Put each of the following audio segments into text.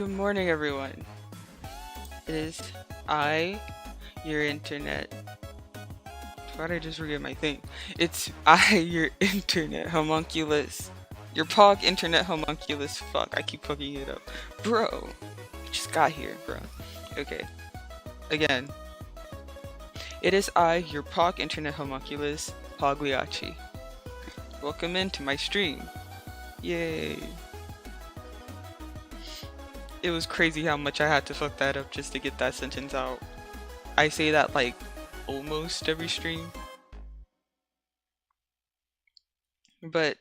Good morning, everyone. It is I, your internet. Why did I just forget my thing? It's I, your internet homunculus. Your pog internet homunculus. Fuck, I keep fucking it up. Bro, you just got here, bro. Okay, again. It is I, your pog internet homunculus, Pogliacciii. Welcome into my stream. Yay. It was crazy how much I had to fuck that up just to get that sentence out. I say that like almost every stream. But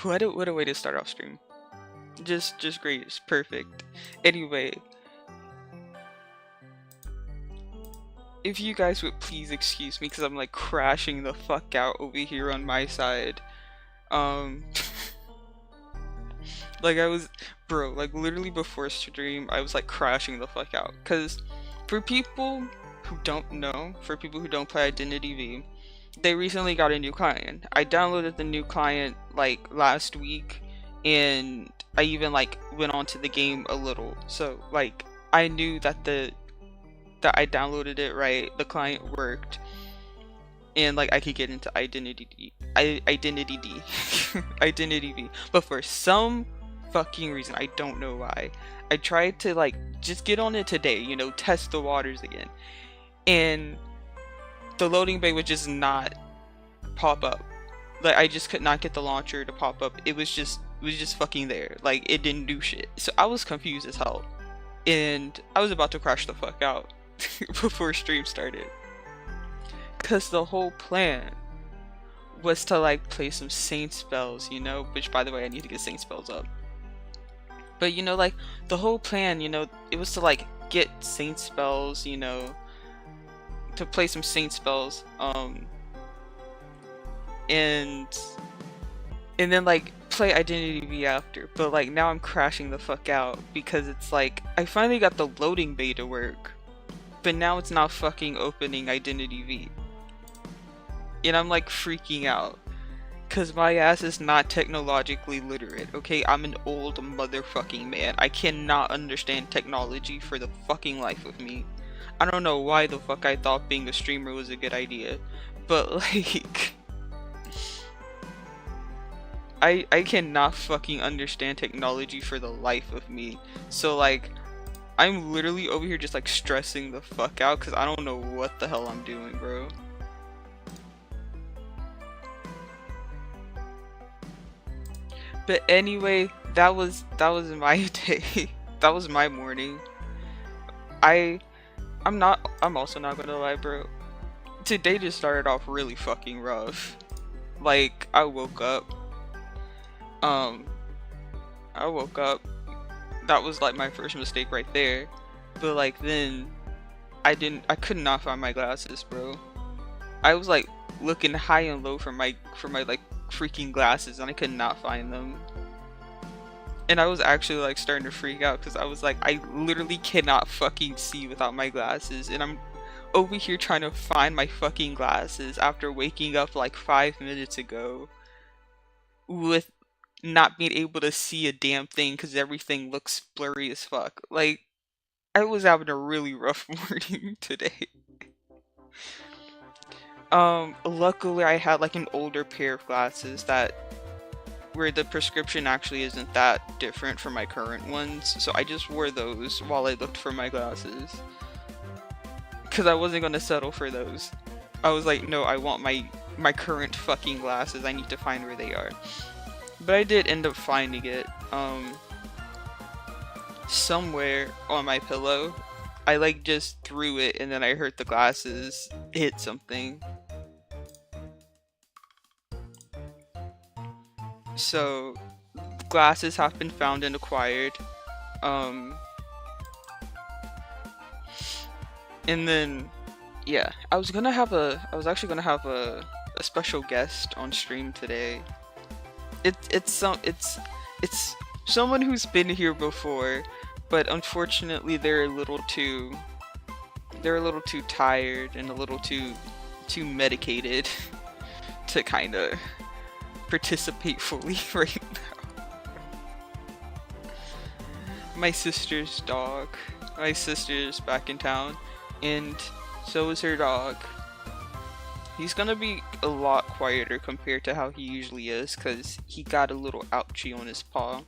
what a way to start off stream. Just great. It's perfect. Anyway, if you guys would please excuse me because I'm like crashing the fuck out over here on my side. Like I was, bro, like literally before stream, I was like crashing the fuck out. Cause for people who don't know, for people who don't play Identity V, they recently got a new client. I downloaded the new client like last week, and I even like went on to the game a little. So like I knew that that I downloaded it right, the client worked, and like I could get into Identity D, Identity V. But for some fucking reason, I don't know why, I tried to like just get on it today, you know, test the waters again, and the loading bay would just not pop up. Like I just could not get the launcher to pop up. It was just fucking there. Like it didn't do shit. So I was confused as hell, and I was about to crash the fuck out before stream started. Cause the whole plan was to like play some saint spells, you know, which by the way I need to get saint spells up. But you know, like the whole plan, you know, it was to like get saint spells, you know, to play some saint spells, and then like play Identity V after. But like now I'm crashing the fuck out because it's like I finally got the loading bay to work, but now it's not fucking opening Identity V. And I'm like freaking out because my ass is not technologically literate, okay? I'm an old motherfucking man. I cannot understand technology for the fucking life of me. I don't know why the fuck I thought being a streamer was a good idea, but like I cannot fucking understand technology for the life of me. So like I'm literally over here just like stressing the fuck out because I don't know what the hell I'm doing, bro. But anyway, that was my day. That was my morning. I'm also not gonna lie, bro. Today just started off really fucking rough. Like I woke up. I woke up. That was like my first mistake right there. But like then I could not find my glasses, bro. I was like looking high and low for my like freaking glasses and I could not find them. And I was actually like starting to freak out because I was like, I literally cannot fucking see without my glasses, and I'm over here trying to find my fucking glasses after waking up like 5 minutes ago with not being able to see a damn thing because everything looks blurry as fuck. Like I was having a really rough morning today. Luckily I had like an older pair of glasses that where the prescription actually isn't that different from my current ones, so I just wore those while I looked for my glasses because I wasn't gonna settle for those. I was like, no, I want my current fucking glasses. I need to find where they are. But I did end up finding it somewhere on my pillow. I like just threw it and then I heard the glasses hit something. So glasses have been found and acquired. And then yeah, I was actually gonna have a special guest on stream today. It's someone who's been here before, but unfortunately they're a little too tired and a little too medicated to kind of participate fully right now. my sister's dog. My sister's back in town, and so is her dog. He's gonna be a lot quieter compared to how he usually is, because he got a little ouchie on his paw.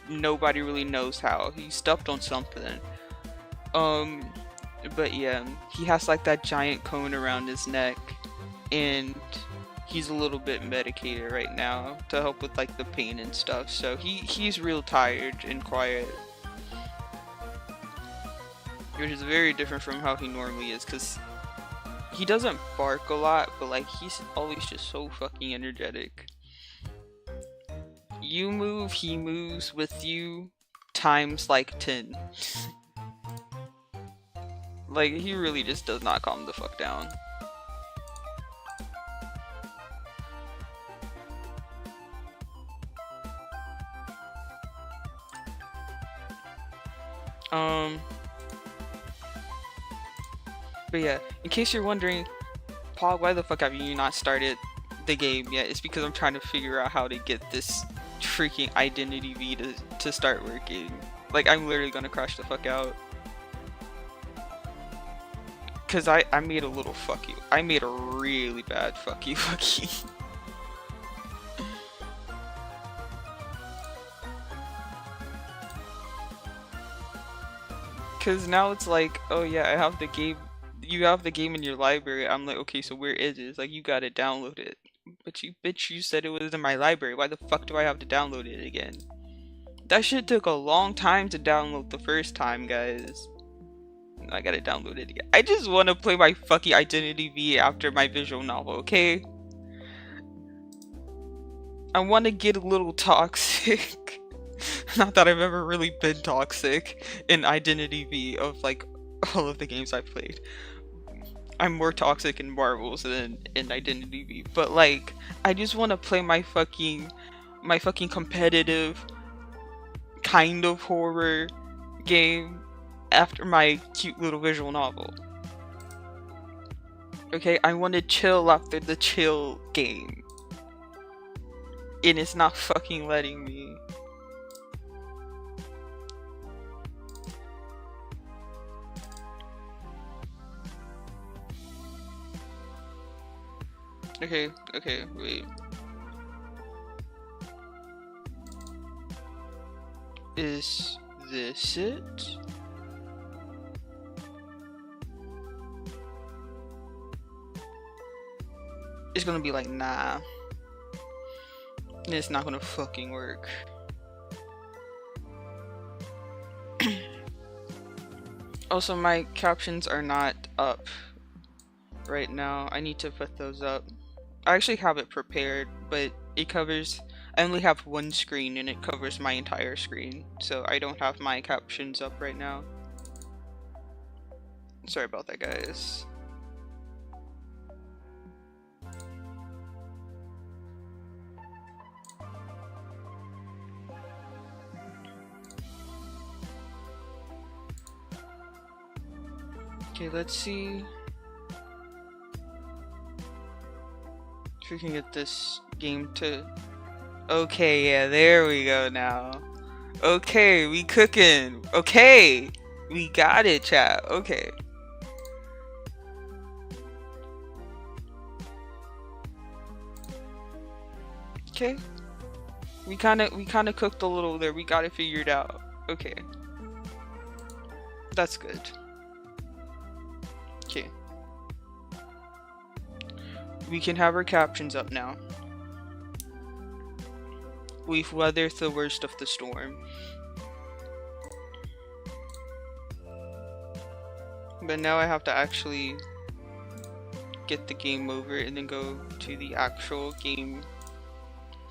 Nobody really knows how. He stepped on something. But yeah, he has like that giant cone around his neck, and he's a little bit medicated right now to help with like the pain and stuff. So he's real tired and quiet, which is very different from how he normally is, because he doesn't bark a lot, but like he's always just so fucking energetic. You move, he moves with you times like 10. Like, he really just does not calm the fuck down. But yeah, in case you're wondering, Pog, why the fuck have you not started the game yet? It's because I'm trying to figure out how to get this freaking identity V to start working. Like, I'm literally gonna crash the fuck out. Cause I made a little fuck you. I made a really bad fuck you. Cause now it's like, oh yeah, I have the game. You have the game in your library. I'm like, okay, so where is it? It's like, you gotta download it. But you bitch, you said it was in my library. Why the fuck do I have to download it again? That shit took a long time to download the first time, guys. I gotta download it again. I just want to play my fucking Identity V after my visual novel, okay? I want to get a little toxic. Not that I've ever really been toxic in Identity V of like all of the games I've played. I'm more toxic in Marvels than in Identity V, but like I just want to play my fucking competitive kind of horror game after my cute little visual novel. Okay, I want to chill after the chill game. And it's not fucking letting me. Okay, wait. Is this it? It's gonna be like, nah. It's not gonna fucking work. Also, my captions are not up right now. I need to put those up. I actually have it prepared, but it covers... I only have one screen and it covers my entire screen, so I don't have my captions up right now. Sorry about that, guys. Okay, let's see if we can get this game to... Okay, yeah, there we go now. Okay, we cooking. Okay, we got it, chat. Okay. Okay. We kind of cooked a little there. We got it figured out. Okay. That's good. Okay. We can have our captions up now. We've weathered the worst of the storm. But now I have to actually get the game over and then go to the actual game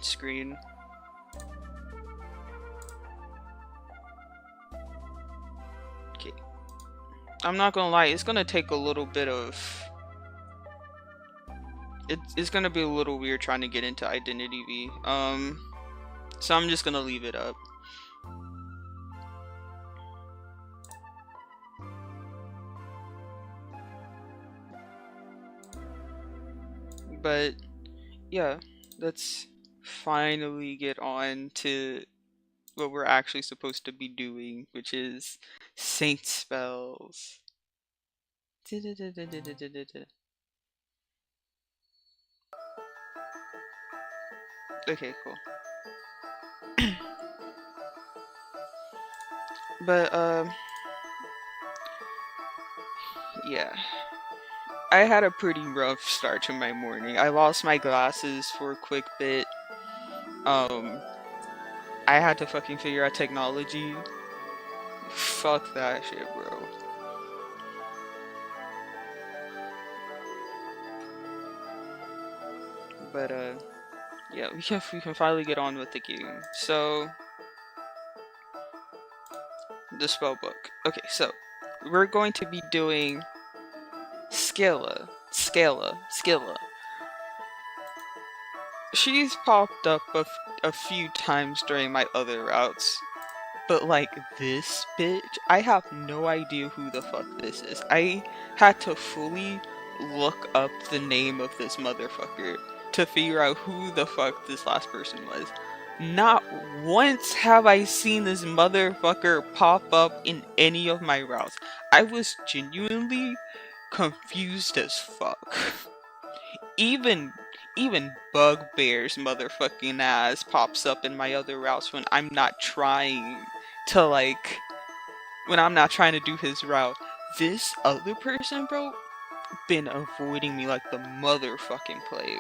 screen. Okay. I'm not gonna lie, it's gonna take a little bit of... It's gonna be a little weird trying to get into Identity V. So I'm just gonna leave it up. But yeah, let's finally get on to what we're actually supposed to be doing, which is saint spells. Okay, cool. But yeah. I had a pretty rough start to my morning. I lost my glasses for a quick bit. Um, I had to fucking figure out technology. Fuck that shit, bro. But yeah, we can finally get on with the game. So the spell book. Okay, so we're going to be doing Scylla. She's popped up a few times during my other routes. But like this bitch, I have no idea who the fuck this is. I had to fully look up the name of this motherfucker to figure out who the fuck this last person was. Not once have I seen this motherfucker pop up in any of my routes. I was genuinely confused as fuck. Even even Bugbear's motherfucking ass pops up in my other routes when I'm not trying to when I'm not trying to do his route. This other person, bro, been avoiding me like the motherfucking plague.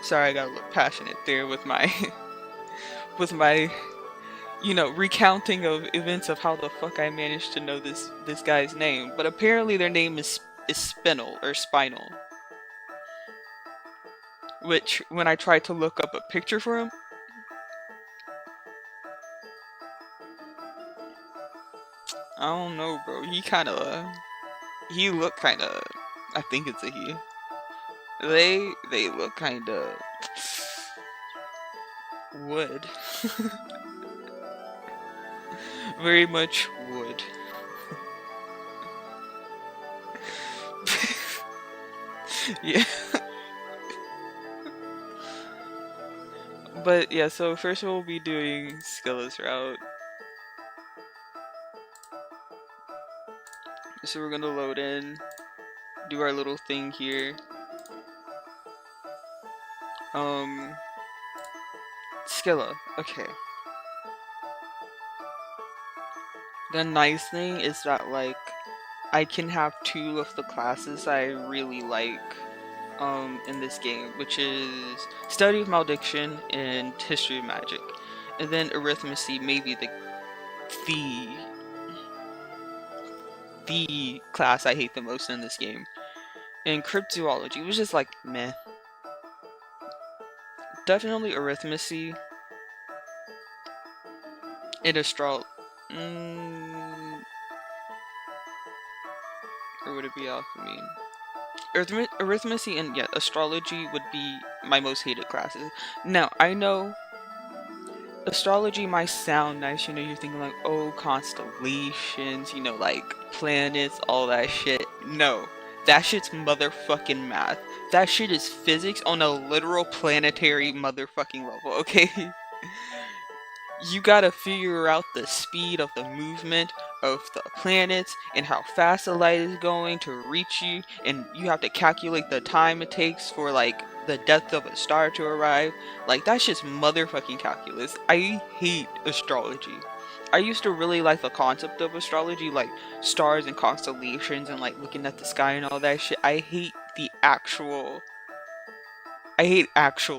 Sorry, I got a little passionate there with my with my recounting of events of how the fuck I managed to know this guy's name. But apparently their name is Spinel or Spinel. Which when I tried to look up a picture for him, I don't know, bro. He look kind of. I think it's a he. They look kind of wood. Very much wood. Yeah. But yeah, so first we'll be doing Scylla's route. So we're gonna load in, do our little thing here. Scylla, okay. The nice thing is that I can have two of the classes I really like in this game, which is Study of Malediction and History of Magic. And then Arithmancy may be the class I hate the most in this game. And Cryptozoology was just like meh. Definitely Arithmancy and or would it be alchemy? Arithmancy and yeah, astrology would be my most hated classes. Now, I know astrology might sound nice, you're thinking like, oh, constellations, like planets, all that shit. No, that shit's motherfucking math. That shit is physics on a literal planetary motherfucking level, okay? You gotta figure out the speed of the movement of the planets and how fast the light is going to reach you, and you have to calculate the time it takes for the depth of a star to arrive. That's just motherfucking calculus. I hate astrology. I used to really like the concept of astrology, like stars and constellations and looking at the sky and all that shit. I hate actual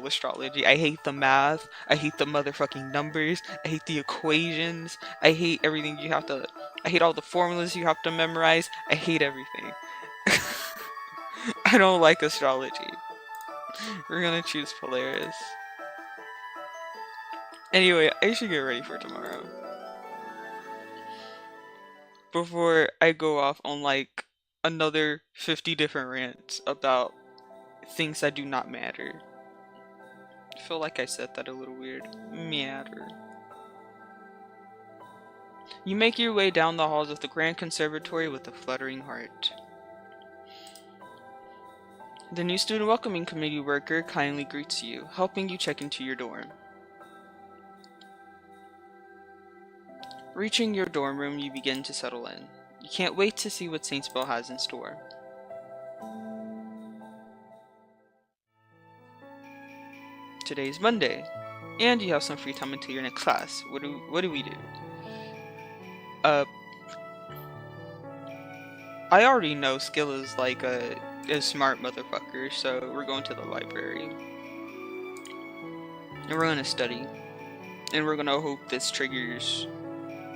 astrology. I hate the math. I hate the motherfucking numbers. I hate the equations. I hate everything I hate all the formulas you have to memorize. I hate everything. I don't like astrology. We're gonna choose Polaris. Anyway, I should get ready for tomorrow. Before I go off on another 50 different rants about things that do not matter. I feel like I said that a little weird. Matter. You make your way down the halls of the Grand Conservatory with a fluttering heart. The new student welcoming committee worker kindly greets you, helping you check into your dorm. Reaching your dorm room, you begin to settle in. You can't wait to see what St. Spell has in store. Today's Monday, and you have some free time until your next class. What do we do? I already know Scylla's like a smart motherfucker, so we're going to the library. And we're gonna study. And we're gonna hope this triggers,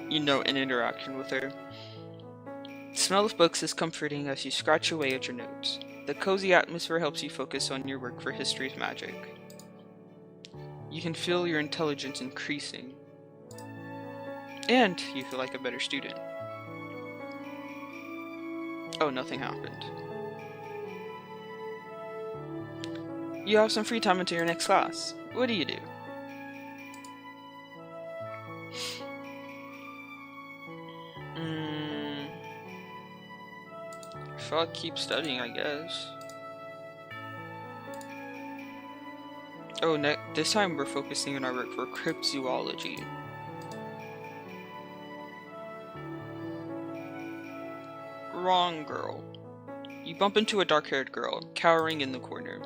an interaction with her. The smell of books is comforting as you scratch away at your notes. The cozy atmosphere helps you focus on your work for history's magic. You can feel your intelligence increasing. And you feel like a better student. Oh, nothing happened. You have some free time until your next class. What do you do? Fuck, keep studying, I guess. Oh, this time we're focusing on our work for cryptozoology. Wrong girl. You bump into a dark-haired girl, cowering in the corner.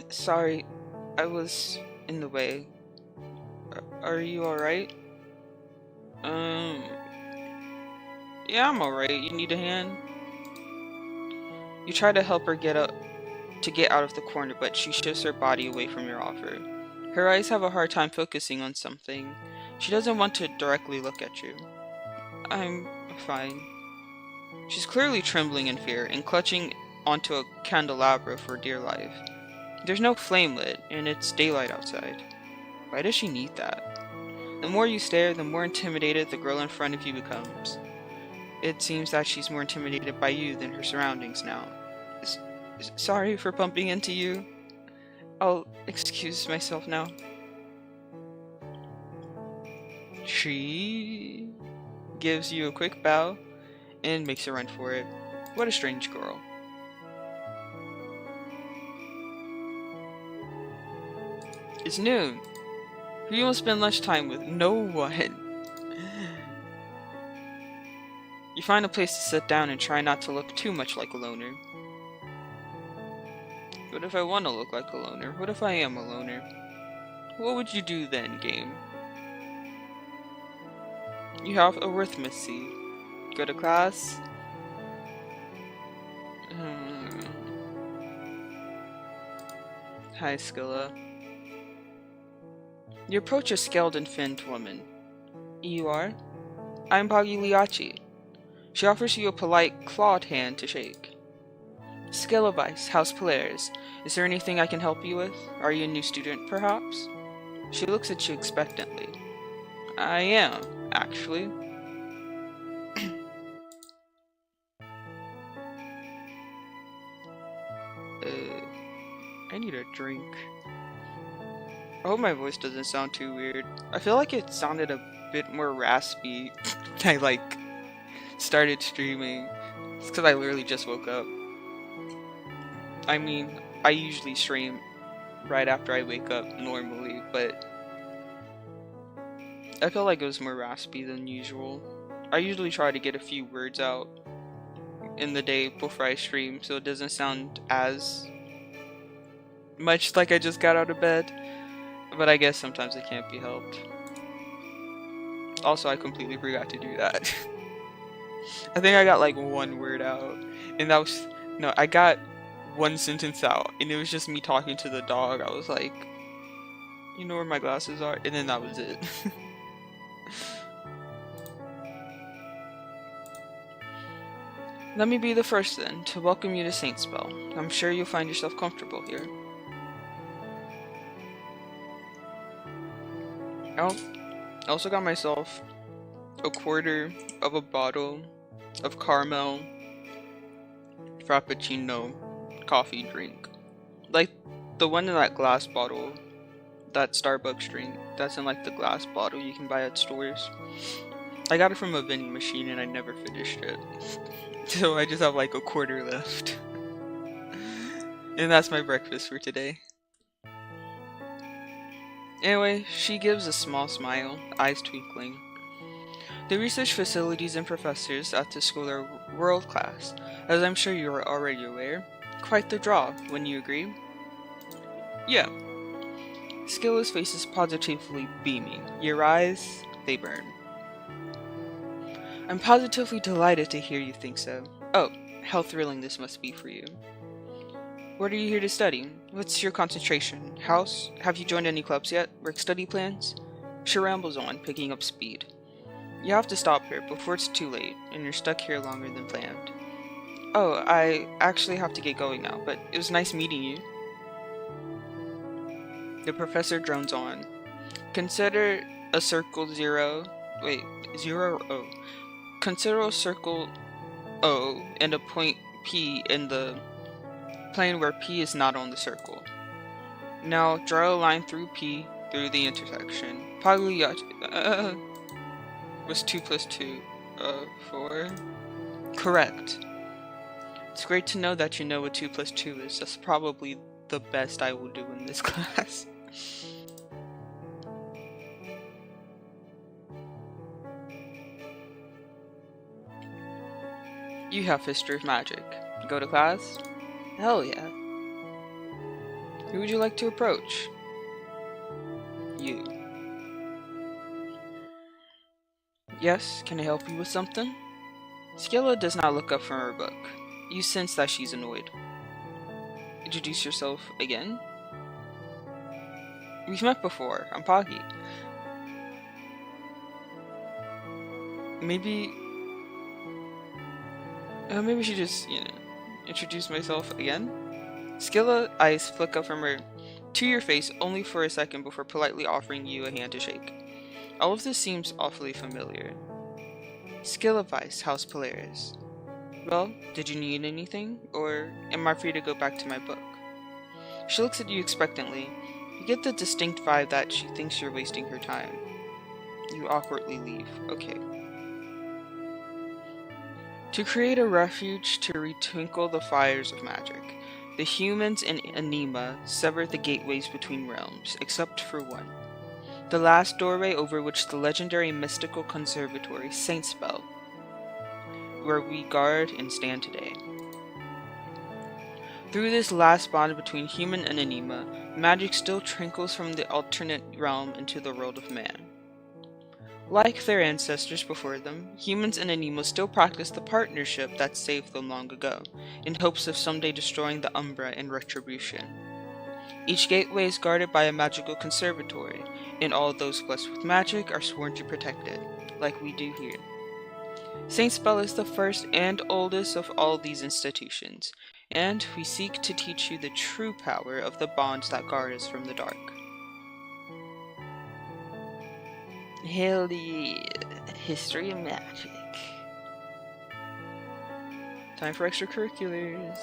Sorry, I was in the way. Are you alright? Yeah, I'm alright. You need a hand? You try to help her get out of the corner, but she shifts her body away from your offer. Her eyes have a hard time focusing on something. She doesn't want to directly look at you. I'm fine. She's clearly trembling in fear and clutching onto a candelabra for dear life. There's no flame lit, and it's daylight outside. Why does she need that? The more you stare, the more intimidated the girl in front of you becomes. It seems that she's more intimidated by you than her surroundings now. Sorry for bumping into you. I'll excuse myself now. She gives you a quick bow and makes a run for it. What a strange girl. It's noon. You won't spend much time with no one. You find a place to sit down and try not to look too much like a loner. What if I want to look like a loner? What if I am a loner? What would you do then, game? You have arithmancy. Go to class. Hi, Scylla. You approach a scaled and finned woman. You are? I'm Pogliacciii. She offers you a polite, clawed hand to shake. Scylla Vice, House Polaris. Is there anything I can help you with? Are you a new student, perhaps? She looks at you expectantly. I am, actually. I need a drink. I hope my voice doesn't sound too weird. I feel like it sounded a bit more raspy when I started streaming. It's because I literally just woke up. I mean, I usually stream right after I wake up normally, but I felt like it was more raspy than usual. I usually try to get a few words out in the day before I stream, so it doesn't sound as much like I just got out of bed. But I guess sometimes it can't be helped. Also, I completely forgot to do that. I think I got like one word out, and that was no. I got one sentence out, and it was just me talking to the dog. I was like, "You know where my glasses are?" And then that was it. Let me be the first then to welcome you to St. Spell. I'm sure you'll find yourself comfortable here. I also got myself a quarter of a bottle of caramel frappuccino coffee drink. Like the one in that glass bottle, that Starbucks drink, that's in like the glass bottle you can buy at stores. I got it from a vending machine and I never finished it. So I just have like a quarter left. And that's my breakfast for today. Anyway, she gives a small smile, eyes twinkling. The research facilities and professors at the school are world class, as I'm sure you are already aware. Quite the draw, wouldn't you agree? Yeah. Scylla's face is positively beaming. Your eyes, they burn. I'm positively delighted to hear you think so. Oh, how thrilling this must be for you. What are you here to study? What's your concentration? House? Have you joined any clubs yet? Work study plans? She rambles on, picking up speed. You have to stop here before it's too late, and you're stuck here longer than planned. Oh, I actually have to get going now, but it was nice meeting you. The professor drones on. Consider a circle 0. Wait, 0 or O? Consider a circle O and a point P in the plane where P is not on the circle. Now draw a line through P through the intersection. Pogliacciii was 2 plus 2, 4. Correct. It's great to know that you know what 2 plus 2 is. That's probably the best I will do in this class. You have history of magic. Go to class? Hell yeah. Who would you like to approach? You. Yes, can I help you with something? Scylla does not look up from her book. You sense that she's annoyed. Introduce yourself again? We've met before. I'm Poggy. Maybe we should just, introduce myself again? Scylla eyes flick up from her to your face only for a second before politely offering you a hand to shake. All of this seems awfully familiar. Scylla Vice, House Polaris. Well, did you need anything, or am I free to go back to my book? She looks at you expectantly. You get the distinct vibe that she thinks you're wasting her time. You awkwardly leave. Okay. To create a refuge to retwinkle the fires of magic, the humans in Anima severed the gateways between realms, except for one. The last doorway over which the legendary mystical conservatory, Saint Spell, where we guard and stand today. Through this last bond between human and Anima, magic still trickles from the alternate realm into the world of man. Like their ancestors before them, humans and Anima still practice the partnership that saved them long ago, in hopes of someday destroying the Umbra in retribution. Each gateway is guarded by a magical conservatory, and all those blessed with magic are sworn to protect it, like we do here. Saint Spell is the first and oldest of all these institutions, and we seek to teach you the true power of the bonds that guard us from the dark. Hell yeah. History of magic. Time for extracurriculars.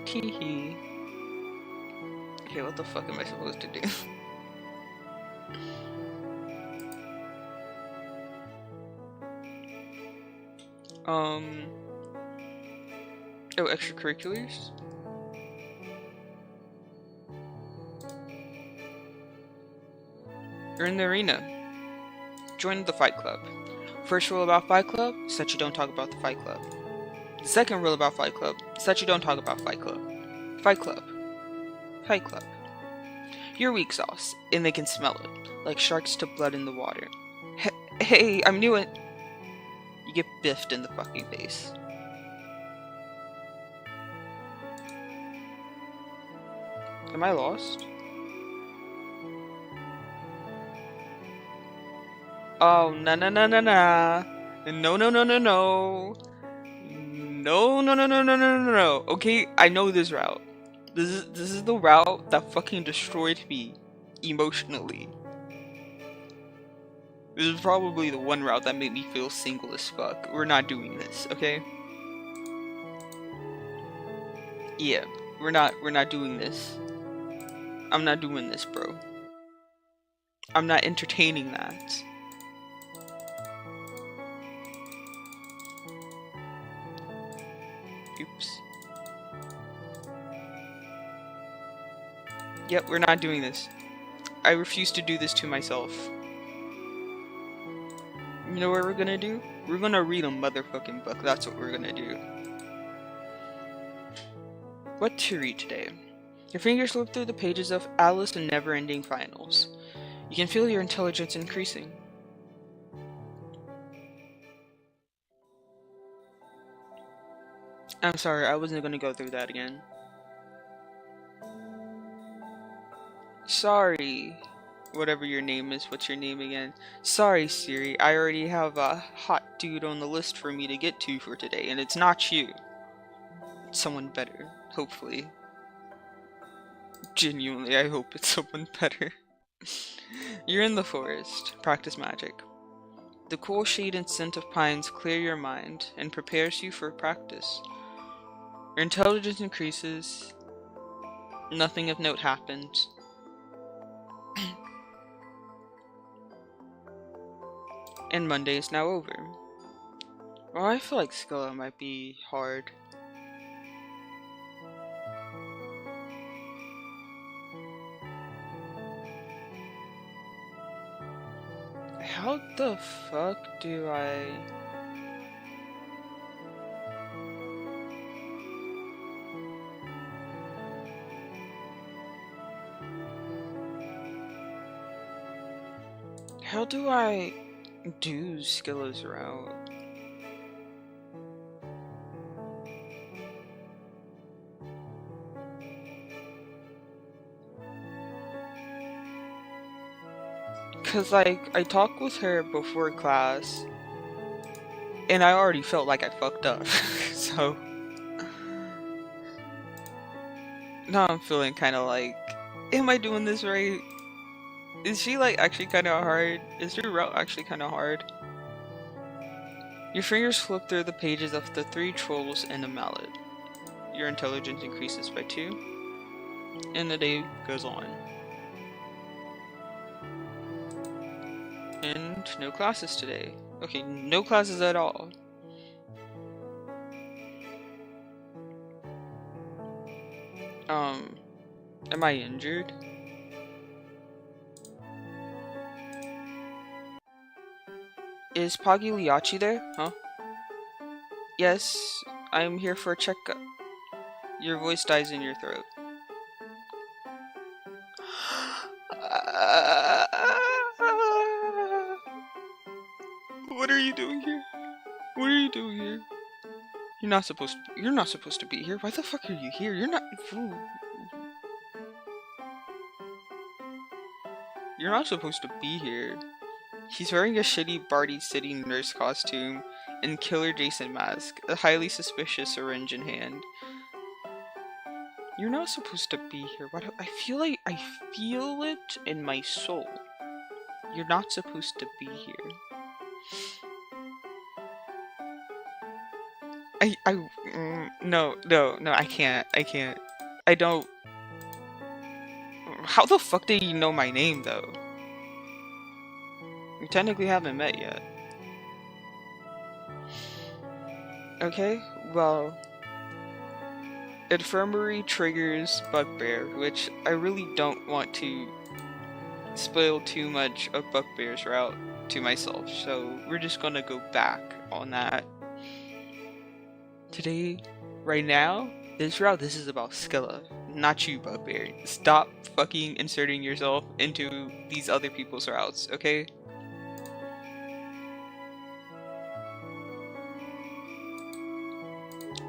Teehee. Okay, what the fuck am I supposed to do? Oh, extracurriculars? You're in the arena. Join the Fight Club. First rule about Fight Club is that you don't talk about the Fight Club. The second rule about Fight Club is that you don't talk about Fight Club. Fight Club. Fight Club. You're weak sauce, and they can smell it, like sharks to blood in the water. Hey, I'm new and... You get biffed in the fucking face. Am I lost? Oh, no, no, no, no, no. No, no, no, no, no. No, no, no, no, no, no, no, no. Okay, I know this route. This is the route that fucking destroyed me emotionally. This is probably the one route that made me feel single as fuck. We're not doing this, okay? Yeah, we're not doing this. I'm not doing this, bro. I'm not entertaining that. Oops. Yep, we're not doing this. I refuse to do this to myself. You know what we're gonna do? We're gonna read a motherfucking book. That's what we're gonna do. What to read today? Your fingers slip through the pages of Alice in Never-Ending Finals. You can feel your intelligence increasing. I'm sorry, I wasn't gonna go through that again. Sorry, whatever your name is. What's your name again? Sorry, Siri, I already have a hot dude on the list for me to get to for today, and it's not you. It's someone better, hopefully. Genuinely, I hope it's someone better. You're in the forest. Practice magic. The cool shade and scent of pines clear your mind and prepares you for practice. Your intelligence increases. Nothing of note happens. And Monday is now over. Well, I feel like Scylla might be hard. How the fuck do I... How do I do Scylla's route? Cause like, I talked with her before class, and I already felt like I fucked up, so... Now I'm feeling kinda like, am I doing this right? Is she like actually kinda hard? Is her route actually kinda hard? Your fingers flip through the pages of the 3 trolls and a mallet. Your intelligence increases by 2, and the day goes on. And no classes today. Okay, no classes at all. Am I injured? Is Pogliacciii there? Huh? Yes, I'm here for a checkup. Your voice dies in your throat. What are you doing here? What are you doing here? You're not supposed to be here. Why the fuck are you here? You're not supposed to be here. He's wearing a shitty Barty City nurse costume and Killer Jason mask, a highly suspicious syringe in hand. You're not supposed to be here. I feel like I feel it in my soul. You're not supposed to be here. No, I can't. I don't. How the fuck did you know my name, though? We technically haven't met yet. Okay, well... Infirmary triggers Bugbear, which I really don't want to spoil too much of Bugbear's route to myself, so we're just gonna go back on that. Today, right now, this is about Scylla, not you, Bugbear. Stop fucking inserting yourself into these other people's routes, okay?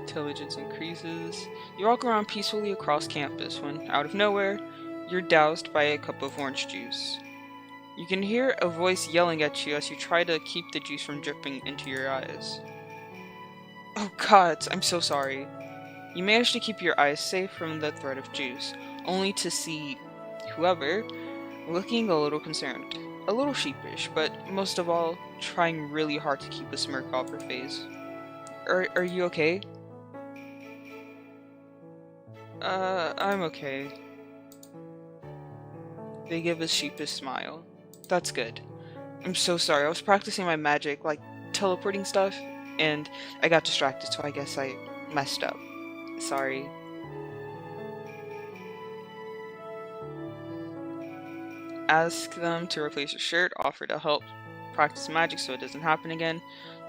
Intelligence increases. You walk around peacefully across campus when, out of nowhere, you're doused by a cup of orange juice. You can hear a voice yelling at you as you try to keep the juice from dripping into your eyes. Oh god, I'm so sorry. You manage to keep your eyes safe from the threat of juice, only to see whoever looking a little concerned, a little sheepish, but most of all, trying really hard to keep a smirk off her face. Are you okay? I'm okay. They give a sheepish smile. That's good. I'm so sorry, I was practicing my magic, like teleporting stuff, and I got distracted, so I guess I messed up. Sorry. Ask them to replace your shirt, offer to help practice magic so it doesn't happen again.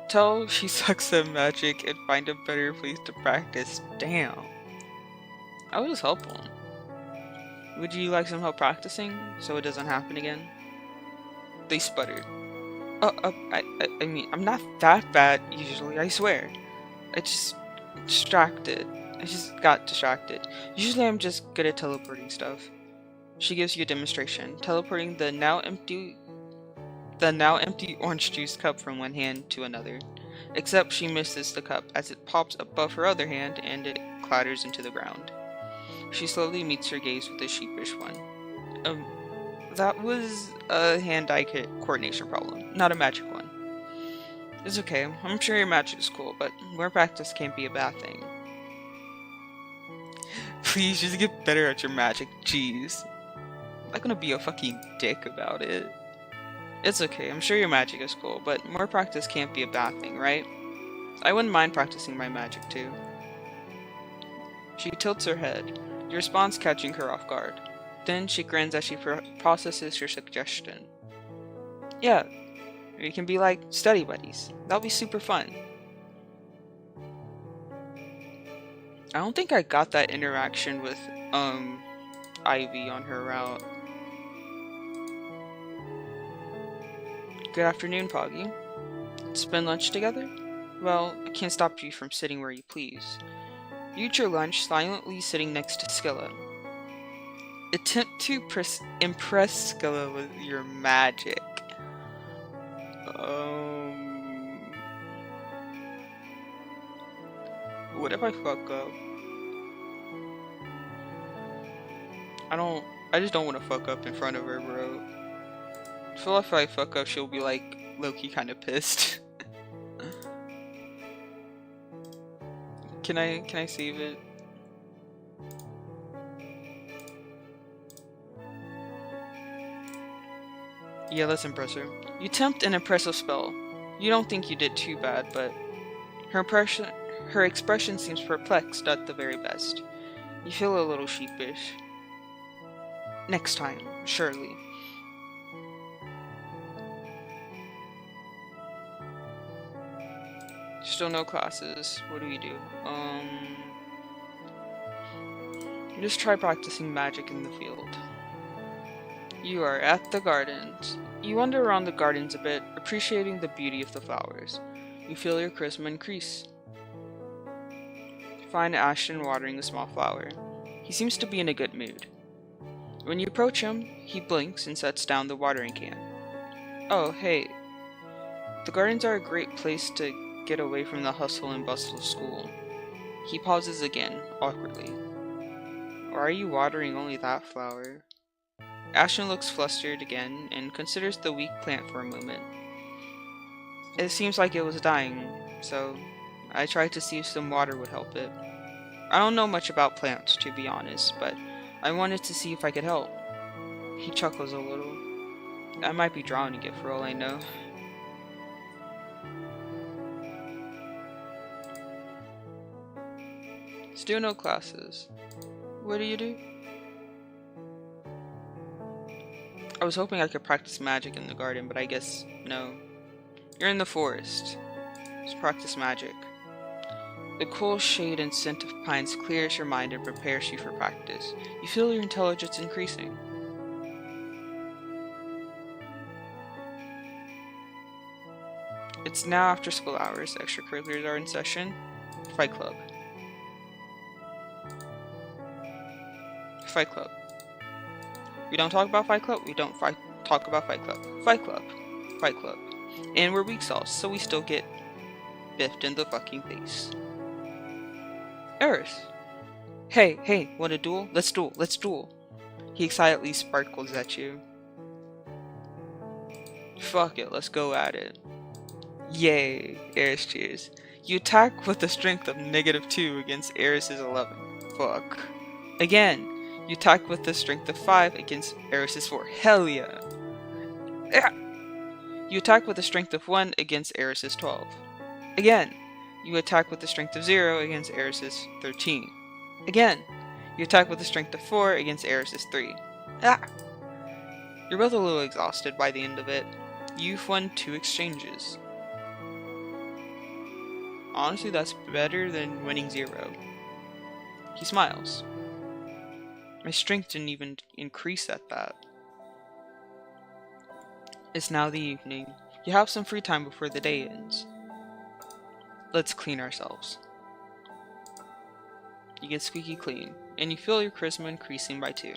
Tell she sucks at magic and find a better place to practice. Damn. I would just help them. Would you like some help practicing so it doesn't happen again? They sputtered. I mean, I'm not that bad usually, I swear. I just distracted. I just got distracted. Usually I'm just good at teleporting stuff. She gives you a demonstration, teleporting the now empty orange juice cup from one hand to another. Except she misses the cup as it pops above her other hand and it clatters into the ground. She slowly meets her gaze with a sheepish one. That was a hand-eye coordination problem, not a magic one. It's okay, I'm sure your magic is cool, but more practice can't be a bad thing. Please just get better at your magic, jeez. I'm not gonna be a fucking dick about it. It's okay, I'm sure your magic is cool, but more practice can't be a bad thing, right? I wouldn't mind practicing my magic too. She tilts her head, your response catching her off guard. Then she grins as she processes your suggestion. Yeah, we can be like study buddies. That'll be super fun. I don't think I got that interaction with, Ivy on her route. Good afternoon, Poggy. Spend lunch together? Well, I can't stop you from sitting where you please. You eat your lunch, silently sitting next to Scylla. Attempt to impress Scylla with your magic. What if I fuck up? I just don't want to fuck up in front of her, bro. I feel like if I fuck up, she'll be like, low-key kinda pissed. Can I save it? Yeah, let's impress her. You attempt an impressive spell. You don't think you did too bad, but her expression seems perplexed at the very best. You feel a little sheepish. Next time, surely. Still no classes. What do we do? Just try practicing magic in the field. You are at the gardens. You wander around the gardens a bit, appreciating the beauty of the flowers. You feel your charisma increase. Find Ashton watering the small flower. He seems to be in a good mood. When you approach him, he blinks and sets down the watering can. Oh, hey. The gardens are a great place to get away from the hustle and bustle of school. He pauses again, awkwardly. Why are you watering only that flower? Ashton looks flustered again and considers the weak plant for a moment. It seems like it was dying, so I tried to see if some water would help it. I don't know much about plants, to be honest, but I wanted to see if I could help. He chuckles a little. I might be drowning it for all I know. Still no classes. What do you do? I was hoping I could practice magic in the garden, but I guess no. You're in the forest. Let's practice magic. The cool shade and scent of pines clears your mind and prepares you for practice. You feel your intelligence increasing. It's now after school hours. Extracurriculars are in session. Fight Club. Fight Club. We don't talk about Fight Club. We don't talk about Fight Club. Fight Club. Fight Club. And we're weak sauce, so we still get biffed in the fucking face. Eris. Hey, want a duel? Let's duel. He excitedly sparkles at you. Fuck it, let's go at it. Yay, Eris cheers. You attack with the strength of -2 against Eris's 11. Fuck. Again, you attack with the strength of 5 against Eris's 4. Hell yeah. You attack with the strength of 1 against Eris's 12. Again, you attack with the strength of 0 against Eris's 13. Again, you attack with the strength of 4 against Eris's 3. You're both a little exhausted by the end of it. You've won 2 exchanges. Honestly, that's better than winning 0. He smiles. My strength didn't even increase at that. It's now the evening. You have some free time before the day ends. Let's clean ourselves. You get squeaky clean, and you feel your charisma increasing by 2.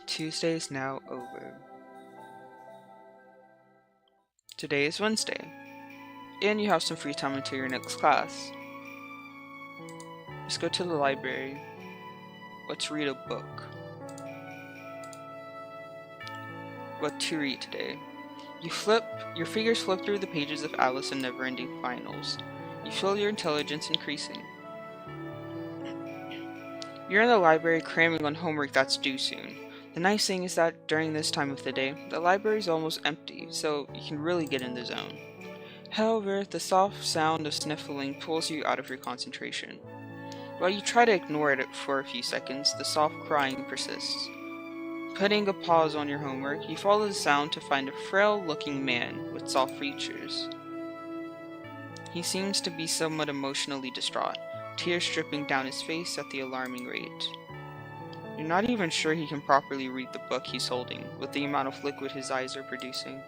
Tuesday is now over. Today is Wednesday, and you have some free time until your next class. Just go to the library. Let's read a book. What to read today? Your fingers flip through the pages of Alice in Never-Ending Finals. You feel your intelligence increasing. You're in the library cramming on homework that's due soon. The nice thing is that during this time of the day, the library is almost empty, so you can really get in the zone. However, the soft sound of sniffling pulls you out of your concentration. While you try to ignore it for a few seconds, the soft crying persists. Putting a pause on your homework, you follow the sound to find a frail-looking man with soft features. He seems to be somewhat emotionally distraught, tears dripping down his face at the alarming rate. You're not even sure he can properly read the book he's holding, with the amount of liquid his eyes are producing.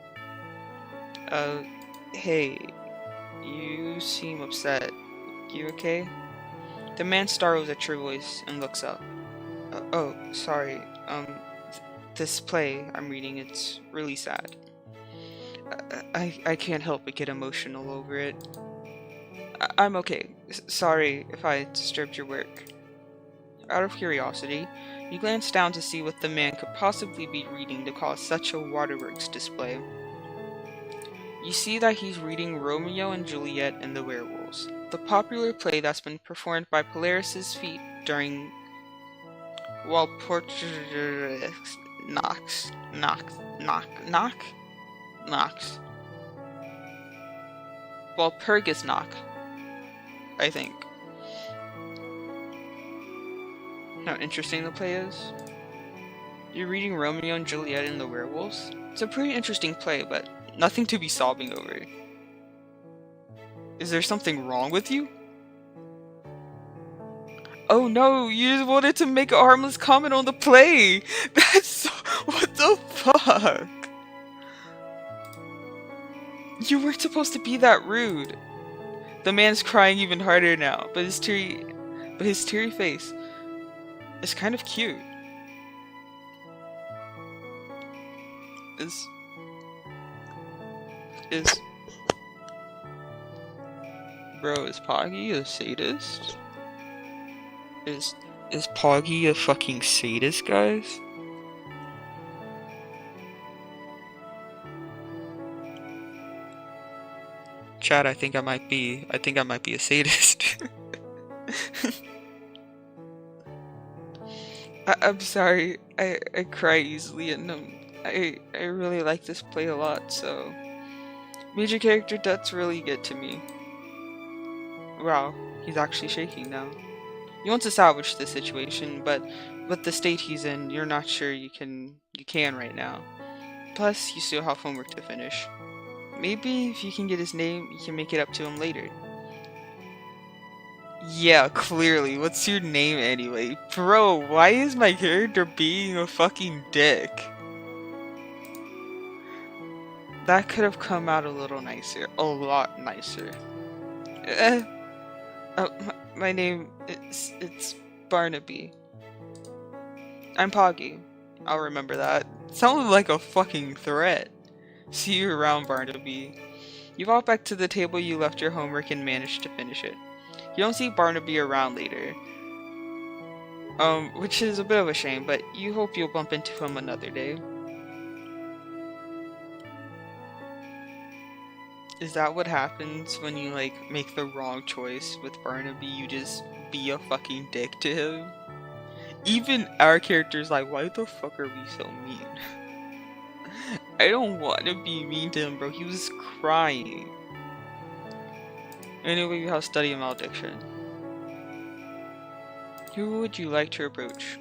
Hey, you seem upset. You okay? The man startles at your voice and looks up. Oh, sorry, this play I'm reading, it's really sad. I can't help but get emotional over it. I'm okay. Sorry if I disturbed your work. Out of curiosity, you glance down to see what the man could possibly be reading to cause such a waterworks display. You see that he's reading Romeo and Juliet and the Werewolves, the popular play that's been performed by Polaris's feet during while Purgus knock, I think. How interesting the play is. You're reading Romeo and Juliet and the Werewolves? It's a pretty interesting play, but nothing to be sobbing over. Is there something wrong with you? Oh no, you just wanted to make a harmless comment on the play! That's so... What the fuck? You weren't supposed to be that rude. The man's crying even harder now, but his teary face is kind of cute. Bro, is Poggy a sadist? Is Poggy a fucking sadist, guys? Chad, I think I might be a sadist. I'm sorry, I cry easily, and I really like this play a lot, so major character deaths really get to me. Wow, he's actually shaking now. You want to salvage the situation, but with the state he's in, you're not sure you can right now. Plus, you still have homework to finish. Maybe if you can get his name, you can make it up to him later. Yeah, clearly. What's your name anyway? Bro, why is my character being a fucking dick? That could have come out a little nicer. A lot nicer. My name, it's Barnaby. I'm Poggy. I'll remember that. Sounded like a fucking threat. See you around, Barnaby. You walk back to the table you left your homework and manage to finish it. You don't see Barnaby around later. Which is a bit of a shame, but you hope you'll bump into him another day. Is that what happens when you, like, make the wrong choice with Barnaby? You just be a fucking dick to him? Even our character's like, why the fuck are we so mean? I don't want to be mean to him, bro. He was crying. Anyway, you have study of malediction. Who would you like to approach?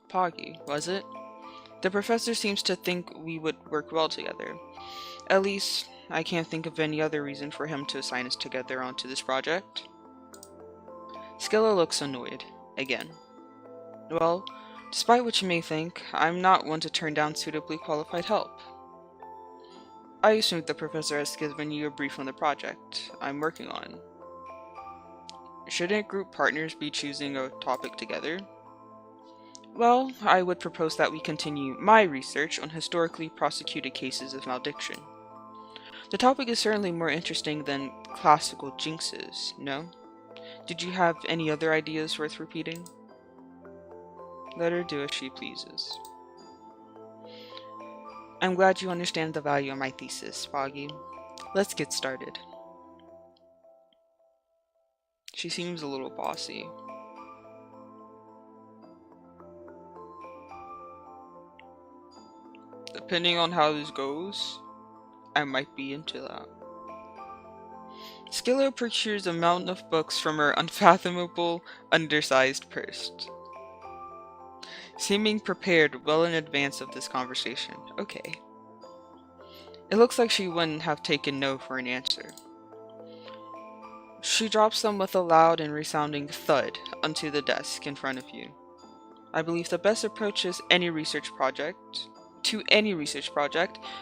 Poggy, was it? The professor seems to think we would work well together. At least, I can't think of any other reason for him to assign us together onto this project. Scylla looks annoyed, again. Well, despite what you may think, I'm not one to turn down suitably qualified help. I assume the professor has given you a brief on the project I'm working on. Shouldn't group partners be choosing a topic together? Well, I would propose that we continue my research on historically prosecuted cases of malediction. The topic is certainly more interesting than classical jinxes, no? Did you have any other ideas worth repeating? Let her do as she pleases. I'm glad you understand the value of my thesis, Poggy. Let's get started. She seems a little bossy. Depending on how this goes, I might be into that. Scylla procures a mountain of books from her unfathomable, undersized purse, seeming prepared well in advance of this conversation. Okay. It looks like she wouldn't have taken no for an answer. She drops them with a loud and resounding thud onto the desk in front of you. I believe the best approach to any research project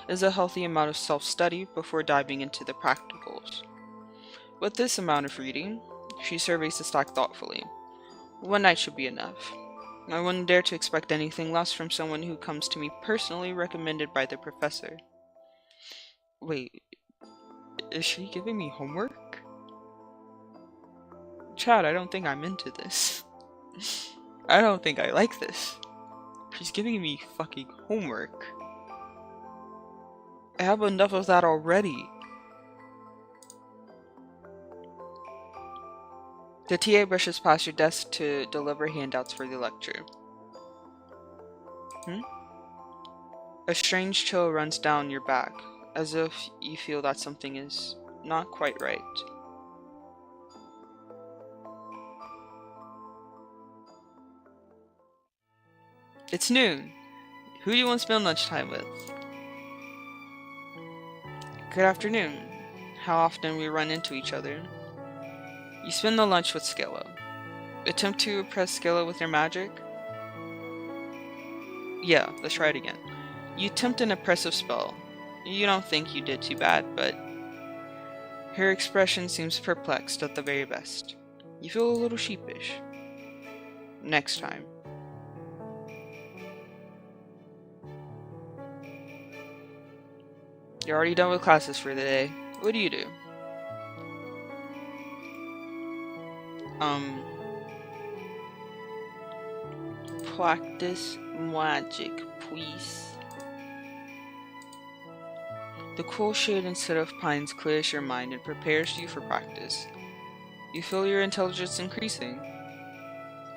is a healthy amount of self-study before diving into the practicals. With this amount of reading, she surveys the stack thoughtfully. One night should be enough. I wouldn't dare to expect anything less from someone who comes to me personally recommended by the professor. Wait, is she giving me homework? Chad, I don't think I'm into this. I don't think I like this. She's giving me fucking homework. I have enough of that already. The TA brushes past your desk to deliver handouts for the lecture. A strange chill runs down your back, as if you feel that something is not quite right. It's noon. Who do you want to spend lunchtime with? Good afternoon. How often we run into each other? You spend the lunch with Scylla. Attempt to impress Scylla with your magic? Yeah, let's try it again. You attempt an oppressive spell. You don't think you did too bad, but her expression seems perplexed at the very best. You feel a little sheepish. Next time. You're already done with classes for the day. What do you do? Practice magic, please. The cool shade instead of pines clears your mind and prepares you for practice. You feel your intelligence increasing,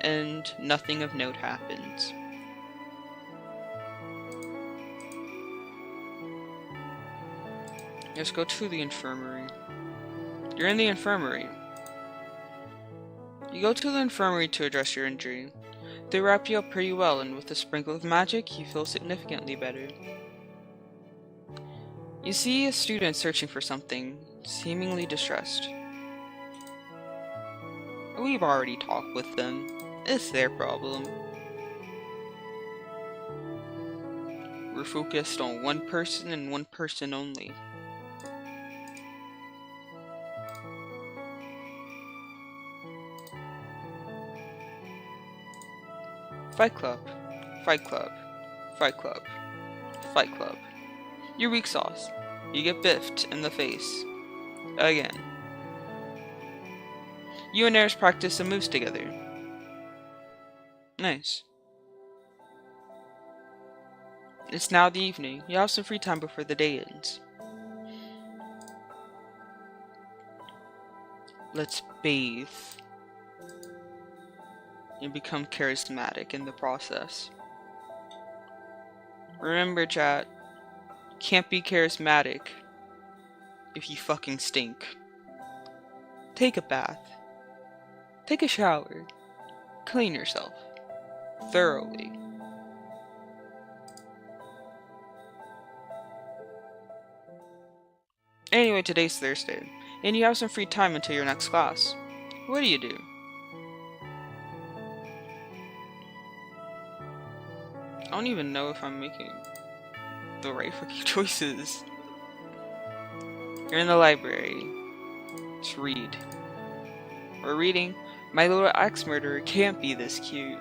and nothing of note happens. Let's go to the infirmary. You're in the infirmary. You go to the infirmary to address your injury. They wrap you up pretty well, and with a sprinkle of magic, you feel significantly better. You see a student searching for something, seemingly distressed. We've already talked with them. It's their problem. We're focused on one person and one person only. Fight Club, Fight Club, Fight Club, Fight Club. You're weak sauce. You get biffed in the face. Again. You and Eris practice some moves together. Nice. It's now the evening. You have some free time before the day ends. Let's bathe and become charismatic in the process. Remember, chat, you can't be charismatic if you fucking stink. Take a bath. Take a shower. Clean yourself. Thoroughly. Anyway, today's Thursday, and you have some free time until your next class. What do you do? I don't even know if I'm making the right fucking choices. You're in the library. Just read. We're reading My Little Axe Murderer Can't Be This Cute.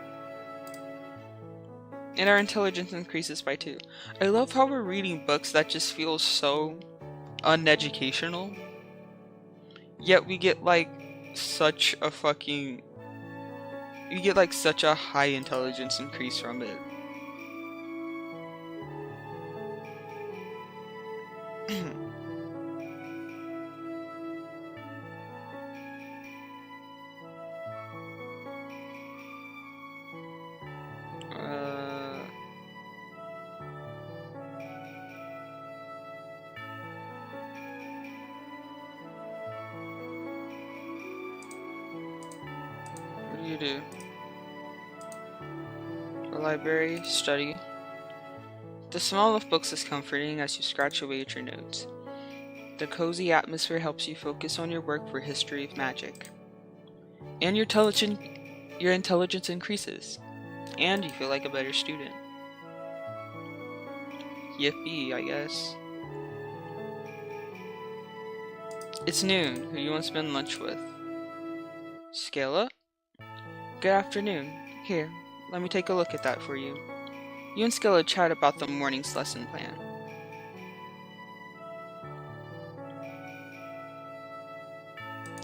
And our intelligence increases by 2. I love how we're reading books that just feel so uneducational. Yet we get like such a fucking... You get like such a high intelligence increase from it. What do you do? The library, study. The smell of books is comforting as you scratch away at your notes. The cozy atmosphere helps you focus on your work for History of Magic. And your intelligence increases. And you feel like a better student. Yippee, I guess. It's noon. Who you want to spend lunch with? Scylla? Good afternoon. Here, let me take a look at that for you. You and Scylla chat about the morning's lesson plan.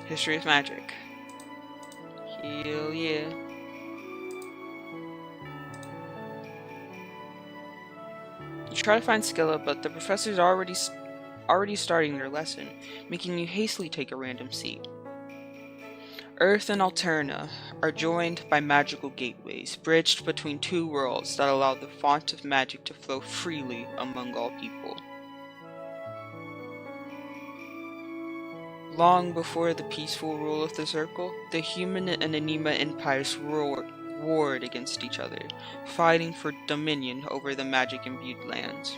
History of Magic. Hell yeah. You try to find Scylla, but the professor's already starting their lesson, making you hastily take a random seat. Earth and Alterna are joined by magical gateways, bridged between 2 worlds that allow the font of magic to flow freely among all people. Long before the peaceful rule of the Circle, the human and Anima empires warred against each other, fighting for dominion over the magic-imbued lands.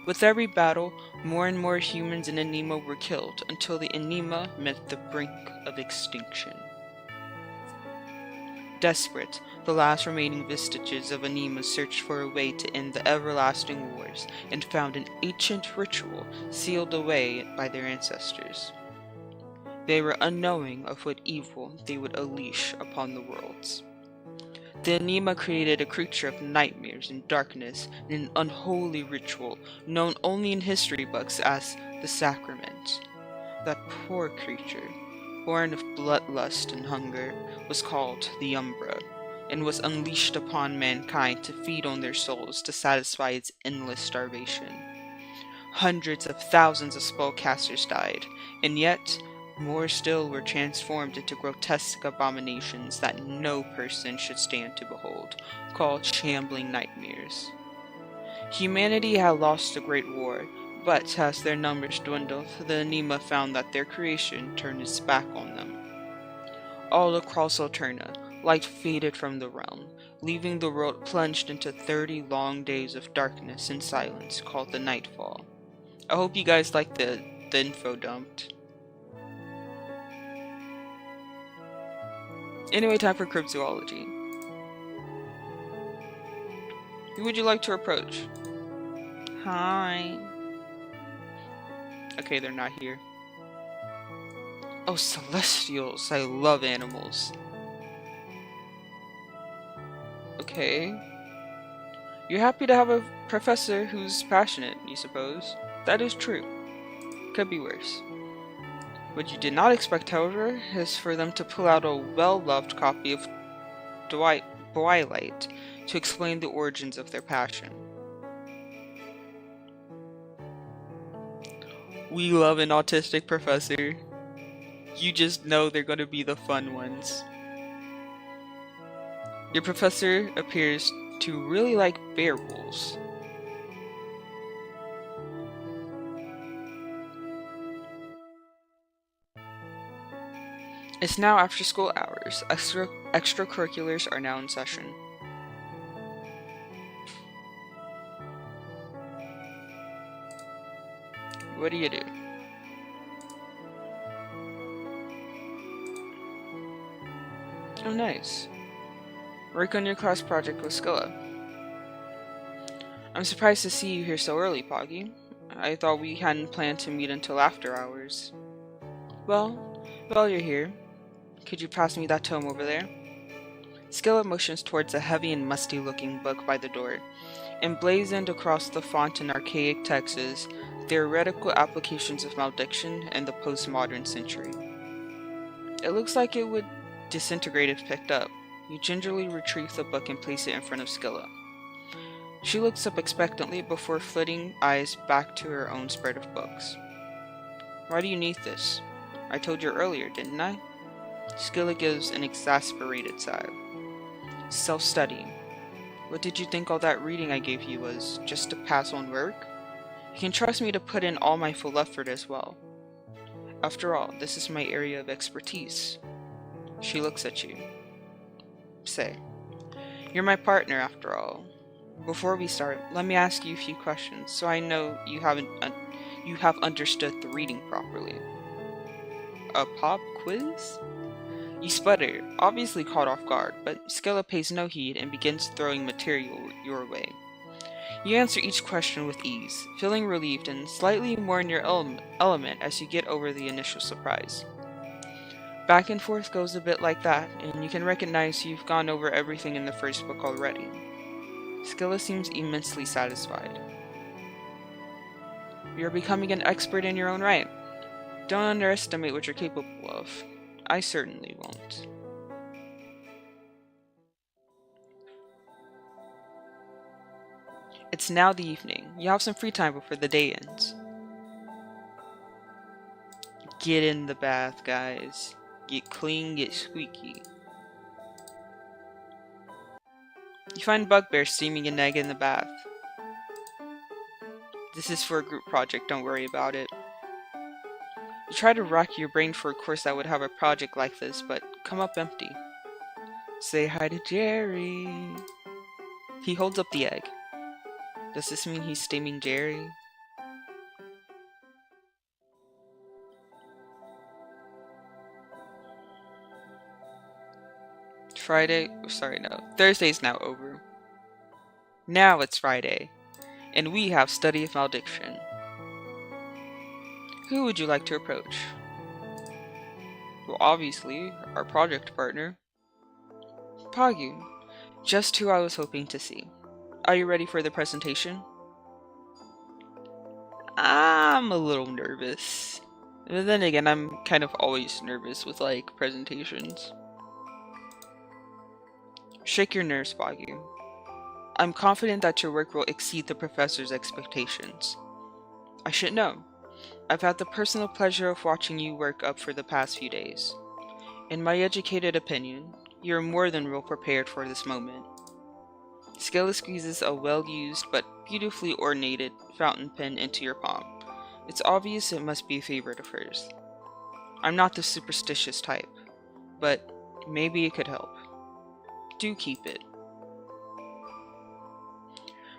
With every battle, more and more humans in Anima were killed, until the Anima met the brink of extinction. Desperate, the last remaining vestiges of Anima searched for a way to end the everlasting wars, and found an ancient ritual sealed away by their ancestors. They were unknowing of what evil they would unleash upon the worlds. The Anima created a creature of nightmares and darkness in an unholy ritual known only in history books as the Sacrament. That poor creature, born of bloodlust and hunger, was called the Umbra, and was unleashed upon mankind to feed on their souls to satisfy its endless starvation. Hundreds of thousands of spellcasters died, and yet more still were transformed into grotesque abominations that no person should stand to behold, called shambling nightmares. Humanity had lost the Great War, but as their numbers dwindled, the Anima found that their creation turned its back on them. All across Alterna, light faded from the realm, leaving the world plunged into 30 long days of darkness and silence called the Nightfall. I hope you guys liked the info dumped. Anyway, time for cryptozoology. Who would you like to approach? Hi. Okay, they're not here. Oh, celestials. I love animals. Okay. You're happy to have a professor who's passionate, you suppose? That is true. Could be worse. What you did not expect, however, is for them to pull out a well-loved copy of Twilight to explain the origins of their passion. We love an autistic professor. You just know they're going to be the fun ones. Your professor appears to really like werewolves. It's now after school hours. Extracurriculars are now in session. What do you do? Oh, nice. Work on your class project with Scylla. I'm surprised to see you here so early, Poggy. I thought we hadn't planned to meet until after hours. Well, you're here. Could you pass me that tome over there? Scylla motions towards a heavy and musty-looking book by the door. Emblazoned across the font in archaic text is Theoretical Applications of Malediction in the Postmodern Century. It looks like it would disintegrate if picked up. You gingerly retrieve the book and place it in front of Scylla. She looks up expectantly before flitting eyes back to her own spread of books. Why do you need this? I told you earlier, didn't I? Scylla gives an exasperated sigh. Self-study. What did you think all that reading I gave you was? Just to pass on work? You can trust me to put in all my full effort as well. After all, this is my area of expertise. She looks at you. Say, you're my partner after all. Before we start, let me ask you a few questions so I know you have understood the reading properly. A pop quiz? You sputter, obviously caught off guard, but Scylla pays no heed and begins throwing material your way. You answer each question with ease, feeling relieved and slightly more in your element as you get over the initial surprise. Back and forth goes a bit like that, and you can recognize you've gone over everything in the first book already. Scylla seems immensely satisfied. You're becoming an expert in your own right. Don't underestimate what you're capable of. I certainly won't. It's now the evening. You have some free time before the day ends. Get in the bath, guys. Get clean, get squeaky. You find Bugbear steaming an egg in the bath. This is for a group project, don't worry about it. You try to rack your brain for a course that would have a project like this, but come up empty. Say hi to Jerry. He holds up the egg. Does this mean he's steaming Jerry? Thursday's now over. Now it's Friday, and we have study of malediction. Who would you like to approach? Well, obviously, our project partner. Poggy, just who I was hoping to see. Are you ready for the presentation? I'm a little nervous. But then again, I'm kind of always nervous with, presentations. Shake your nerves, Poggy. I'm confident that your work will exceed the professor's expectations. I should know. I've had the personal pleasure of watching you work up for the past few days. In my educated opinion, you're more than well prepared for this moment. Scylla squeezes a well-used but beautifully ornated fountain pen into your palm. It's obvious it must be a favorite of hers. I'm not the superstitious type, but maybe it could help. Do keep it.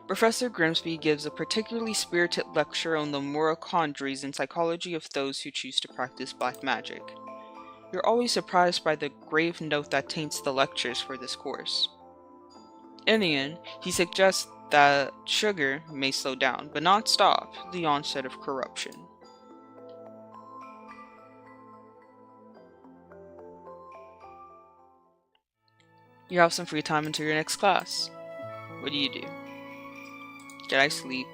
Professor Grimsby gives a particularly spirited lecture on the moral quandaries and psychology of those who choose to practice black magic. You're always surprised by the grave note that taints the lectures for this course. In the end, he suggests that sugar may slow down, but not stop, the onset of corruption. You have some free time until your next class. What do? Get I sleep?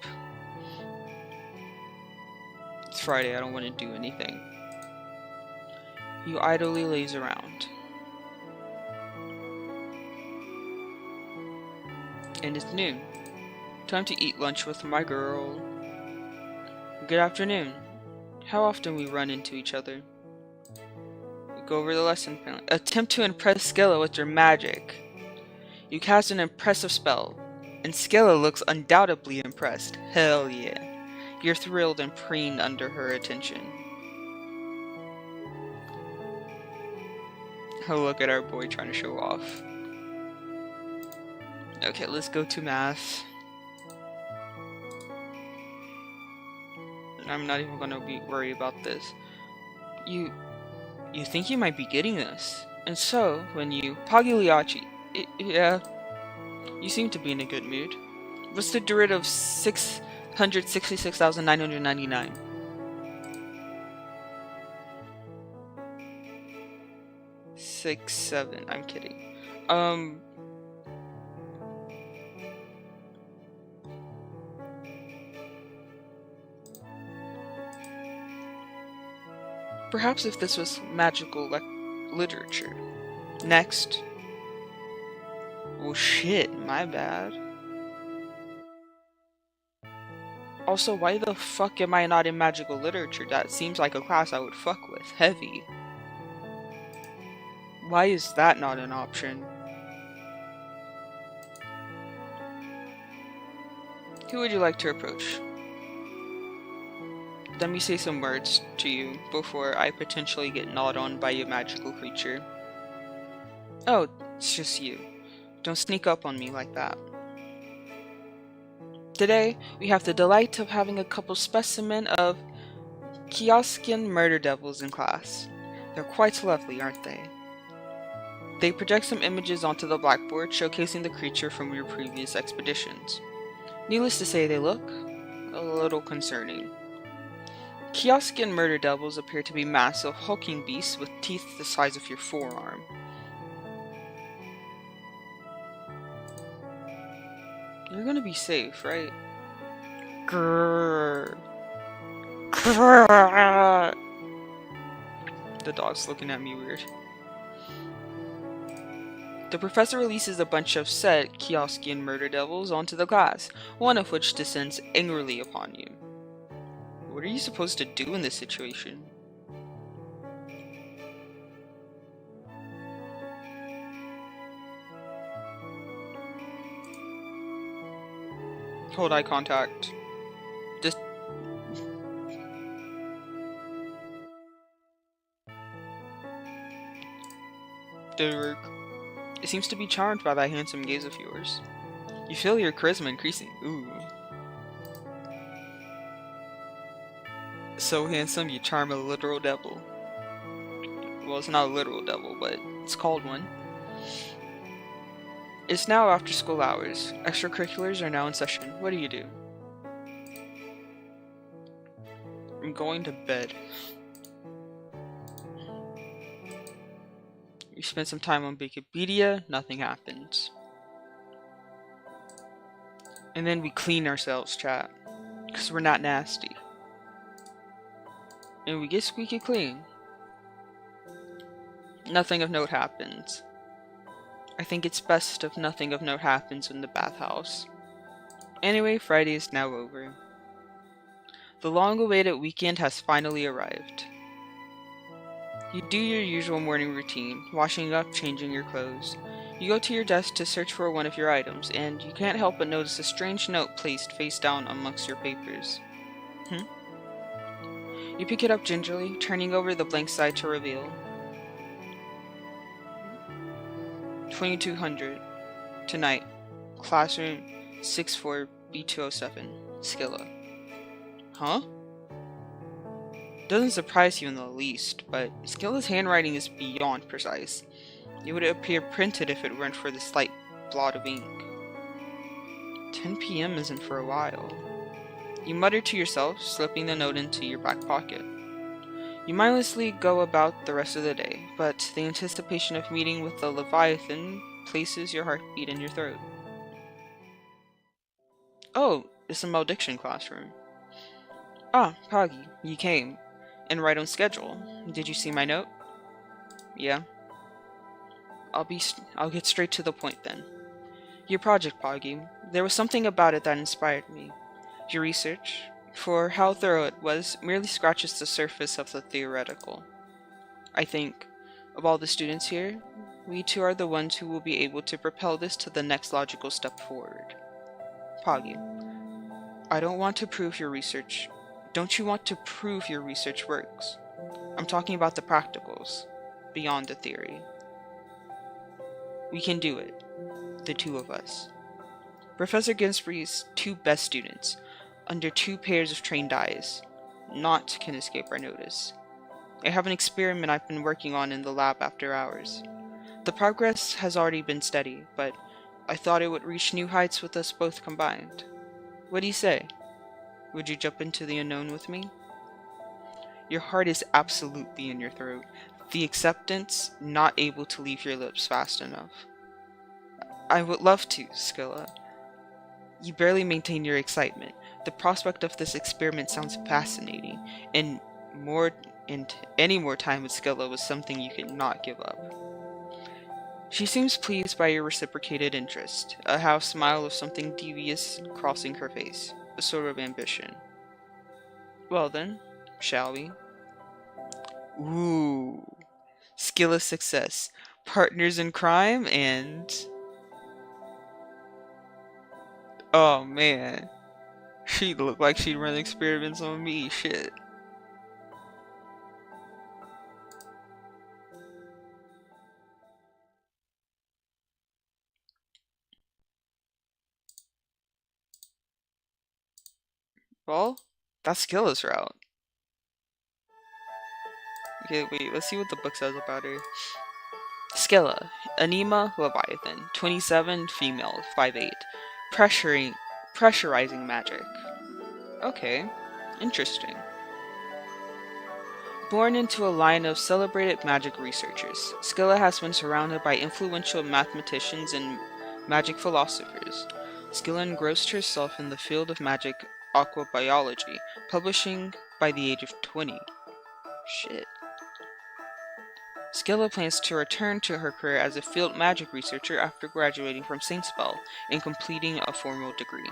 It's Friday, I don't want to do anything. You idly laze around. And it's noon. Time to eat lunch with my girl. Good afternoon. How often we run into each other? We go over the lesson plan. Attempt to impress Scylla with your magic. You cast an impressive spell, and Scylla looks undoubtedly impressed. Hell yeah. You're thrilled and preened under her attention. Look at our boy trying to show off. Okay, let's go to math. I'm not even gonna be worried about this. You think you might be getting this. And so, when you... Pogliacciii. Yeah, you seem to be in a good mood. What's the derivative of 666,999? 6, 7. I'm kidding. Perhaps if this was magical literature. Next. Oh shit, my bad. Also, why the fuck am I not in magical literature? That seems like a class I would fuck with. Heavy. Why is that not an option? Who would you like to approach? Let me say some words to you before I potentially get gnawed on by a magical creature. Oh, it's just you. Don't sneak up on me like that. Today, we have the delight of having a couple specimen of Kioskin murder devils in class. They're quite lovely, aren't they? They project some images onto the blackboard, showcasing the creature from your previous expeditions. Needless to say, they look a little concerning. Kioskin murder devils appear to be massive, hulking beasts with teeth the size of your forearm. You're gonna be safe, right? Grrr. Grrr. The dog's looking at me weird. The professor releases a bunch of said Kioskian murder devils onto the class, one of which descends angrily upon you. What are you supposed to do in this situation? Hold eye contact. Just... Did it work? It seems to be charmed by that handsome gaze of yours. You feel your charisma increasing. Ooh. So handsome, you charm a literal devil. Well, it's not a literal devil, but it's called one. It's now after school hours. Extracurriculars are now in session. What do you do? I'm going to bed. You spend some time on Wikipedia, nothing happens. And then we clean ourselves, chat. Because we're not nasty. And we get squeaky clean. Nothing of note happens. I think it's best if nothing of note happens in the bathhouse. Anyway, Friday is now over. The long-awaited weekend has finally arrived. You do your usual morning routine, washing up, changing your clothes. You go to your desk to search for one of your items, and you can't help but notice a strange note placed face down amongst your papers. You pick it up gingerly, turning over the blank side to reveal 2200. Tonight. Classroom 64B207. Scylla. Huh? Doesn't surprise you in the least, but Scylla's handwriting is beyond precise. It would appear printed if it weren't for the slight blot of ink. 10 p.m. isn't for a while. You mutter to yourself, slipping the note into your back pocket. You mindlessly go about the rest of the day, but the anticipation of meeting with the Leviathan places your heartbeat in your throat. Oh, it's a malediction classroom. Ah, Poggy, you came. And right on schedule. Did you see my note? Yeah. I'll get straight to the point then. Your project, Poggy. There was something about it that inspired me. Your research, for how thorough it was, merely scratches the surface of the theoretical. I think, of all the students here, we two are the ones who will be able to propel this to the next logical step forward. Poggy, I don't want to prove your research. Don't you want to prove your research works? I'm talking about the practicals, beyond the theory. We can do it, the two of us. Professor Ginsbury's two best students, under two pairs of trained eyes, not can escape our notice. I have an experiment I've been working on in the lab after hours. The progress has already been steady, but I thought it would reach new heights with us both combined. What do you say? Would you jump into the unknown with me? Your heart is absolutely in your throat. The acceptance not able to leave your lips fast enough. I would love to, Scylla. You barely maintain your excitement. The prospect of this experiment sounds fascinating, and any more time with Scylla was something you could not give up. She seems pleased by your reciprocated interest, a half smile of something devious crossing her face, a sort of ambition. Well then, shall we? Ooh. Scylla success. Partners in crime and... Oh man. She looked like she'd run experiments on me, shit. Well, that's Scylla's route. Okay, wait, let's see what the book says about her. Scylla, Anima Leviathan, 27, female, 5'8", pressurizing magic. Okay, interesting. Born into a line of celebrated magic researchers, Scylla has been surrounded by influential mathematicians and magic philosophers. Scylla engrossed herself in the field of magic aquabiology, publishing by the age of 20. Shit. Scylla plans to return to her career as a field magic researcher after graduating from St. Spell and completing a formal degree.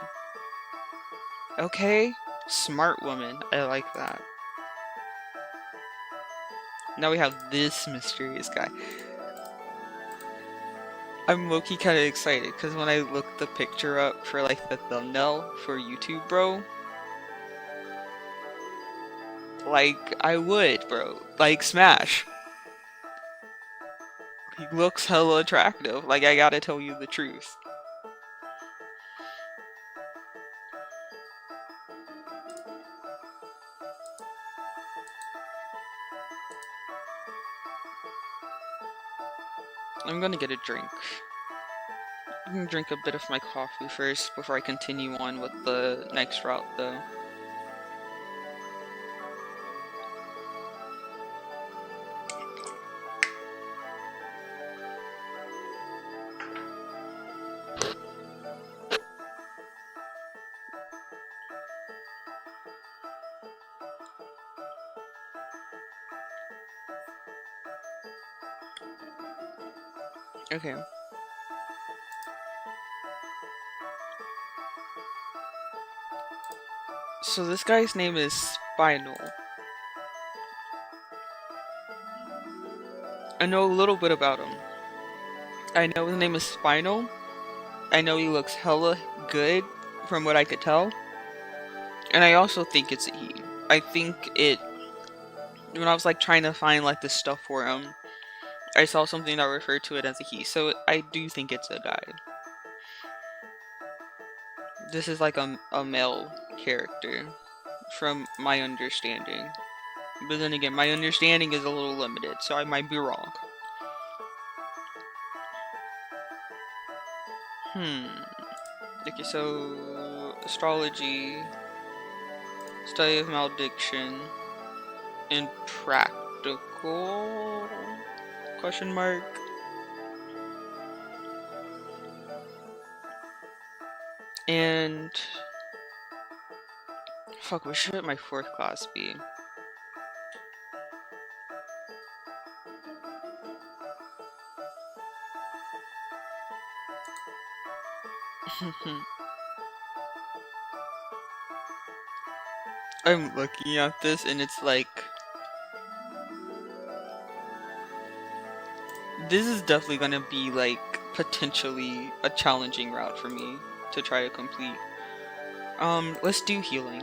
Okay, smart woman, I like that. Now we have this mysterious guy. I'm low-key kind of excited because when I looked the picture up for like the thumbnail for YouTube, bro, like I would, bro, like smash. He looks hella attractive, like I gotta tell you the truth. I'm gonna get a drink. I'm gonna drink a bit of my coffee first before I continue on with the next route though. Okay. So this guy's name is Spinel. I know a little bit about him. I know his name is Spinel. I know he looks hella good from what I could tell. And I also think it's a he. I think it... When I was like trying to find like this stuff for him, I saw something that referred to it as a he. So I do think it's a guy. This is like a male character, from my understanding. But then again, my understanding is a little limited, so I might be wrong. Okay, so... Astrology... Study of malediction... And practical... Question mark... And... Fuck, what should my fourth class be? I'm looking at this and it's like... This is definitely gonna be like potentially a challenging route for me to try to complete. Let's do healing.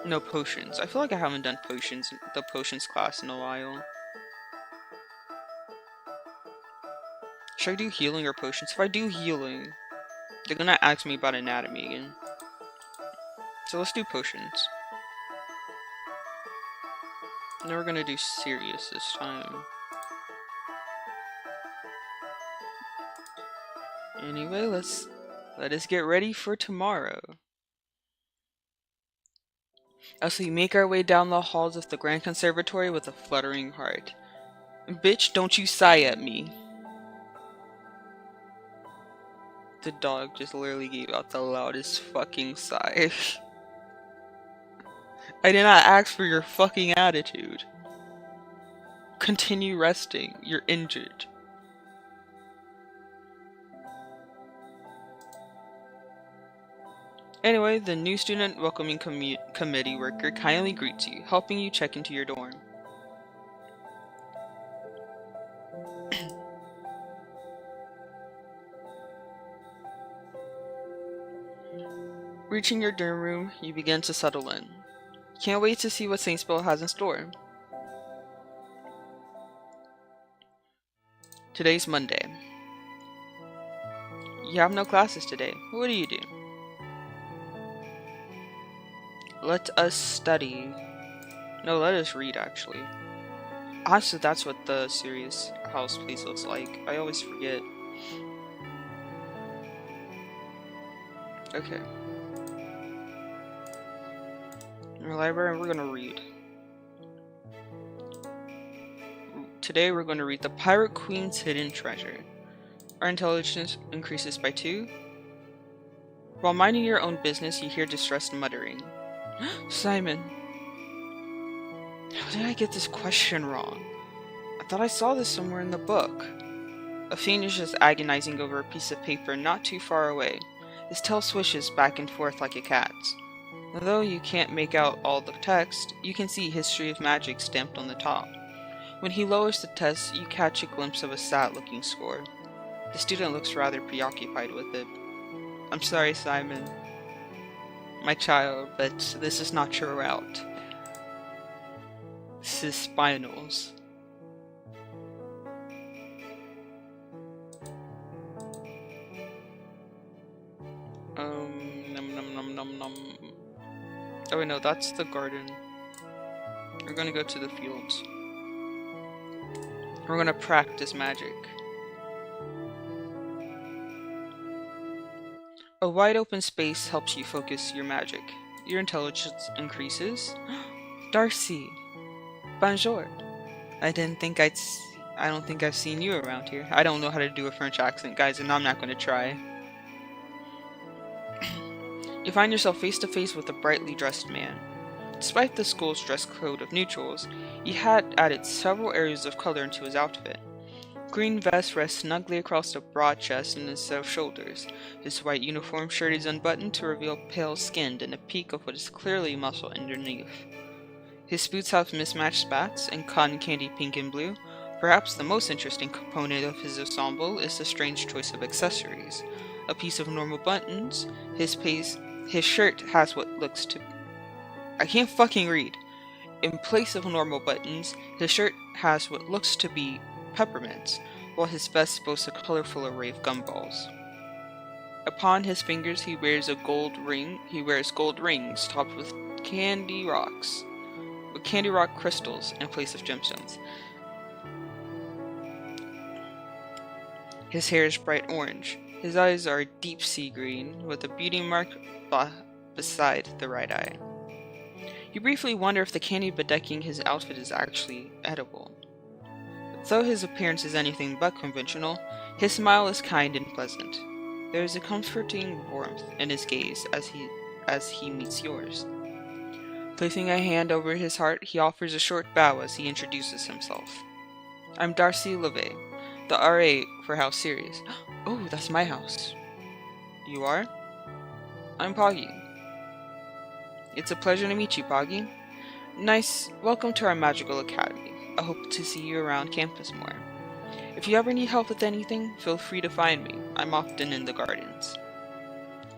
No, potions. I feel like I haven't done the potions class in a while. Should I do healing or potions? If I do healing, they're gonna ask me about anatomy again. So let's do potions. Now we're gonna do serious this time. Anyway, let us get ready for tomorrow. As we make our way down the halls of the Grand Conservatory with a fluttering heart. Bitch, don't you sigh at me. The dog just literally gave out the loudest fucking sigh. I did not ask for your fucking attitude. Continue resting. You're injured. Anyway, the new student welcoming committee worker kindly greets you, helping you check into your dorm. Reaching your dorm room, you begin to settle in. Can't wait to see what St. Spinel has in store. Today's Monday. You have no classes today. What do you do? Let us study. No, let us read, actually. Honestly, that's what the serious house place looks like. I always forget. Okay. In the library, we're gonna read. Today, we're gonna read The Pirate Queen's Hidden Treasure. Our intelligence increases by 2. While minding your own business, you hear distressed muttering. Simon. How did I get this question wrong? I thought I saw this somewhere in the book. A fiend is just agonizing over a piece of paper not too far away. His tail swishes back and forth like a cat's. Although you can't make out all the text, you can see History of Magic stamped on the top. When he lowers the test, you catch a glimpse of a sad-looking score. The student looks rather preoccupied with it. I'm sorry, Simon. My child, but this is not your route. This is Spinel's. Nom. Oh wait, no, that's the garden. We're gonna go to the fields. We're gonna practice magic. A wide open space helps you focus your magic. Your intelligence increases. Darcy! Bonjour! I don't think I've seen you around here. I don't know how to do a French accent, guys, and I'm not gonna try. You find yourself face to face with a brightly dressed man. Despite the school's dress code of neutrals, he had added several areas of color into his outfit. Green vest rests snugly across the broad chest and instead of shoulders. His white uniform shirt is unbuttoned to reveal pale skin and a peak of what is clearly muscle underneath. His boots have mismatched spats and cotton candy pink and blue. Perhaps the most interesting component of his ensemble is the strange choice of accessories. A piece of normal buttons, his shirt has what looks to... I can't fucking read. In place of normal buttons, his shirt has what looks to be peppermints, while his vest boasts a colorful array of gumballs. Upon his fingers he wears gold rings topped with candy rock crystals in place of gemstones. His hair is bright orange. His eyes are deep sea green, with a beauty mark beside the right eye. You briefly wonder if the candy bedecking his outfit is actually edible. Though his appearance is anything but conventional, his smile is kind and pleasant. There is a comforting warmth in his gaze as he meets yours. Placing a hand over his heart, he offers a short bow as he introduces himself. I'm Darcy LeVay, the RA for House Sirius. Oh, that's my house. You are? I'm Poggy. It's a pleasure to meet you, Poggy. Nice. Welcome to our magical academy. I hope to see you around campus more. If you ever need help with anything, feel free to find me. I'm often in the gardens.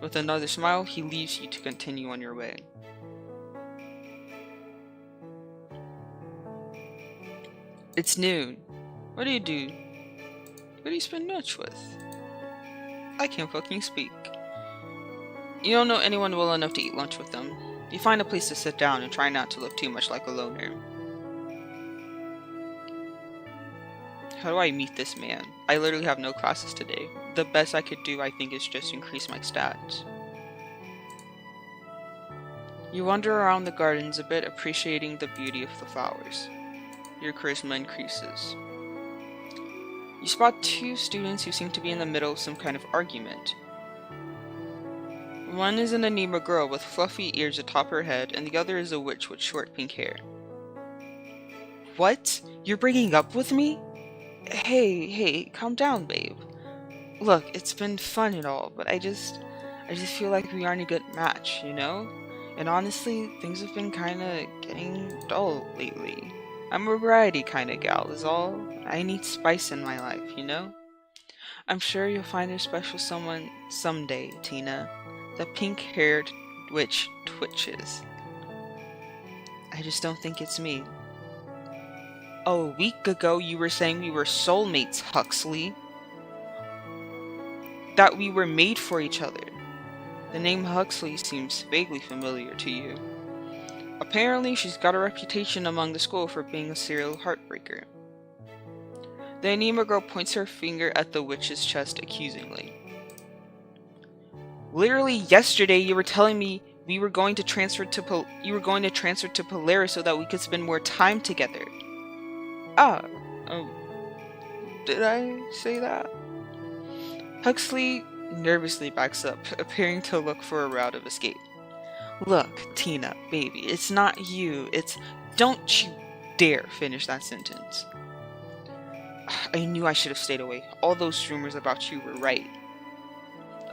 With another smile, he leaves you to continue on your way. It's noon. What do you do? Who do you spend lunch with? I can't fucking speak. You don't know anyone well enough to eat lunch with them. You find a place to sit down and try not to look too much like a loner. How do I meet this man? I literally have no classes today. The best I could do, I think, is just increase my stats. You wander around the gardens a bit, appreciating the beauty of the flowers. Your charisma increases. You spot two students who seem to be in the middle of some kind of argument. One is an anema girl with fluffy ears atop her head, and the other is a witch with short pink hair. What? You're breaking up with me? Hey, calm down, babe. Look, it's been fun and all, but I just feel like we aren't a good match, you know? And honestly, things have been kinda getting dull lately. I'm a variety kinda gal, is all. I need spice in my life, you know? I'm sure you'll find a special someone someday, Tina. The pink-haired witch twitches. I just don't think it's me. A week ago you were saying we were soulmates, Huxley. That we were made for each other. The name Huxley seems vaguely familiar to you. Apparently she's got a reputation among the school for being a serial heartbreaker. The anema girl points her finger at the witch's chest accusingly. Literally yesterday you were telling me we were going to transfer to Polaris so that we could spend more time together. Did I say that? Huxley nervously backs up, appearing to look for a route of escape. Look, Tina, baby, it's not you, it's... Don't you dare finish that sentence. I knew I should have stayed away. All those rumors about you were right.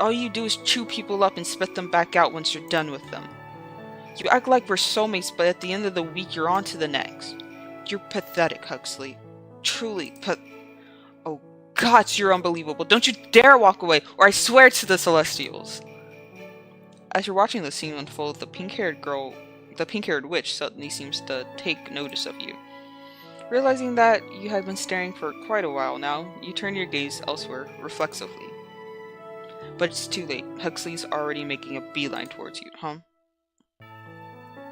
All you do is chew people up and spit them back out once you're done with them. You act like we're soulmates, but at the end of the week you're on to the next. You're pathetic, Huxley. Truly Oh gods, you're unbelievable. Don't you dare walk away, or I swear to the Celestials. As you're watching the scene unfold, the pink-haired witch suddenly seems to take notice of you. Realizing that you had been staring for quite a while now, you turn your gaze elsewhere, reflexively. But it's too late. Huxley's already making a beeline towards you, huh?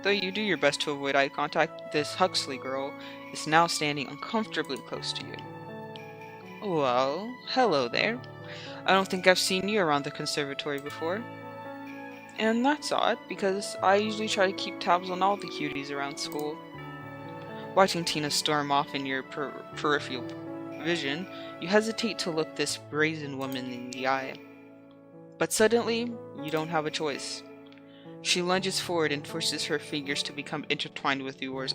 Though you do your best to avoid eye contact, this Huxley girl is now standing uncomfortably close to you. Well, hello there. I don't think I've seen you around the conservatory before. And that's odd, because I usually try to keep tabs on all the cuties around school. Watching Tina storm off in your peripheral vision, you hesitate to look this brazen woman in the eye. But suddenly, you don't have a choice. She lunges forward and forces her fingers to become intertwined with yours.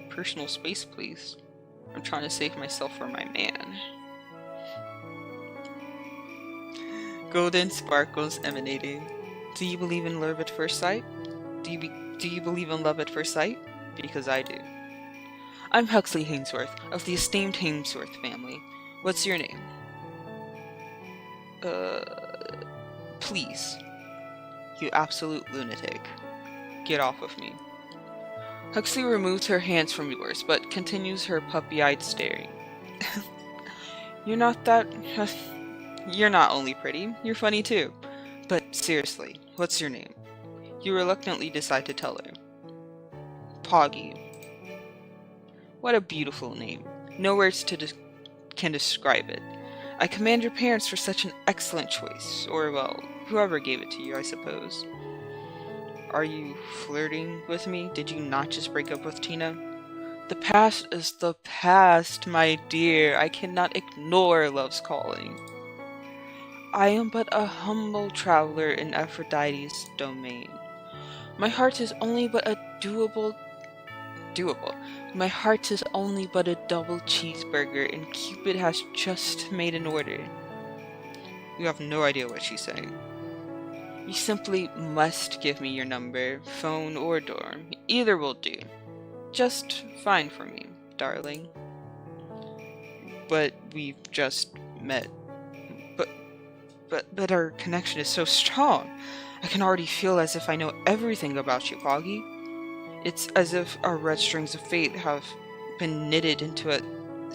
Personal space, please. I'm trying to save myself for my man. Golden sparkles emanating. Do you believe in love at first sight? Do you believe in love at first sight? Because I do. I'm Huxley Hainsworth, of the esteemed Hainsworth family. What's your name? Please. You absolute lunatic. Get off of me. Huxley removes her hands from yours, but continues her puppy-eyed staring. You're not only pretty, you're funny too. But seriously, what's your name? You reluctantly decide to tell her. Poggy. What a beautiful name. No words can describe it. I commend your parents for such an excellent choice. Or, well, whoever gave it to you, I suppose. Are you flirting with me? Did you not just break up with Tina? The past is the past, my dear. I cannot ignore love's calling. I am but a humble traveler in Aphrodite's domain. My heart is only but a doable. My heart is only but a double cheeseburger, and Cupid has just made an order. You have no idea what she's saying. You simply must give me your number, phone or dorm. Either will do. Just fine for me, darling. But we've just met. But our connection is so strong. I can already feel as if I know everything about you, Poggy. It's as if our red strings of fate have been knitted into a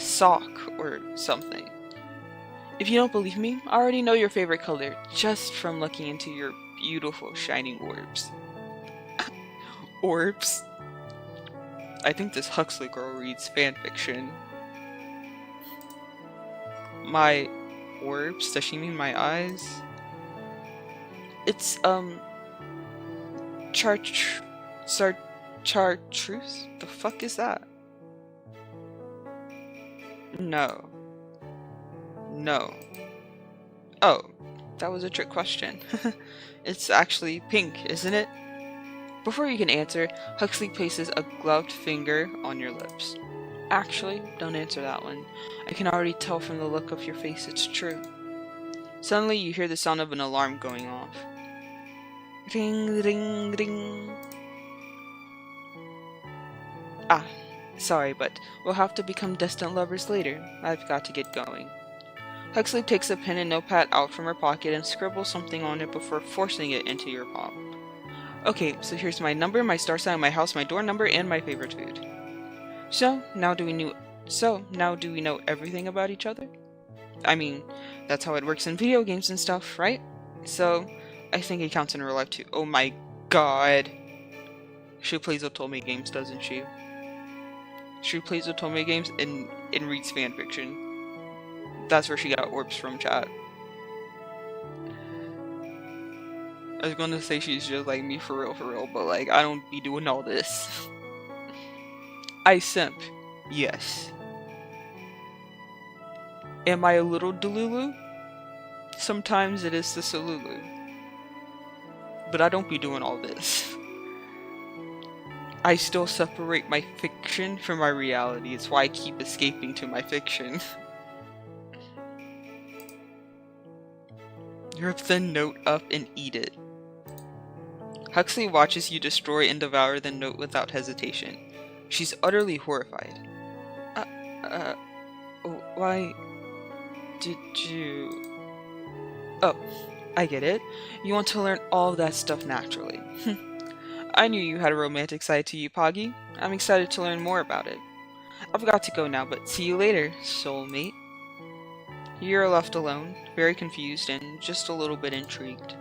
sock or something. If you don't believe me, I already know your favorite color just from looking into your beautiful shining orbs. Orbs? I think this Huxley girl reads fanfiction. My orbs? Does she mean my eyes? It's, chartreuse? The fuck is that? No. No. Oh, that was a trick question. It's actually pink, isn't it? Before you can answer, Huxley places a gloved finger on your lips. Actually, don't answer that one. I can already tell from the look of your face it's true. Suddenly, you hear the sound of an alarm going off. Ring, ring, ring. Ah, sorry, but we'll have to become distant lovers later. I've got to get going. Huxley takes a pen and notepad out from her pocket and scribbles something on it before forcing it into your palm. Okay, so here's my number, my star sign, my house, my door number, and my favorite food. So now do we know everything about each other? I mean, that's how it works in video games and stuff, right? So I think it counts in real life too. Oh my god. She plays Otome games, doesn't she? She plays Otome games and reads fanfiction. That's where she got orbs from, chat. I was gonna say she's just like me for real, but like, I don't be doing all this. I simp. Yes. Am I a little delulu? Sometimes it is the salulu. But I don't be doing all this. I still separate my fiction from my reality. It's why I keep escaping to my fiction. Rip the note up and eat it. Huxley watches you destroy and devour the note without hesitation. She's utterly horrified. Why did you... Oh, I get it. You want to learn all of that stuff naturally. I knew you had a romantic side to you, Poggy. I'm excited to learn more about it. I've got to go now, but see you later, soulmate. You're left alone, very confused and just a little bit intrigued.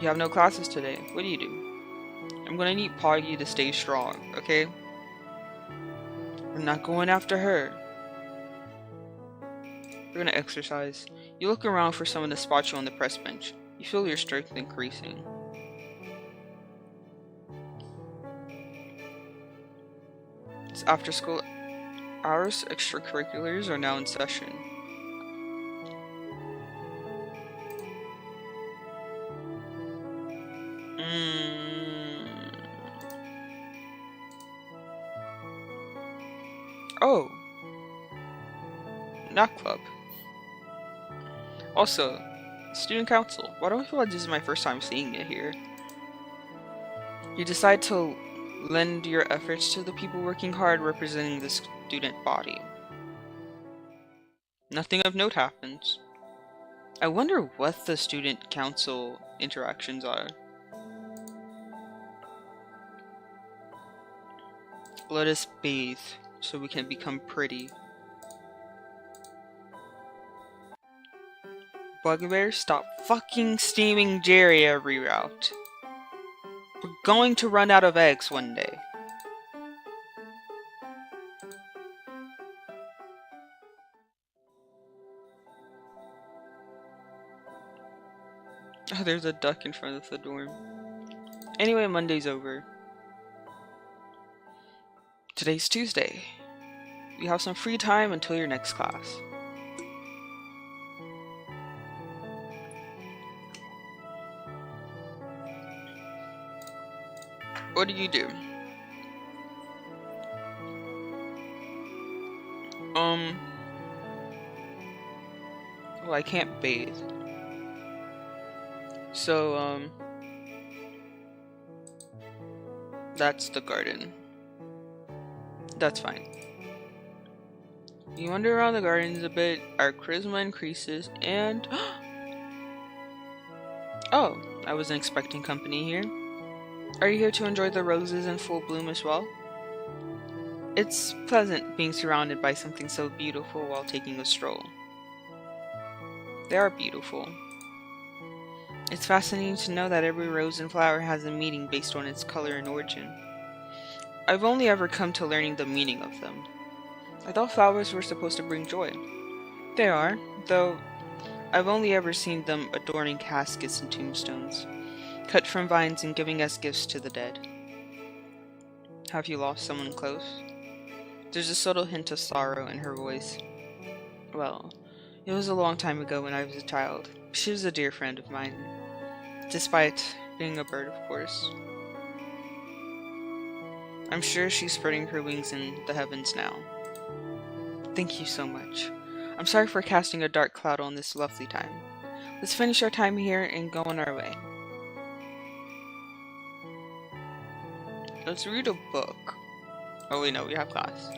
You have no classes today. What do you do? I'm gonna need Poggy to stay strong, okay? We're not going after her. We're gonna exercise. You look around for someone to spot you on the press bench. You feel your strength increasing. It's after school hours. Extracurriculars are now in session. Oh. Not club. Also, student council. Why do I feel like this is my first time seeing it here? You decide to lend your efforts to the people working hard representing the student body. Nothing of note happens. I wonder what the student council interactions are. Let us bathe so we can become pretty. Bugbear, stop fucking steaming Jerry every route. We're going to run out of eggs one day. Oh, there's a duck in front of the dorm. Anyway, Monday's over. Today's Tuesday. You have some free time until your next class. What do you do? Well, I can't bathe. So, that's the garden. That's fine. You wander around the gardens a bit, our charisma increases, and... Oh, I wasn't expecting company here. Are you here to enjoy the roses in full bloom as well? It's pleasant being surrounded by something so beautiful while taking a stroll. They are beautiful. It's fascinating to know that every rose and flower has a meaning based on its color and origin. I've only ever come to learning the meaning of them. I thought flowers were supposed to bring joy. They are, though I've only ever seen them adorning caskets and tombstones, cut from vines and giving as gifts to the dead. Have you lost someone close? There's a subtle hint of sorrow in her voice. Well, it was a long time ago when I was a child. She was a dear friend of mine, despite being a bird, of course. I'm sure she's spreading her wings in the heavens now. Thank you so much. I'm sorry for casting a dark cloud on this lovely time. Let's finish our time here and go on our way. Let's read a book. Oh wait, no, we have class.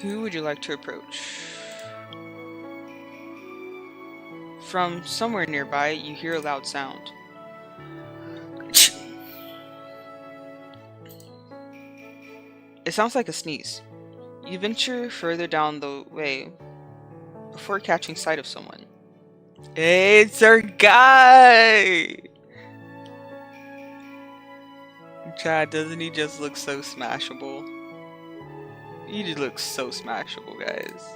Who would you like to approach? From somewhere nearby, you hear a loud sound. It sounds like a sneeze. You venture further down the way before catching sight of someone. It's our guy! Chad, doesn't he just look so smashable? He just looks so smashable, guys.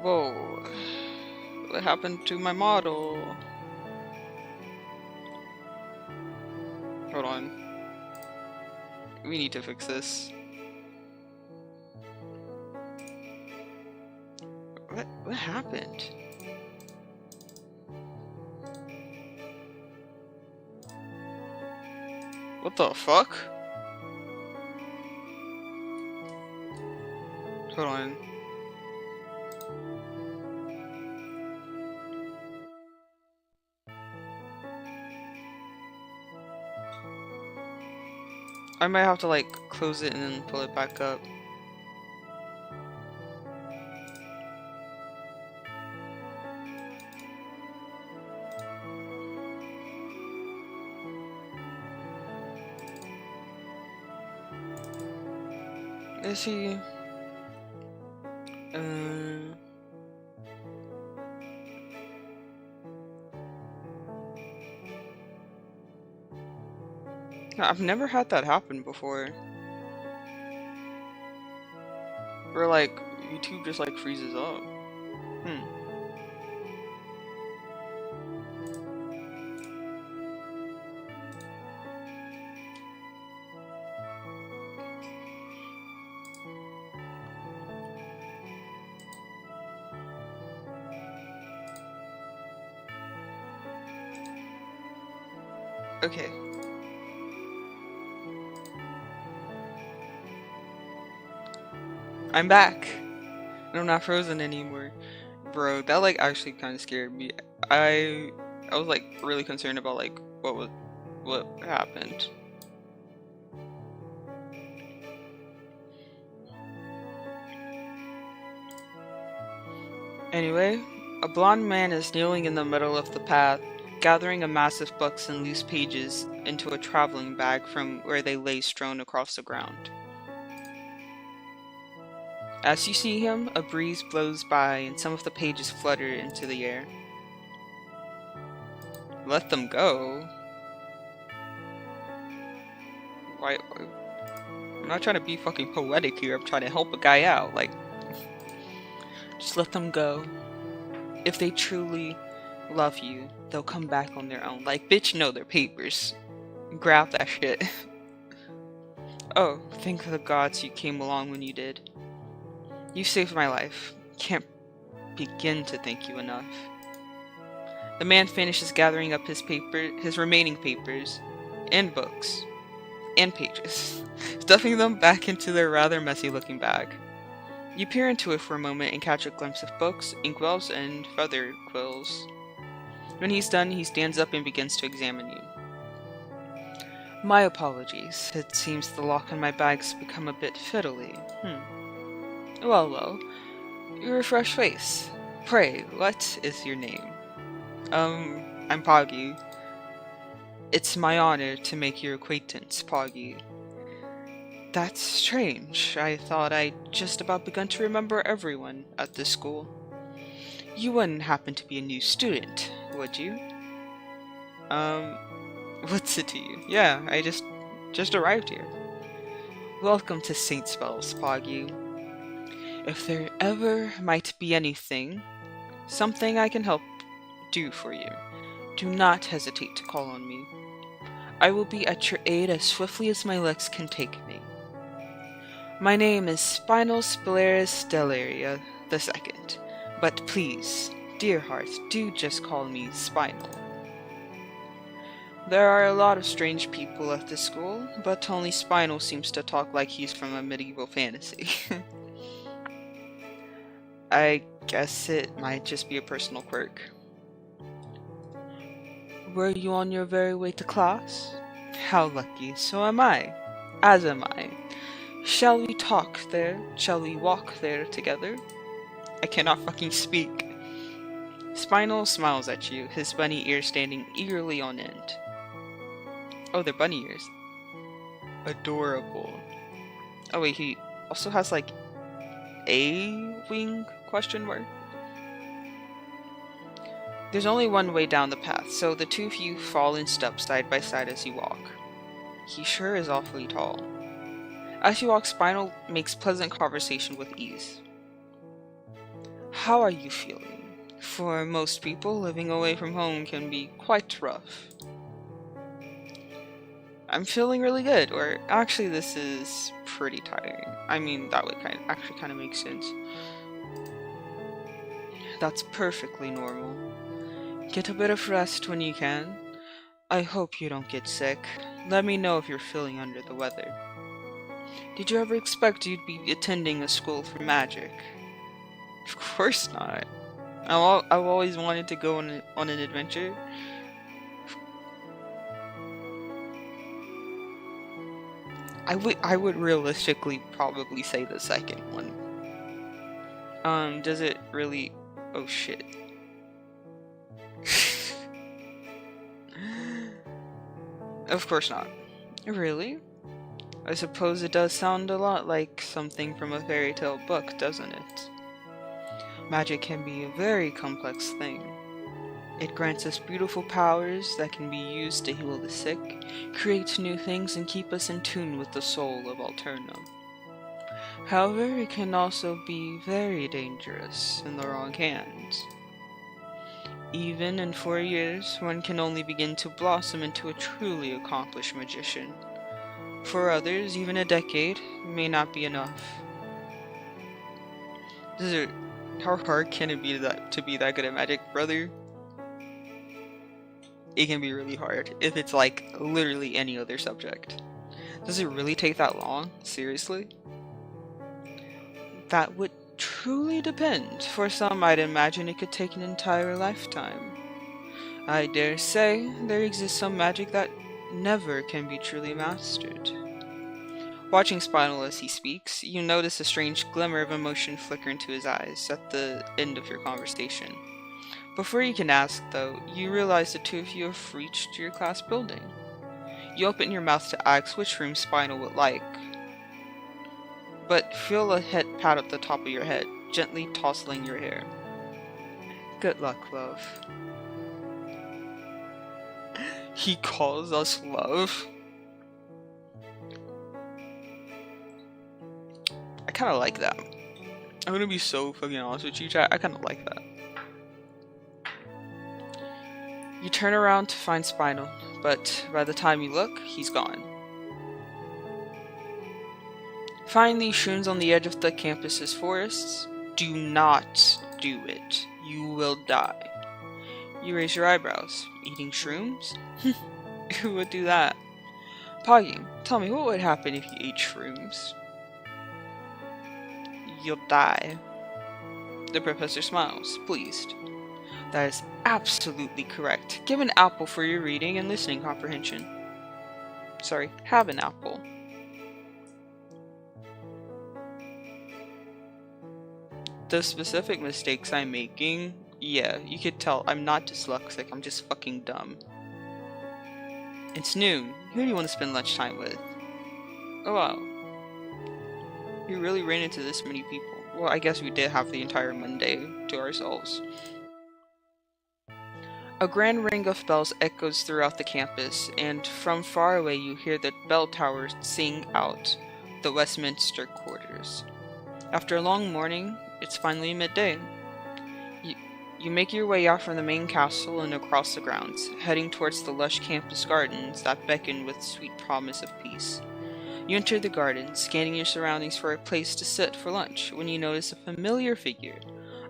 Whoa. What happened to my model? Hold on. We need to fix this. What happened? What the fuck? Hold on. I might have to like close it and then pull it back up. Is he? I've never had that happen before. Where like YouTube just like freezes up. Okay. I'm back. And I'm not frozen anymore. Bro, that like actually kind of scared me. I was like really concerned about like what happened. Anyway, a blonde man is kneeling in the middle of the path, gathering a massive books and loose pages into a traveling bag from where they lay strewn across the ground. As you see him, a breeze blows by and some of the pages flutter into the air. Let them go? Why? I'm not trying to be fucking poetic here, I'm trying to help a guy out, like... Just let them go. If they truly love you, they'll come back on their own. Like, bitch, know their papers. Grab that shit. Oh, thank the gods you came along when you did. You saved my life. Can't begin to thank you enough. The man finishes gathering up his remaining papers, and books, and pages, stuffing them back into their rather messy-looking bag. You peer into it for a moment and catch a glimpse of books, inkwells, and feather quills. When he's done, he stands up and begins to examine you. My apologies. It seems the lock in my bag's become a bit fiddly. Well, well. Your refreshed face. Pray, what is your name? I'm Poggy. It's my honor to make your acquaintance, Poggy. That's strange. I thought I'd just about begun to remember everyone at this school. You wouldn't happen to be a new student, would you? Um, what's it to you? Yeah, I just arrived here. Welcome to St. Spell's, Poggy. If there ever might be something I can help do for you, do not hesitate to call on me. I will be at your aid as swiftly as my legs can take me. My name is Spinal Spalaris Delaria II, but please, dear heart, do just call me Spinal. There are a lot of strange people at this school, but only Spinal seems to talk like he's from a medieval fantasy. I guess it might just be a personal quirk. Were you on your very way to class? How lucky, so am I. As am I. Shall we talk there? Shall we walk there together? I cannot fucking speak. Spinal smiles at you, his bunny ears standing eagerly on end. Oh, they're bunny ears. Adorable. Oh wait, he also has like a wing question mark? There's only one way down the path, so the two of you fall in step side by side as you walk. He sure is awfully tall. As you walk, Spinal makes pleasant conversation with ease. How are you feeling? For most people, living away from home can be quite rough. I'm feeling really good, or actually this is pretty tiring. I mean, that would kind of make sense. That's perfectly normal. Get a bit of rest when you can. I hope you don't get sick. Let me know if you're feeling under the weather. Did you ever expect you'd be attending a school for magic? Of course not. I've always wanted to go on an adventure. I would realistically probably say the second one. Does it really... Oh shit. Of course not. Really? I suppose it does sound a lot like something from a fairy tale book, doesn't it? Magic can be a very complex thing. It grants us beautiful powers that can be used to heal the sick, create new things, and keep us in tune with the soul of Alternum. However, it can also be very dangerous in the wrong hands. Even in 4 years, one can only begin to blossom into a truly accomplished magician. For others, even a decade may not be enough. How hard can it be to be that good at magic, brother? It can be really hard if it's like literally any other subject. Does it really take that long? Seriously? That would truly depend. For some, I'd imagine it could take an entire lifetime. I dare say there exists some magic that never can be truly mastered. Watching Spinal as he speaks, you notice a strange glimmer of emotion flicker into his eyes at the end of your conversation. Before you can ask, though, you realize the two of you have reached your class building. You open your mouth to ask which room Spinal would like, but feel a head pat at the top of your head, gently tousling your hair. Good luck, love. He calls us love? I kinda like that. I'm gonna be so fucking honest with you, chat. I kinda like that. You turn around to find Spinal, but by the time you look, he's gone. Find these shrooms on the edge of the campus's forests? Do not do it. You will die. You raise your eyebrows. Eating shrooms? Who would do that? Poggy, tell me, what would happen if you ate shrooms? You'll die. The professor smiles, pleased. That is absolutely correct. Give an apple for your reading and listening comprehension. Sorry, have an apple. The specific mistakes I'm making, yeah, you could tell I'm not dyslexic, I'm just fucking dumb. It's noon. Who do you want to spend lunchtime with? Oh wow. We really ran into this many people. Well, I guess we did have the entire Monday to ourselves. A grand ring of bells echoes throughout the campus, and from far away you hear the bell towers sing out the Westminster quarters. After a long morning, it's finally midday. You make your way out from the main castle and across the grounds, heading towards the lush campus gardens that beckon with sweet promise of peace. You enter the garden, scanning your surroundings for a place to sit for lunch, when you notice a familiar figure,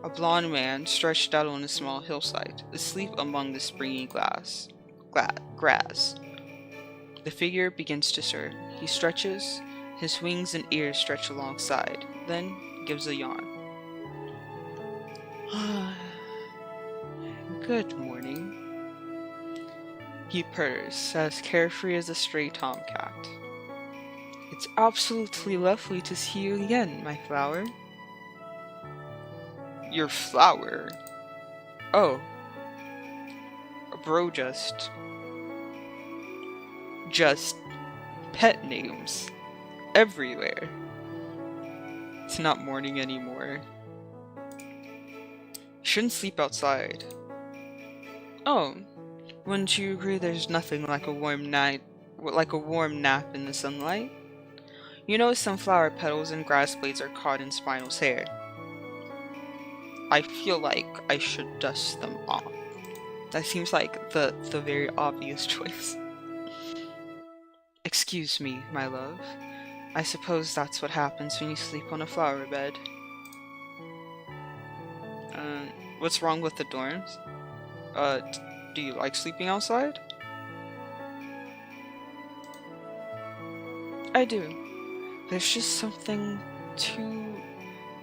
a blond man stretched out on a small hillside, asleep among the springy grass. The figure begins to stir. He stretches, his wings and ears stretch alongside, then gives a yawn. Good morning. He purrs, as carefree as a stray tomcat. It's absolutely lovely to see you again, my flower. Your flower? Oh. Bro, just pet names. Everywhere. It's not morning anymore. Shouldn't sleep outside. Oh, wouldn't you agree there's nothing like a warm nap in the sunlight? You know, sunflower petals and grass blades are caught in Spinel's hair. I feel like I should dust them off. That seems like the very obvious choice. Excuse me, my love. I suppose that's what happens when you sleep on a flower bed. What's wrong with the dorms? Do you like sleeping outside? I do. There's just something too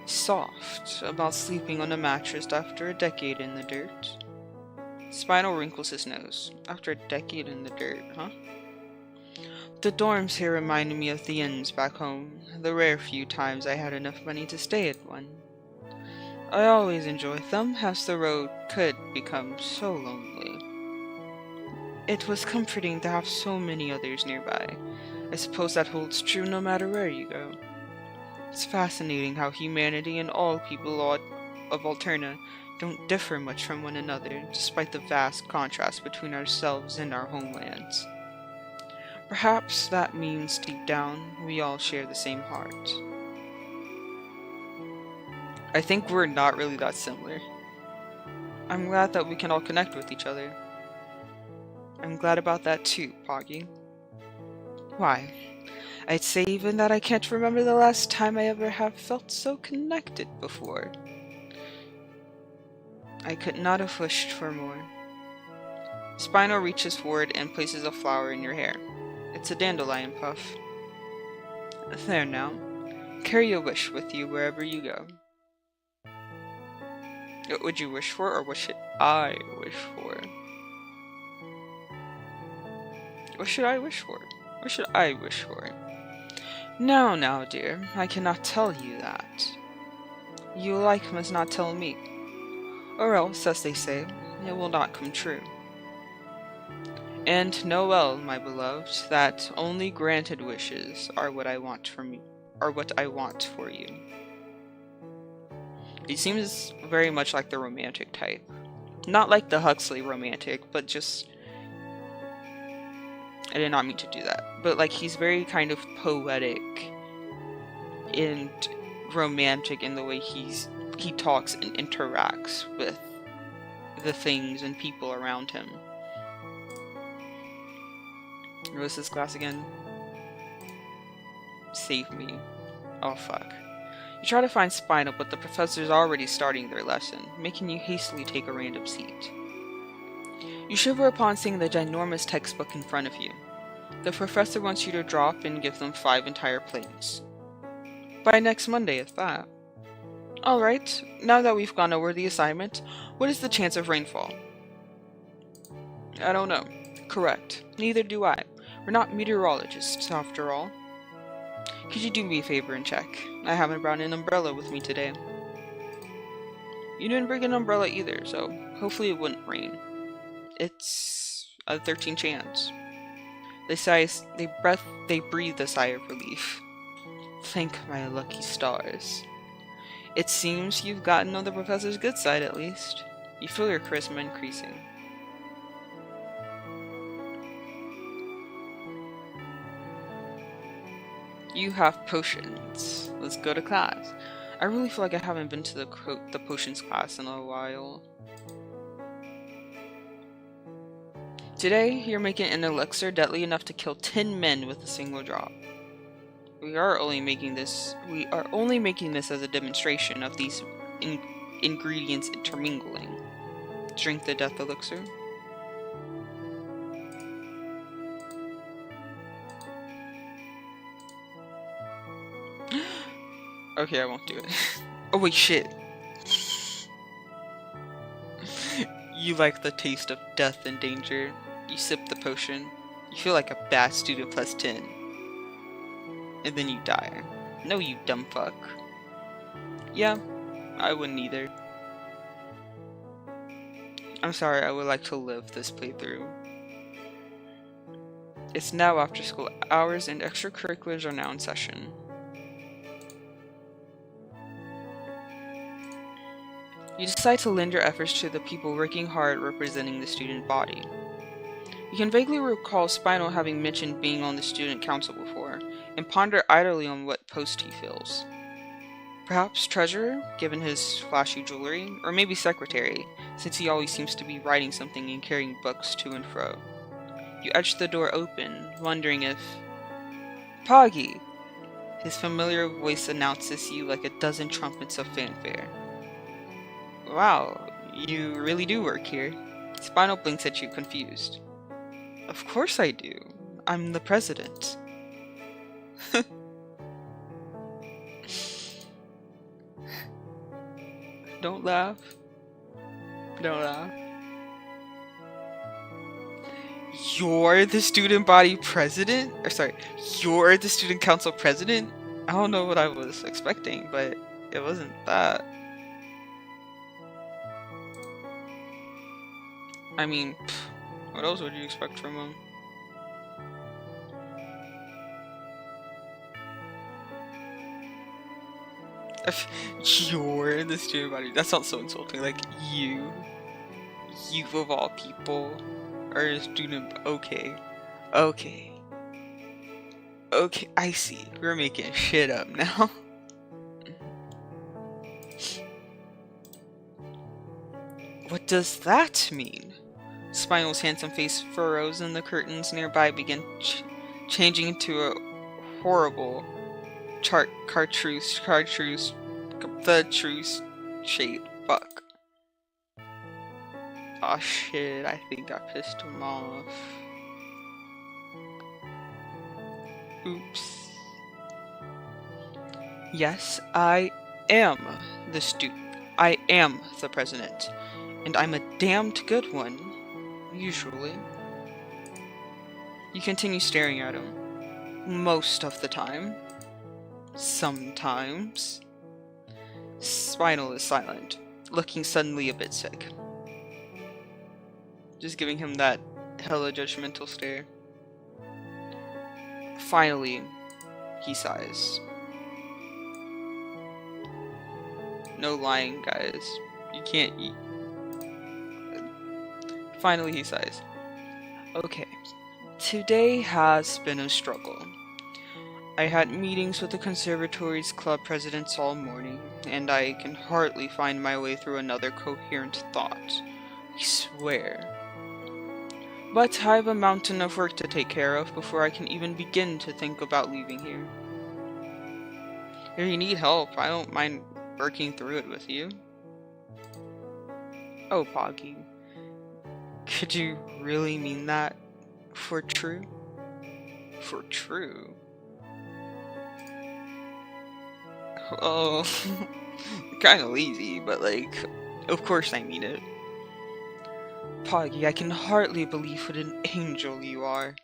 soft about sleeping on a mattress after a decade in the dirt. Spinel wrinkles his nose. After a decade in the dirt, huh? The dorms here remind me of the inns back home, the rare few times I had enough money to stay at one. I always enjoyed them, as the road could become so lonely. It was comforting to have so many others nearby. I suppose that holds true no matter where you go. It's fascinating how humanity and all people of Alterna don't differ much from one another, despite the vast contrast between ourselves and our homelands. Perhaps that means deep down, we all share the same heart. I think we're not really that similar. I'm glad that we can all connect with each other. I'm glad about that too, Poggy. Why, I'd say even that I can't remember the last time I ever have felt so connected before. I could not have wished for more. Spinel reaches forward and places a flower in your hair. It's a dandelion puff. There now. Carry a wish with you wherever you go. What would you wish for, or what should I wish for? What should I wish for? What should I wish for? Now, dear, I cannot tell you that. You alike must not tell me, or else, as they say, it will not come true. And know well, my beloved, that only granted wishes are what I want from you, are what I want for you. He seems very much like the romantic type. Not like the Huxley romantic, but just... I did not mean to do that. But like, he's very kind of poetic and romantic in the way he talks and interacts with the things and people around him. What's this class again? Save me. Oh fuck. You try to find Spinel, but the professor's already starting their lesson, making you hastily take a random seat. You shiver upon seeing the ginormous textbook in front of you. The professor wants you to drop and give them 5 entire planes. By next Monday, at that. Alright, now that we've gone over the assignment, what is the chance of rainfall? I don't know. Correct. Neither do I. We're not meteorologists, after all. Could you do me a favor and check? I haven't brought an umbrella with me today. You didn't bring an umbrella either, so hopefully it wouldn't rain. It's a 13 chance. They breathe a sigh of relief. Thank my lucky stars. It seems you've gotten on the professor's good side at least. You feel your charisma increasing. You have potions. Let's go to class. I really feel like I haven't been to the potions class in a while. Today, you're making an elixir deadly enough to kill 10 men with a single drop. We are only making this as a demonstration of these ingredients intermingling. Drink the death elixir. Okay, I won't do it. Oh wait, shit. You like the taste of death and danger. You sip the potion. You feel like a bad student plus 10. And then you die. No, you dumb fuck. Yeah, I wouldn't either. I'm sorry, I would like to live this playthrough. It's now after school hours and extracurriculars are now in session. You decide to lend your efforts to the people working hard representing the student body. You can vaguely recall Spinel having mentioned being on the student council before, and ponder idly on what post he fills. Perhaps treasurer, given his flashy jewelry, or maybe secretary, since he always seems to be writing something and carrying books to and fro. You edge the door open, wondering if... Poggy! His familiar voice announces you like a dozen trumpets of fanfare. Wow, you really do work here. Spinel blinks at you, confused. Of course I do. I'm the president. Don't laugh. Don't laugh. You're the student body president? Or sorry, you're the student council president? I don't know what I was expecting, but it wasn't that. I mean, what else would you expect from him? You're the student body. That sounds so insulting. Like, you of all people, are a student. Okay. Okay. Okay, I see. We're making shit up now. What does that mean? Spinel's handsome face furrows and the curtains nearby begin changing into a horrible chartreuse shade. Fuck. Aw shit, I think I pissed him off. Oops. Yes, I am I am the president. And I'm a damned good one. Usually. You continue staring at him. Most of the time. Sometimes. Spinel is silent, looking suddenly a bit sick. Just giving him that hella judgmental stare. Finally, he sighs. No lying, guys. You can't eat. Finally, he sighs. Okay, today has been a struggle. I had meetings with the conservatory's club presidents all morning, and I can hardly find my way through another coherent thought. I swear. But I have a mountain of work to take care of before I can even begin to think about leaving here. If you need help, I don't mind working through it with you. Oh, Poggy. Could you really mean that? For true? For true? Oh, kinda lazy, but like, of course I mean it. Poggy, I can hardly believe what an angel you are.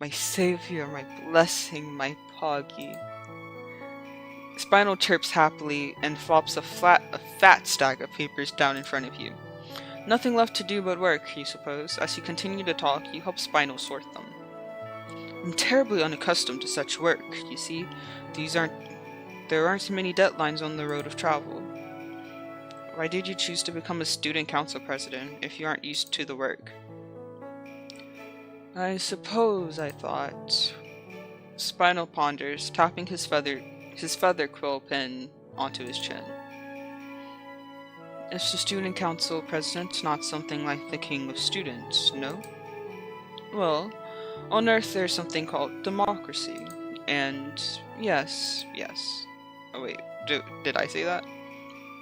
My savior, my blessing, my Poggy. Spinel chirps happily and flops a fat stack of papers down in front of you. Nothing left to do but work, you suppose. As you continue to talk, you help Spinel sort them. I'm terribly unaccustomed to such work, you see. There aren't many deadlines on the road of travel. Why did you choose to become a student council president if you aren't used to the work? I suppose I thought... Spinel ponders, tapping his feather quill pen onto his chin. Is the student council president not something like the king of students, no? Well, on Earth there's something called democracy, and yes. Oh wait, did I say that?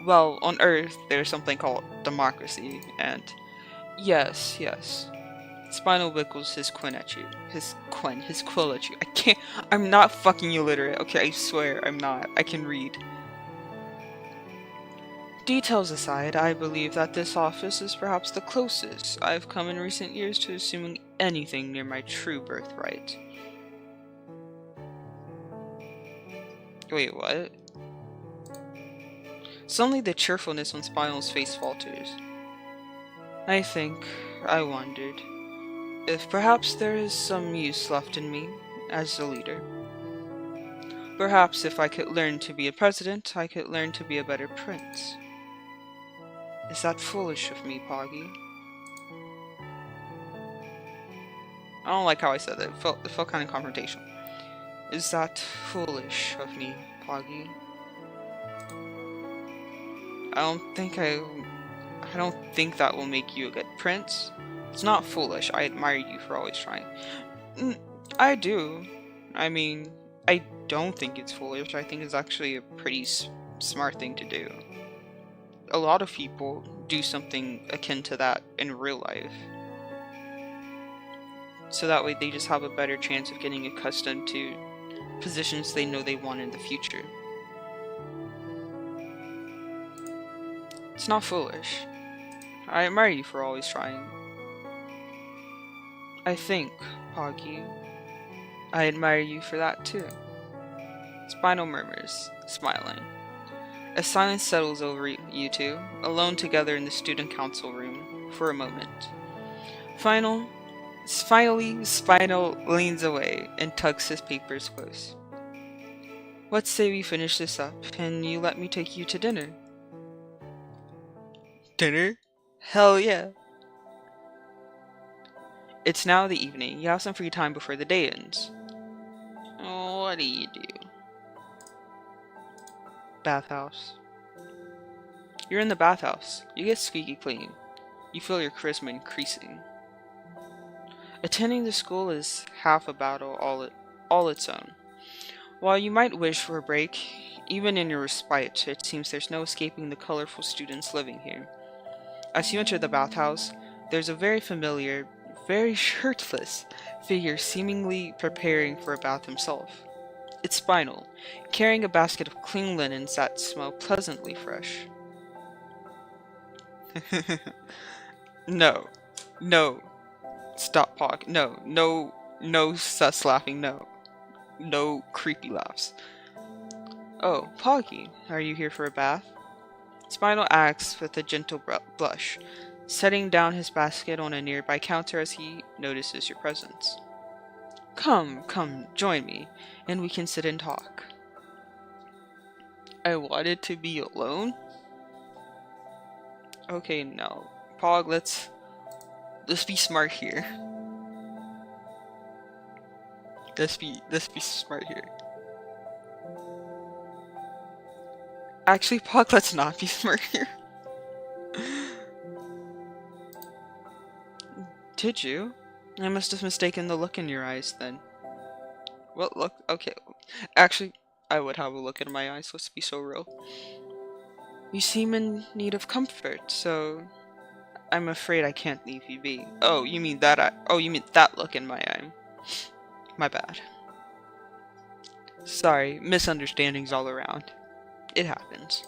Well, on Earth there's something called democracy, and yes. Spinel wiggles his quill at you. His quill at you. I'm not fucking illiterate, okay, I swear, I'm not. I can read. Details aside, I believe that this office is perhaps the closest I've come in recent years to assuming anything near my true birthright. Wait, what? Suddenly the cheerfulness on Spinel's face falters. I wondered, if perhaps there is some use left in me as a leader. Perhaps if I could learn to be a president, I could learn to be a better prince. Is that foolish of me, Poggy? I don't like how I said that. It felt kind of confrontational. Is that foolish of me, Poggy? I don't think that will make you a good prince. It's not foolish. I admire you for always trying. I do. I mean, I don't think it's foolish. I think it's actually a pretty smart thing to do. A lot of people do something akin to that in real life. So that way they just have a better chance of getting accustomed to positions they know they want in the future. It's not foolish. I admire you for always trying. I think, Poggy, I admire you for that too. Spinel murmurs, smiling. A silence settles over you two, alone together in the student council room, for a moment. Finally, Spinel leans away and tugs his papers close. Let's say we finish this up, and you let me take you to dinner. Dinner? Hell yeah! It's now the evening. You have some free time before the day ends. What do you do? Bathhouse. You're in the bathhouse. You get squeaky clean. You feel your charisma increasing. Attending the school is half a battle all its own. While you might wish for a break, even in your respite, it seems there's no escaping the colorful students living here. As you enter the bathhouse, there's a very familiar, very shirtless figure seemingly preparing for a bath himself. It's Spinel, carrying a basket of clean linens that smell pleasantly fresh. No. Stop, Pog. No sus laughing, no. No creepy laughs. Oh, Poggy, are you here for a bath? Spinel asks with a gentle blush, setting down his basket on a nearby counter as he notices your presence. Come, join me, and we can sit and talk. I wanted to be alone? Okay, no. Pog, let's be smart here. Let's be smart here. Actually, Pog, let's not be smart here. Did you? I must have mistaken the look in your eyes then. What look? Okay. Actually, I would have a look in my eyes. Let's be so real. You seem in need of comfort, so I'm afraid I can't leave you be. Oh, you mean that? You mean that look in my eye? My bad. Sorry, misunderstandings all around. It happens.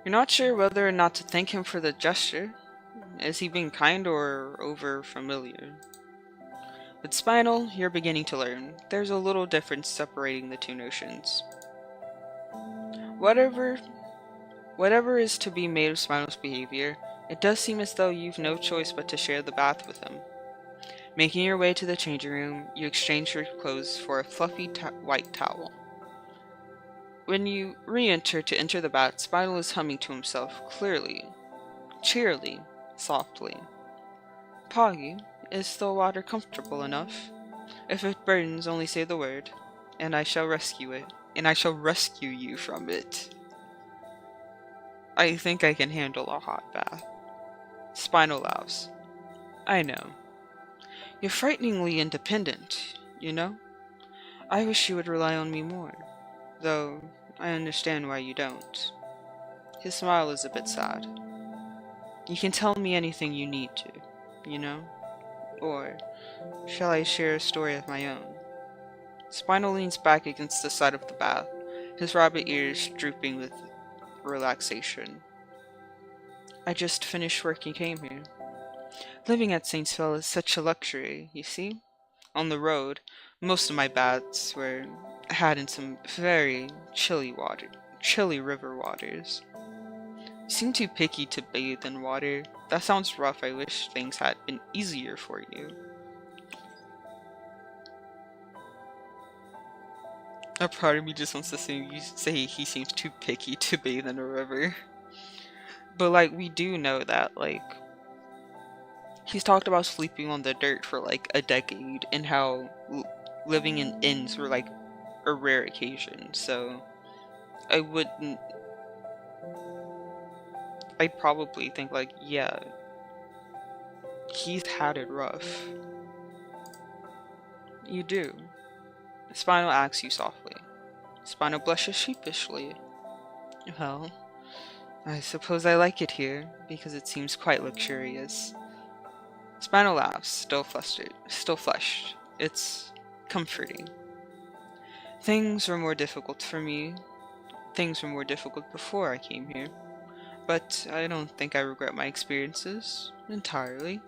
You're not sure whether or not to thank him for the gesture. Is he being kind or over familiar? With Spinel, you're beginning to learn. There's a little difference separating the two notions. Whatever is to be made of Spinel's behavior, it does seem as though you've no choice but to share the bath with him. Making your way to the changing room, you exchange your clothes for a fluffy white towel. When you re-enter to enter the bath, Spinel is humming to himself clearly, cheerily, softly. Poggy, is the water comfortable enough? If it burdens, only say the word, and I shall rescue it, and I shall rescue you from it. I think I can handle a hot bath. Spinel laughs. I know. You're frighteningly independent, you know? I wish you would rely on me more, though I understand why you don't. His smile is a bit sad. You can tell me anything you need to, you know? Or shall I share a story of my own? Spinel leans back against the side of the bath, his rabbit ears drooping with relaxation. I just finished work and came here. Living at Saintsville is such a luxury, you see? On the road, most of my baths were had in some very chilly river waters. You seem too picky to bathe in water. That sounds rough. I wish things had been easier for you. A part of me just wants to say he seems too picky to bathe in a river. But, like, we do know that, like, he's talked about sleeping on the dirt for, like, a decade, and how living in inns were, like, a rare occasion, so I'd probably think, like, yeah, he's had it rough. You do. Spinel asks you softly. Spinel blushes sheepishly. Well, I suppose I like it here, because it seems quite luxurious. Spinel laughs, still flushed. It's comforting. Things were more difficult for me. Things were more difficult before I came here. But I don't think I regret my experiences entirely.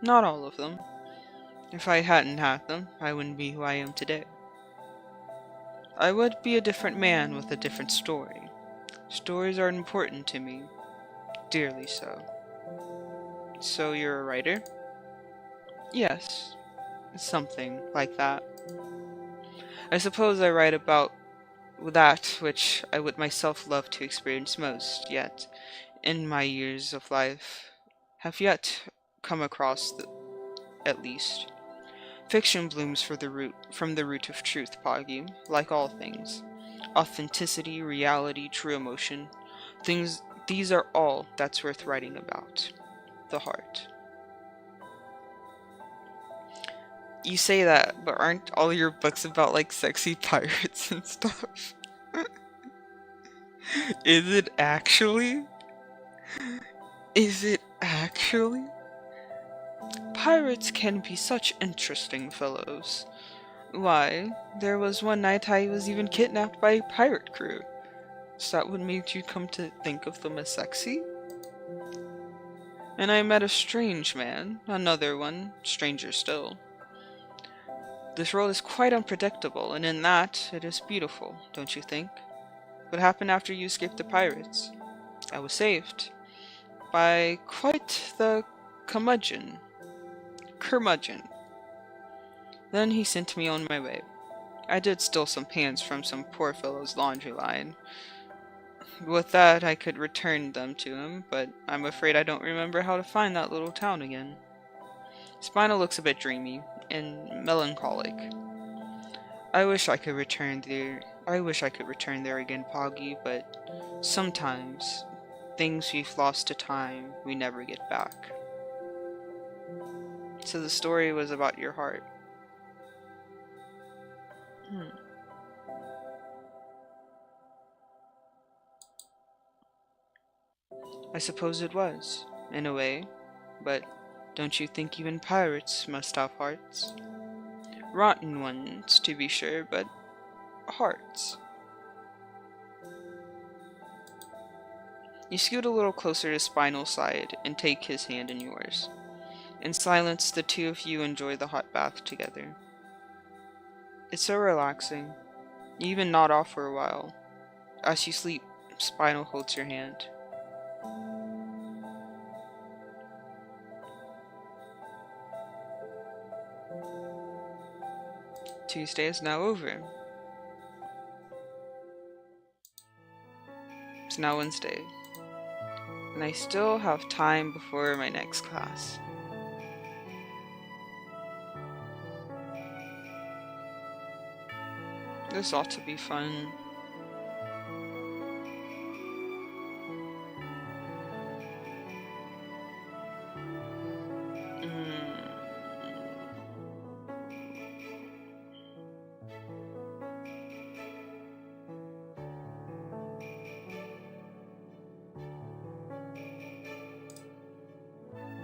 Not all of them. If I hadn't had them, I wouldn't be who I am today. I would be a different man with a different story. Stories are important to me. Dearly so. So you're a writer? Yes. Something like that. I suppose I write about that which I would myself love to experience most, yet, in my years of life, have yet come across at least. Fiction blooms from the root of truth, Poggy, like all things. Authenticity, reality, true emotion. These are all that's worth writing about. The heart. You say that, but aren't all your books about, like, sexy pirates and stuff? Is it actually? Is it actually? Pirates can be such interesting fellows. Why, there was one night I was even kidnapped by a pirate crew. Is that what made you come to think of them as sexy? And I met a strange man, another one, stranger still. This world is quite unpredictable, and in that, it is beautiful, don't you think? What happened after you escaped the pirates? I was saved. By quite the curmudgeon. Then he sent me on my way. I did steal some pants from some poor fellow's laundry line. With that, I could return them to him, but I'm afraid I don't remember how to find that little town again. Spinel looks a bit dreamy and melancholic. I wish I could return there again, Poggy, but sometimes things we've lost to time we never get back. So the story was about your heart. I suppose it was, in a way, but don't you think even pirates must have hearts? Rotten ones, to be sure, but hearts. You scoot a little closer to Spinel's side and take his hand in yours. In silence, the two of you enjoy the hot bath together. It's so relaxing. You even nod off for a while. As you sleep, Spinel holds your hand. Tuesday is now over. It's now Wednesday, and I still have time before my next class. This ought to be fun.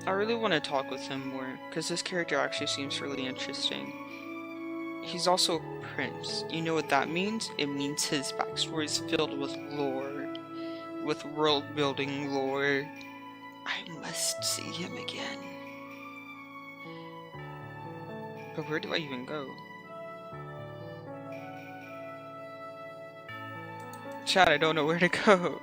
I really want to talk with him more, because his character actually seems really interesting. He's also a prince. You know what that means? It means his backstory is filled with lore. With world-building lore. I must see him again. But where do I even go? Chat, I don't know where to go.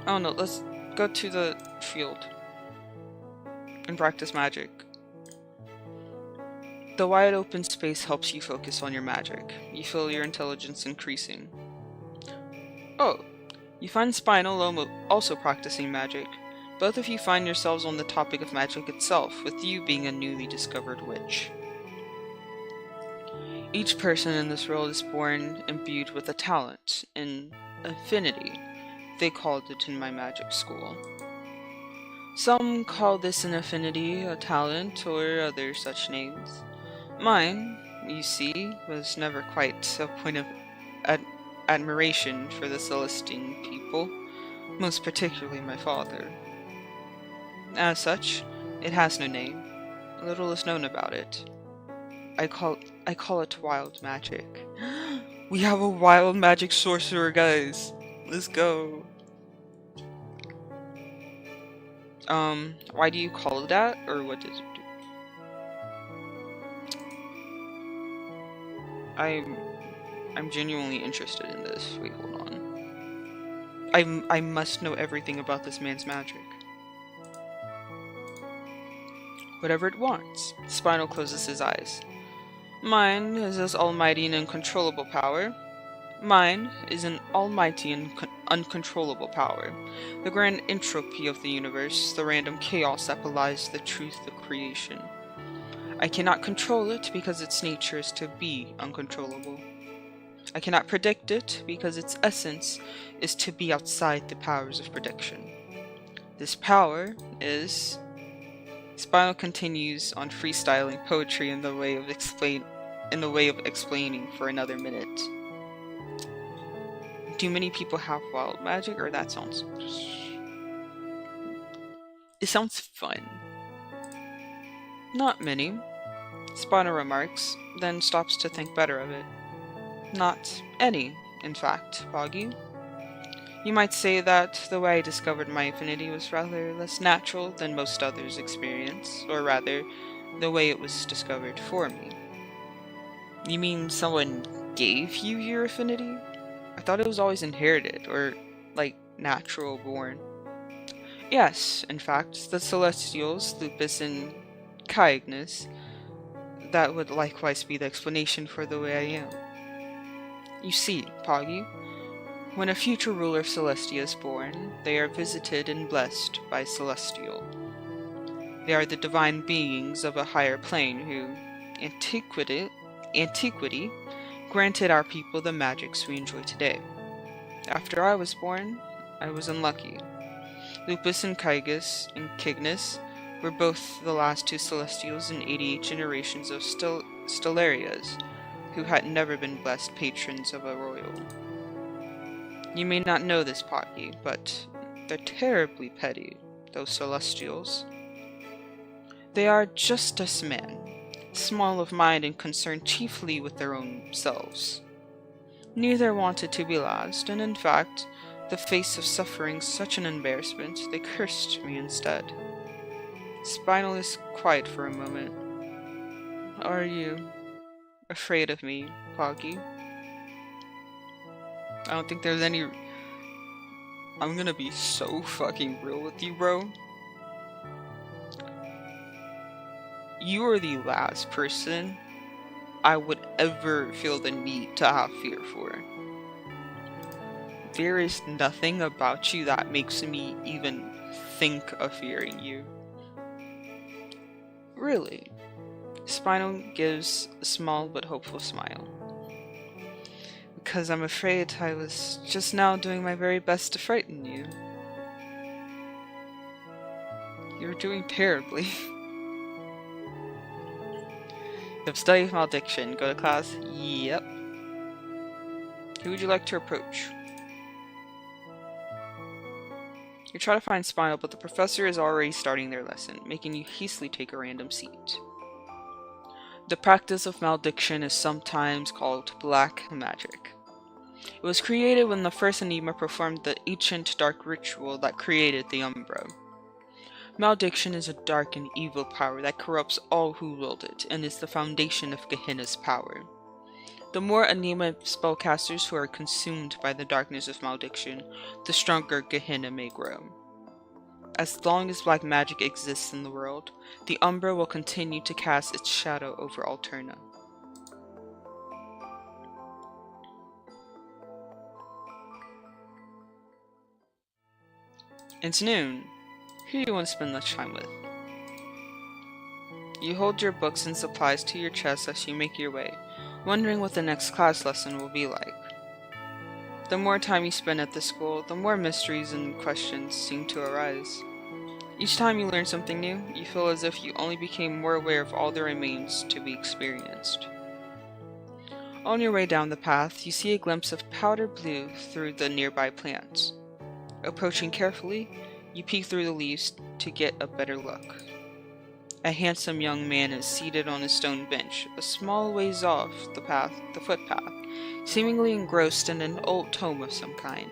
Oh no, let's go to the field and practice magic. The wide open space helps you focus on your magic. You feel your intelligence increasing. Oh, you find Spinel also practicing magic. Both of you find yourselves on the topic of magic itself, with you being a newly discovered witch. Each person in this world is born imbued with a talent, an affinity. They called it in my magic school. Some call this an affinity, a talent, or other such names. Mine, you see, was never quite a point of admiration for the Celestine people, most particularly my father. As such, it has no name. Little is known about it. I call it wild magic. We have a wild magic sorcerer, guys. Let's go. Why do you call it that, or what does it do? I'm genuinely interested in this. Wait, hold on. I must know everything about this man's magic. Whatever it wants. Spinel closes his eyes. Mine is as almighty and uncontrollable power. Mine is an almighty and uncontrollable power. The grand entropy of the universe, the random chaos that belies the truth of creation. I cannot control it because its nature is to be uncontrollable. I cannot predict it because its essence is to be outside the powers of prediction. This power is... Spinel continues on freestyling poetry in the way of explaining for another minute. Do many people have wild magic, or that sounds... It sounds fun. Not many, Spinel remarks, then stops to think better of it. Not any, in fact, Poggy. You might say that the way I discovered my affinity was rather less natural than most others' experience, or rather, the way it was discovered for me. You mean someone gave you your affinity? I thought it was always inherited, or, like, natural born. Yes, in fact, the Celestials, Lupus and Cygnus, that would likewise be the explanation for the way I am. You see, Poggy, when a future ruler of Celestia is born, they are visited and blessed by Celestial. They are the divine beings of a higher plane who, antiquity granted our people the magics we enjoy today. After I was born, I was unlucky. Lupus and Cygnus were both the last two Celestials in 88 generations of Stellarias, who had never been blessed patrons of a royal. You may not know this, Pocky, but they're terribly petty, those Celestials. They are just as men, small of mind and concerned chiefly with their own selves. Neither wanted to be last, and in fact, the face of suffering such an embarrassment, they cursed me instead. Spinel is quiet for a moment. Are you afraid of me, Poggy? I don't think there's any... I'm gonna be so fucking real with you, bro. You are the last person I would ever feel the need to have fear for. There is nothing about you that makes me even think of fearing you. Really? Spinel gives a small but hopeful smile. Because I'm afraid I was just now doing my very best to frighten you. You're doing terribly. You have studied malediction. Go to class? Yep. Who would you like to approach? You try to find Spinel, but the professor is already starting their lesson, making you hastily take a random seat. The practice of malediction is sometimes called black magic. It was created when the first Enigma performed the ancient dark ritual that created the Umbra. Malediction is a dark and evil power that corrupts all who wield it, and is the foundation of Gehenna's power. The more Enigma spellcasters who are consumed by the darkness of malediction, the stronger Gehenna may grow. As long as black magic exists in the world, the Umbra will continue to cast its shadow over Alterna. It's noon. Who do you want to spend lunchtime with? You hold your books and supplies to your chest as you make your way, wondering what the next class lesson will be like. The more time you spend at the school, the more mysteries and questions seem to arise. Each time you learn something new, you feel as if you only became more aware of all there remains to be experienced. On your way down the path, you see a glimpse of powder blue through the nearby plants. Approaching carefully, you peek through the leaves to get a better look. A handsome young man is seated on a stone bench, a small ways off the footpath, seemingly engrossed in an old tome of some kind.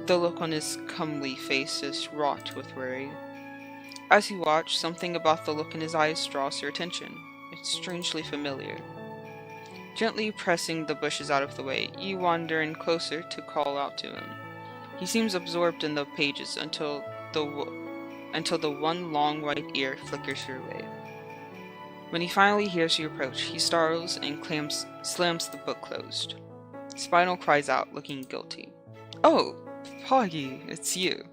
The look on his comely face is wrought with worry. As you watch, something about the look in his eyes draws your attention. It's strangely familiar. Gently pressing the bushes out of the way, you wander in closer to call out to him. He seems absorbed in the pages until the one long white ear flickers your way. When he finally hears you approach, he startles and slams the book closed. Spinel cries out, looking guilty. Oh, Poggy, it's you.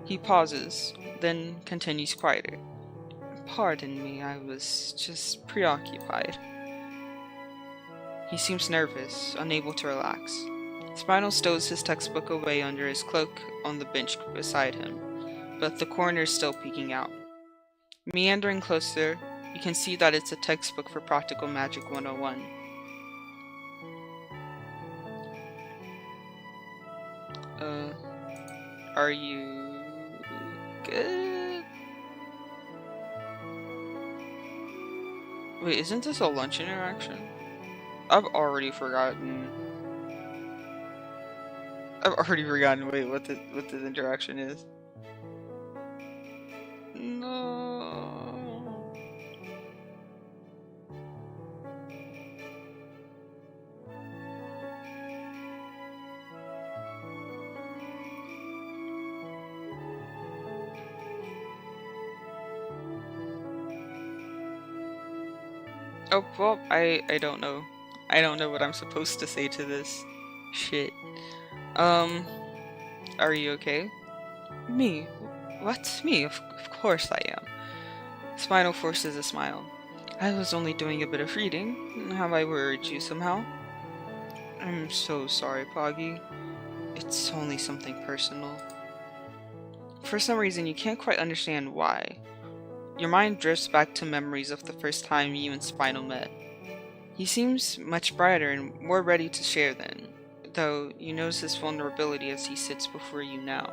He pauses, then continues quieter. Pardon me, I was just preoccupied. He seems nervous, unable to relax. Spinel stows his textbook away under his cloak on the bench beside him, but the corner is still peeking out. Meandering closer, you can see that it's a textbook for Practical Magic 101. Are you good? Wait, isn't this a lunch interaction? I've already forgotten. Wait, what this interaction is. No. Oh, well, I don't know. I don't know what I'm supposed to say to this. Shit. Are you okay? Me? What? Me? Of course I am. Spinel forces a smile. I was only doing a bit of reading. Have I worried you somehow? I'm so sorry, Poggy. It's only something personal. For some reason, you can't quite understand why. Your mind drifts back to memories of the first time you and Spinel met. He seems much brighter and more ready to share then, though you notice his vulnerability as he sits before you now.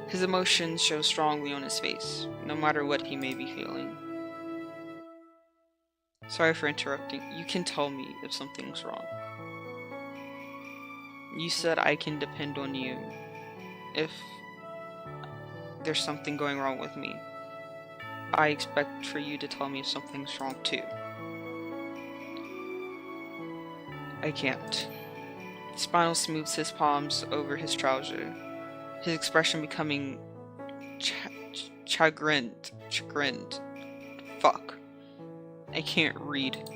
His emotions show strongly on his face, no matter what he may be feeling. Sorry for interrupting. You can tell me if something's wrong. You said I can depend on you if there's something going wrong with me. I expect for you to tell me if something's wrong too. I can't. Spinel smooths his palms over his trouser, his expression becoming chagrined. Fuck. I can't read.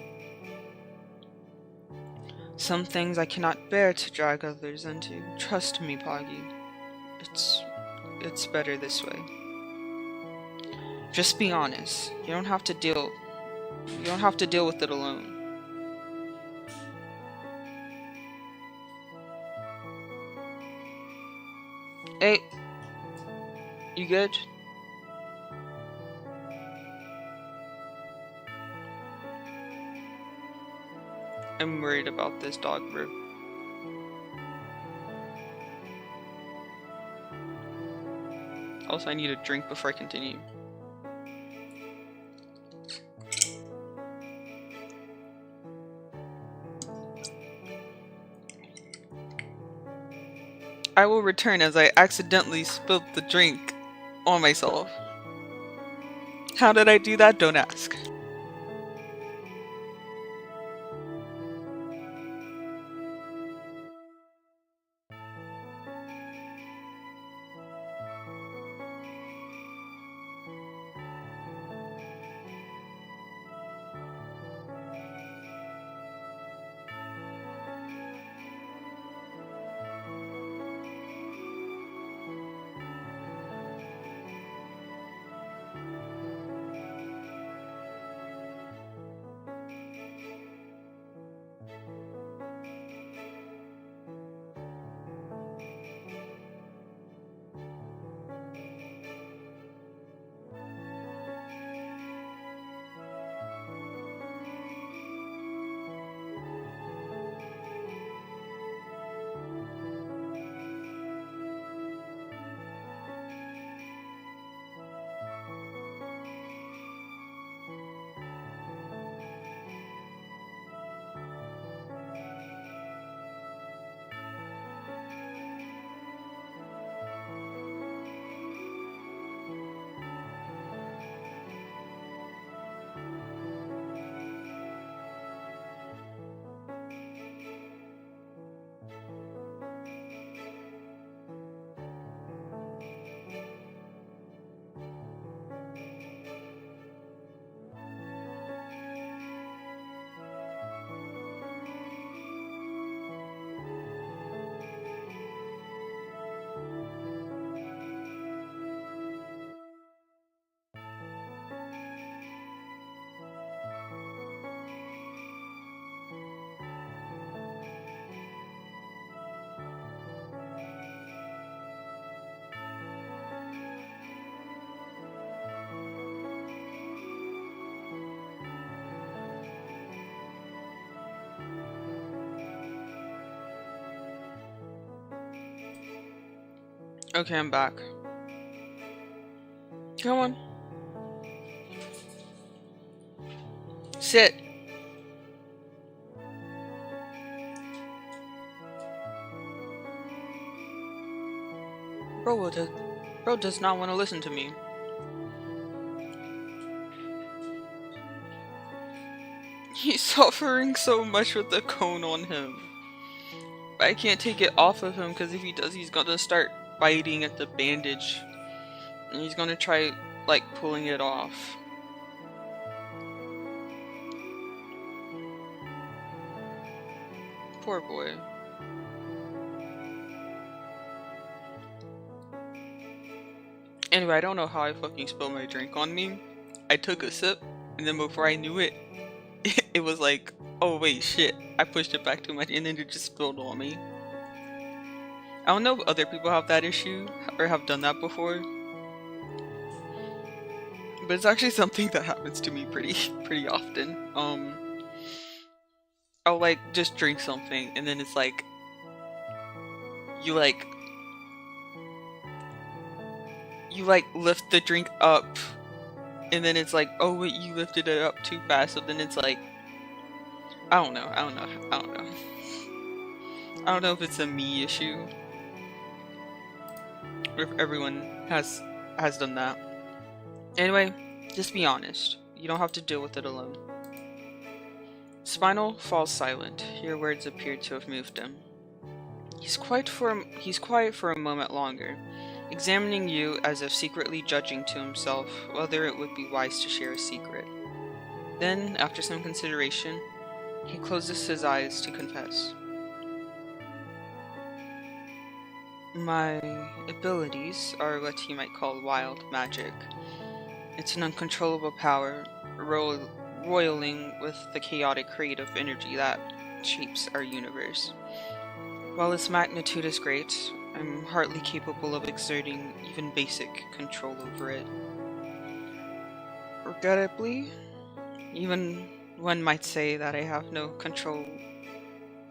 Some things I cannot bear to drag others into. Trust me, Poggy. It's better this way. Just be honest. You don't have to deal with it alone. Hey, you good? I'm worried about this dog, bro. Also, I need a drink before I continue. I will return as I accidentally spilled the drink on myself. How did I do that? Don't ask. Okay, I'm back. Come on. Sit. Bro does not want to listen to me. He's suffering so much with the cone on him. But I can't take it off of him because if he does, he's gonna start biting at the bandage. And he's gonna try, like, pulling it off. Poor boy. Anyway, I don't know how I fucking spilled my drink on me. I took a sip, and then before I knew it, it was like, oh wait, shit. I pushed it back too much, and then it just spilled on me. I don't know if other people have that issue, or have done that before. But it's actually something that happens to me pretty often. I'll like just drink something, and then it's like, you like lift the drink up and then it's like, oh wait, you lifted it up too fast. So then it's like, I don't know. I don't know if it's a me issue, or if everyone has done that. Anyway, just be honest. You don't have to deal with it alone. Spinel falls silent. Your words appear to have moved him. He's quiet for a moment longer, examining you as if secretly judging to himself whether it would be wise to share a secret. Then, after some consideration, he closes his eyes to confess. My abilities are what you might call wild magic. It's an uncontrollable power, roiling with the chaotic creative energy that shapes our universe. While its magnitude is great, I'm hardly capable of exerting even basic control over it. Regrettably, even one might say that I have no control,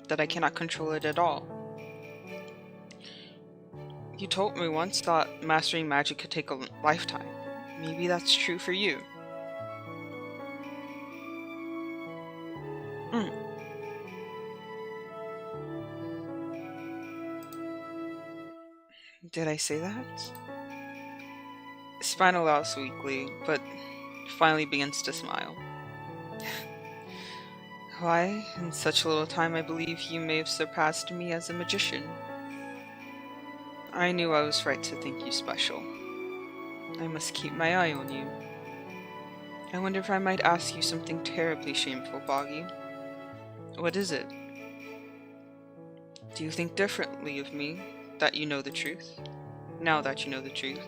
that I cannot control it at all. You told me once that mastering magic could take a lifetime. Maybe that's true for you. Did I say that? Spinel laughs weakly, but finally begins to smile. Why, in such little time I believe you may have surpassed me as a magician. I knew I was right to think you special. I must keep my eye on you. I wonder if I might ask you something terribly shameful, Boggy. What is it? Do you think differently of me, that you know the truth? Now that you know the truth.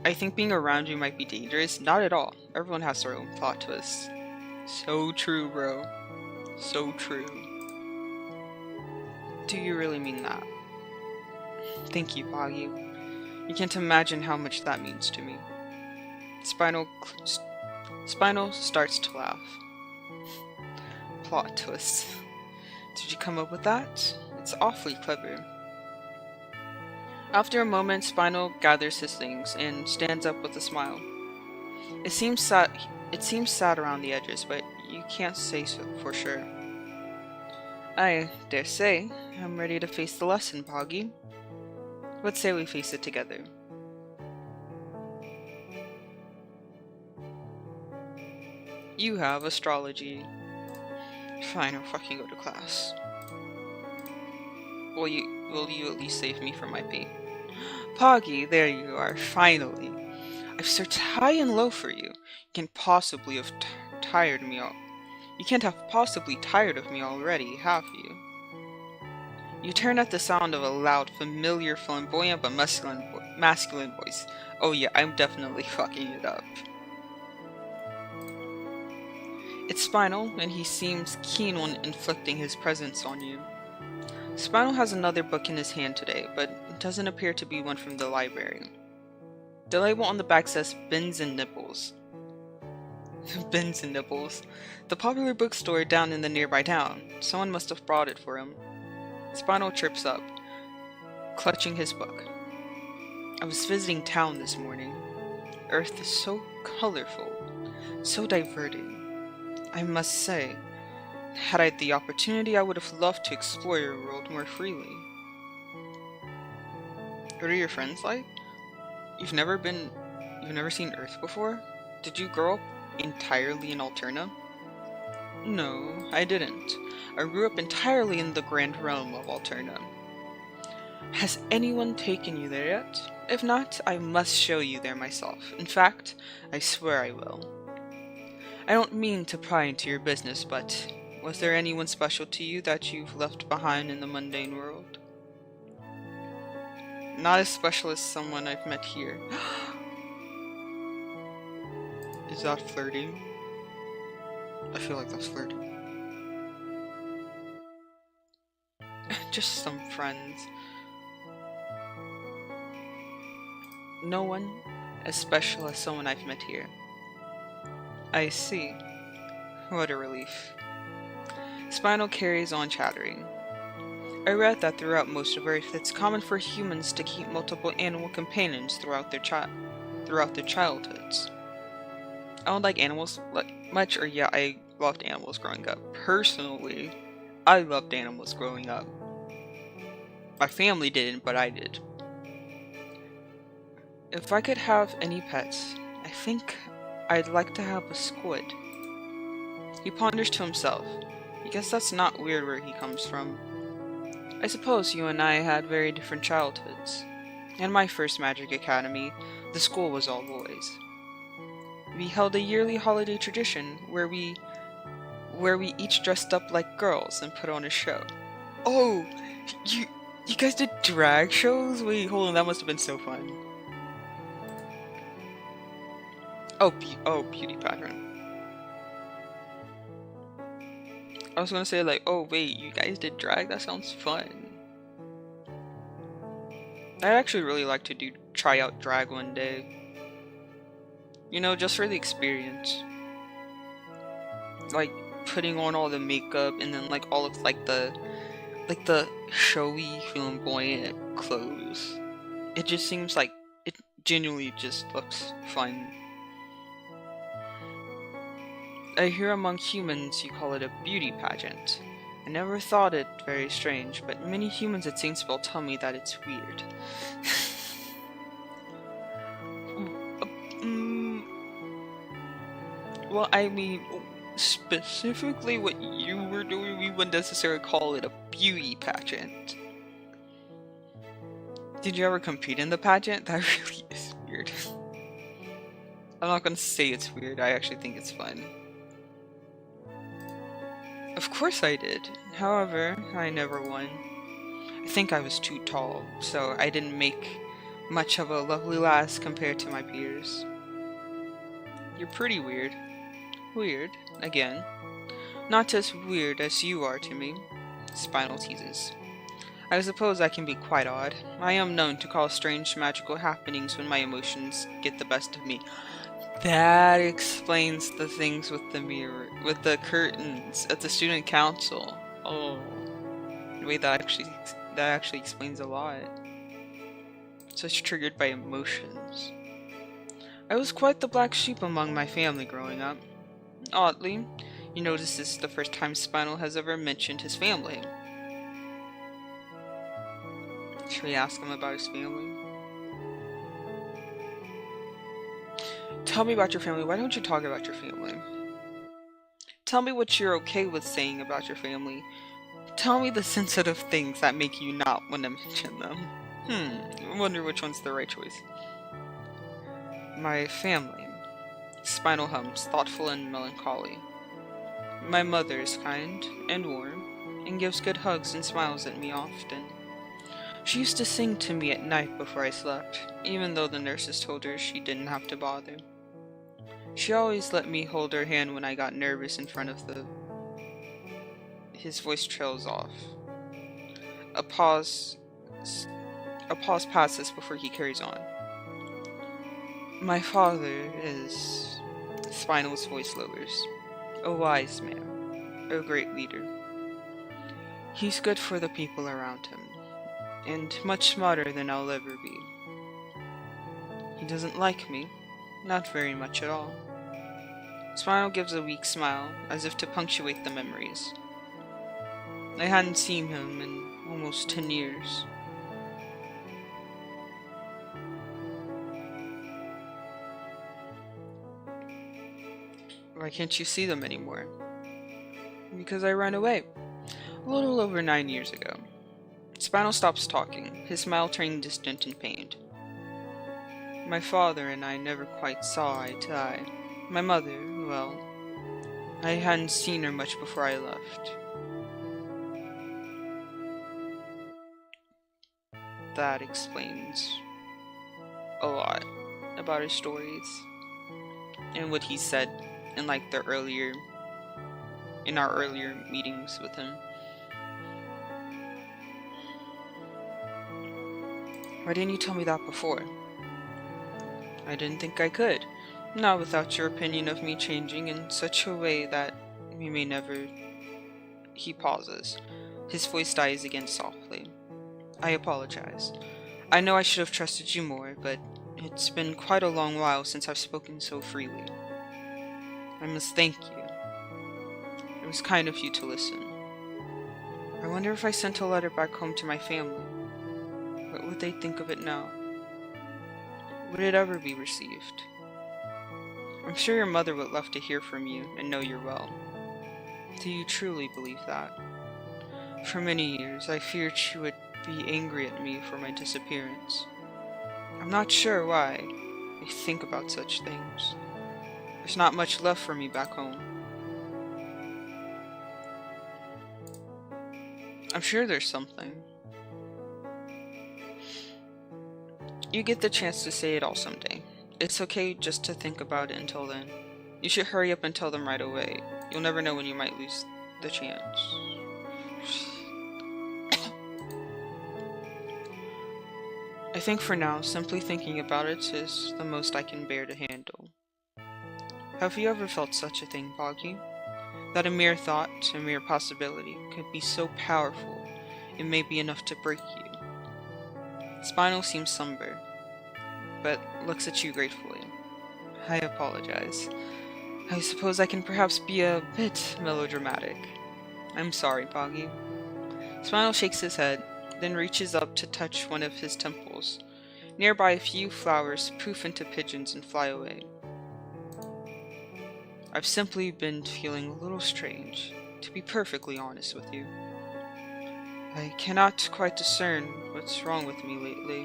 I think being around you might be dangerous. Not at all. Everyone has their own plot twists. So true, bro. So true. Do you really mean that? Thank you, Boggy. You can't imagine how much that means to me. Spinel starts to laugh. Plot twist. Did you come up with that? It's awfully clever. After a moment, Spinel gathers his things and stands up with a smile. It seems sad around the edges, but you can't say so for sure. I dare say I'm ready to face the lesson, Boggy. Let's say we face it together. You have astrology. Fine, I'll fucking go to class. Will you at least save me from my pee? Poggy, there you are, finally. I've searched high and low for you. You can't possibly have tired me all. You can't have possibly tired of me already, have you? You turn at the sound of a loud, familiar, flamboyant but masculine voice. Oh yeah, I'm definitely fucking it up. It's Spinel, and he seems keen on inflicting his presence on you. Spinel has another book in his hand today, but it doesn't appear to be one from the library. The label on the back says Bins and Nipples. Bins and Nipples. The popular bookstore down in the nearby town. Someone must have brought it for him. Spinel chirps up, clutching his book. I was visiting town this morning. Earth is so colorful, so diverting. I must say, had I the opportunity, I would have loved to explore your world more freely. What are your friends like? You've never seen Earth before? Did you grow up entirely in Alterna? No, I didn't. I grew up entirely in the grand realm of Alterna. Has anyone taken you there yet? If not, I must show you there myself. In fact, I swear I will. I don't mean to pry into your business, but was there anyone special to you that you've left behind in the mundane world? Not as special as someone I've met here. Is that flirting? I feel like that's flirting. Just some friends. No one as special as someone I've met here. I see. What a relief. Spinel carries on chattering. I read that throughout most of Earth, it's common for humans to keep multiple animal companions throughout their childhoods. I don't like animals much, or yeah, I loved animals growing up. Personally, I loved animals growing up. My family didn't, but I did. If I could have any pets, I think I'd like to have a squid. He ponders to himself. I guess that's not weird where he comes from. I suppose you and I had very different childhoods. In my first Magic Academy, the school was all boys. We held a yearly holiday tradition where we each dressed up like girls and put on a show. Oh, you you guys did drag shows? Wait, hold on, that must have been so fun. Oh, beauty pageant. I was gonna say like, oh wait, you guys did drag? That sounds fun. I'd actually really like to try out drag one day. You know, just for the experience. Like putting on all the makeup and then like all of the showy flamboyant clothes. It just seems like it genuinely just looks fun. I hear among humans you call it a beauty pageant. I never thought it very strange, but many humans at Saintsville tell me that it's weird. Well, I mean, specifically what you were doing, we wouldn't necessarily call it a beauty pageant. Did you ever compete in the pageant? That really is weird. I'm not gonna say it's weird, I actually think it's fun. Of course I did. However, I never won. I think I was too tall, so I didn't make much of a lovely lass compared to my peers. You're pretty weird. Weird, again. Not as weird as you are to me, Spinel teases. I suppose I can be quite odd. I am known to cause strange magical happenings when my emotions get the best of me. That explains the things with the mirror, with the curtains at the student council. Oh, wait, that actually explains a lot. Such triggered by emotions. I was quite the black sheep among my family growing up. Oddly, you notice this is the first time Spinel has ever mentioned his family. Should we ask him about his family? Tell me about your family. Why don't you talk about your family? Tell me what you're okay with saying about your family. Tell me the sensitive things that make you not want to mention them. I wonder which one's the right choice. My family. Spinel hums, thoughtful and melancholy. My mother is kind and warm, and gives good hugs and smiles at me often. She used to sing to me at night before I slept, even though the nurses told her she didn't have to bother. She always let me hold her hand when I got nervous in front of the... His voice trails off. A pause passes before he carries on. My father is... Spinel's voice lowers. A wise man. A great leader. He's good for the people around him, and much smarter than I'll ever be. He doesn't like me. Not very much at all. Spinel gives a weak smile, as if to punctuate the memories. I hadn't seen him in almost 10 years. Why can't you see them anymore? Because I ran away. A little over 9 years ago. Spinel stops talking, his smile turning distant and pained. My father and I never quite saw eye to eye. My mother, well, I hadn't seen her much before I left. That explains a lot about his stories and what he said in like in our earlier meetings with him. Why didn't you tell me that before? I didn't think I could. Not without your opinion of me changing in such a way that we may never... He pauses. His voice dies again softly. I apologize. I know I should have trusted you more, but it's been quite a long while since I've spoken so freely. I must thank you. It was kind of you to listen. I wonder if I sent a letter back home to my family. What would they think of it now? Would it ever be received? I'm sure your mother would love to hear from you and know you're well. Do you truly believe that? For many years, I feared she would be angry at me for my disappearance. I'm not sure why I think about such things. There's not much left for me back home. I'm sure there's something. You get the chance to say it all someday. It's okay just to think about it until then. You should hurry up and tell them right away. You'll never know when you might lose the chance. I think for now, simply thinking about it is the most I can bear to handle. Have you ever felt such a thing, Boggy? That a mere thought, a mere possibility, could be so powerful, it may be enough to break you. Spinel seems somber, but looks at you gratefully. I apologize. I suppose I can perhaps be a bit melodramatic. I'm sorry, Boggy. Spinel shakes his head, then reaches up to touch one of his temples. Nearby, a few flowers poof into pigeons and fly away. I've simply been feeling a little strange, to be perfectly honest with you. I cannot quite discern what's wrong with me lately.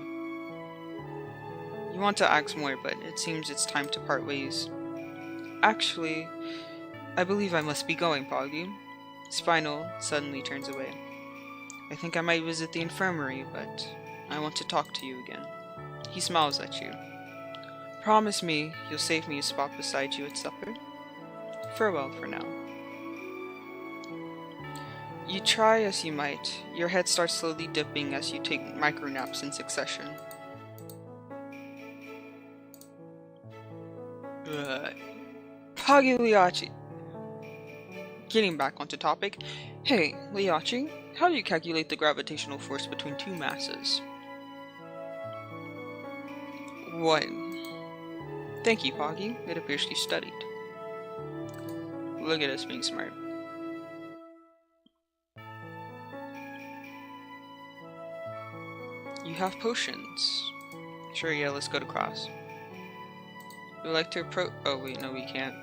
You want to ask more, but it seems it's time to part ways. Actually, I believe I must be going, Poggy. Spinel suddenly turns away. I think I might visit the infirmary, but I want to talk to you again. He smiles at you. Promise me you'll save me a spot beside you at supper? Farewell for now. You try as you might, your head starts slowly dipping as you take micronaps in succession. Pogliacciii. Getting back onto topic. Hey, Liachi, how do you calculate the gravitational force between two masses? 1. Thank you, Poggy. It appears you studied. Look at us being smart. You have potions. Sure, yeah, let's go to class. We like to oh wait, no we can't.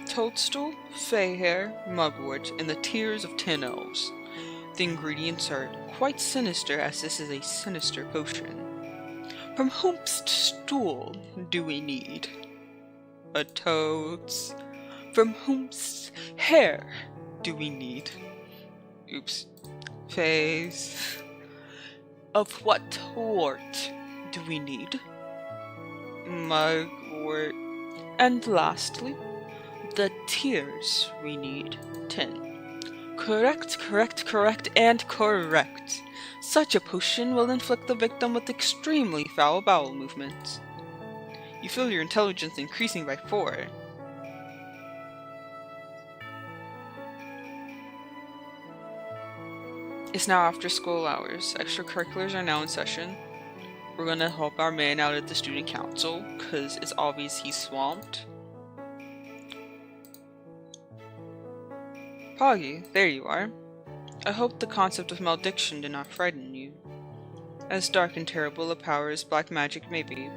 Toadstool, fey hair, mugwort, and the tears of 10 elves. The ingredients are quite sinister, as this is a sinister potion. From whomst stool do we need? A toad's. From whomst hair do we need? Oops. Face. Of what wort do we need? Mugwort. And lastly, the tears we need. 10. Correct, correct, correct, and correct. Such a potion will inflict the victim with extremely foul bowel movements. You feel your intelligence increasing by 4. It's now after school hours. Extracurriculars are now in session. We're gonna help our man out at the student council, cause it's obvious he's swamped. Poggy, there you are. I hope the concept of malediction did not frighten you. As dark and terrible a power as black magic may be,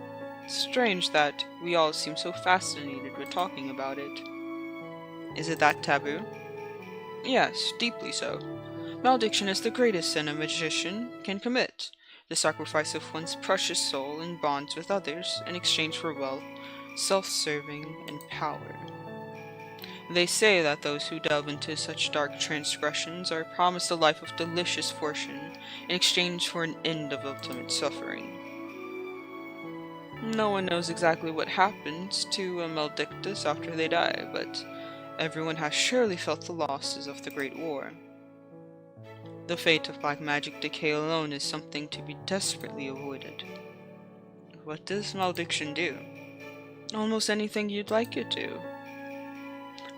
it's strange that we all seem so fascinated with talking about it. Is it that taboo? Yes, deeply so. Malediction is the greatest sin a magician can commit, the sacrifice of one's precious soul in bonds with others in exchange for wealth, self-serving, and power. They say that those who delve into such dark transgressions are promised a life of delicious fortune in exchange for an end of ultimate suffering. No one knows exactly what happens to a maledictus after they die, but everyone has surely felt the losses of the Great War. The fate of black magic decay alone is something to be desperately avoided. What does malediction do? Almost anything you'd like it to.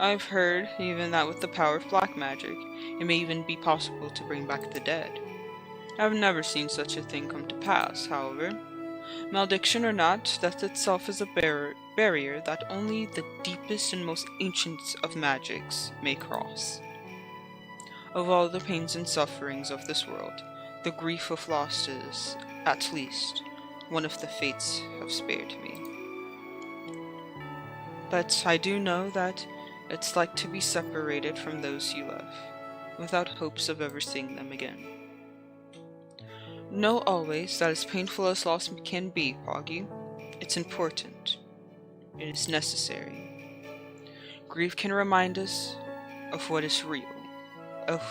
I've heard even that with the power of black magic, it may even be possible to bring back the dead. I've never seen such a thing come to pass, however. Malediction or not, death itself is a barrier that only the deepest and most ancient of magics may cross. Of all the pains and sufferings of this world, the grief of loss is, at least, one of the fates have spared me. But I do know that it's like to be separated from those you love, without hopes of ever seeing them again. Know always that as painful as loss can be, Poggy, it's important. It is necessary. Grief can remind us of what is real, of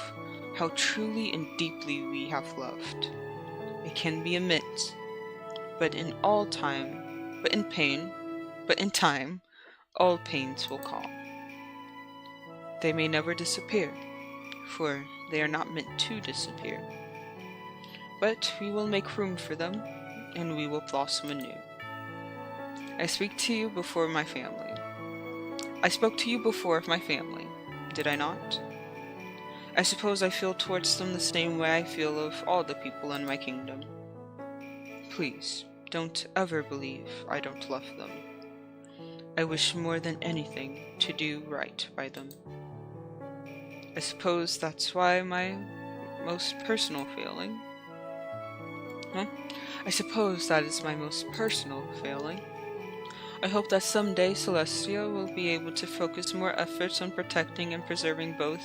how truly and deeply we have loved. It can be immense, but in time, all pains will calm. They may never disappear, for they are not meant to disappear. But we will make room for them, and we will blossom anew. I spoke to you before of my family, did I not? I suppose I feel towards them the same way I feel of all the people in my kingdom. Please, don't ever believe I don't love them. I wish more than anything to do right by them. I suppose that's why my most personal failing. I suppose that is my most personal failing. I hope that someday Celestia will be able to focus more efforts on protecting and preserving both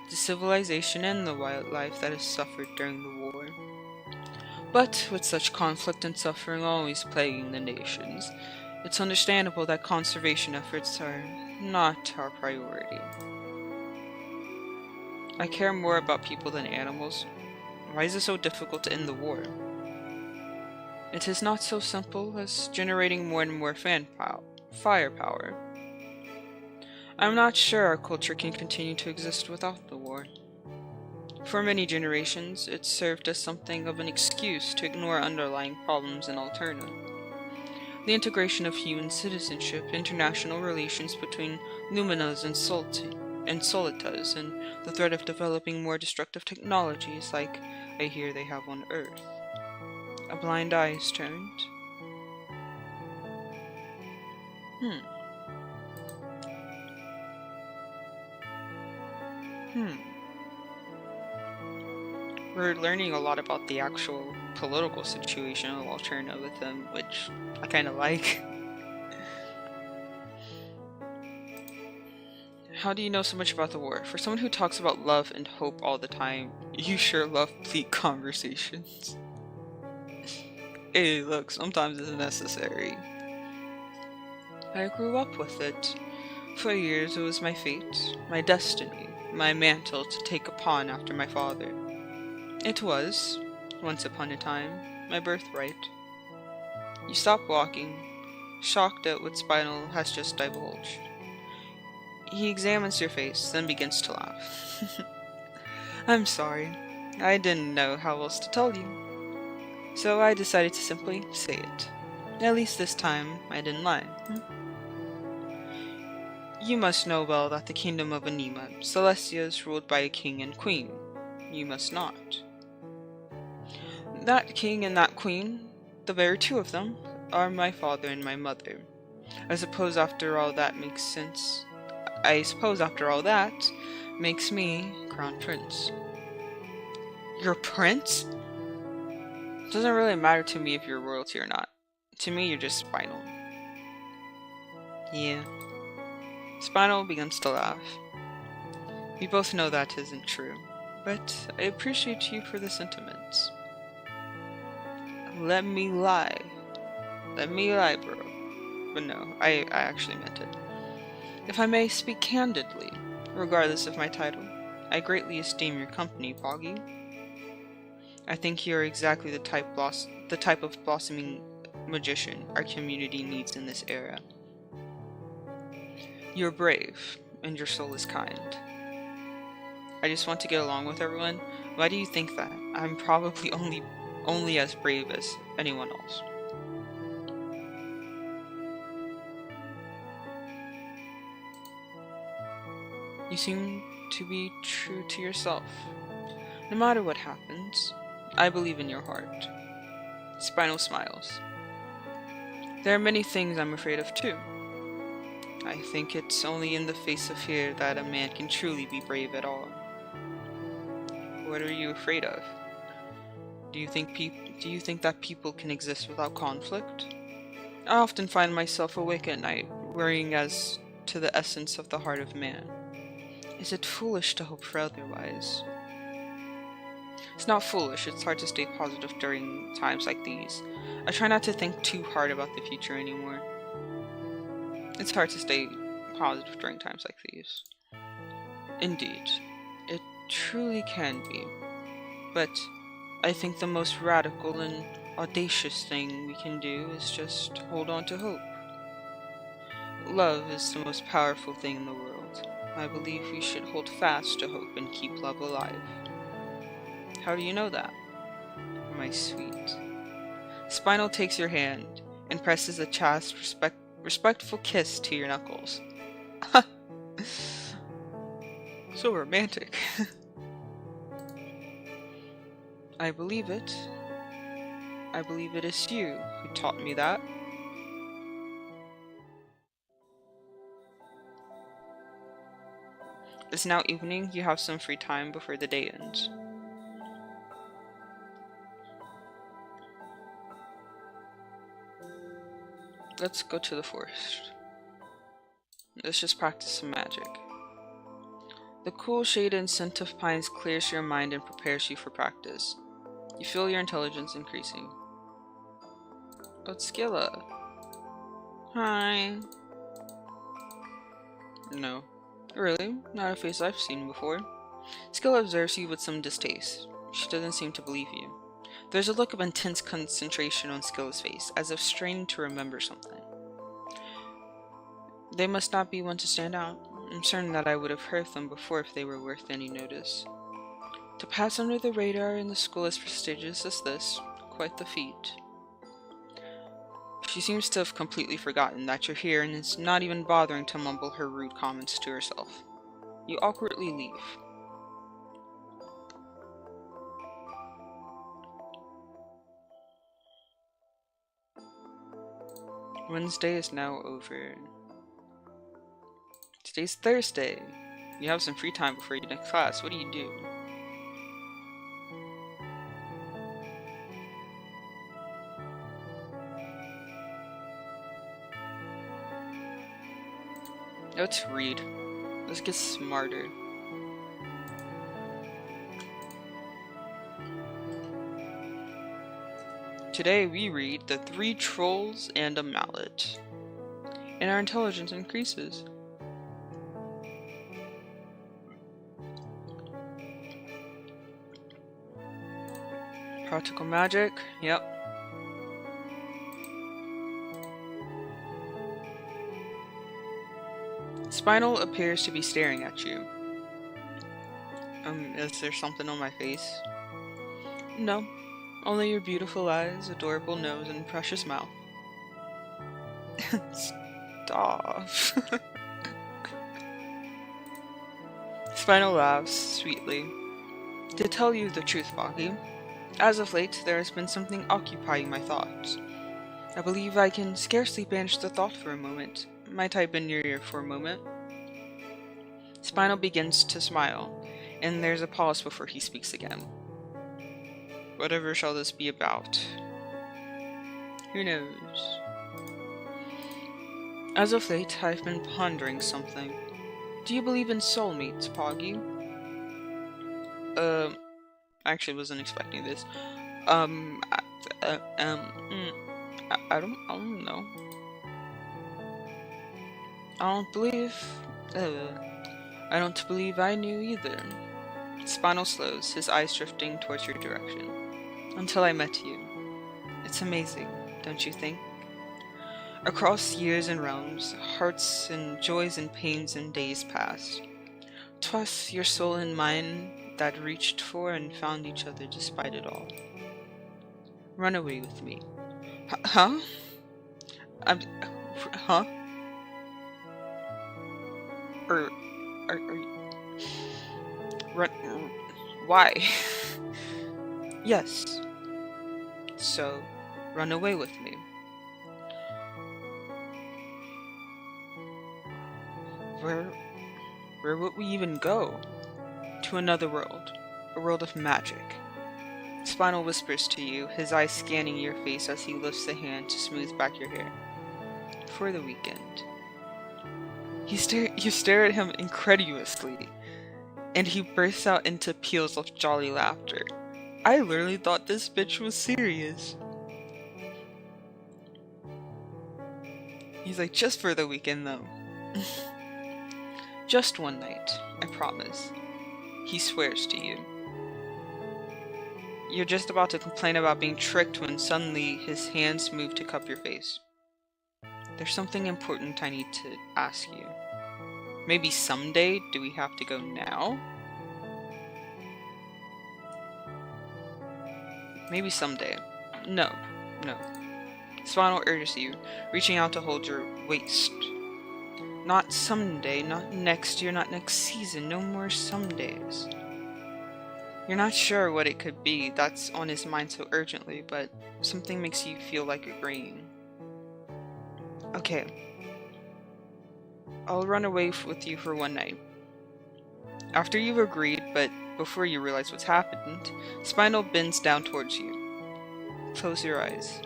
the civilization and the wildlife that has suffered during the war. But with such conflict and suffering always plaguing the nations, it's understandable that conservation efforts are not our priority. I care more about people than animals. Why is it so difficult to end the war? It is not so simple as generating more and more firepower. I'm not sure our culture can continue to exist without the war. For many generations, it served as something of an excuse to ignore underlying problems in Alterna. The integration of human citizenship, international relations between Luminas and Solitas, and the threat of developing more destructive technologies like I hear they have on Earth. A blind eye is turned. We're learning a lot about the actual political situation of Alterna with them, which I kind of like. How do you know so much about the war? For someone who talks about love and hope all the time, you sure love bleak conversations. Hey, look, sometimes it's necessary. I grew up with it. For years it was my fate, my destiny, my mantle to take upon after my father. It was, once upon a time, my birthright. You stop walking, shocked at what Spinel has just divulged. He examines your face, then begins to laugh. I'm sorry. I didn't know how else to tell you. So I decided to simply say it. At least this time, I didn't lie. You must know well that the kingdom of Anima, Celestia, is ruled by a king and queen. You must not. That king and that queen, the very two of them, are my father and my mother. I suppose after all that makes me crown prince. You're prince? Doesn't really matter to me if you're royalty or not. To me, you're just Spinel. Yeah. Spinel begins to laugh. We both know that isn't true, but I appreciate you for the sentiments. Let me lie, bro. But no, I actually meant it. If I may speak candidly, regardless of my title, I greatly esteem your company, Poggy. I think you're exactly the type of blossoming magician our community needs in this era. You're brave, and your soul is kind. I just want to get along with everyone. Why do you think that? I'm probably only as brave as anyone else. You seem to be true to yourself. No matter what happens, I believe in your heart. Spinel smiles. There are many things I'm afraid of too. I think it's only in the face of fear that a man can truly be brave at all. What are you afraid of? Do you think that people can exist without conflict? I often find myself awake at night, worrying as to the essence of the heart of man. Is it foolish to hope for otherwise? It's not foolish, it's hard to stay positive during times like these. I try not to think too hard about the future anymore. It's hard to stay positive during times like these. Indeed, it truly can be. But I think the most radical and audacious thing we can do is just hold on to hope. Love is the most powerful thing in the world. I believe we should hold fast to hope and keep love alive. How do you know that? My sweet. Spinel takes your hand and presses a chaste, respectful kiss to your knuckles. So romantic. I believe it. I believe it is you who taught me that. It's now evening, you have some free time before the day ends. Let's go to the forest. Let's just practice some magic. The cool shade and scent of pines clears your mind and prepares you for practice. You feel your intelligence increasing. Oh, it's Scylla. Hi. No. Really? Not a face I've seen before. Scylla observes you with some distaste. She doesn't seem to believe you. There's a look of intense concentration on Scylla's face, as if straining to remember something. They must not be one to stand out. I'm certain that I would have heard them before if they were worth any notice. To pass under the radar in the school as prestigious as this, quite the feat. She seems to have completely forgotten that you're here and is not even bothering to mumble her rude comments to herself. You awkwardly leave. Wednesday is now over. Today's Thursday. You have some free time before your next class. What do you do? Let's read. Let's get smarter. Today we read The Three Trolls and a Mallet. And our intelligence increases. Practical magic, yep. Spinel appears to be staring at you. Is there something on my face? No, only your beautiful eyes, adorable nose, and precious mouth. Stop. Spinel laughs sweetly. To tell you the truth, Boggy, as of late there has been something occupying my thoughts. I believe I can scarcely banish the thought for a moment. Might I bend your ear for a moment? Spinel begins to smile, and there's a pause before he speaks again. Whatever shall this be about? Who knows? As of late, I've been pondering something. Do you believe in soulmates, Poggy? I actually wasn't expecting this. I don't know. I don't believe I knew either. Spinel slows, his eyes drifting towards your direction. Until I met you. It's amazing, don't you think? Across years and realms, hearts and joys and pains and days past. 'Twas your soul and mine that reached for and found each other despite it all. Run away with me. Huh? Huh? Are you... Run... Why? Yes. So, run away with me. Where, where would we even go? To another world. A world of magic. Spinel whispers to you, his eyes scanning your face as he lifts a hand to smooth back your hair. For the weekend. You stare at him incredulously, and he bursts out into peals of jolly laughter. I literally thought this bitch was serious. He's like, just for the weekend though. Just one night, I promise. He swears to you. You're just about to complain about being tricked when suddenly his hands move to cup your face. There's something important I need to ask you. Maybe someday? Do we have to go now? Maybe someday. No. Spinel urges you, reaching out to hold your waist. Not someday, not next year, not next season, no more somedays. You're not sure what it could be that's on his mind so urgently, but something makes you feel like agreeing. Okay. I'll run away with you for one night. After you've agreed, but before you realize what's happened, Spinel bends down towards you. Close your eyes.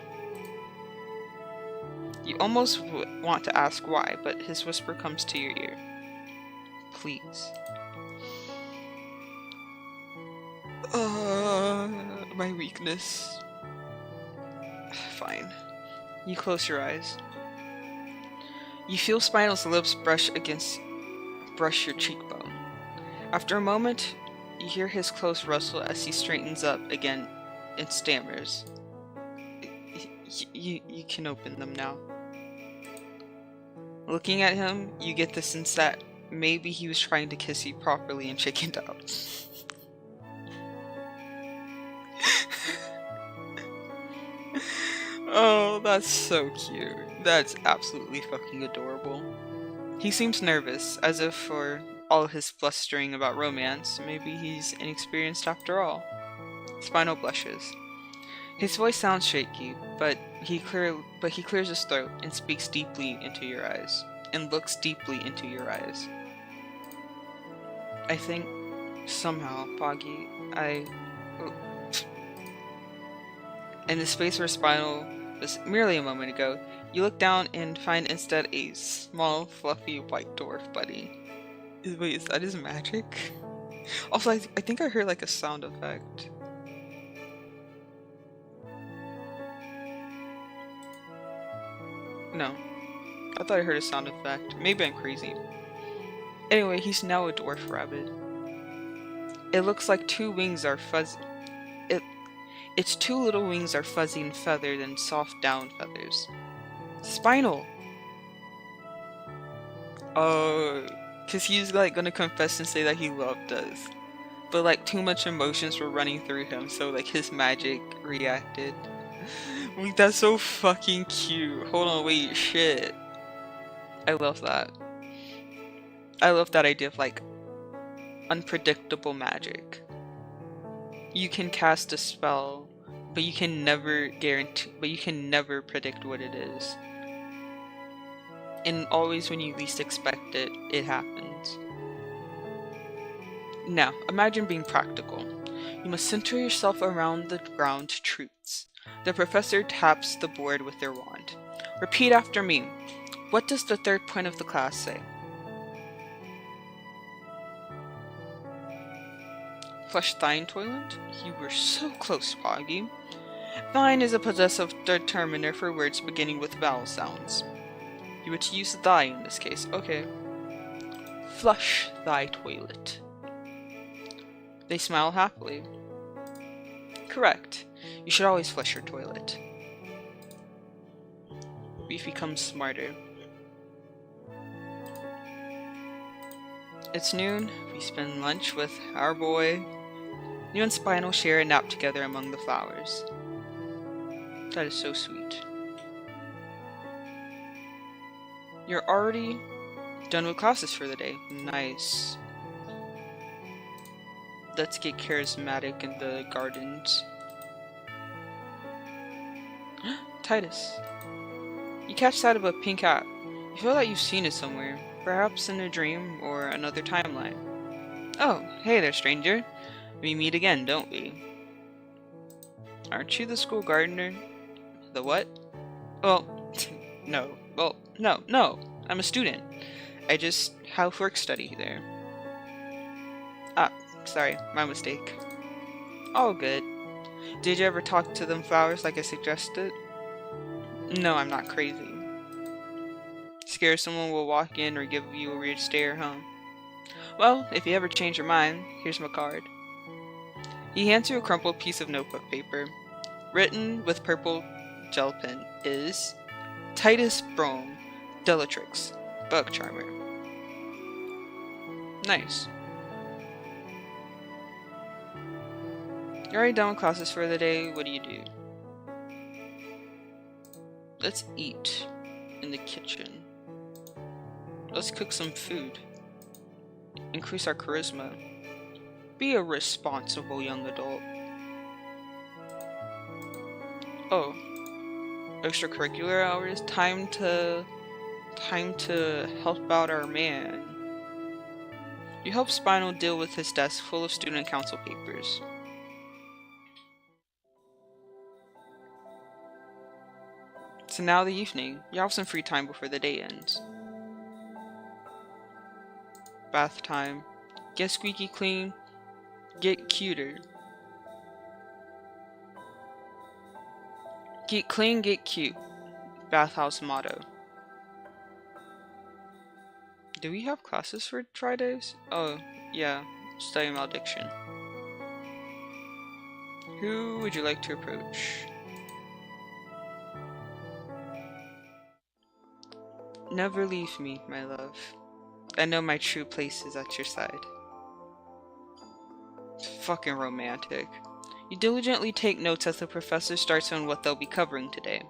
You almost want to ask why, but his whisper comes to your ear. Please. My weakness. Fine. You close your eyes. You feel Spinel's lips brush your cheekbone. After a moment, you hear his clothes rustle as he straightens up again and stammers. You can open them now. Looking at him, you get the sense that maybe he was trying to kiss you properly and chickened out. Oh, that's so cute. That's absolutely fucking adorable. He seems nervous, as if for all his blustering about romance, maybe he's inexperienced after all. Spinel blushes. His voice sounds shaky, but he clears his throat and speaks deeply into your eyes, and looks deeply into your eyes. I think, somehow, Poggy, In the space where Spinel was merely a moment ago, you look down and find instead a small, fluffy white dwarf buddy. Wait, is that his magic? Also, I think I heard like a sound effect. No. I thought I heard a sound effect. Maybe I'm crazy. Anyway, he's now a dwarf rabbit. It looks like two wings are fuzzy. Its two little wings are fuzzy and feathered and soft down feathers. Spinel! Oh, cause he's like gonna confess and say that he loved us. But like too much emotions were running through him, so like his magic reacted. Wait, that's so fucking cute. Hold on, wait, shit. I love that. I love that idea of like unpredictable magic. You can cast a spell, but you can never predict what it is. And always when you least expect it, it happens. Now, imagine being practical. You must center yourself around the ground truths. The professor taps the board with their wand. Repeat after me. What does the third point of the class say? Flush thine toilet? You were so close, Poggy. Thine is a possessive determiner for words beginning with vowel sounds. You were to use thy in this case. Okay. Flush thy toilet. They smile happily. Correct. You should always flush your toilet. We've become smarter. It's noon. We spend lunch with our boy. You and Spinel share a nap together among the flowers. That is so sweet. You're already done with classes for the day. Nice. Let's get charismatic in the gardens. Titus. You catch sight of a pink hat. You feel that you've seen it somewhere. Perhaps in a dream or another timeline. Oh, hey there, stranger. We meet again, don't we? Aren't you the school gardener? The what? Well, no. Well, no. I'm a student. I just have work study there. Ah, sorry, my mistake. All good. Did you ever talk to them flowers like I suggested? No, I'm not crazy. Scared someone will walk in or give you a weird stare, huh? Well, if you ever change your mind, here's my card. He hands you a crumpled piece of notebook paper. Written with purple gel pen is Titus Brome, Bellatrix, Bug Charmer. Nice. You're already done with classes for the day. What do you do? Let's eat in the kitchen. Let's cook some food. Increase our charisma. Be a responsible young adult. Oh, extracurricular hours. Time to help out our man. You help Spinel deal with his desk full of student council papers. So now the evening. You have some free time before the day ends. Bath time. Get squeaky clean. Get cuter. Get clean, get cute. Bathhouse motto. Do we have classes for Fridays? Oh, yeah. Study malediction. Who would you like to approach? Never leave me, my love. I know my true place is at your side. Fucking romantic. You diligently take notes as the professor starts on what they'll be covering today.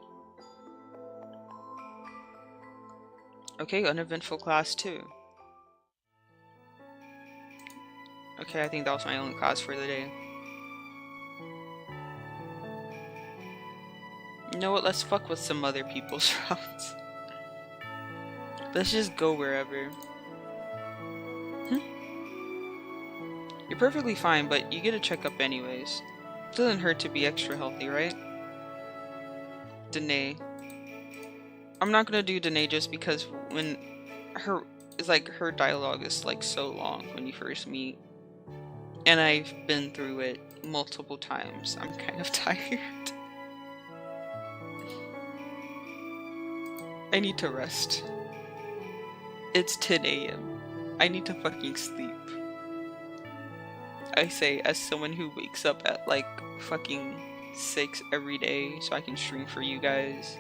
Okay, uneventful class 2. Okay, I think that was my only class for the day. You know what, let's fuck with some other people's routes. Let's just go wherever. You're perfectly fine, but you get a checkup anyways. Doesn't hurt to be extra healthy, right? Danae. I'm not gonna do Danae just because when her dialogue is like so long when you first meet. And I've been through it multiple times. I'm kind of tired. I need to rest. It's 10 a.m. I need to fucking sleep. I say as someone who wakes up at like fucking 6 every day so I can stream for you guys.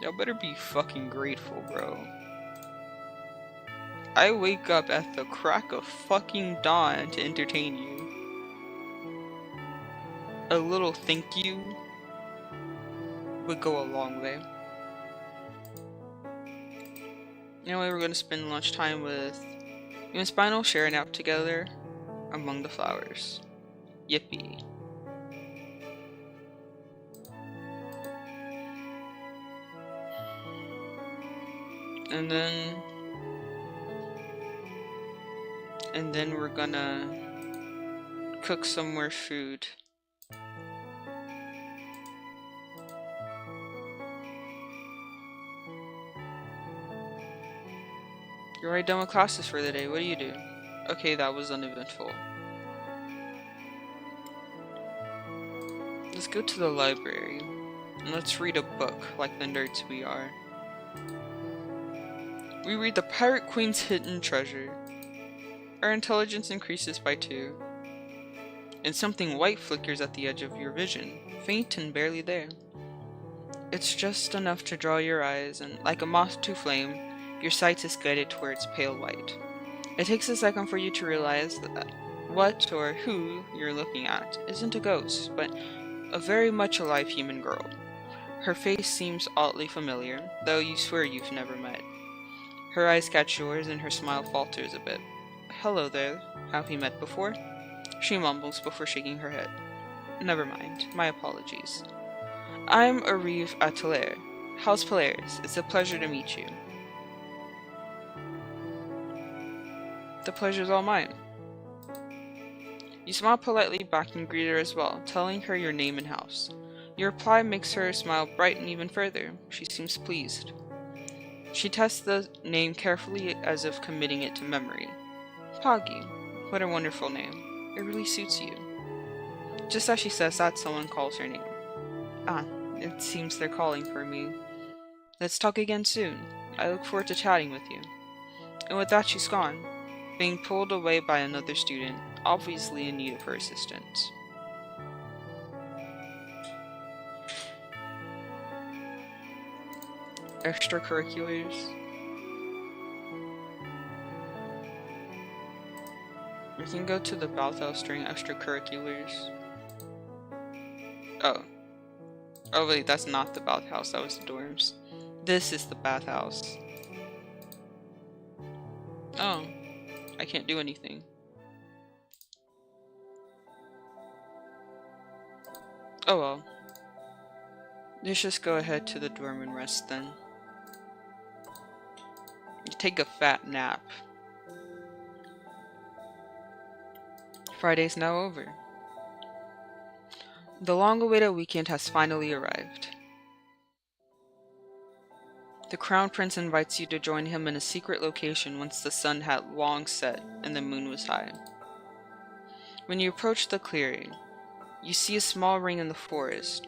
Y'all better be fucking grateful, bro. I wake up at the crack of fucking dawn to entertain you. A little thank you would go a long way. Anyway, we're gonna spend lunchtime with you and Spinel sharing out together among the flowers. Yippee. And then we're gonna cook some more food. You're already done with classes for the day. What do you do? Okay, that was uneventful. Let's go to the library and let's read a book like the nerds we are. We read The Pirate Queen's Hidden Treasure. Our intelligence increases by 2. And something white flickers at the edge of your vision, faint and barely there. It's just enough to draw your eyes, and like a moth to flame, your sight is guided towards pale white. It takes a second for you to realize that what or who you're looking at isn't a ghost, but a very much alive human girl. Her face seems oddly familiar, though you swear you've never met. Her eyes catch yours and her smile falters a bit. Hello there, have we met before? She mumbles before shaking her head. Never mind, my apologies. I'm Arrive Atelier. How's Polaris? It's a pleasure to meet you. The pleasure's all mine. You smile politely back and greet her as well, telling her your name and house. Your reply makes her smile brighten even further. She seems pleased. She tests the name carefully as if committing it to memory. Poggy. What a wonderful name. It really suits you. Just as she says that, someone calls her name. Ah, it seems they're calling for me. Let's talk again soon. I look forward to chatting with you. And with that, she's gone, being pulled away by another student, obviously in need of her assistance. Extracurriculars. We can go to the bathhouse during extracurriculars. Oh. Oh wait, that's not the bathhouse, that was the dorms. This is the bathhouse. Oh. I can't do anything. Oh well. Let's just go ahead to the dorm and rest then. Take a fat nap. Friday's now over. The long-awaited weekend has finally arrived. The Crown Prince invites you to join him in a secret location once the sun had long set and the moon was high. When you approach the clearing, you see a small ring in the forest.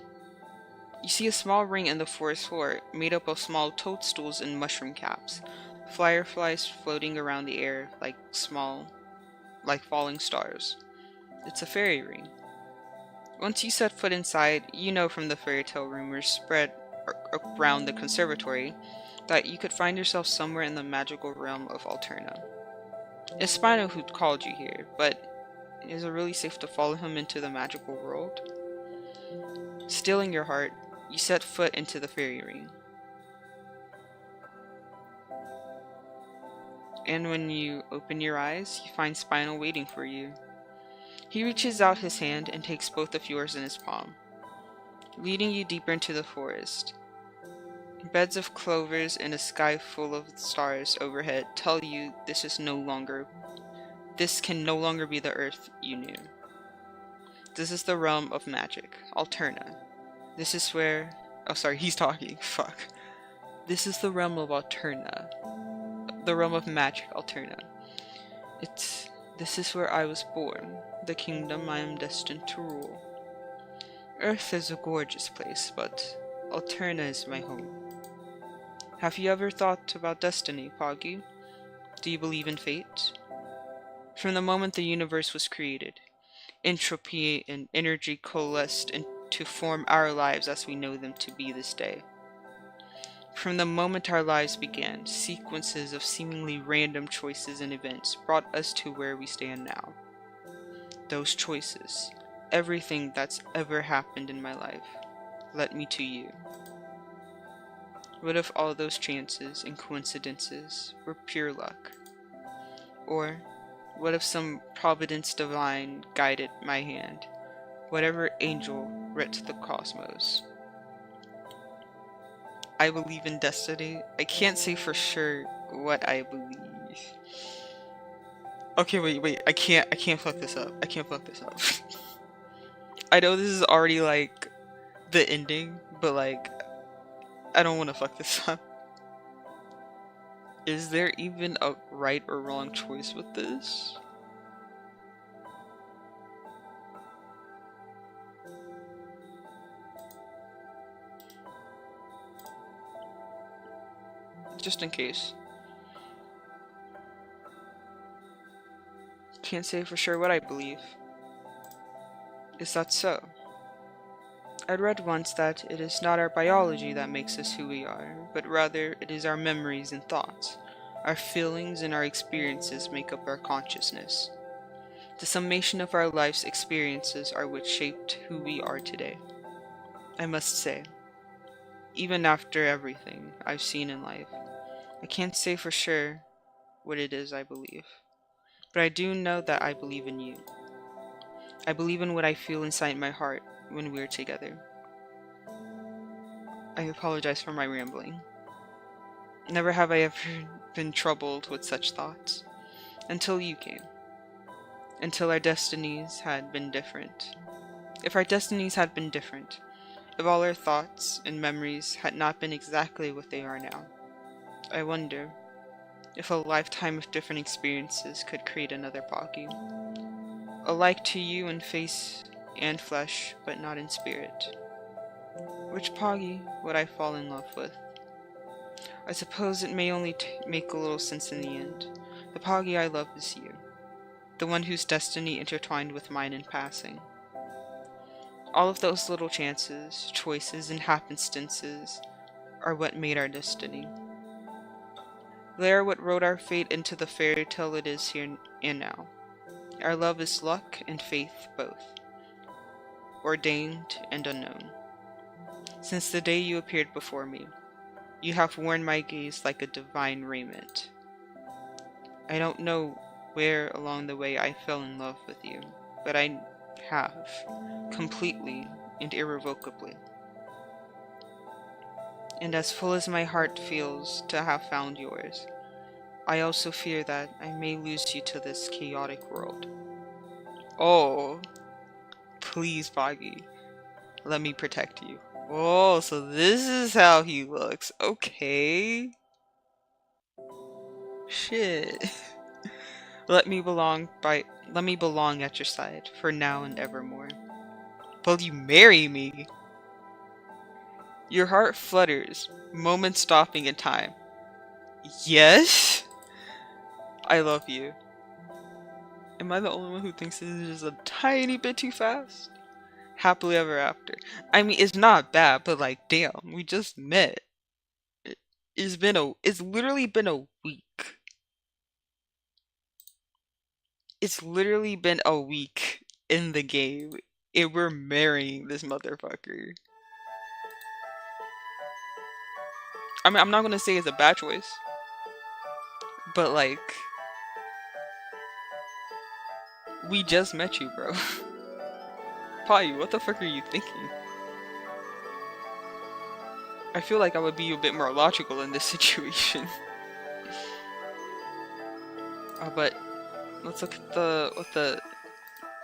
Floor made up of small toadstools and mushroom caps, fireflies floating around the air like falling stars. It's a fairy ring. Once you set foot inside, you know from the fairy tale rumors spread around the conservatory that you could find yourself somewhere in the magical realm of Alterna. It's Spinel who called you here, but is it really safe to follow him into the magical world? Stilling your heart, you set foot into the fairy ring. And when you open your eyes, you find Spinel waiting for you. He reaches out his hand and takes both of yours in his palm, leading you deeper into the forest. Beds of clovers and a sky full of stars overhead tell you this can no longer be the Earth you knew. This is the realm of magic, Alterna. This is where... Oh, sorry, he's talking. Fuck. This is the realm of Alterna. The realm of magic, Alterna. This is where I was born, the kingdom I am destined to rule. Earth is a gorgeous place, but Alterna is my home. Have you ever thought about destiny, Poggy? Do you believe in fate? From the moment the universe was created, entropy and energy coalesced to form our lives as we know them to be this day. From the moment our lives began, sequences of seemingly random choices and events brought us to where we stand now. Those choices, everything that's ever happened in my life, led me to you. What if all those chances and coincidences were pure luck? Or what if some providence divine guided my hand, whatever angel writ the cosmos? I believe in destiny. I can't say for sure what I believe. Okay, wait. I can't fuck this up. I know this is already like the ending, but like I don't want to fuck this up. Is there even a right or wrong choice with this? Just in case. Can't say for sure what I believe. Is that so? I'd read once that it is not our biology that makes us who we are, but rather it is our memories and thoughts. Our feelings and our experiences make up our consciousness. The summation of our life's experiences are what shaped who we are today. I must say, even after everything I've seen in life, I can't say for sure what it is I believe. But I do know that I believe in you. I believe in what I feel inside my heart when we're together. I apologize for my rambling. Never have I ever been troubled with such thoughts. Until you came. Until our destinies had been different. If our destinies had been different, if all our thoughts and memories had not been exactly what they are now, I wonder if a lifetime of different experiences could create another Poggy. Alike to you in face and flesh, but not in spirit. Which Poggy would I fall in love with? I suppose it may only make a little sense in the end. The Poggy I love is you, the one whose destiny intertwined with mine in passing. All of those little chances, choices, and happenstances are what made our destiny. They are what wrote our fate into the fairy tale it is here and now. Our love is luck and faith both, ordained and unknown. Since the day you appeared before me, you have worn my gaze like a divine raiment. I don't know where along the way I fell in love with you, but I have, completely and irrevocably. And as full as my heart feels to have found yours, I also fear that I may lose you to this chaotic world. Oh, please, Poggy, let me protect you. Oh, so this is how he looks. Okay. Shit. Let me belong at your side, for now and evermore. Will you marry me? Your heart flutters, moments stopping in time. Yes? I love you. Am I the only one who thinks this is just a tiny bit too fast? Happily ever after. I mean, it's not bad, but like, damn, we just met. It's literally been a week. It's literally been a week in the game, and we're marrying this motherfucker. I mean, I'm not gonna say it's a bad choice, but like, we just met you, bro. Pai, what the fuck are you thinking? I feel like I would be a bit more logical in this situation. But let's look at what the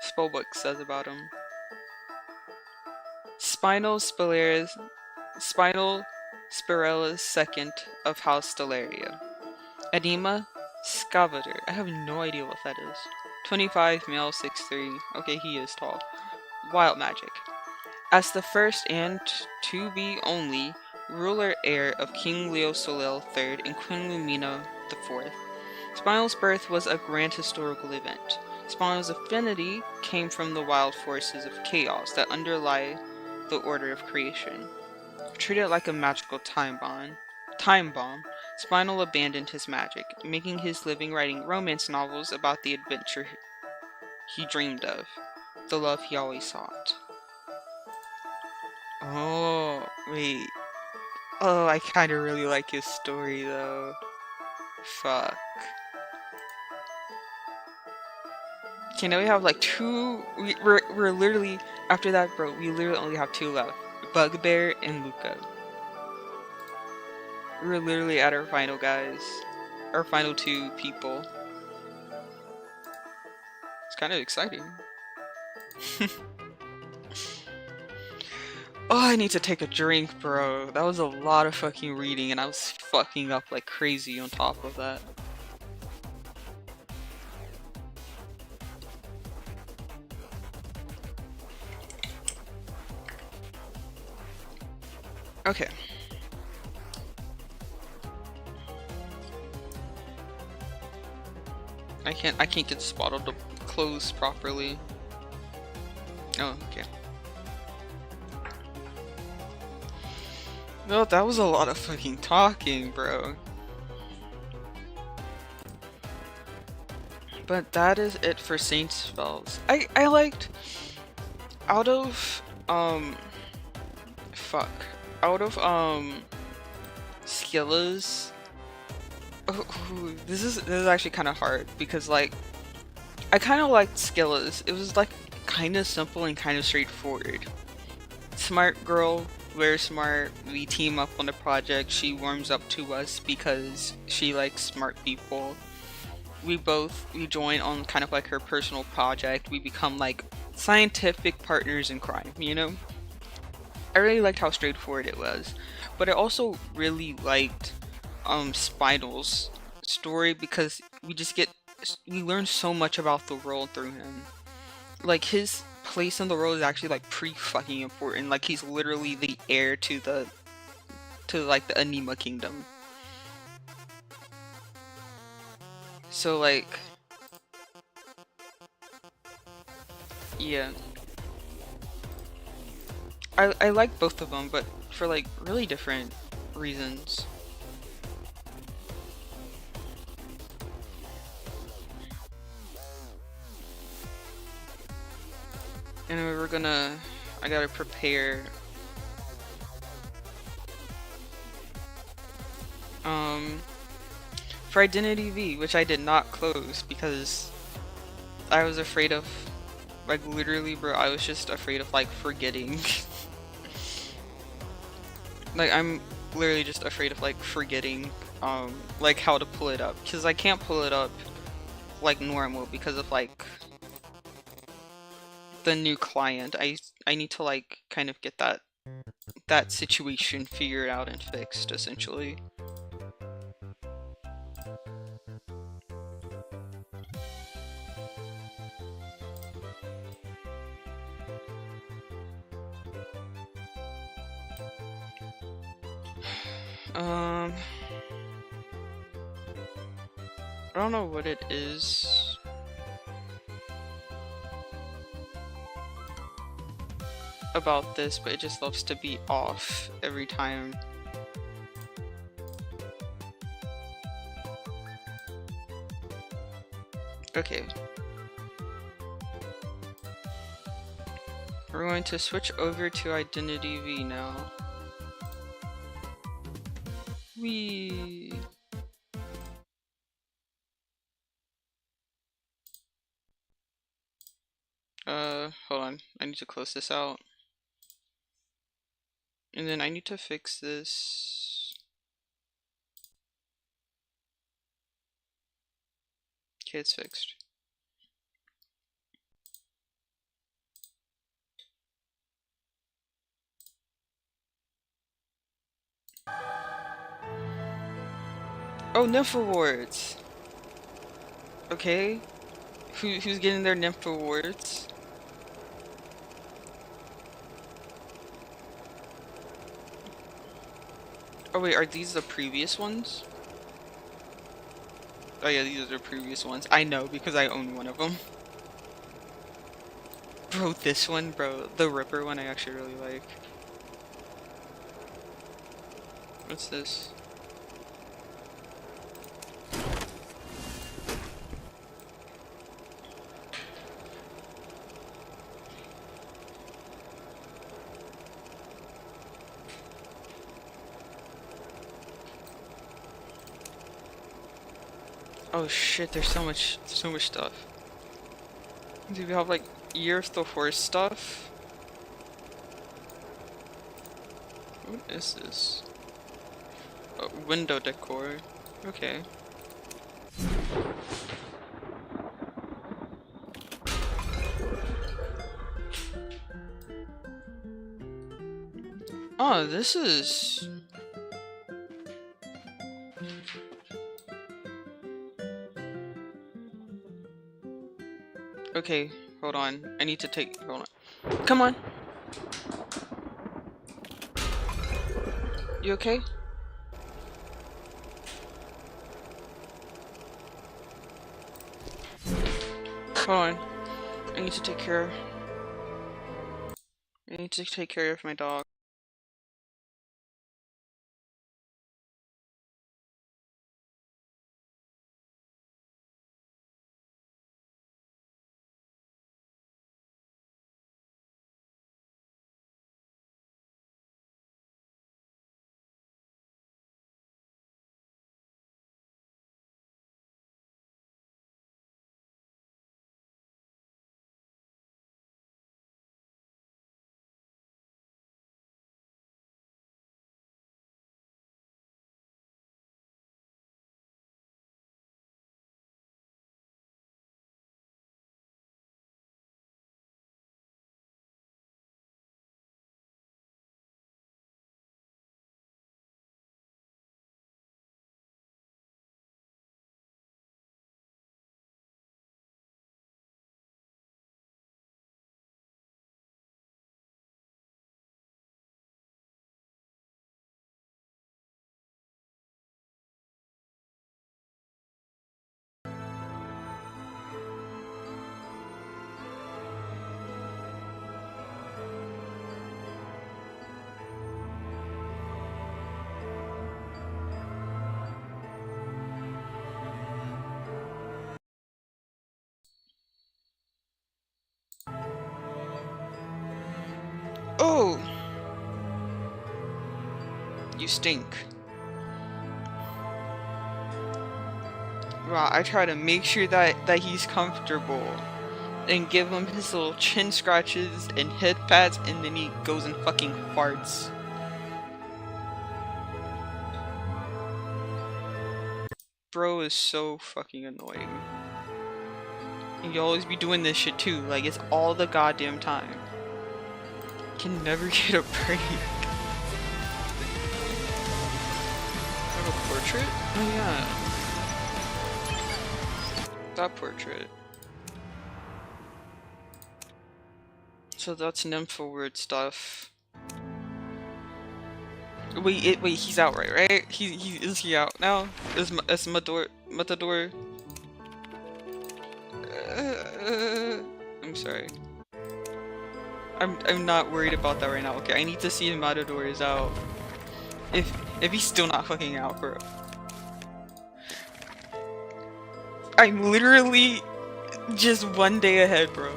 spellbook says about him. Spinal Spirella's second of House Stellaria. Edema Scavator. I have no idea what that is. 25, male, 6'3". Okay, he is tall. Wild magic. As the first and to be only ruler heir of King Leo Solel III and Queen Lumina IV, Spinel's birth was a grand historical event. Spinel's affinity came from the wild forces of chaos that underlie the order of creation. Treated like a magical time bomb, Spinel abandoned his magic, making his living writing romance novels about the adventure he dreamed of, the love he always sought. Oh, wait. Oh, I kinda really like his story though. Fuck. Okay, now we have like two. We're literally, after that, bro, we literally only have two left. Bugbear and Luca. We're literally at our final guys. Our final two people. It's kind of exciting. Oh, I need to take a drink, bro. That was a lot of fucking reading, and I was fucking up like crazy on top of that. Okay. I can't get this bottle to close properly. Oh, okay. No, that was a lot of fucking talking, bro. But that is it for Saint spells. I liked out of Scylla's. This is actually kind of hard because like I kind of liked Scylla's. It was like kind of simple and kind of straightforward. Smart girl, very smart. We team up on a project. She warms up to us because she likes smart people. we join on kind of like her personal project. We become like scientific partners in crime, you know? I really liked how straightforward it was, but I also really liked Spinel's story because we learn so much about the world through him. Like his place in the world is actually like pretty fucking important. Like he's literally the heir to like the Anima kingdom. So like yeah. I like both of them, but for like really different reasons. And I gotta prepare um for Identity V, which I did not close because I was afraid of, like literally bro, I was just afraid of like forgetting. Like I'm literally just afraid of like forgetting like how to pull it up because I can't pull it up like normal because of like the new client. I need to like kind of get that situation figured out and fixed essentially. Um I don't know what it is. About this, but it just loves to be off every time. Okay. We're going to switch over to Identity V now. We hold on. I need to close this out. And then I need to fix this. Okay, it's fixed. Oh, nymph awards. Okay. Who's getting their nymph awards? Oh wait, are these the previous ones? Oh yeah, these are the previous ones. I know because I own one of them. Bro, this one, bro, the Ripper one I actually really like. What's this? Oh shit, there's so much stuff. Do we have like Year of the Horse stuff? What is this? Oh, window decor. Okay. Oh, this is... Okay, hold on. I need to take... Hold on. Come on! You okay? Hold on. I need to take care... I need to take care of my dog. Oh! You stink. Wow, I try to make sure that he's comfortable and give him his little chin scratches and head pats, and then he goes and fucking farts. Bro is so fucking annoying. And you always be doing this shit too, like it's all the goddamn time. Can never get a break. I have a portrait? Oh yeah. That portrait. So that's nympho word stuff. Wait, he's out right? Is he out now? Is Matador? I'm sorry. I'm not worried about that right now. Okay, I need to see if Matador is out. If he's still not fucking out, bro. I'm literally just one day ahead, bro.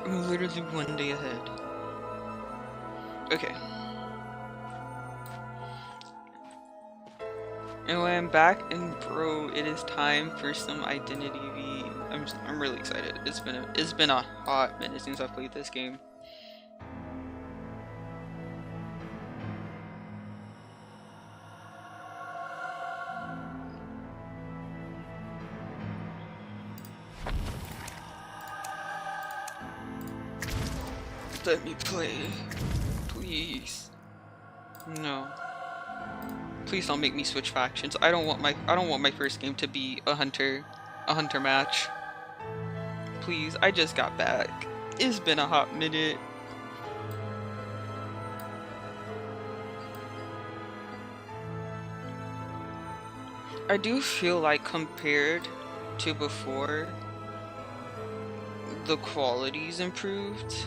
I'm literally one day ahead. Okay. Anyway, I'm back, and bro, it is time for some Identity V. I'm really excited. It's been a hot minute since I've played this game. Let me play, please. No. Please don't make me switch factions. I don't want my first game to be a hunter match. Please, I just got back. It's been a hot minute. I do feel like compared to before, the quality's improved.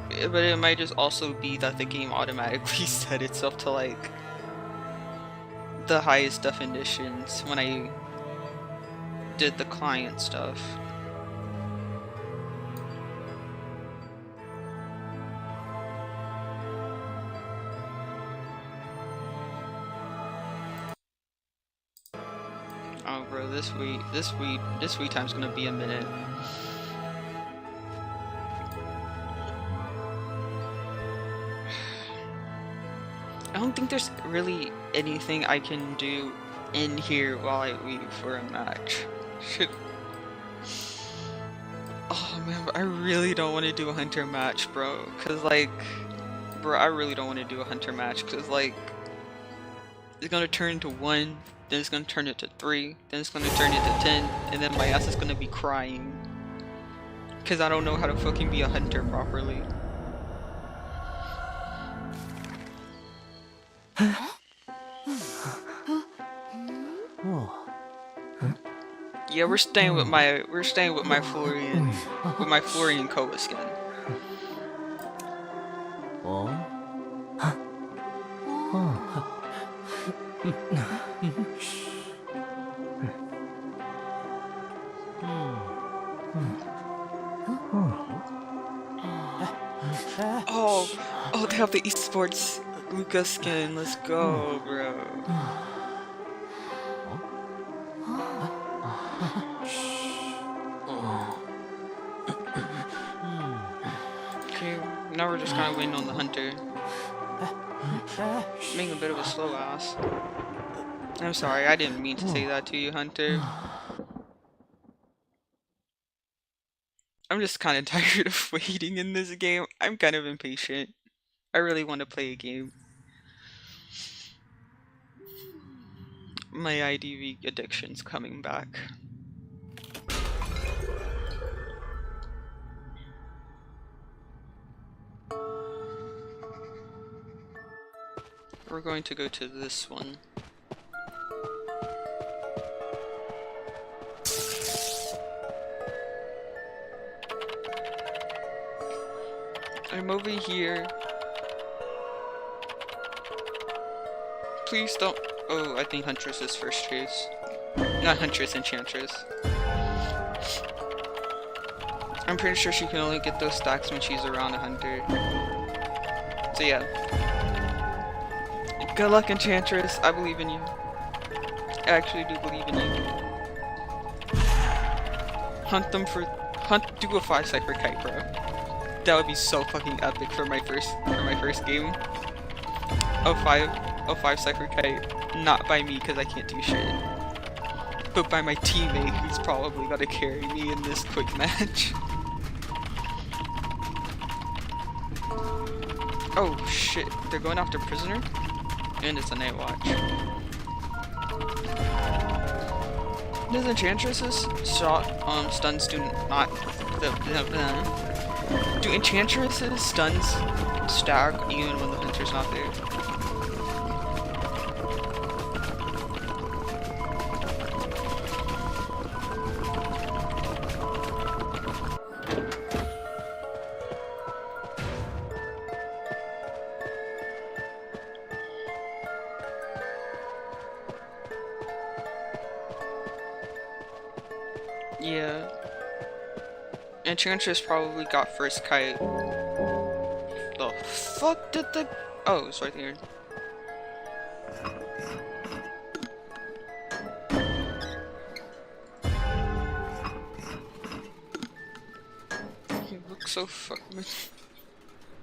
But it might just also be that the game automatically set itself to like the highest definitions when I did the client stuff. Oh bro, this wait time's gonna be a minute. I don't think there's really anything I can do in here while I wait for a match. Shit. Oh man, I really don't want to do a hunter match, bro. Cause like, bro, I really don't want to do a hunter match. Cause like, it's gonna turn into 1, then it's gonna turn into 3, then it's gonna turn into 10, and then my ass is gonna be crying. Cause I don't know how to fucking be a hunter properly. Yeah, we're staying with my Florian Koa skin. Oh, they have the esports Luca skin. Let's go, bro. Okay, now we're just kind of waiting on the hunter. Being a bit of a slow ass. I'm sorry, I didn't mean to say that to you, hunter. I'm just kind of tired of waiting in this game. I'm kind of impatient. I really want to play a game. My IDV addiction's coming back. We're going to go to this one. I'm over here. Please don't. Oh, I think Huntress is first choice. Not Huntress, Enchantress. I'm pretty sure she can only get those stacks when she's around a hunter. So yeah. Good luck, Enchantress. I believe in you. I actually do believe in you. Do a 5 Cypher Kite, bro. That would be so fucking epic for my first game. A 5 Cypher Kite. Not by me, because I can't do shit. But by my teammate, who's probably gonna carry me in this quick match. Oh shit, they're going after Prisoner? And it's a night watch. Does Enchantresses stuns do not... Do Enchantresses stuns stack even when the hunter's not there? Yeah. Enchantress probably got first kite. The fuck did the... Oh, it's right here. He looks so fucking...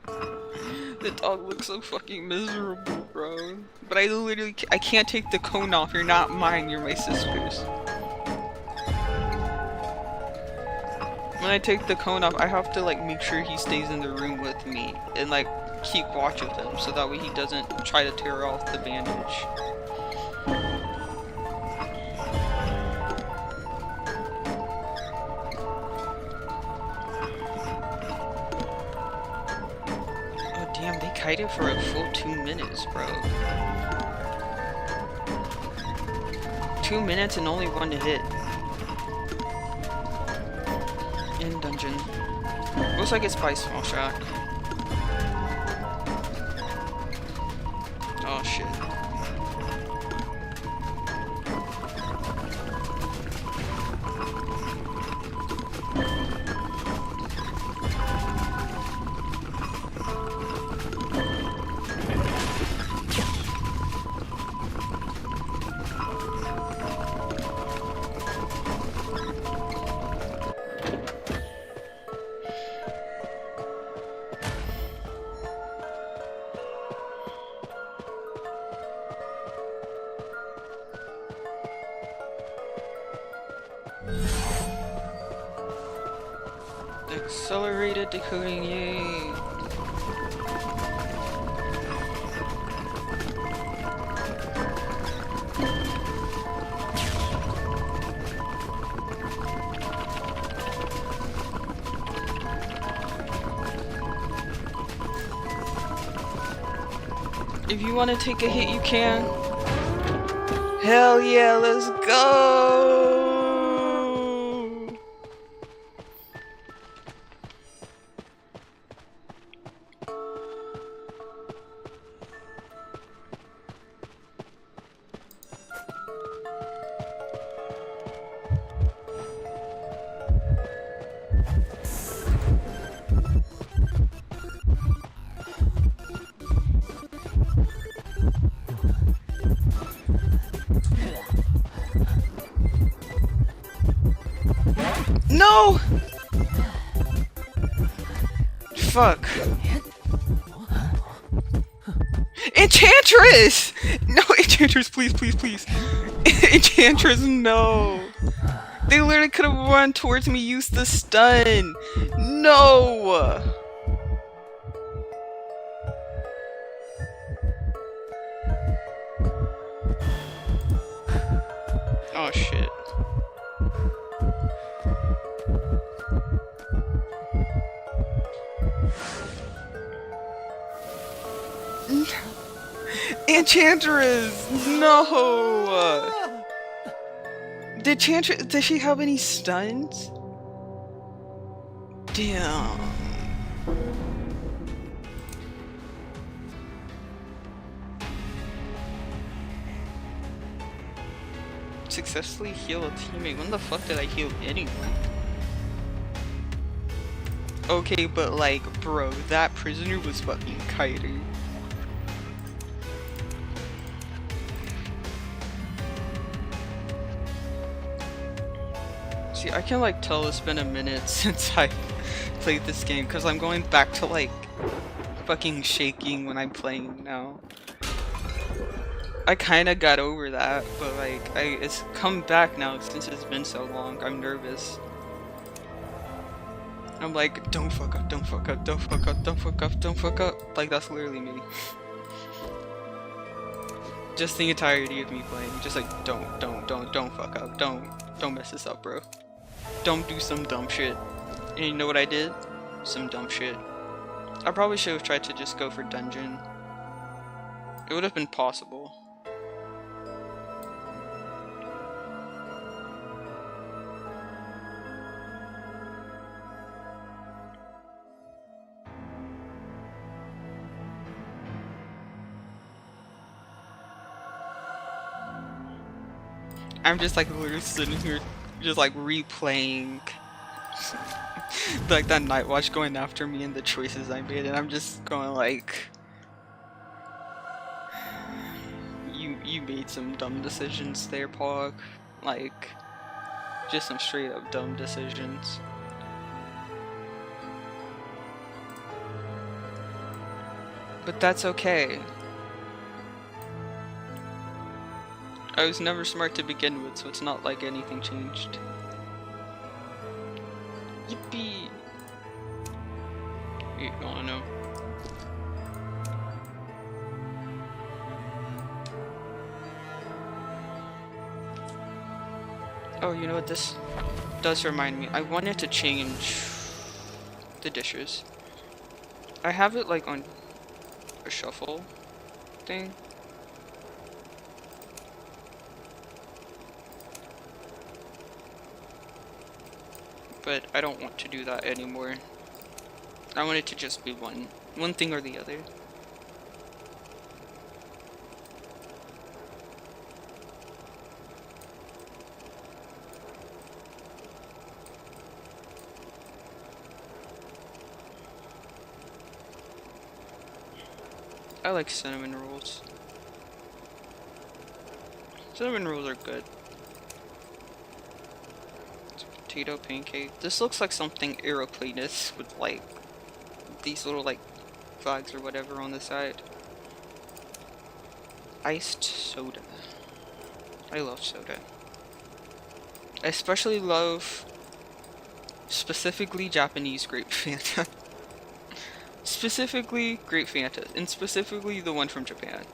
The dog looks so fucking miserable, bro. But I literally I can't take the cone off. You're not mine, you're my sister's. When I take the cone off, I have to like make sure he stays in the room with me and like keep watch with him so that way he doesn't try to tear off the bandage. Oh damn, they kited for a full 2 minutes, bro. 2 minutes and only one to hit. In dungeon. Looks like it's by small shack. Oh shit. Accelerated decoding, yay! If you want to take a hit, you can. Hell yeah, let's go! No! Fuck. Enchantress! No, Enchantress, please, please, please. Enchantress, no. They literally could have run towards me, used the stun. No! Oh shit. Enchantress! No! Did Enchantress, does she have any stuns? Damn. successfully heal a teammate. When the fuck did I heal anyone? Okay, but like, bro, that prisoner was fucking kiting. See, I can like tell it's been a minute since I played this game because I'm going back to like fucking shaking when I'm playing now. I kinda got over that, but like, it's come back now since it's been so long. I'm nervous. I'm like, don't fuck up, don't fuck up, don't fuck up, don't fuck up, don't fuck up. Like, that's literally me. Just the entirety of me playing. Just like, don't fuck up. Don't mess this up, bro. Don't do some dumb shit. And you know what I did? Some dumb shit. I probably should have tried to just go for dungeon. It would have been possible. I'm just like literally sitting here just like replaying like that night watch going after me and the choices I made, and I'm just going like, you made some dumb decisions there, Pog. Like, just some straight up dumb decisions. But that's okay. I was never smart to begin with, so it's not like anything changed. Yippee! You wanna know? Oh, you know what? This does remind me. I wanted to change the dishes. I have it like on a shuffle thing. But I don't want to do that anymore. I want it to just be one thing or the other. I like cinnamon rolls. Cinnamon rolls are good. Potato pancake. This looks like something aeroplanist with like these little like flags or whatever on the side. Iced soda. I love soda. I especially love specifically Japanese grape Fanta. Specifically grape Fanta, and specifically the one from Japan.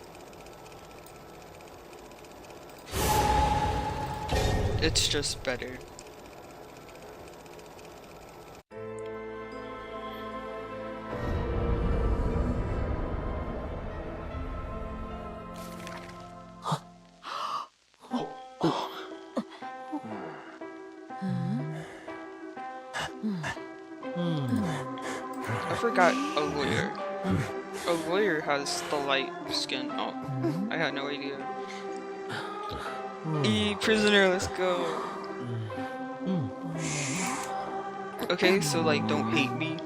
It's just better. I forgot a lawyer. A lawyer has the light skin. Oh, I had no idea. Prisoner, let's go. Okay, so like, don't hate me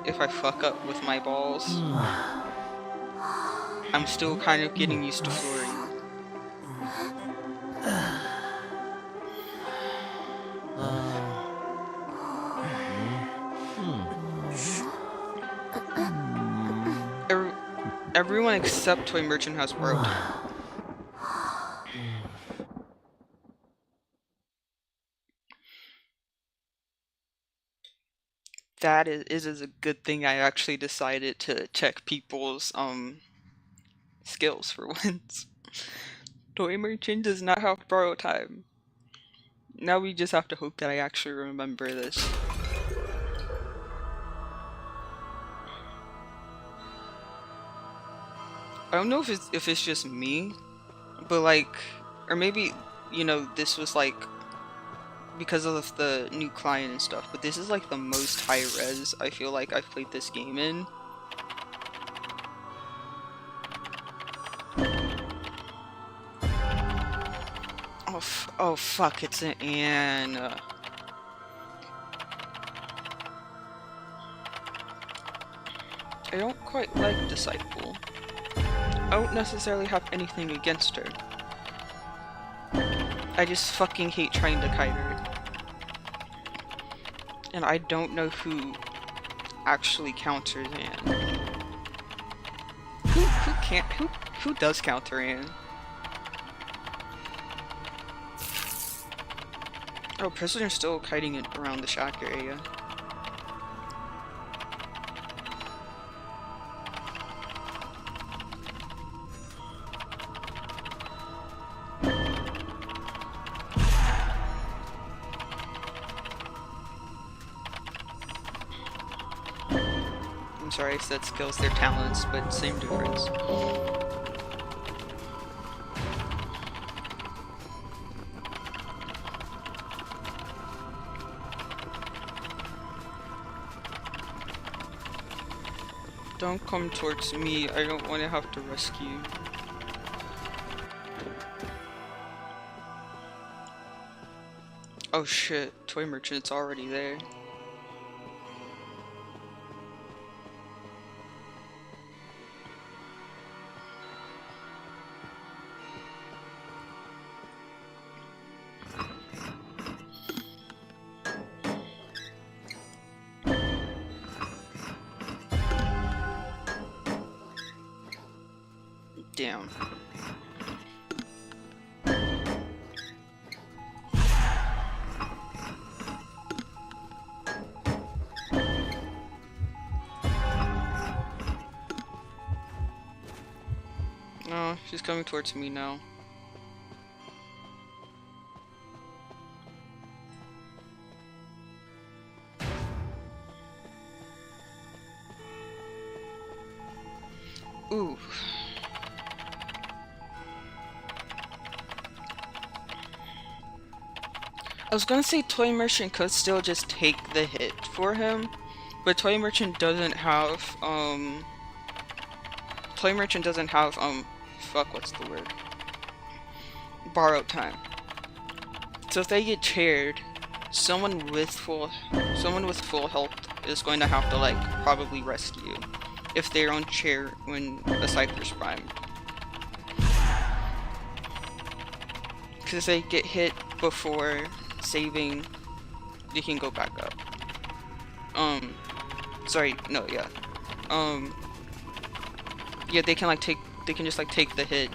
if I fuck up with my balls. I'm still kind of getting used to flooring. Everyone except Toy Merchant has worked. That is a good thing I actually decided to check people's skills for once. Toy Merchant does not have borrow time. Now we just have to hope that I actually remember this. I don't know if it's just me, but like, or maybe, you know, this was like because of the new client and stuff, but this is like the most high res I feel like I've played this game in. Oh fuck, it's an Anne. I don't quite like Disciple. I don't necessarily have anything against her. I just fucking hate trying to kite her. And I don't know who actually counters Anne. Who does counter Anne? Oh, Prisoner's still kiting it around the shack area. I'm sorry, I said skills, they're talents, but same difference. Don't come towards me, I don't want to have to rescue. Oh shit, Toy Merchant's already there. Damn. Oh, she's coming towards me now. Ooh. I was gonna say Toy Merchant could still just take the hit for him, but Toy Merchant doesn't have, fuck, what's the word? Borrowed time. So if they get chaired, someone with full health is going to have to, like, probably rescue if they're on chair when the Cypher's primed. Because if they get hit before saving, they can go back up. Sorry, no, yeah. Yeah, they can just like take the hit.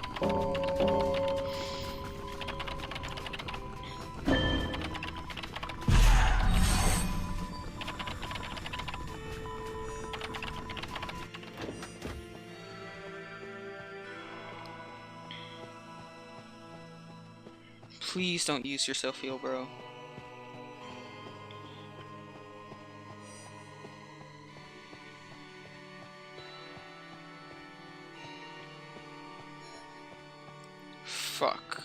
Please don't use your self-heal, bro. Fuck.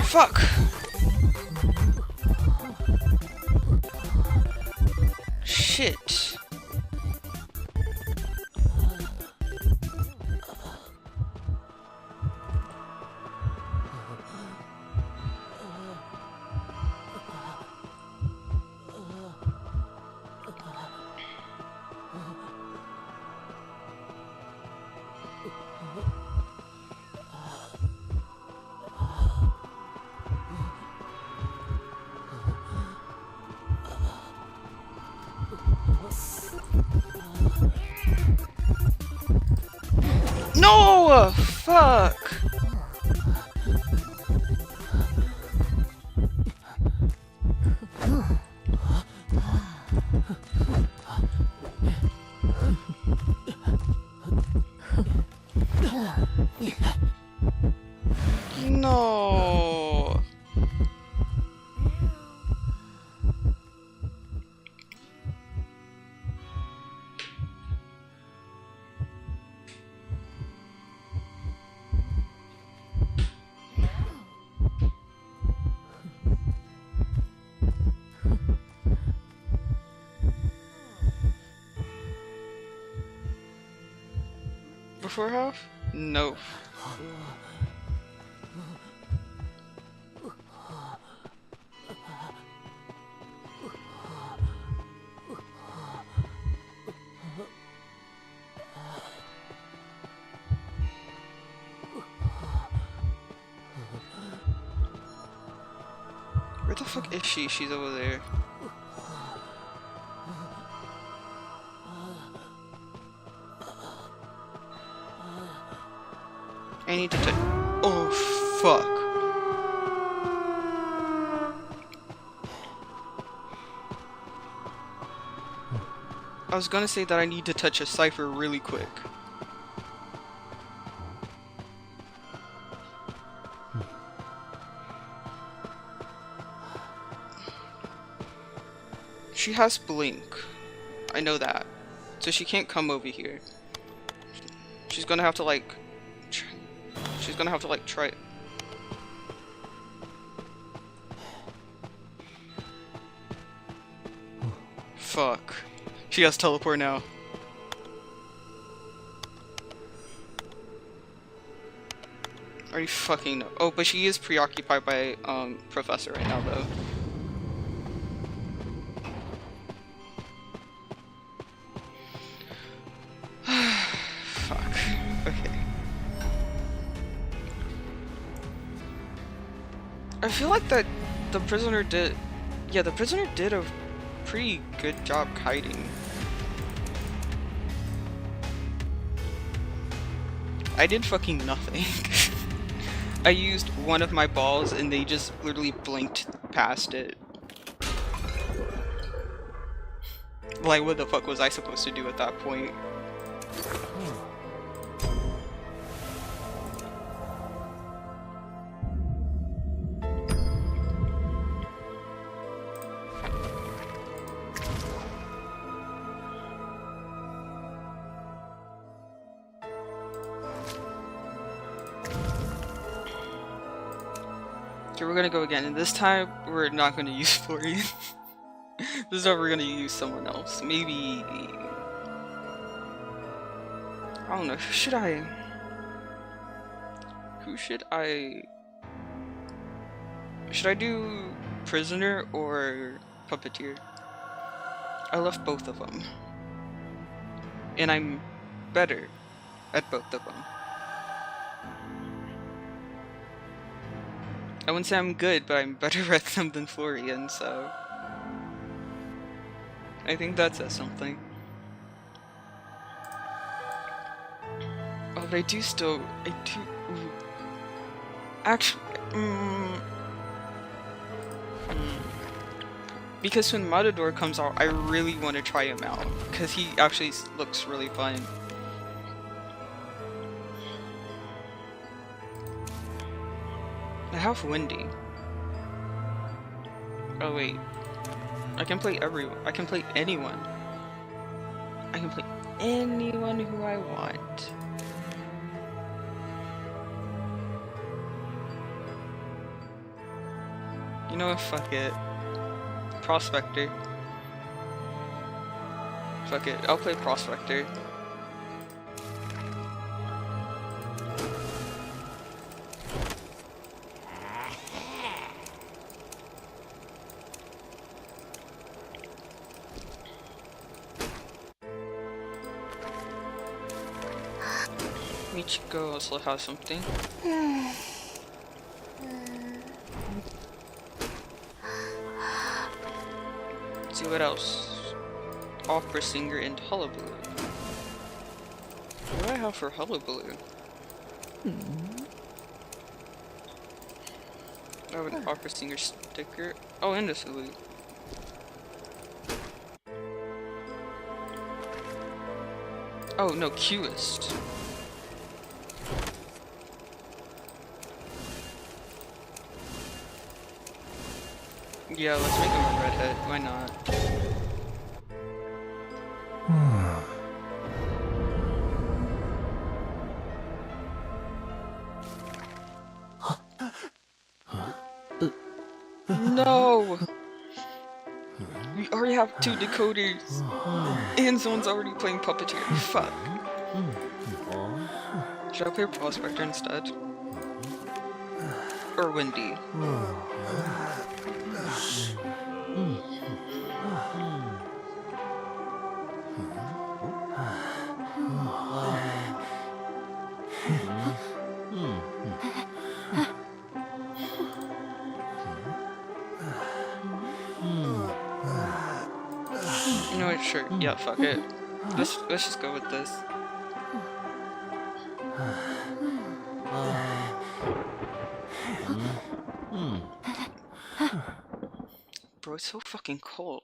Fuck! Shit. No! Fuck! No. Before half? No. Where the fuck is she? She's over there. I need to take. Oh, fuck. I was gonna say that I need to touch a cipher really quick. She has blink. I know that. So she can't come over here. She's gonna have to like... She's gonna have to like try it. Fuck. She has teleport now. Already fucking know. Oh, but she is preoccupied by Professor right now though. Fuck. Okay. I feel like that the prisoner did... Yeah, the prisoner did a pretty good job kiting. I did fucking nothing. I used one of my balls and they just literally blinked past it. Like, what the fuck was I supposed to do at that point? Okay, we're gonna go again, and this time we're not gonna use Florian. This time we're gonna use someone else. Maybe... I don't know, who should I... Should I do Prisoner or Puppeteer? I love both of them. And I'm better at both of them. I wouldn't say I'm good, but I'm better at them than Florian, so... I think that says something. Oh, but I do... Ooh. Actually... Because when Matador comes out, I really want to try him out. Because he actually looks really fun. I have Wendy. Oh wait. I can play everyone. I can play anyone. I can play anyone who I want. You know what? Fuck it. Prospector. Fuck it. I'll play Prospector. Michiko also has something. Let's see what else. Opera singer and hullabaloo. What do I have for hullabaloo? I have an opera singer sticker. Oh, and a salute. Oh no, Qist. Yeah, let's make him a redhead. Why not? No! We already have 2 decoders. And someone's already playing Puppeteer. Fuck. Should I play Prospector instead? Or Windy? You know what, sure. Yeah, fuck it. Let's just go with this. Bro, it's so fucking cold.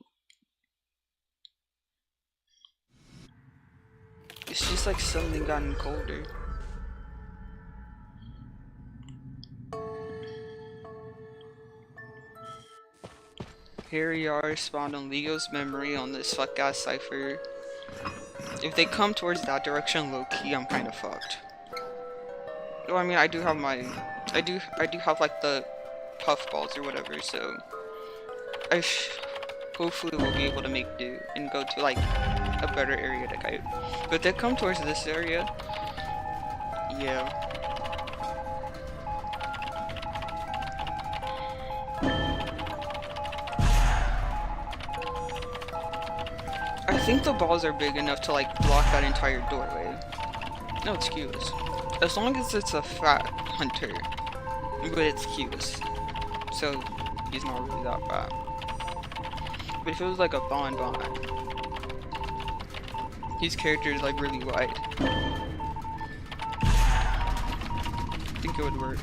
It's just like something gotten colder. Here we are, spawned on Lego's memory on this fuck ass cipher. If they come towards that direction low key, I'm kinda fucked. Well, I mean, I do have my, I do have like the puff balls or whatever, so hopefully we'll be able to make do and go to like a better area to kite. But if they come towards this area, yeah. I think the balls are big enough to like block that entire doorway. No excuse. As long as it's a fat hunter, but it's Q's, so he's not really that bad. But if it was like a Bon, his character is like really wide. I think it would work.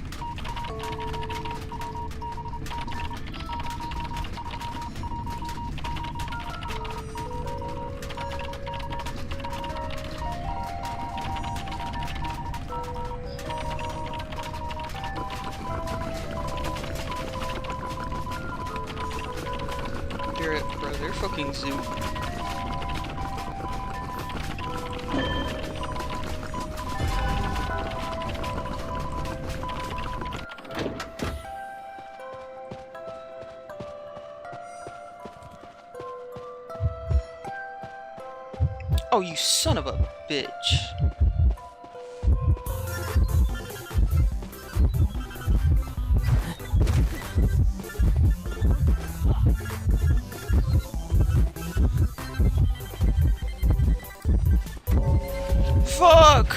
Bro, they're fucking zoo. Oh, you son of a bitch. Fuck!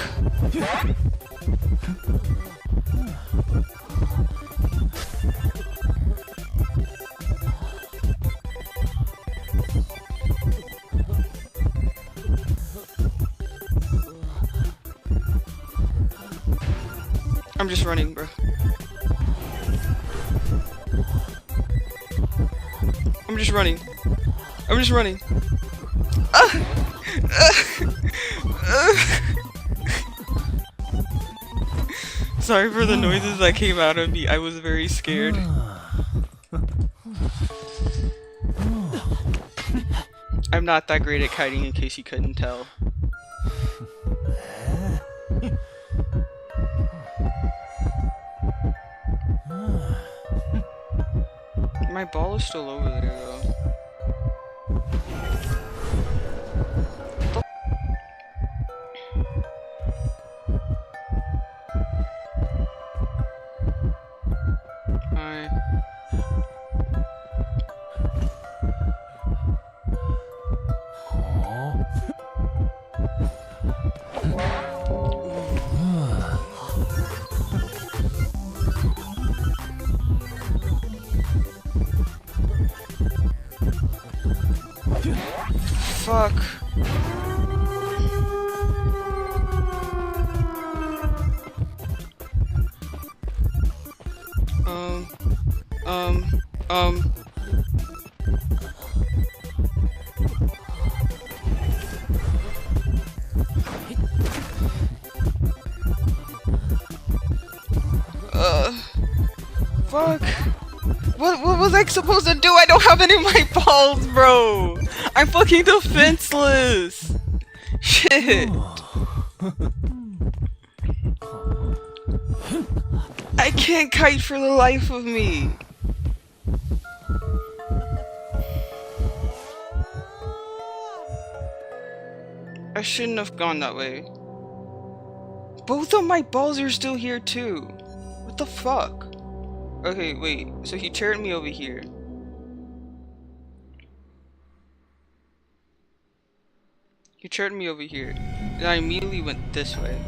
I'm just running, bro. I'm just running. I'm just running. Sorry for the noises that came out of me. I was very scared. I'm not that great at kiting, in case you couldn't tell. My ball is still over there, though. Fuck. Fuck. What was I supposed to do? I don't have any of my balls, bro! I'm fucking defenseless! Shit! I can't kite for the life of me! I shouldn't have gone that way. Both of my balls are still here too. What the fuck? Okay, wait. So he turned me over here. He turned me over here. And I immediately went this way.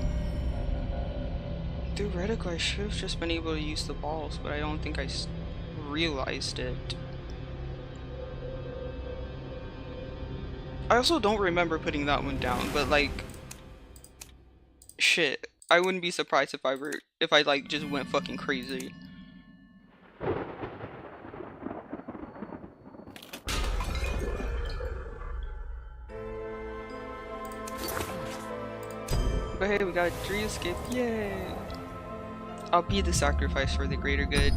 Theoretically, I should have just been able to use the balls, but I don't think I realized it. I also don't remember putting that one down, but like, shit, I wouldn't be surprised if I like just went fucking crazy. But hey, we got a tree escape, yay! I'll be the sacrifice for the greater good.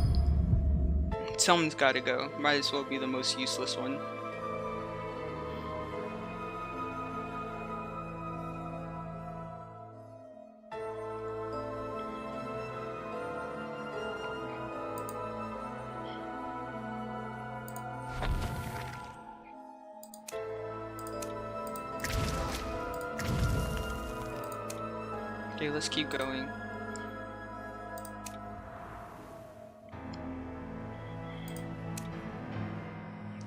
Someone's gotta go, might as well be the most useless one. Okay, let's keep going.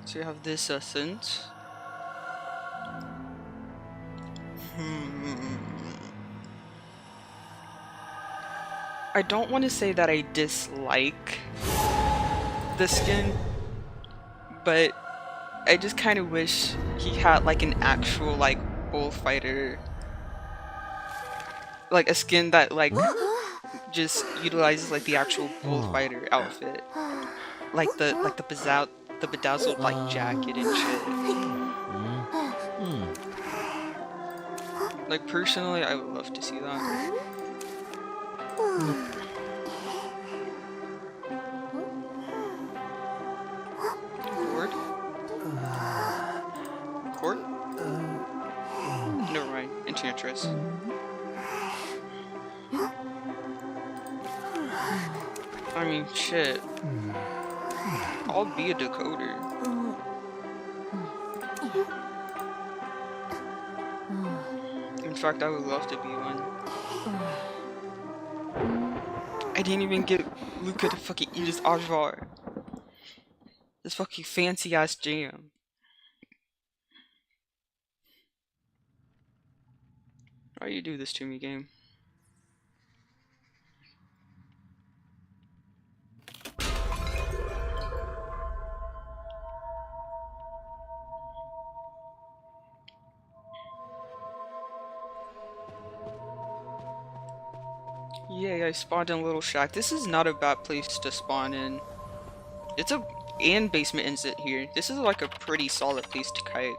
So you have this essence. I don't want to say that I dislike the skin, but I just kind of wish he had like an actual like bullfighter, like a skin that like just utilizes like the actual bullfighter outfit, like the bedazzled like jacket and shit. Like personally, I would love to see that. Cord? Cord? Never mind. Enchantress. I mean, shit. I'll be a decoder. In fact, I would love to be one. I didn't even get Luca to fucking eat his Ajvar. This fucking fancy ass jam. Why you do this to me, game? Yay, I spawned in a little shack. This is not a bad place to spawn in. It's a and basement ends it here. This is like a pretty solid place to kite.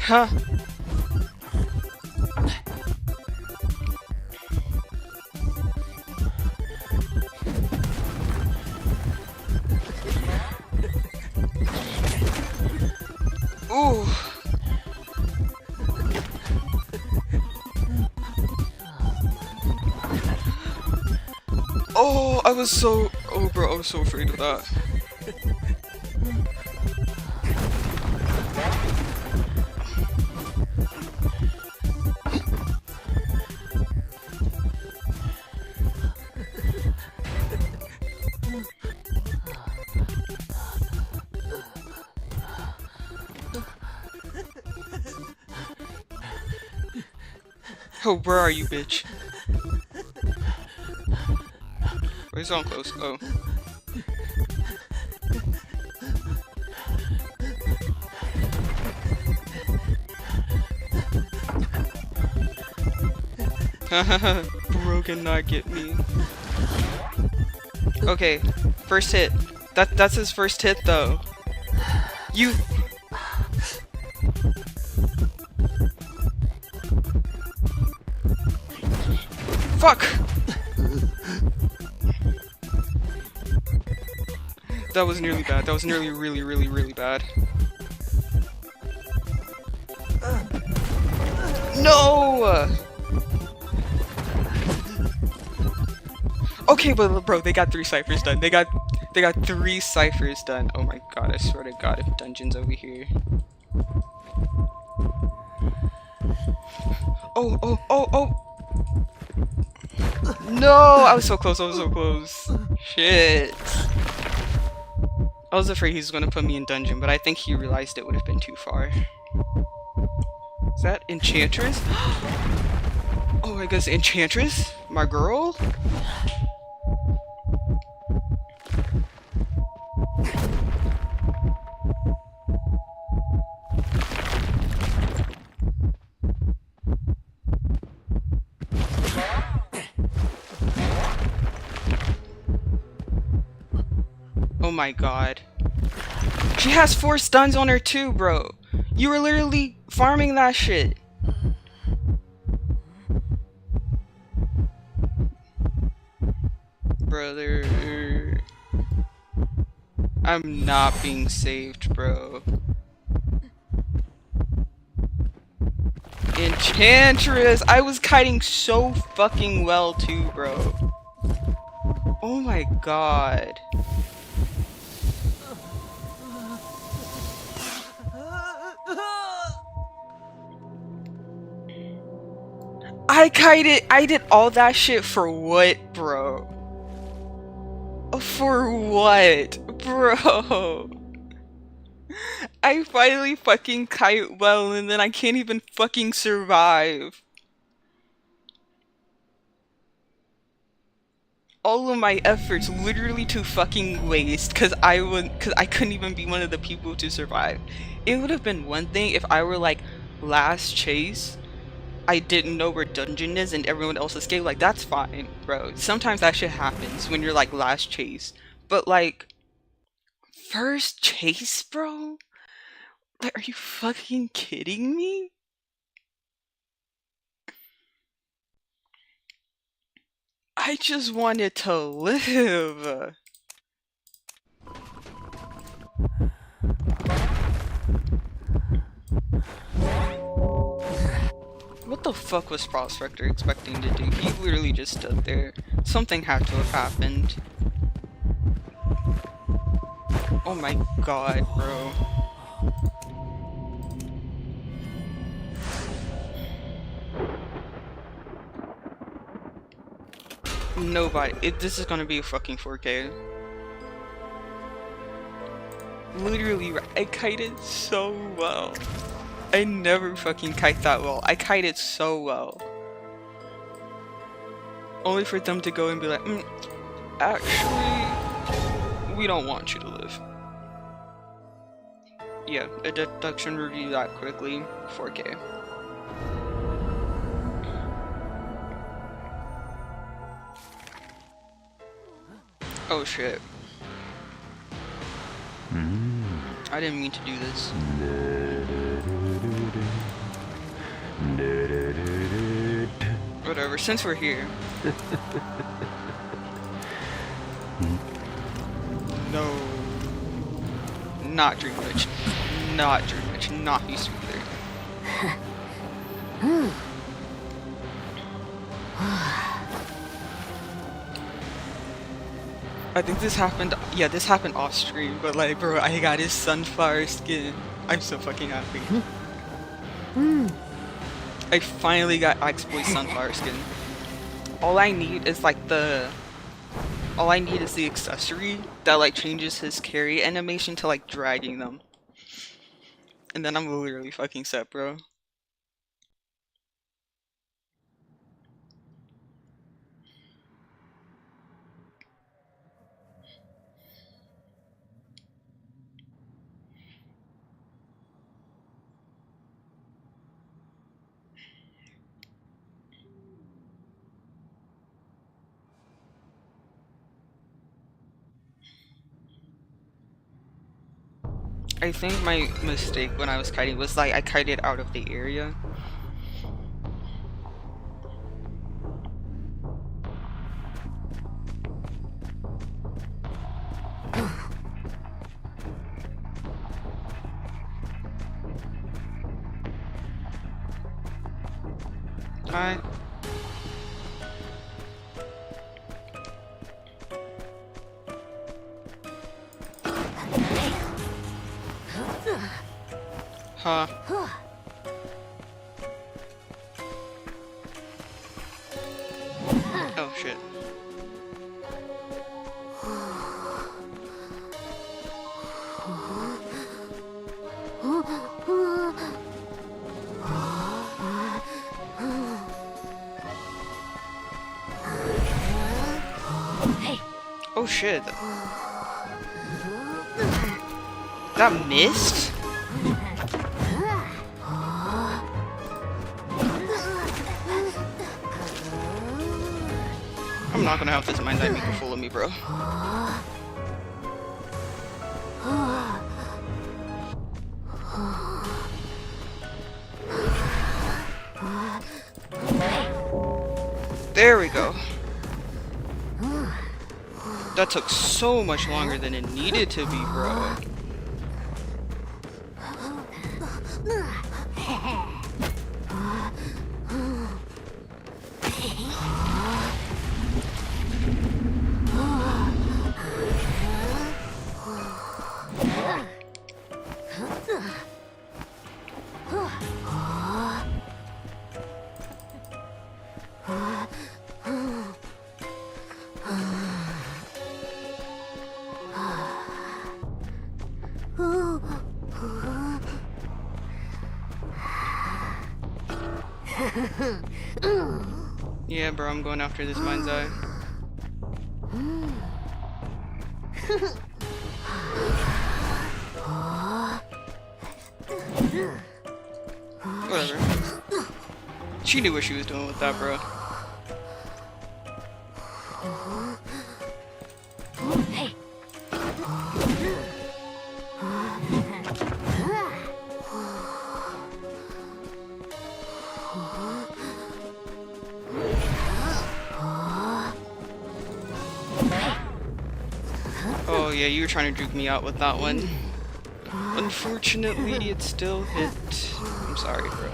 Huh. Ooh. Oh, I was so... Oh, bro, I was so afraid of that. Oh, where are you, bitch? Oh, he's on close. Oh. Bro cannot get me. Okay, first hit. That's his first hit though. You. Fuck! That was nearly bad. That was nearly really bad. No! Okay, but bro, they got 3 ciphers done. They got 3 ciphers done. Oh my god, I swear to god, if dungeon's over here. Oh! No! I was so close, I was so close. Shit. I was afraid he was gonna put me in dungeon, but I think he realized it would have been too far. Is that Enchantress? Oh, I guess Enchantress? My girl? Oh my god. She has 4 stuns on her too, bro. You were literally farming that shit. Brother. I'm not being saved, bro. Enchantress! I was kiting so fucking well too, bro. Oh my god. I did all that shit for what, bro? For what? Bro. I finally fucking kite well and then I can't even fucking survive. All of my efforts literally to fucking waste cause I couldn't even be one of the people to survive. It would have been one thing if I were like last chase, I didn't know where dungeon is and everyone else escaped. Like that's fine, bro. Sometimes that shit happens when you're like last chase. But like first chase, bro? Like, are you fucking kidding me? I just wanted to live. What the fuck was Prospector expecting to do? He literally just stood there. Something had to have happened. Oh my god, bro. Nobody. This is gonna be a fucking 4K. Literally, I kited so well. I never fucking kite that well. I kited so well. Only for them to go and be like, actually, we don't want you to live. Yeah, a deduction review that quickly, 4K. Oh shit. I didn't mean to do this. Whatever, since we're here. No. Not Dream Witch. Not Dream Witch. Not Beast Reader. I think this happened, yeah, this happened off stream, but like, bro, I got his sunflower skin. I'm so fucking happy. I finally got Exploit sunflower skin. All I need is like all I need is the accessory that like changes his carry animation to like dragging them. And then I'm literally fucking set, bro. I think my mistake when I was kiting was like I kited out of the area. Hi. Huh. Oh shit. Oh shit. That missed? I'm not gonna have this mind that make a fool of me, bro. There we go. That took so much longer than it needed to be, bro. Yeah, bro, I'm going after this mind's eye. Whatever. She knew what she was doing with that, bro. Oh yeah, you were trying to juke me out with that one. Unfortunately, it still hit. I'm sorry, bro.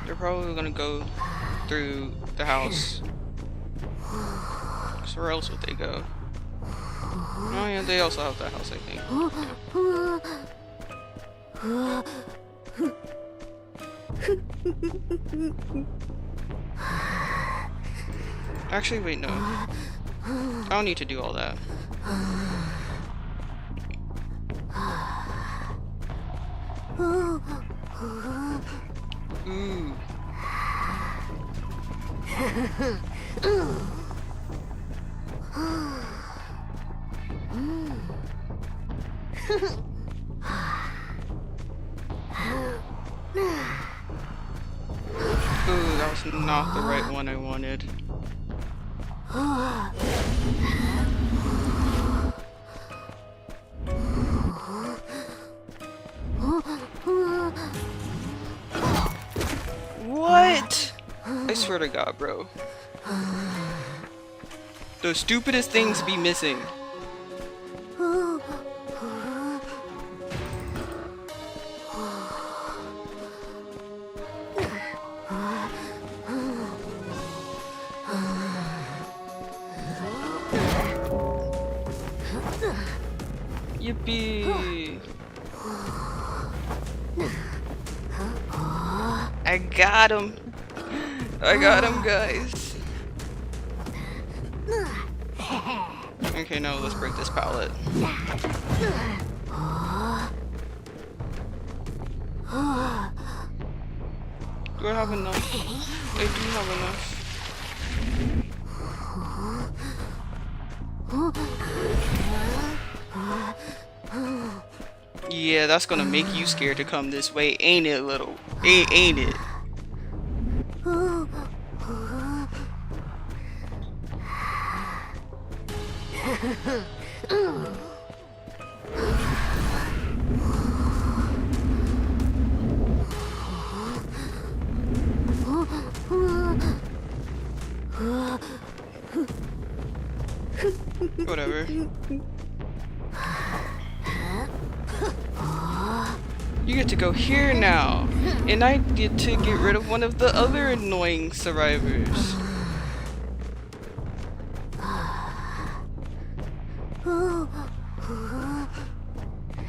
They're probably gonna go through the house. So where else would they go? Oh yeah, they also have that house, I think. Yeah. Actually, wait, no. I don't need to do all that. Ooh. Ooh, that was not the right one I wanted. What? I swear to God, bro. The stupidest things be missing. Yippee! I got him. I got him, guys. Okay, now let's break this pallet. Do I have enough? I do have enough. Yeah, that's gonna make you scared to come this way, ain't it, little? Ain't it? Whatever. You get to go here now, and I get to get rid of one of the other annoying survivors.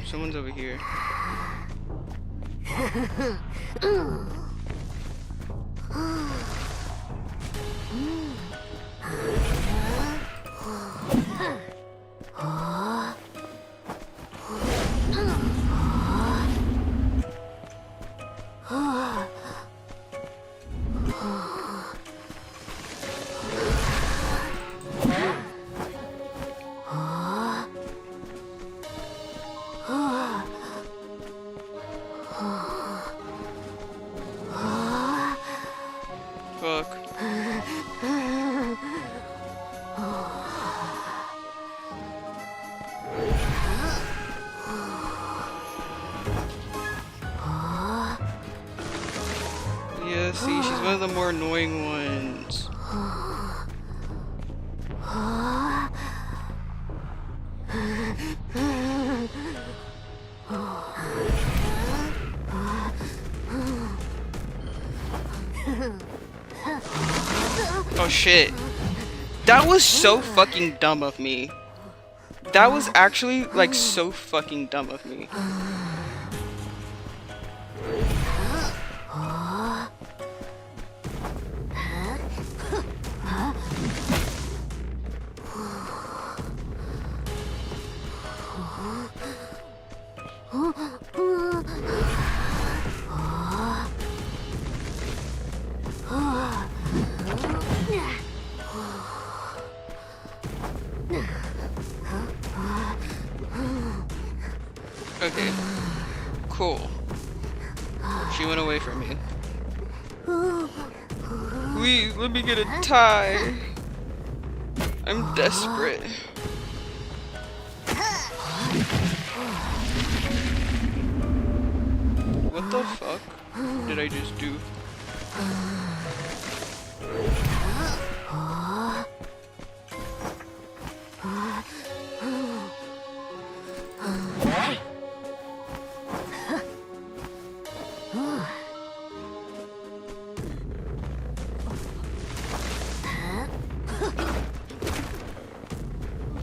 Someone's over here. Fuck. Yeah, see, she's one of the more annoying ones. Oh shit. That was so fucking dumb of me. That was actually like so fucking dumb of me. Okay. Cool. She went away from me. Please, let me get a tie. I'm desperate. What the fuck did I just do?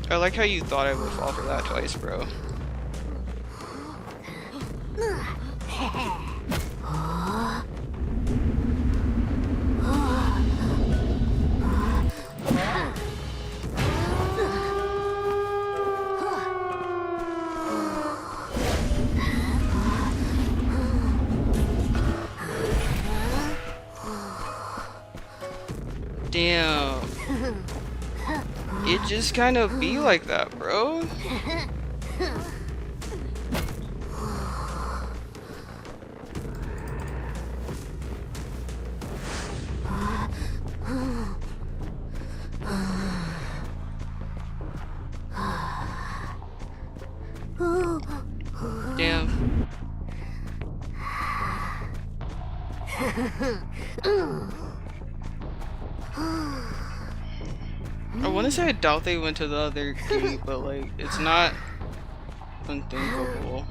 I like how you thought I would fall for that twice, bro. Damn. It just kind of be like that, bro. Damn. I want to say I doubt they went to the other gate, but like, it's not unthinkable.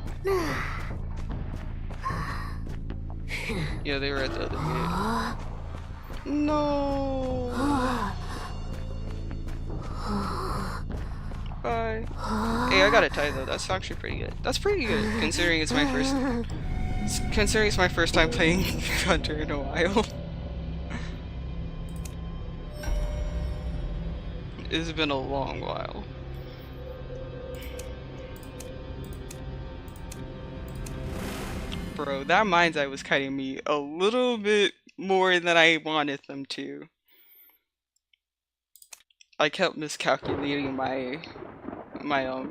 Yeah, they were at the other gate. No. Bye. Hey, I got a tie though. That's actually pretty good. That's pretty good considering it's my first Considering it's my first time playing Hunter in a while. It's been a long while. Bro, that mind's eye was kiting me a little bit more than I wanted them to. I kept miscalculating my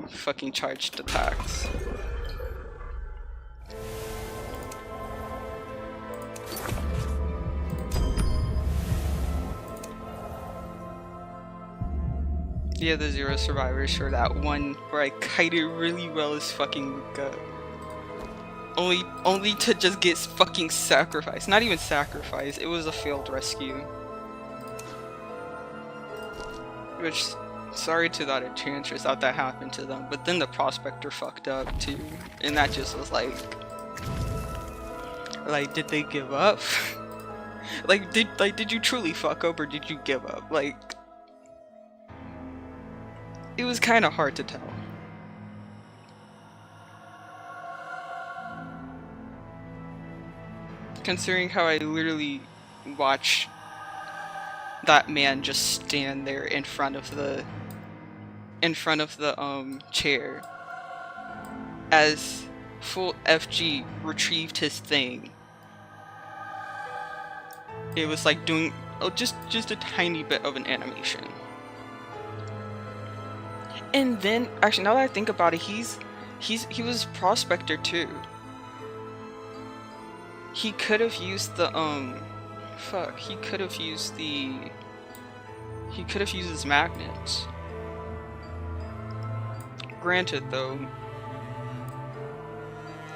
fucking charged attacks. Yeah, the 0 survivors for that one where I kited really well as fucking Luca. Only to just get fucking sacrificed. Not even sacrificed, it was a failed rescue. Which, sorry to that enchantress that happened to them, but then the prospector fucked up too. And that just was like, did they give up? Did you truly fuck up or did you give up? Like, it was kind of hard to tell. Considering how I literally watched that man just stand there in front of the chair as full FG retrieved his thing. It was like doing just a tiny bit of an animation. And then, actually, now that I think about it, he was prospector too. He could have used the he could have used his magnets. Granted, though,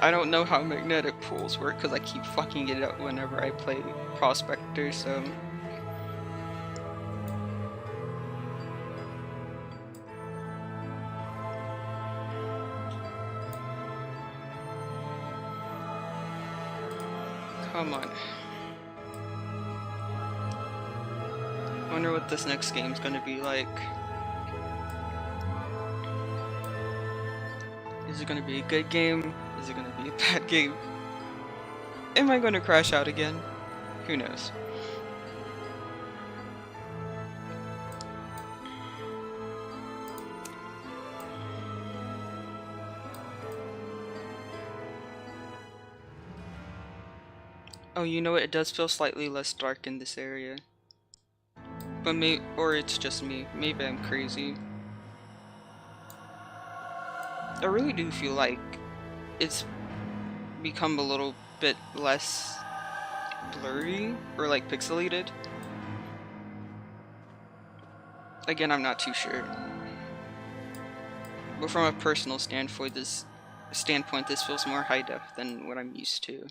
I don't know how magnetic pools work because I keep fucking it up whenever I play prospector. So. Come on. I wonder what this next game's gonna be like. Is it gonna be a good game? Is it gonna be a bad game? Am I gonna crash out again? Who knows? Oh, you know what? It does feel slightly less dark in this area. But or it's just me. Maybe I'm crazy. I really do feel like it's become a little bit less blurry or like pixelated. Again, I'm not too sure. But from a personal standpoint, this feels more high def than what I'm used to.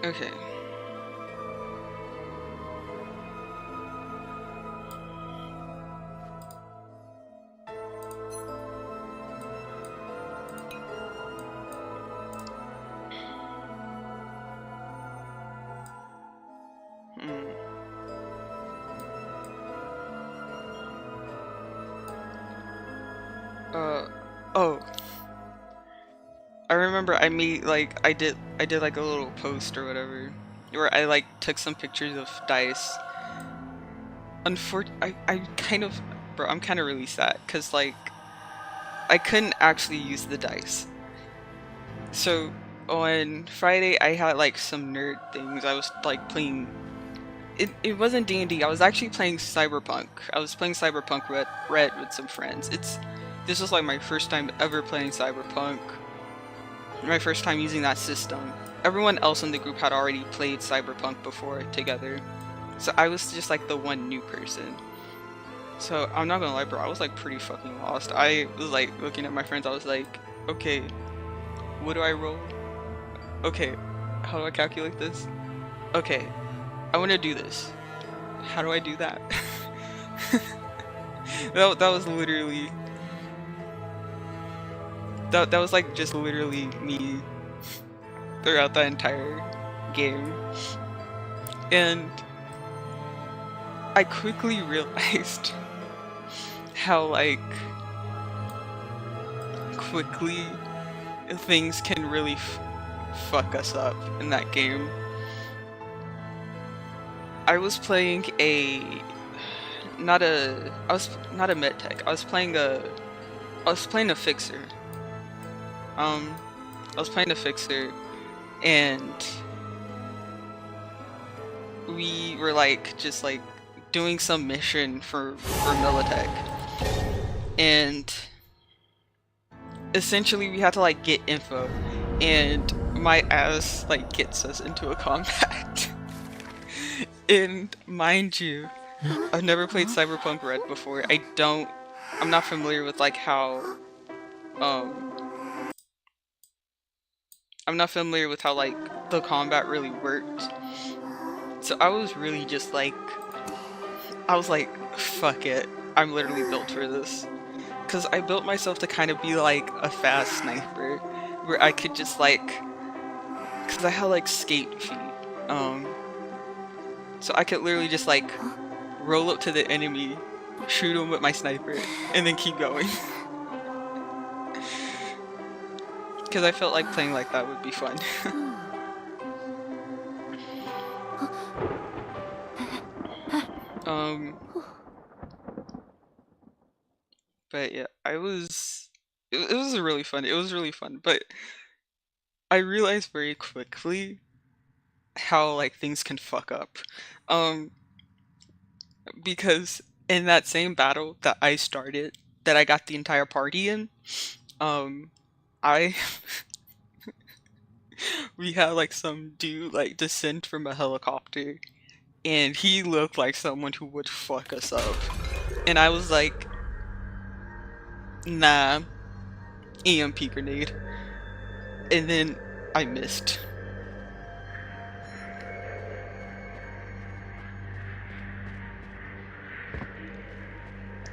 Okay. Oh. I remember I made I did like a little post or whatever where I like took some pictures of dice. I kind of, bro, I'm kind of really sad because like I couldn't actually use the dice. So on Friday I had like some nerd things. I was like playing. It wasn't D&D. I was actually playing Cyberpunk. I was playing Cyberpunk Red with some friends. This was like my first time ever playing Cyberpunk. My first time using that system. Everyone else in the group had already played Cyberpunk before together. So I was just like the one new person. So I'm not gonna lie, bro, I was like pretty fucking lost. I was like looking at my friends, I was like, okay, what do I roll? Okay, how do I calculate this? Okay, I wanna do this. How do I do that? that was literally... That was like just literally me throughout that entire game. And I quickly realized how like quickly things can really fuck us up in that game. I was playing a I was not a med tech. I was playing a fixer. I was playing a fixer, and we were like just like doing some mission for Militech, and essentially we had to like get info, and my ass like gets us into a combat. And mind you, I've never played Cyberpunk Red before. I'm not familiar with like how I'm not familiar with how like the combat really works. So I was really just like, I was like, fuck it. I'm literally built for this. Because I built myself to kind of be like a fast sniper, where I could just like, because I had like skate feet. So I could literally just like roll up to the enemy, shoot him with my sniper, and then keep going. Because I felt like playing like that would be fun. But yeah, it was really fun. It was really fun, but I realized very quickly how like things can fuck up. Because in that same battle that I started, that I got the entire party in, I we had like some dude like descend from a helicopter, and he looked like someone who would fuck us up. And I was like, nah, EMP grenade. And then I missed.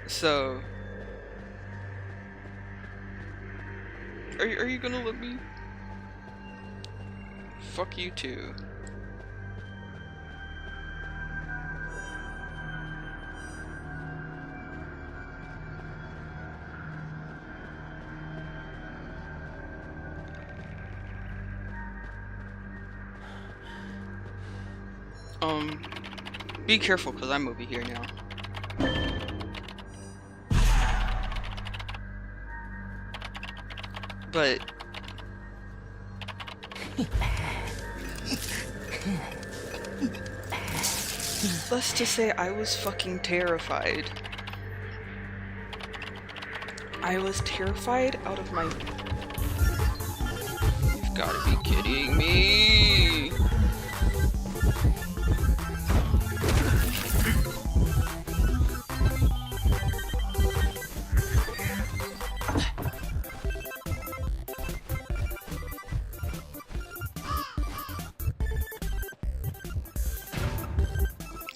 So, are you gonna let me? Fuck you too. Be careful, cause I'm over here now. But let's just say I was fucking terrified. I was terrified out of my... You've gotta be kidding me!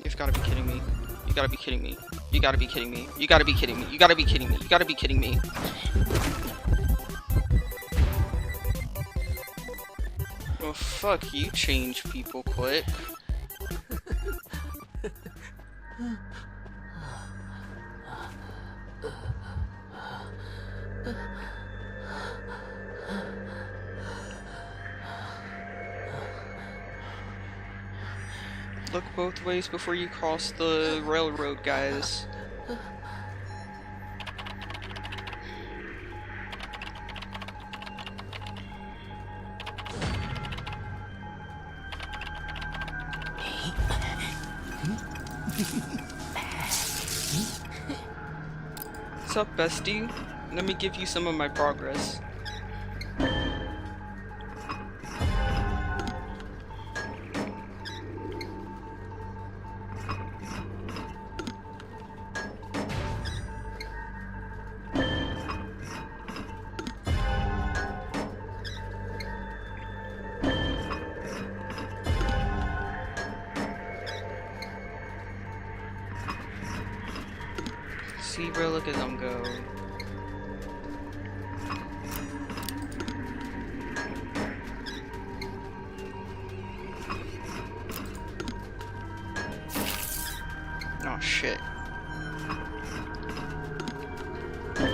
You've gotta be kidding me. You gotta be kidding me. You gotta be kidding me. You gotta be kidding me. You gotta be kidding me. You gotta be kidding me. Well, fuck you, change people quick. Look both ways before you cross the railroad, guys. What's up, bestie? Let me give you some of my progress. See, bro, look at them go. Oh, shit. Okay.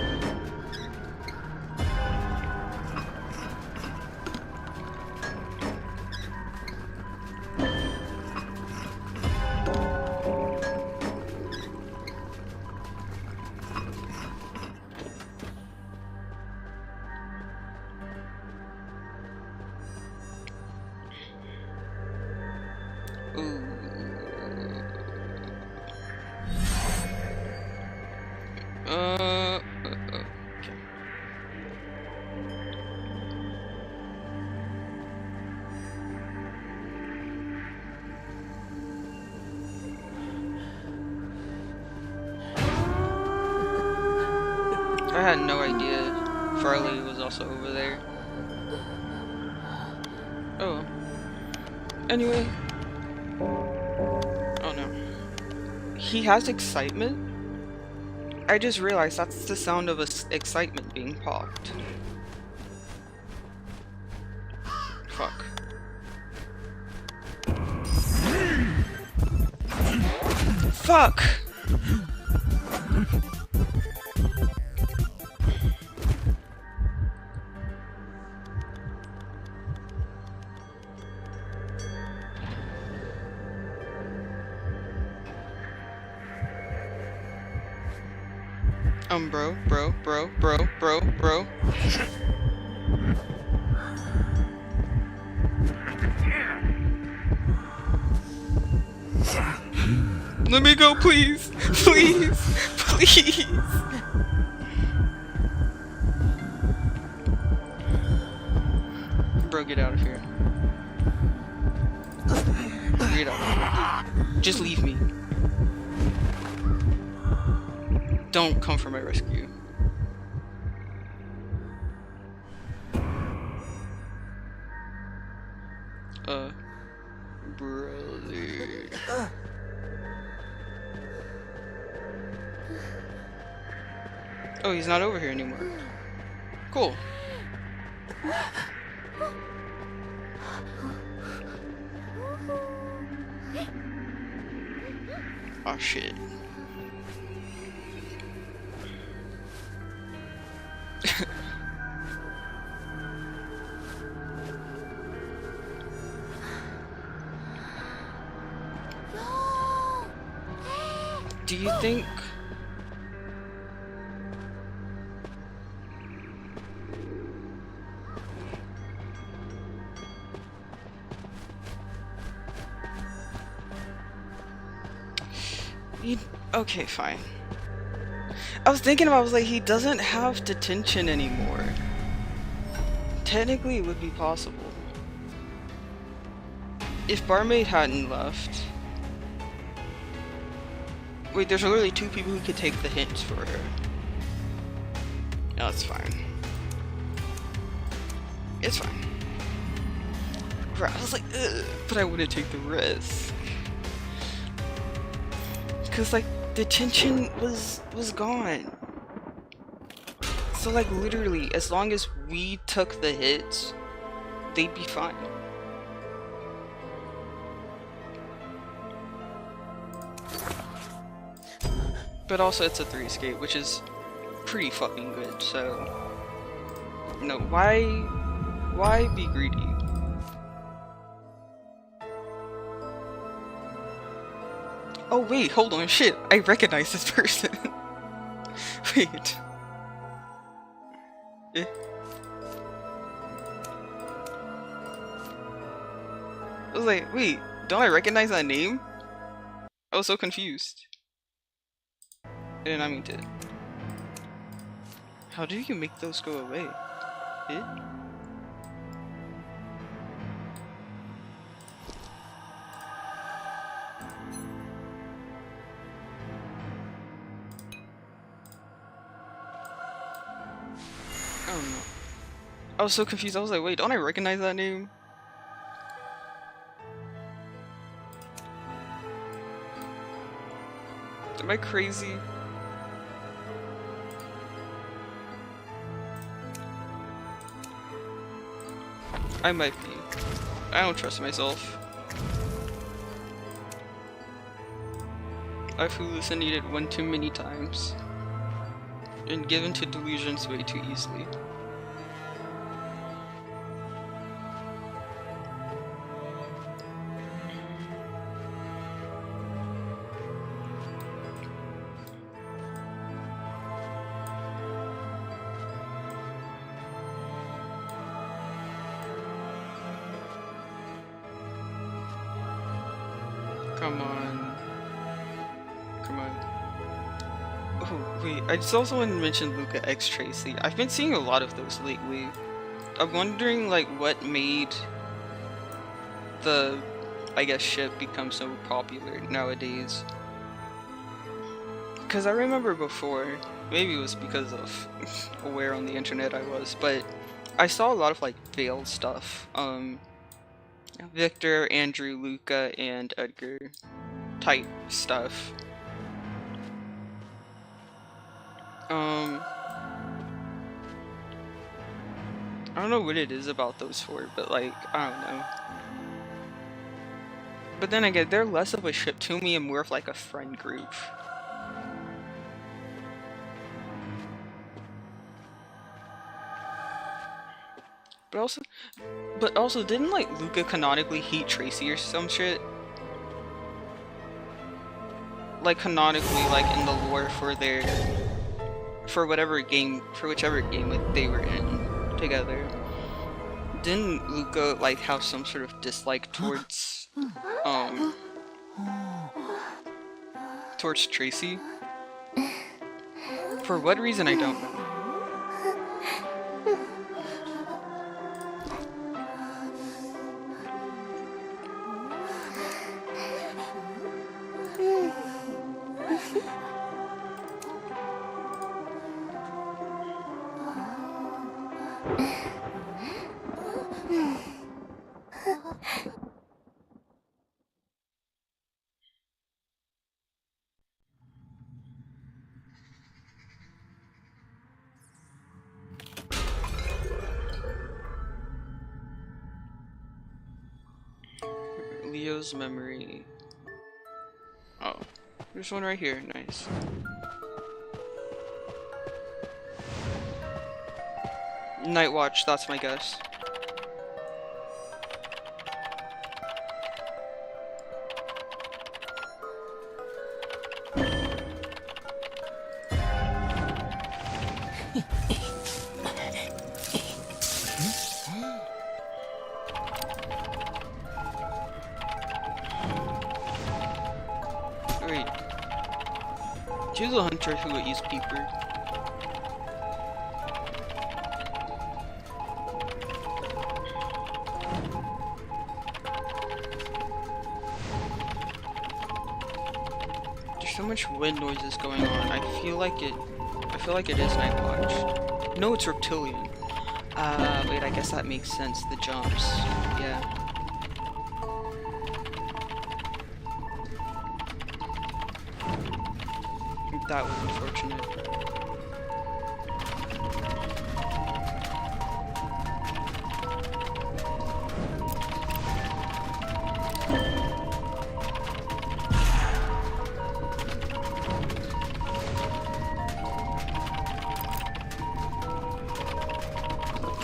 I had no idea Farley was also over there. Oh. Anyway. Oh no. He has excitement? I just realized that's the sound of excitement being popped. Fuck. Fuck! Bro. Let me go, please! Please! Please! Bro, get out of here. Get out. Just leave me. Don't come for my rescue. Brother. Oh, he's not over here anymore. Cool. Oh shit. Do you think okay, fine. I was thinking about, I was like, he doesn't have detention anymore. Technically, it would be possible. If Barmaid hadn't left. Wait, there's literally two people who could take the hints for her. No, it's fine. It's fine. Right, I was like, ugh, but I wouldn't take the risk. Cause like, detention was gone. So like literally, as long as we took the hits, they'd be fine. But also it's a 3 escape, which is pretty fucking good, so... No, why be greedy? Oh wait, hold on, shit, I recognize this person. Wait. Eh? I was like, wait, don't I recognize that name? I was so confused. I did not mean to. How do you make those go away? Eh? I don't know. I was so confused. I was like, wait, don't I recognize that name? Am I crazy? I might be. I don't trust myself. I've hallucinated one too many times and given to delusions way too easily. Come on. Come on. Oh, wait, I just also want to mention Luca X Tracy. I've been seeing a lot of those lately. I'm wondering, like, what made the, I guess, ship become so popular nowadays. Because I remember before, maybe it was because of where on the internet I was, but I saw a lot of, like, veiled stuff. Victor, Andrew, Luca, and Edgar type stuff. I don't know what it is about those four, but like, I don't know. But then again, they're less of a ship to me and more of like a friend group. But also, didn't like Luca canonically hate Tracy or some shit? Like canonically, like in the lore for whichever game like, they were in together. Didn't Luca like have some sort of dislike towards towards Tracy? For what reason, I don't know. Leo's memory. Oh, there's one right here. Nice. Night Watch, that's my guess. Wait. She's a hunter who would use Peeper. There's so much wind noises going on. I feel like it is Night Watch. No, it's Reptilian. Wait, I guess that makes sense. The jumps. Yeah. That was unfortunate.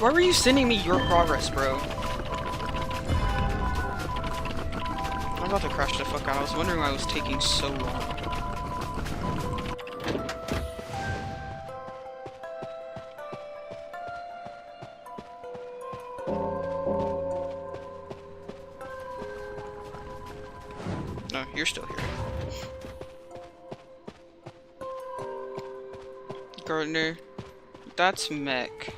Why were you sending me your progress, bro? I'm about to crash the fuck out. I was wondering why it was taking so long. No, you're still here. Gardner. That's Mech.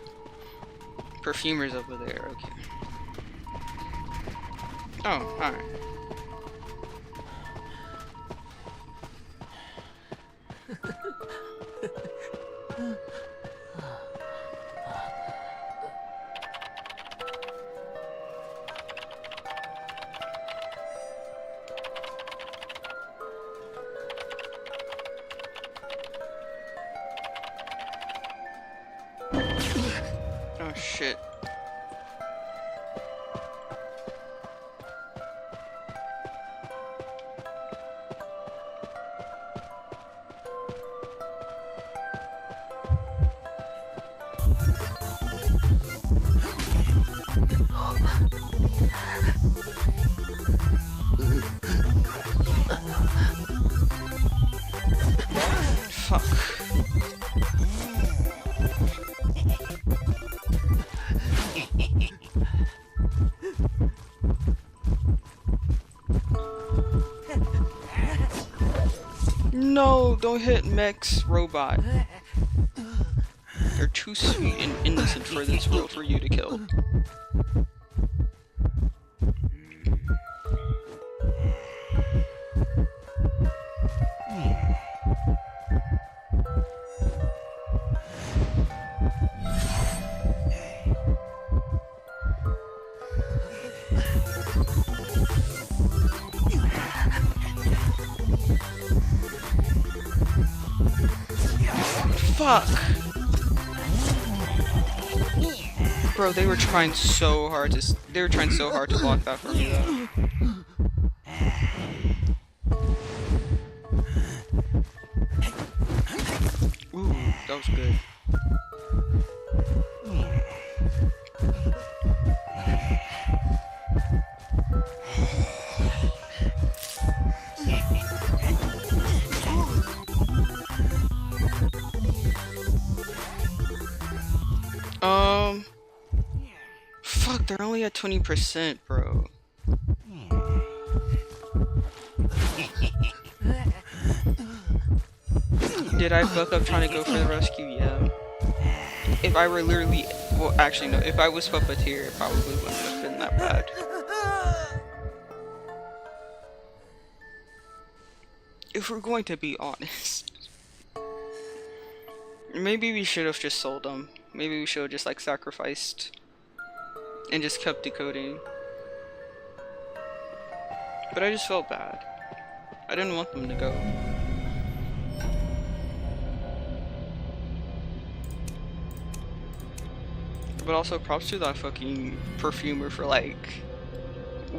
Perfumer's over there, okay. Oh, alright. Oh shit. don't hit Mech's robot. They're too sweet and innocent for this world for you to kill. Fuck! Bro, they were trying so hard to block that for me though. Ooh, that was good. Fuck, they're only at 20%, bro. Did I fuck up trying to go for the rescue? Yeah. If I were literally, well, actually no, if I was puppeteer, it probably wouldn't have been that bad. If we're going to be honest, maybe we should have just sold them. Maybe we should have just like sacrificed and just kept decoding. But I just felt bad. I didn't want them to go. But also props to that fucking perfumer for like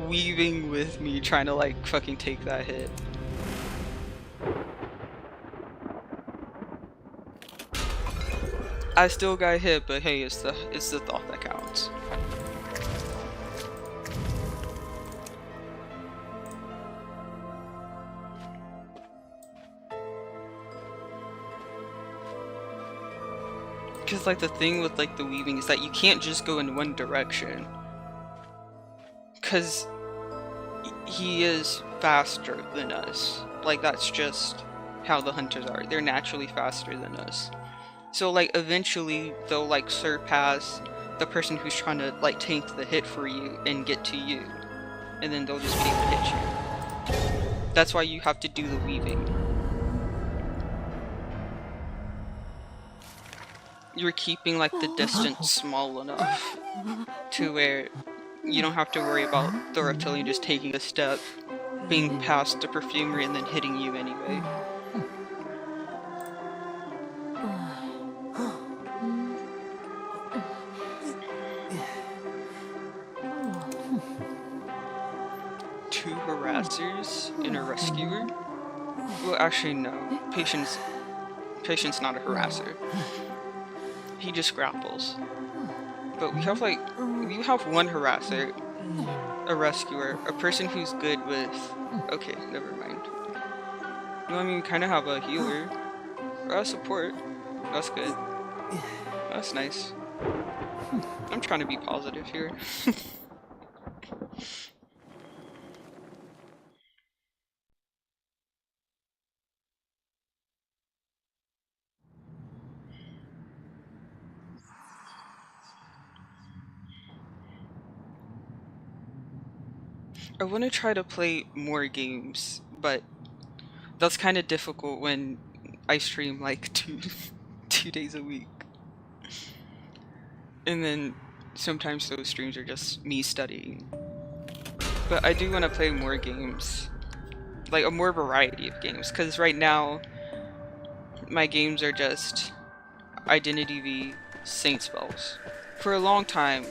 weaving with me trying to like fucking take that hit. I still got hit, but hey, it's the thought that counts. Because like the thing with like the weaving is that you can't just go in one direction. Because he is faster than us. Like that's just how the hunters are. They're naturally faster than us. So like eventually they'll like surpass the person who's trying to like tank the hit for you and get to you. And then they'll just be able to hit you. That's why you have to do the weaving. You're keeping like the distance small enough to where you don't have to worry about the reptilian just taking a step, being past the perfumery and then hitting you anyway. Two harassers and a rescuer? Well, actually no. Patient's not a harasser. He just grapples. But we have one harasser, a rescuer, a person who's good with... Okay, never mind. No, I mean, we kind of have a healer. Or a support. That's good. That's nice. I'm trying to be positive here. I want to try to play more games, but that's kind of difficult when I stream like two days a week. And then sometimes those streams are just me studying. But I do want to play more games, like a more variety of games, because right now my games are just Identity V, Saint Spells. For a long time,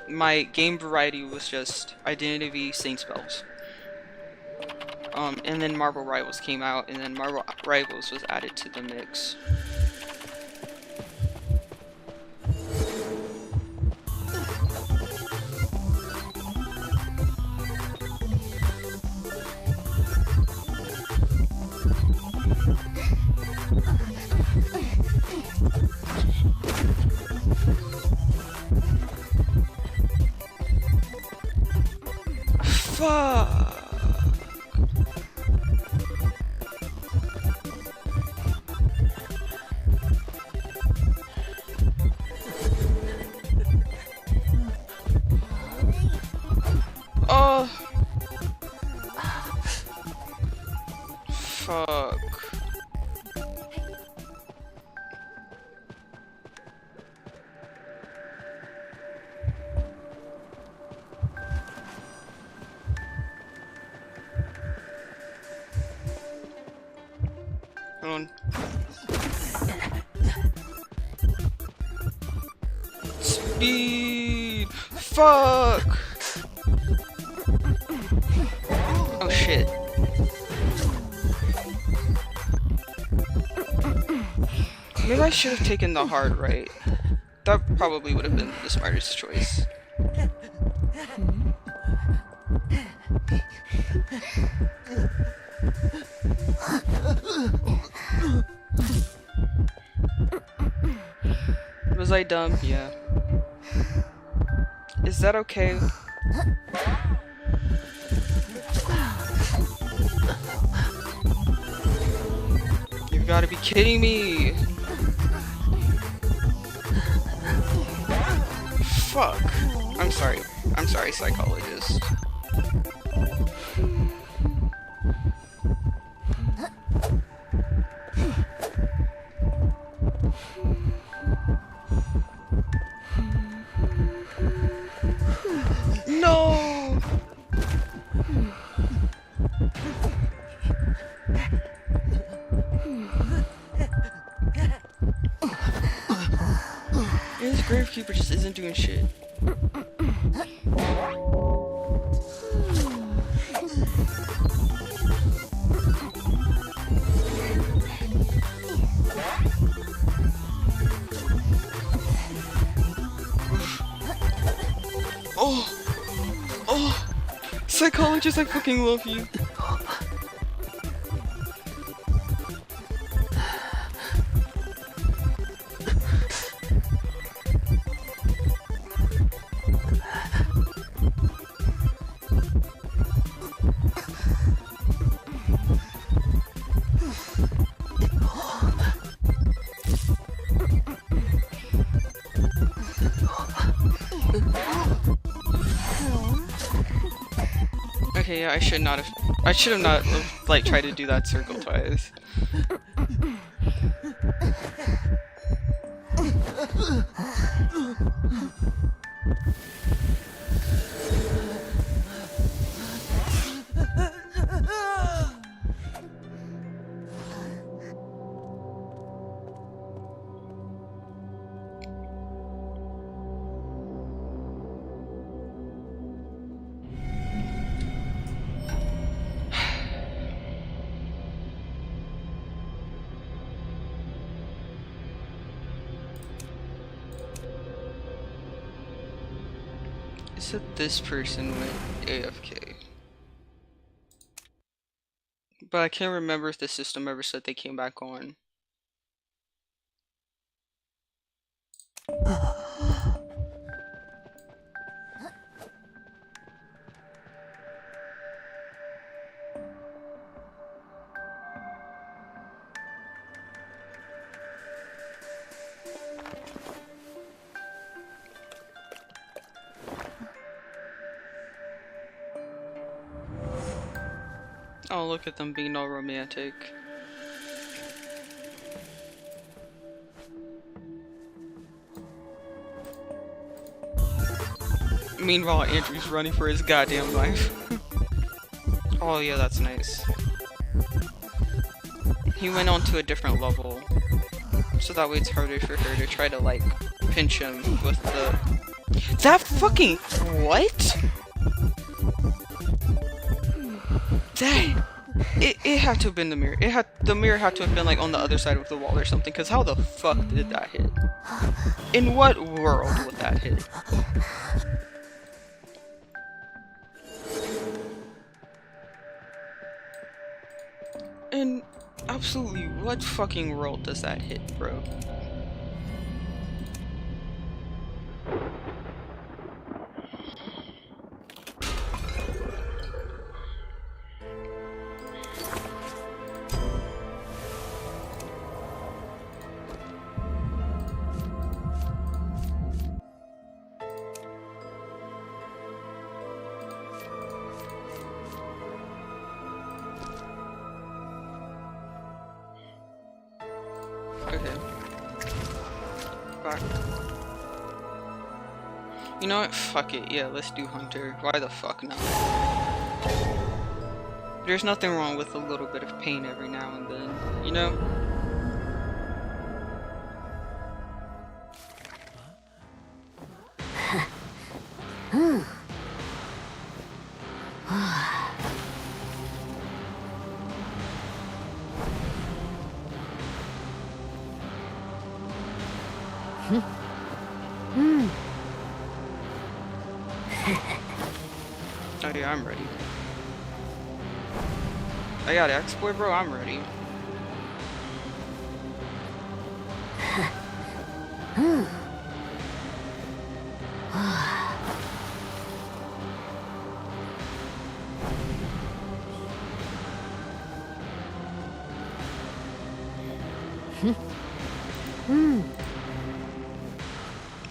my game variety was just Identity V, Saint Spells. And then Marvel Rivals came out, and then Marvel Rivals was added to the mix. Fuck. Speed! Fuck! Oh shit. Maybe I should have taken the hard right. That probably would have been the smartest choice. Was I dumb? Yeah. Is that okay? You've got to be kidding me! Fuck. I'm sorry. I'm sorry, psychologist. No! This gravekeeper just isn't doing shit. Oh! Oh! Psychologist, I fucking love you. Okay, yeah, I should have not, like, tried to do that circle twice. It said this person went AFK. But I can't remember if the system ever said they came back on. Oh, look at them being all romantic. Meanwhile, Andrew's running for his goddamn life. Oh yeah, that's nice. He went on to a different level, so that way it's harder for her to try to, like, pinch him with the... That fucking... What? Dang. It had to have been the mirror. The mirror had to have been, like, on the other side of the wall or something, because how the fuck did that hit? In what world would that hit? In absolutely what fucking world does that hit, bro? Okay. Back. You know what? Fuck it. Yeah, let's do Hunter. Why the fuck not? There's nothing wrong with a little bit of pain every now and then, you know? Oh yeah, I'm ready. I got exploit, bro. I'm ready.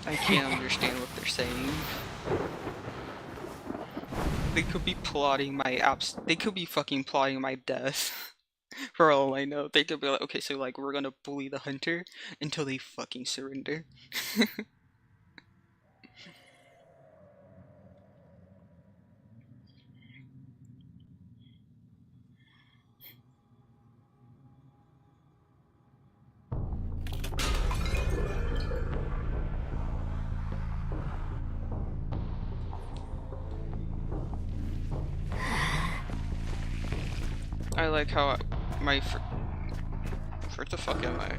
I can't understand what they're saying. They could be plotting my apps. They could be fucking plotting my death. For all I know, they could be like, okay, so like we're gonna bully the hunter until they fucking surrender. I like how my where the fuck am I?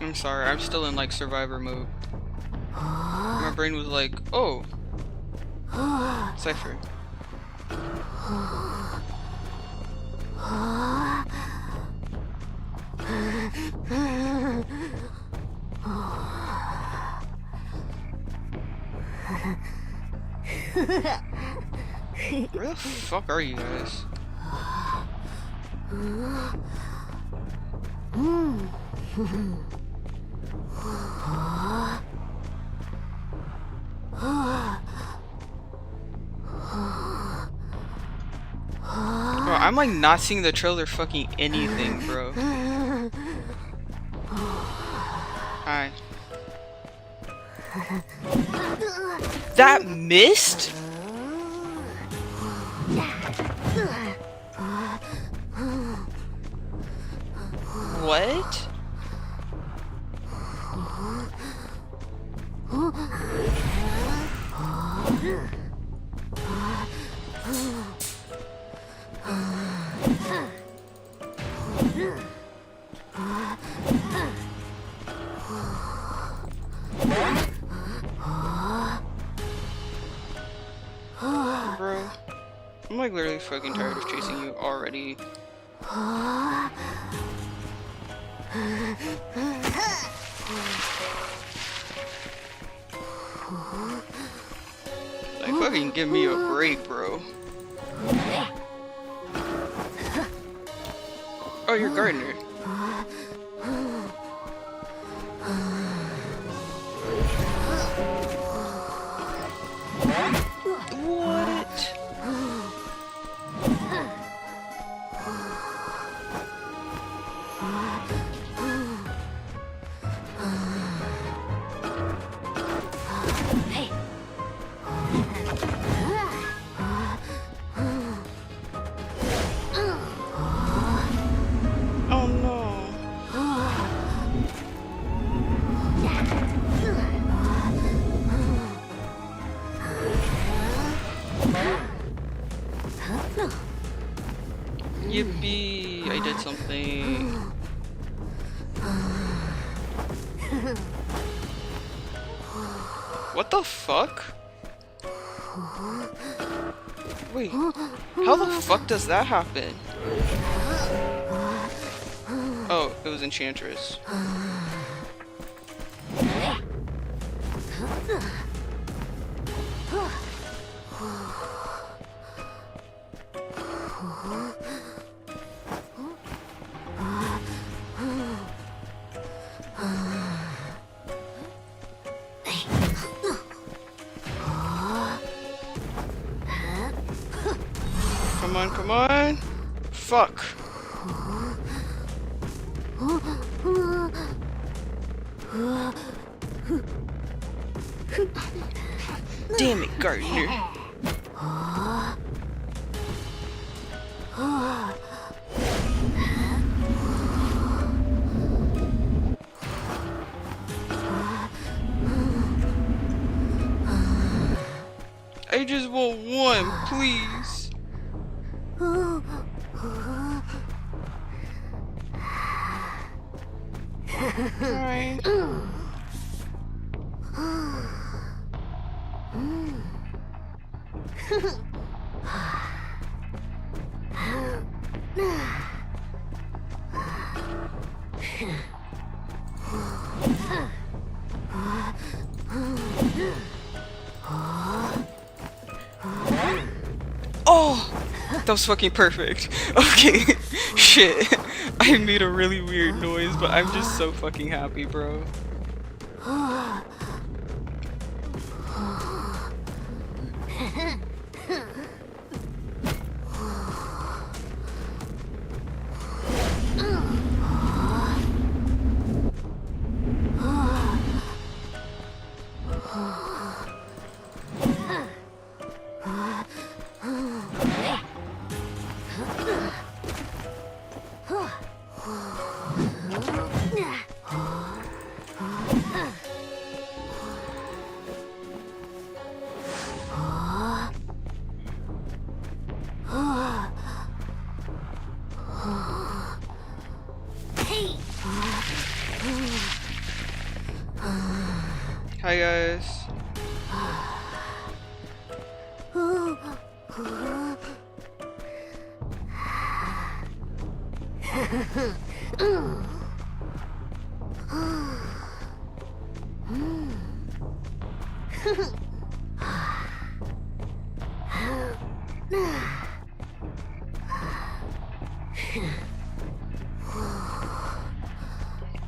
I'm sorry, I'm still in like survivor mode. My brain was like, oh, Cypher. Where the fuck are you guys? Bro, I'm like not seeing the trailer fucking anything, bro. Hi. That missed? What? Bro, I'm like literally fucking tired of chasing you already. Like fucking give me a break, bro. Oh, you're Gardner. What? Oh no. Yippee! I did something. What the fuck? Wait, how the fuck does that happen? Oh, it was Enchantress. Come on, come on! Fuck! Damn it, Gardner! I just want one, please. Alright. Oh! That was fucking perfect. Okay. Shit. I made a really weird noise, but I'm just so fucking happy, bro. Hi guys.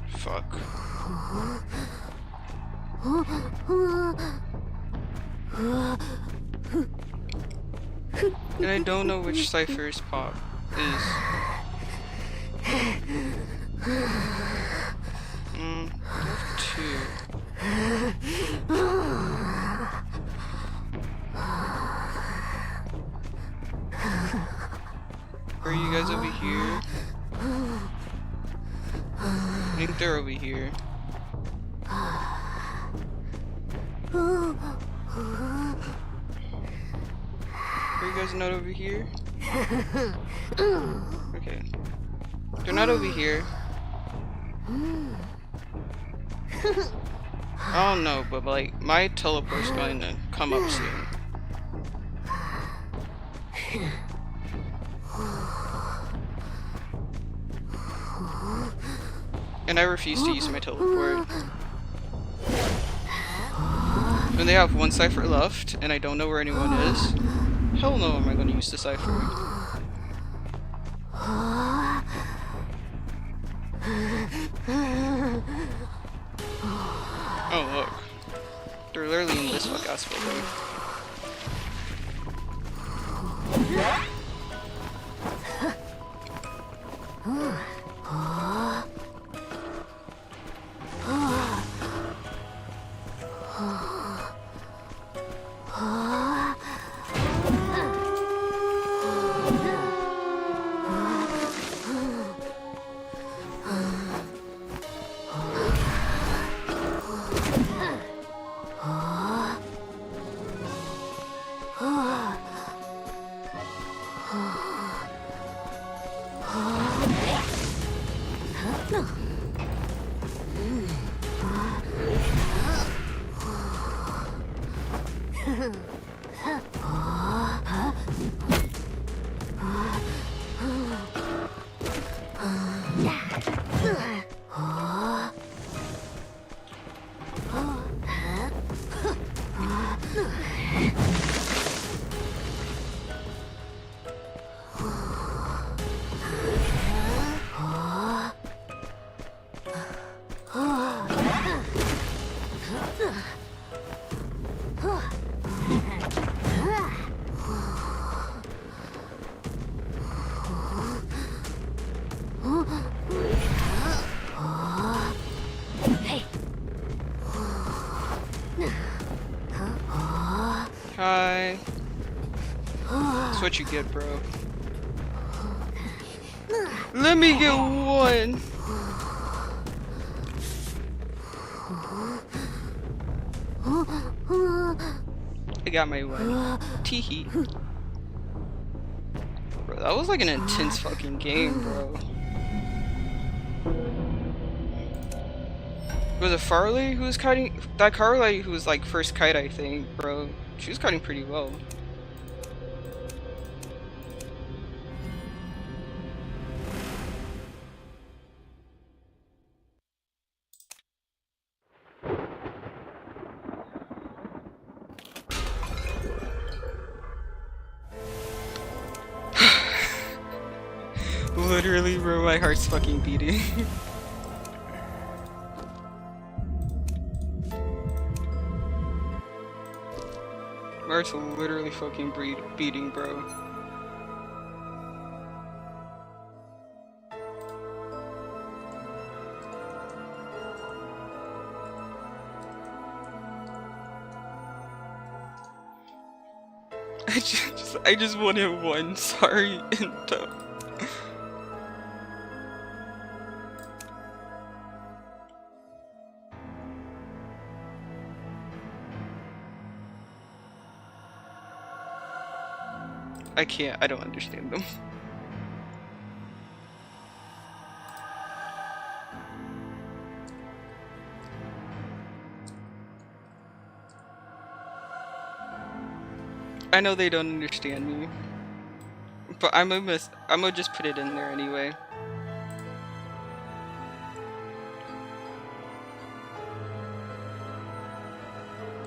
Fuck. And I don't know which cipher's pop is. Two. Are you guys over here? I think they're over here. Are you guys not over here? Okay. They're not over here. I don't know, but like, my teleport's going to come up soon. And I refuse to use my teleport. When they have one cipher left, and I don't know where anyone is, hell no am I going to use the cipher. Oh look. They're literally in this fuck ass building. Hi. That's what you get, bro. Let me get one. I got my one. Teehee. Bro, that was like an intense fucking game, bro. Was it Farley who was kiting? That Carly who was like first kite, I think, bro. She was kiting pretty well. Literally, bro, my heart's fucking beating. My heart's literally fucking beating, bro. I just wanted one. Sorry, and I can't. I don't understand them. I know they don't understand me, but I'm gonna just put it in there anyway.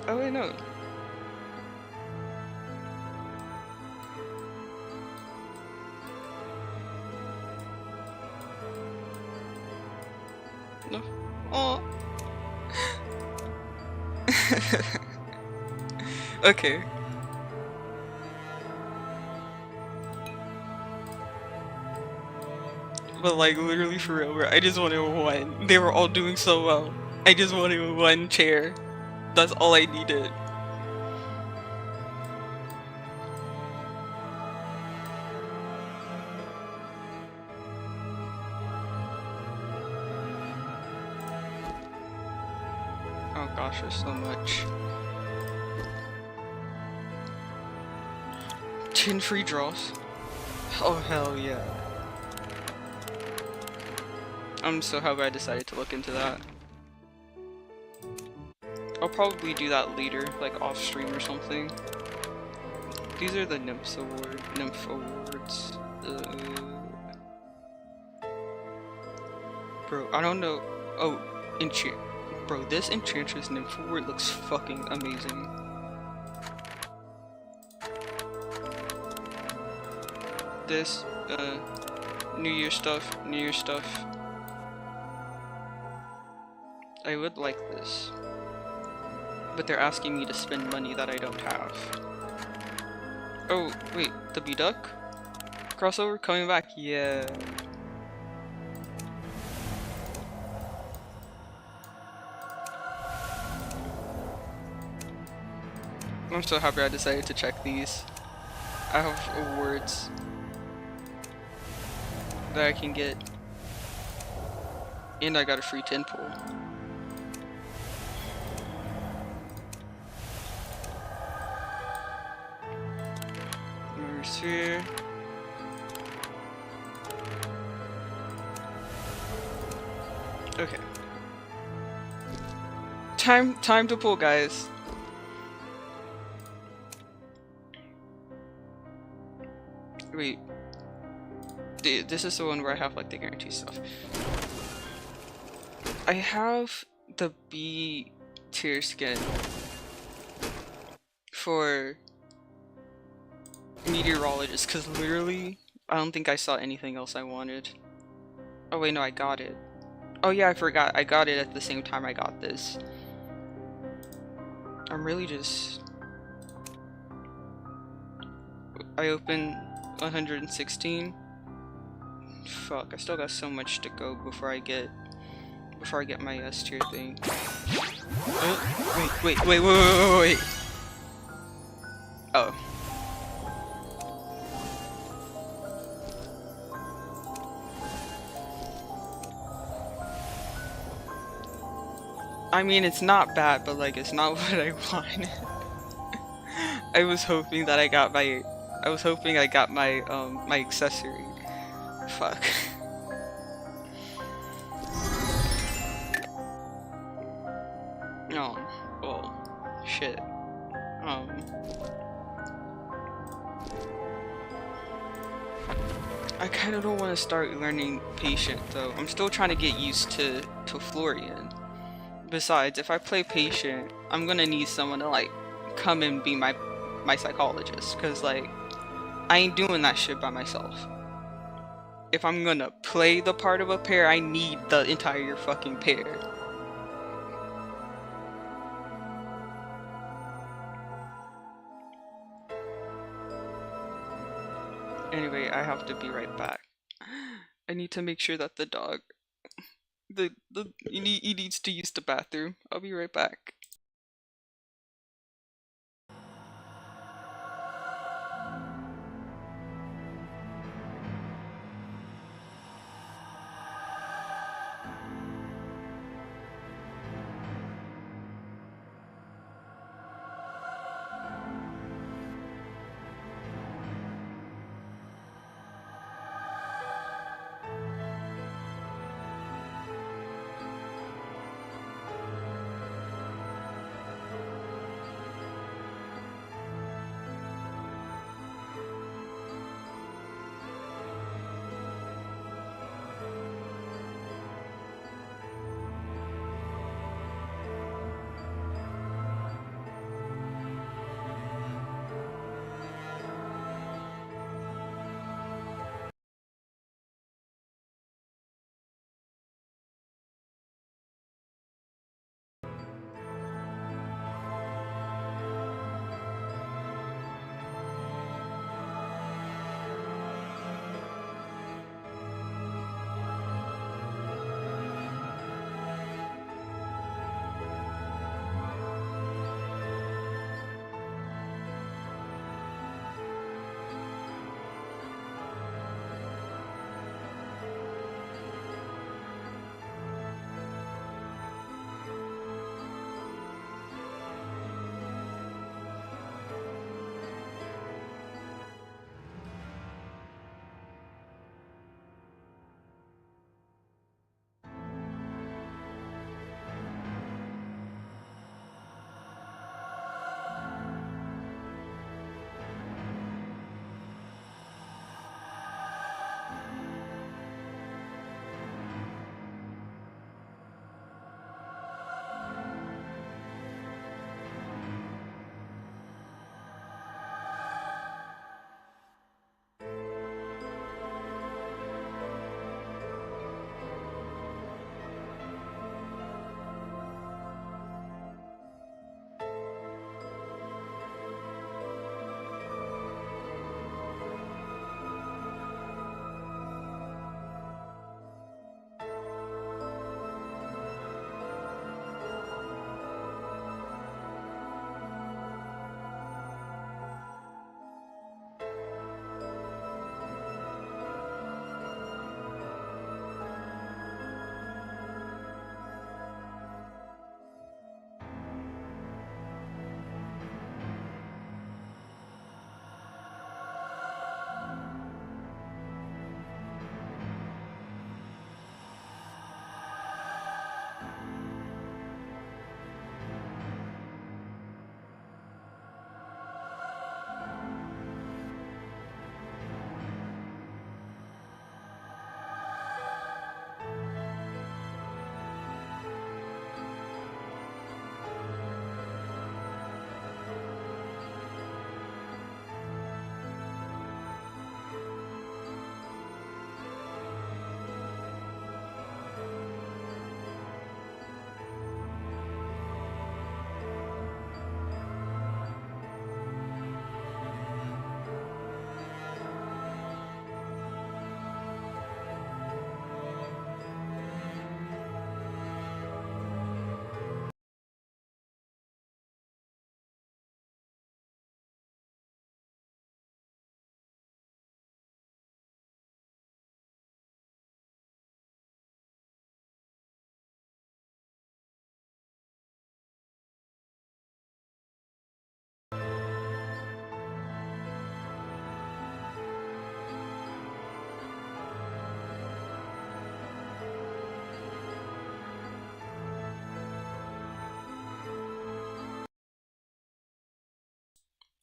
Oh wait, no. No. Oh. Okay. But like literally for real, bro, I just wanted one. They were all doing so well. I just wanted one chair. That's all I needed. Oh gosh, there's so much. 10 free draws. Oh hell yeah. I'm so happy I decided to look into that. I'll probably do that later, like off stream or something. These are the Nymph Awards. Bro, I don't know. Oh, Bro, this Enchantress Nymph Award looks fucking amazing. This, New Year stuff. I would like this. But they're asking me to spend money that I don't have. Oh, wait, the B-Duck? Crossover coming back? Yeah. I'm so happy I decided to check these. I have awards that I can get. And I got a free 10 pull. Sphere. Okay. Time to pull, guys. Wait. This is the one where I have like the guarantee stuff. I have the B tier skin for meteorologist, because literally I don't think I saw anything else I wanted. Oh wait, no, I got it. Oh yeah, I forgot. I got it at the same time I got this. I'm really just... I opened 116. Fuck, I still got so much to go before I get my S tier thing. Wait. Oh. I mean, it's not bad, but like, it's not what I wanted. I was hoping that I was hoping I got my my accessory. Fuck. Oh, well, shit. Um, I kind of don't want to start learning patient though. I'm still trying to get used to Florian. Besides, if I play patient, I'm gonna need someone to like come and be my psychologist, cause like I ain't doing that shit by myself. If I'm gonna play the part of a pair, I need the entire fucking pair. Anyway, I have to be right back. I need to make sure that the dog, he needs to use the bathroom. I'll be right back.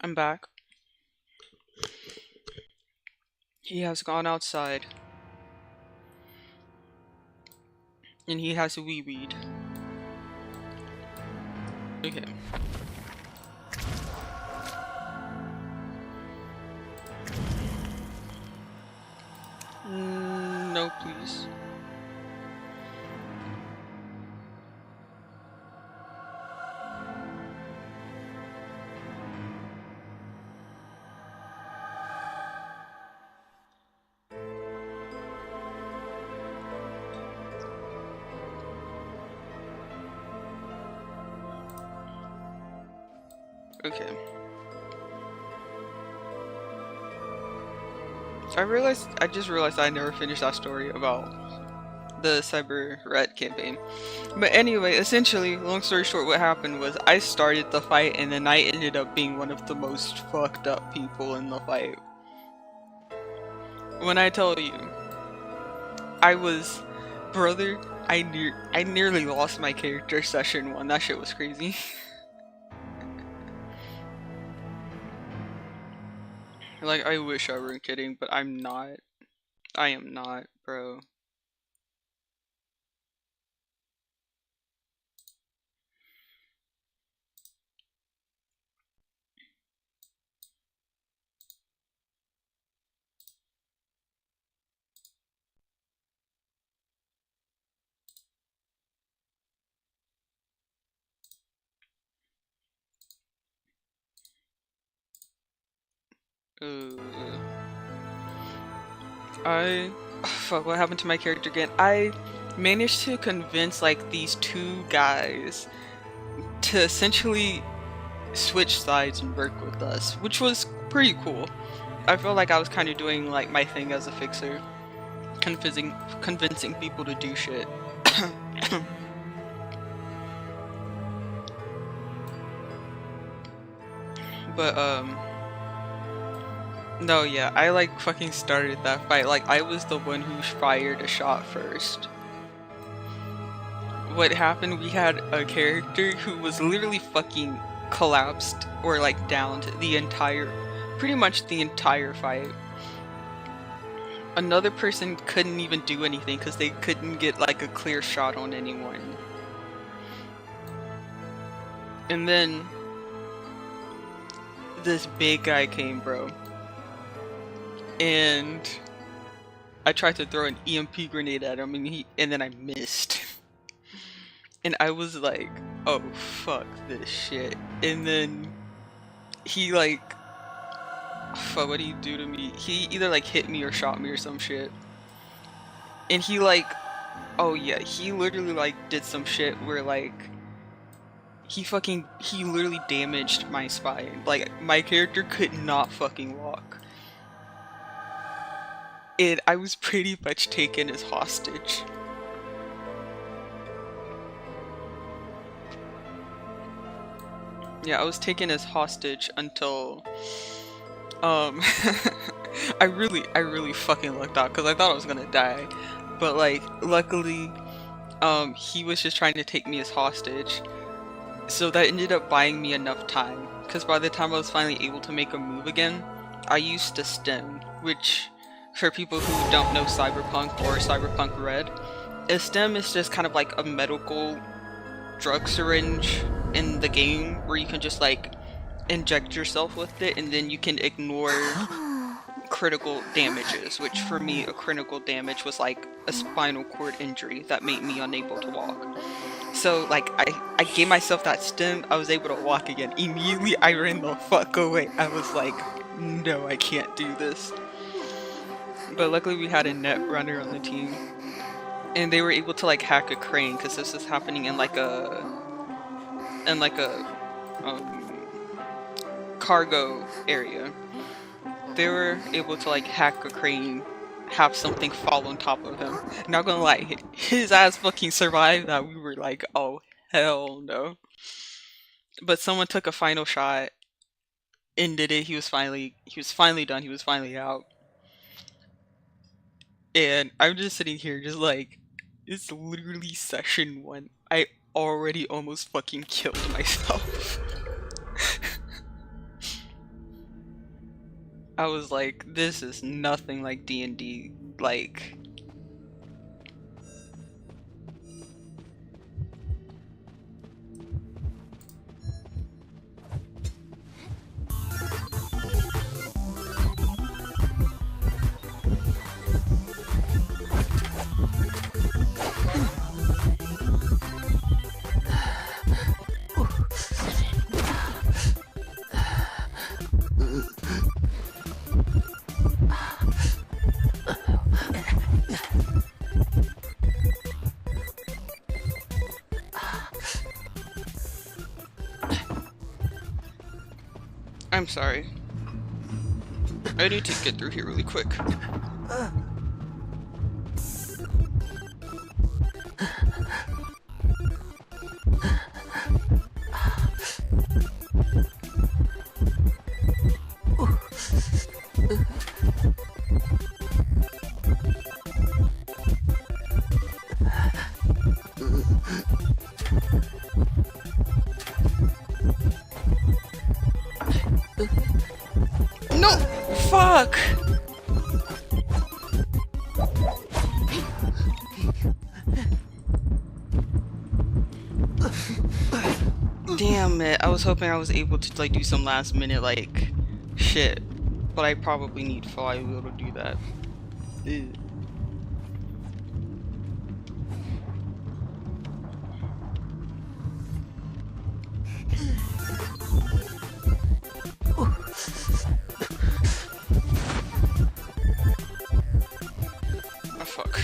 I'm back. He has gone outside. And he has a wee weed. Okay. No, please. Okay. I just realized I never finished that story about the Cyber Red campaign. But anyway, essentially, long story short, what happened was I started the fight and then I ended up being one of the most fucked up people in the fight. When I tell you, I was, brother, I nearly lost my character session 1. That shit was crazy. Like, I wish I weren't kidding, but I'm not. I am not, bro. Fuck, what happened to my character again? I managed to convince, like, these 2 guys to essentially switch sides and work with us, which was pretty cool. I felt like I was kind of doing, like, my thing as a fixer. Convincing people to do shit. But, no, yeah, I, like, fucking started that fight. Like, I was the one who fired a shot first. What happened, we had a character who was literally fucking collapsed or, like, downed pretty much the entire fight. Another person couldn't even do anything because they couldn't get, like, a clear shot on anyone. And then this big guy came, bro. And I tried to throw an EMP grenade at him and then I missed. And I was like, oh fuck this shit. And then he, like, fuck, what did he do to me? He either, like, hit me or shot me or some shit. And he, like, oh yeah, he literally, like, did some shit where, like, he literally damaged my spine. Like, my character could not fucking walk. And I was pretty much taken as hostage. Yeah, I was taken as hostage until, I really fucking lucked out because I thought I was gonna die. But, like, luckily, he was just trying to take me as hostage. So that ended up buying me enough time, because by the time I was finally able to make a move again, I used a stem, which, for people who don't know Cyberpunk or Cyberpunk Red, a stem is just kind of like a medical drug syringe in the game where you can just, like, inject yourself with it and then you can ignore critical damages, which for me, a critical damage was like a spinal cord injury that made me unable to walk. So, like, I gave myself that stem, I was able to walk again. Immediately, I ran the fuck away. I was like, no, I can't do this. But luckily, we had a net runner on the team. And they were able to, like, hack a crane, because this is happening in, like, a cargo area. They were able to, like, hack a crane, have something fall on top of him. Not gonna lie, his ass fucking survived that. We were like, oh hell no. But someone took a final shot and did it. He was finally done. He was finally out. And I'm just sitting here just like, it's literally session 1. I already almost fucking killed myself. I was like, this is nothing like D&D. Like, I'm sorry. I need to get through here really quick. No! Fuck! Damn it, I was hoping I was able to like do some last minute like shit. But I probably need flywheel to do that. Ew. Oh fuck.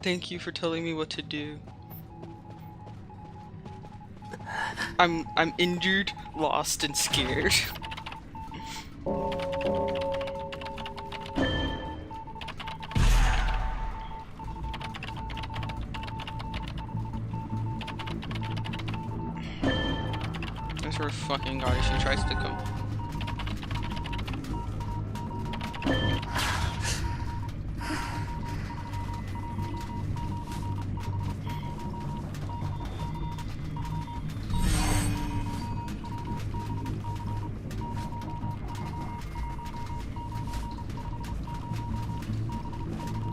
Thank you for telling me what to do. I'm injured, lost, and scared. I swear to fucking God, if she tries to come.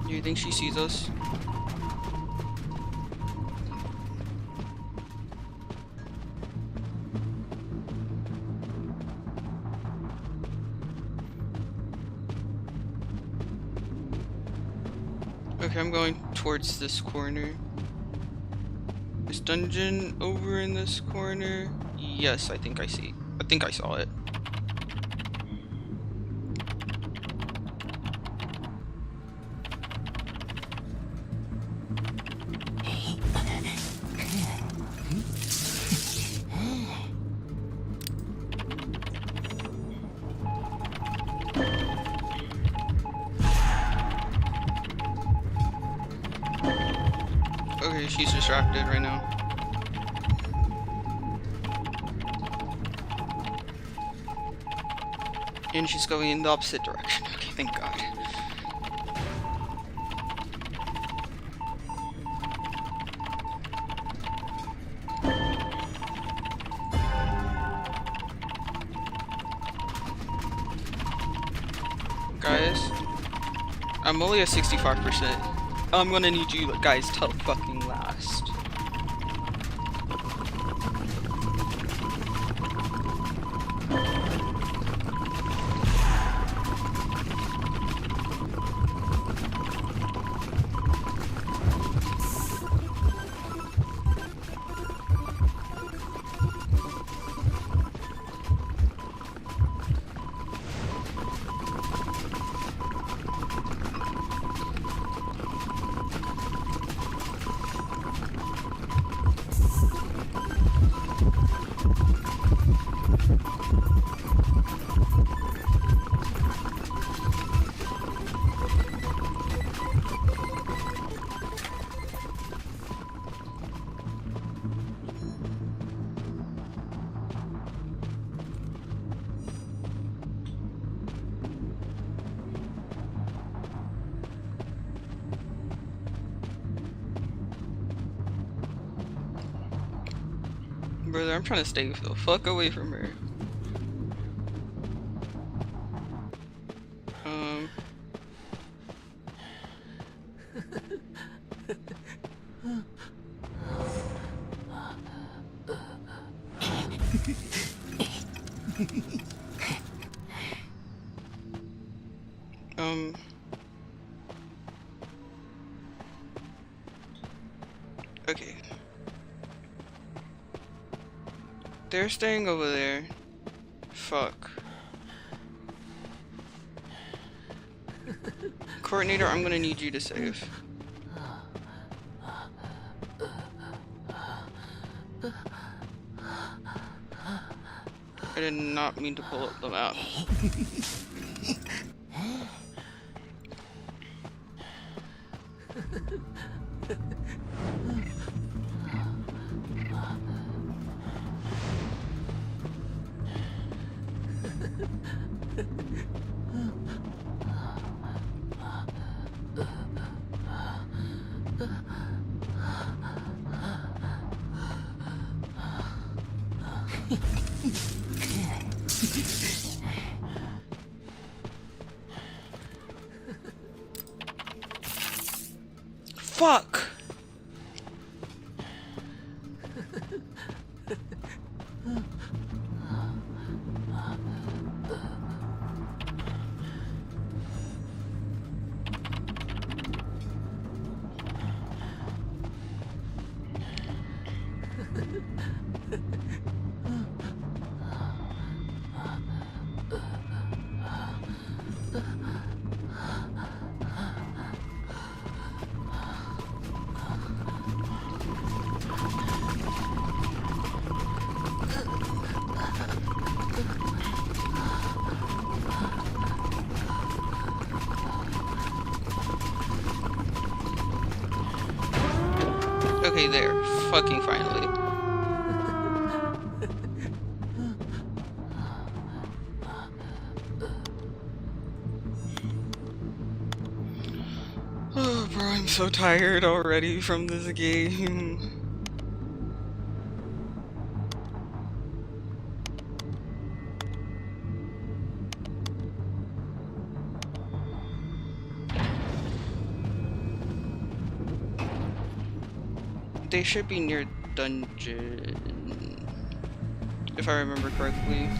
Do you think she sees us? Okay, I'm going towards this corner. This dungeon over in this corner. Yes, I think I see. I think I saw it. Okay, she's distracted right now. And she's going in the opposite direction. Okay, thank God. Guys, I'm only at 65%. I'm gonna need you guys to fucking last. Brother, I'm trying to stay the fuck away from her. Okay. They're staying over there. Fuck. Coordinator, I'm gonna need you to save. I did not mean to pull up the map. Fuck! Okay, there. Fucking finally. Oh, bro, I'm so tired already from this game. They should be near dungeon, if I remember correctly.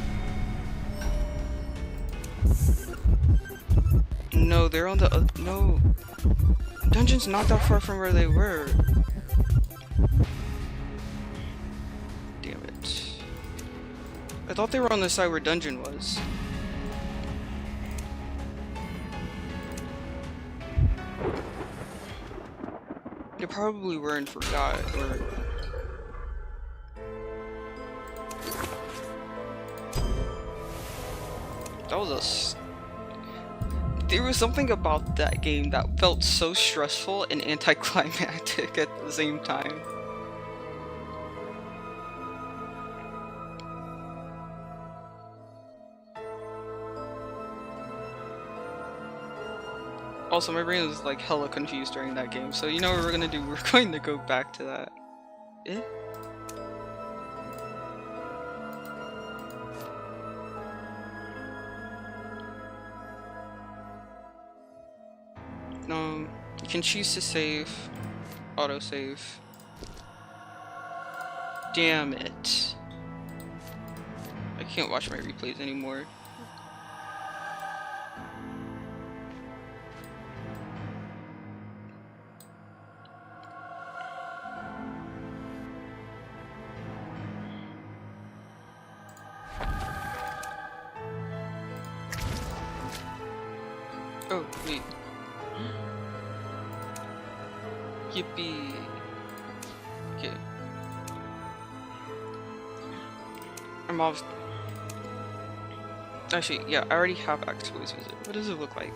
No, they're on the no. Dungeon's not that far from where they were. Damn it. I thought they were on the side where dungeon was. They probably were and forgot, or... That was there was something about that game that felt so stressful and anticlimactic at the same time. Also, my brain was like hella confused during that game, so you know what we're gonna do? We're going to go back to that. Eh? You can choose to save, autosave. Damn it. I can't watch my replays anymore. Oh, wait. Yippee. Okay. I'm off. Actually, yeah, I already have Expo's visit. What does it look like?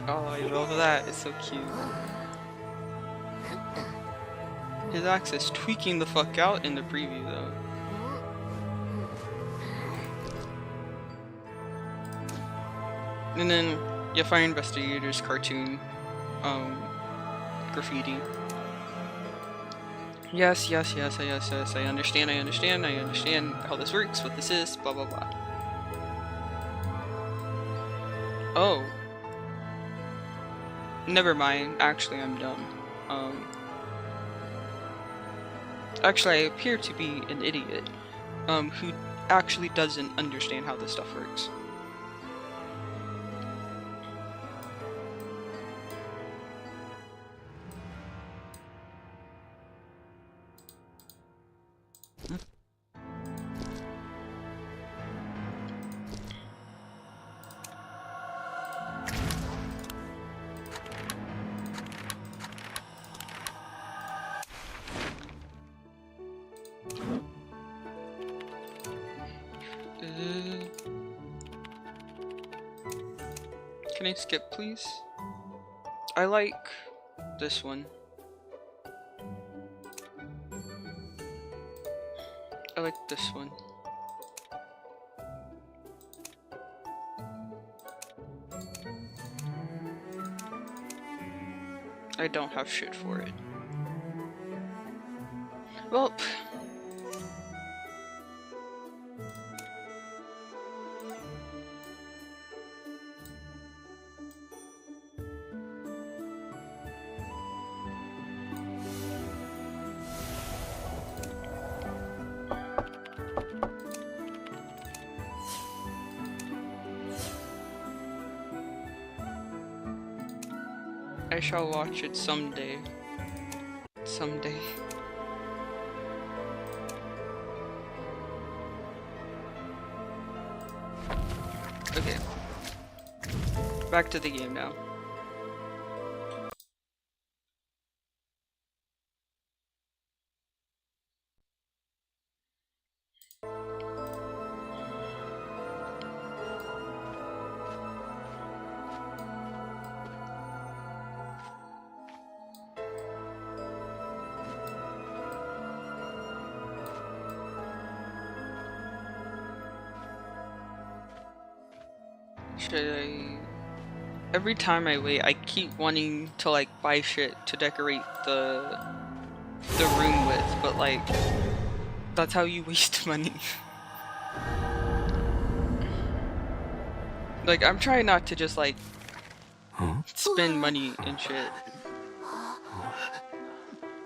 Oh, I love that. It's so cute. His axe is tweaking the fuck out in the preview, though. And then, yeah, Fire Investigator's cartoon. graffiti. Yes, yes, yes, yes, yes, I understand how this works, what this is, blah blah blah. Oh. Never mind, actually I'm dumb. Actually I appear to be an idiot, who actually doesn't understand how this stuff works. Can I skip, please? I like this one. I like this one. I don't have shit for it. Well, I shall watch it someday. Someday. Okay. Back to the game now. Should I... Every time I wait, I keep wanting to like buy shit to decorate the room with, but like that's how you waste money. Like I'm trying not to just like spend money and shit.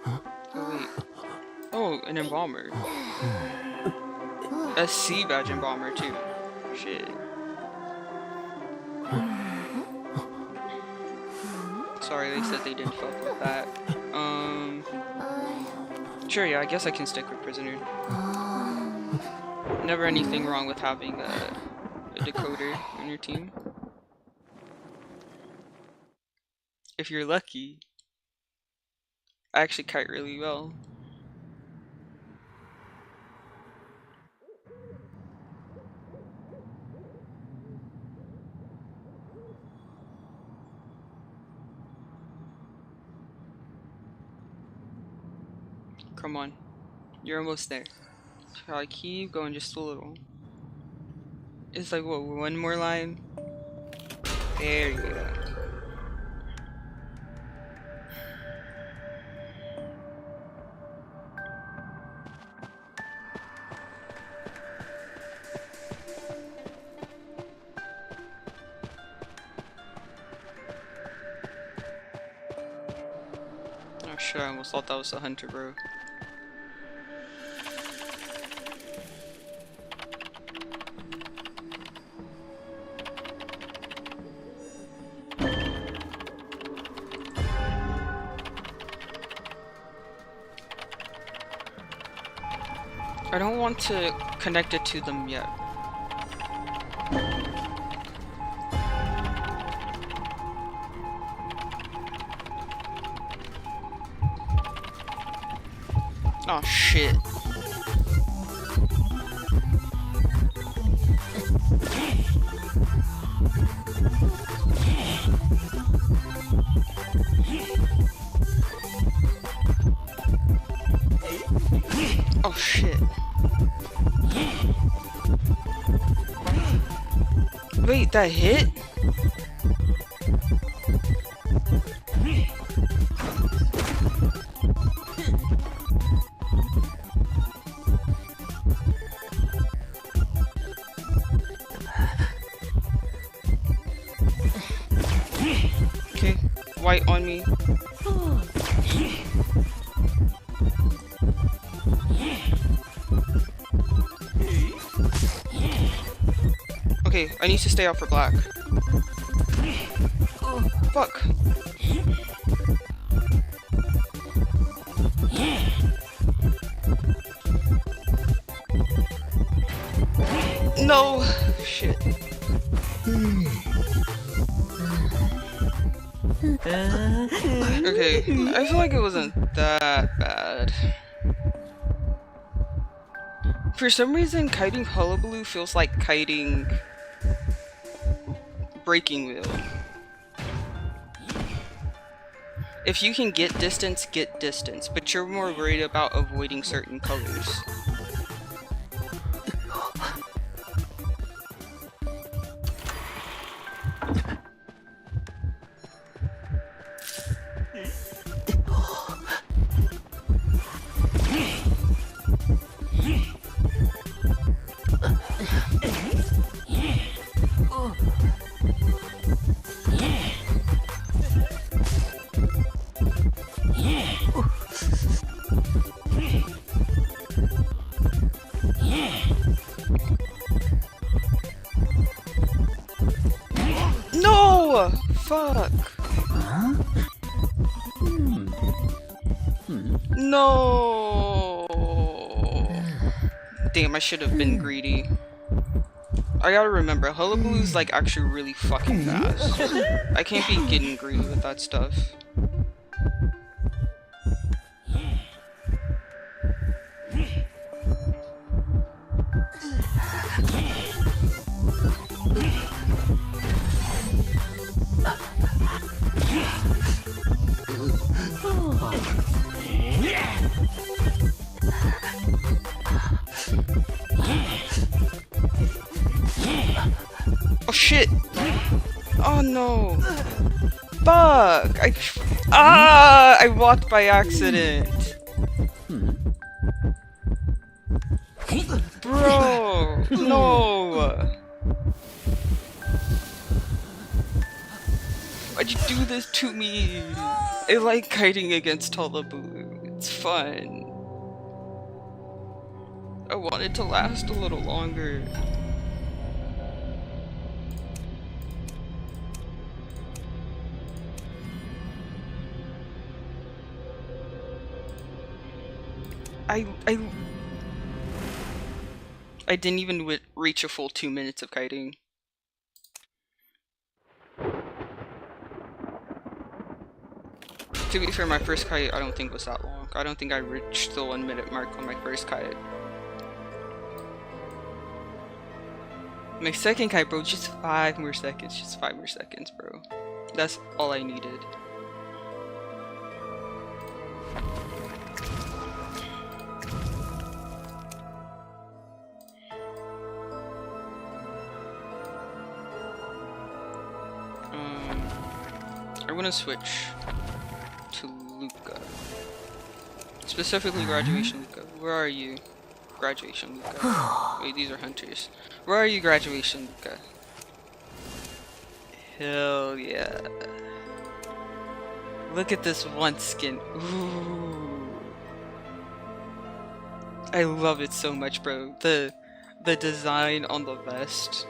Oh wait. Oh, an embalmer. A sea badge embalmer too. Shit. Sorry, they said they didn't fuck with that. Sure, yeah, I guess I can stick with prisoner. Never anything wrong with having a decoder on your team. If you're lucky. I actually kite really well. Come on, you're almost there. Shall I keep going just a little? It's like, what, one more line? There you go. Oh shit, I almost thought that was a hunter, bro. I don't want to connect it to them yet. Oh shit. Oh shit. Wait, that hit? Okay, white on me. Okay, I need to stay out for black. Fuck. No! Shit. Okay, I feel like it wasn't that bad. For some reason, kiting Hullabaloo feels like kiting Breaking Wheel. If you can get distance, but you're more worried about avoiding certain colors. No! Fuck. No! Damn, I should have been greedy. I gotta remember, Hullabaloo's like actually really fucking fast. I can't be getting greedy with that stuff. Oh shit! Oh no! Fuck! I walked by accident! Bro! No! Why'd you do this to me? I like kiting against Hullabaloo. It's fun. I want it to last a little longer. I didn't even reach a full 2 minutes of kiting. To be fair, my first kite I don't think was that long. I don't think I reached the 1 minute mark on my first kite. My second kite, bro, just 5 more seconds. Just 5 more seconds, bro. That's all I needed. I'm gonna switch to Luca. Specifically Graduation Luca. Where are you? Graduation Luca. Wait, these are hunters. Where are you, Graduation Luca? Hell yeah. Look at this one skin. Ooh. I love it so much, bro. The design on the vest.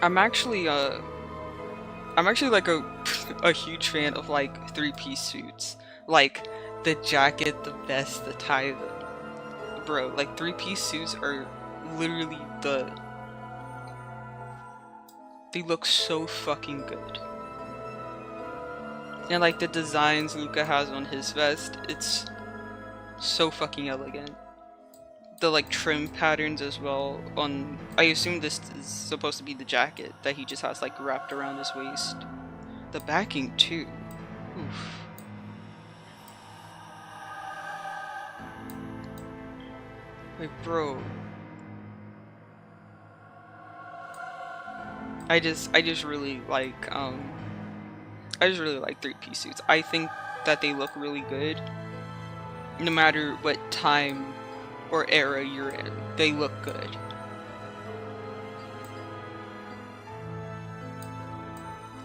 I'm actually like a huge fan of like 3-piece suits. Like the jacket, the vest, the tie, bro, like 3-piece suits are literally they look so fucking good. And like the designs Luca has on his vest, it's so fucking elegant. The like trim patterns as well on, I assume this is supposed to be the jacket that he just has like wrapped around his waist. The backing too. Oof. Like bro. I just really like 3-piece suits. I think that they look really good. No matter what time or era you're in, they look good.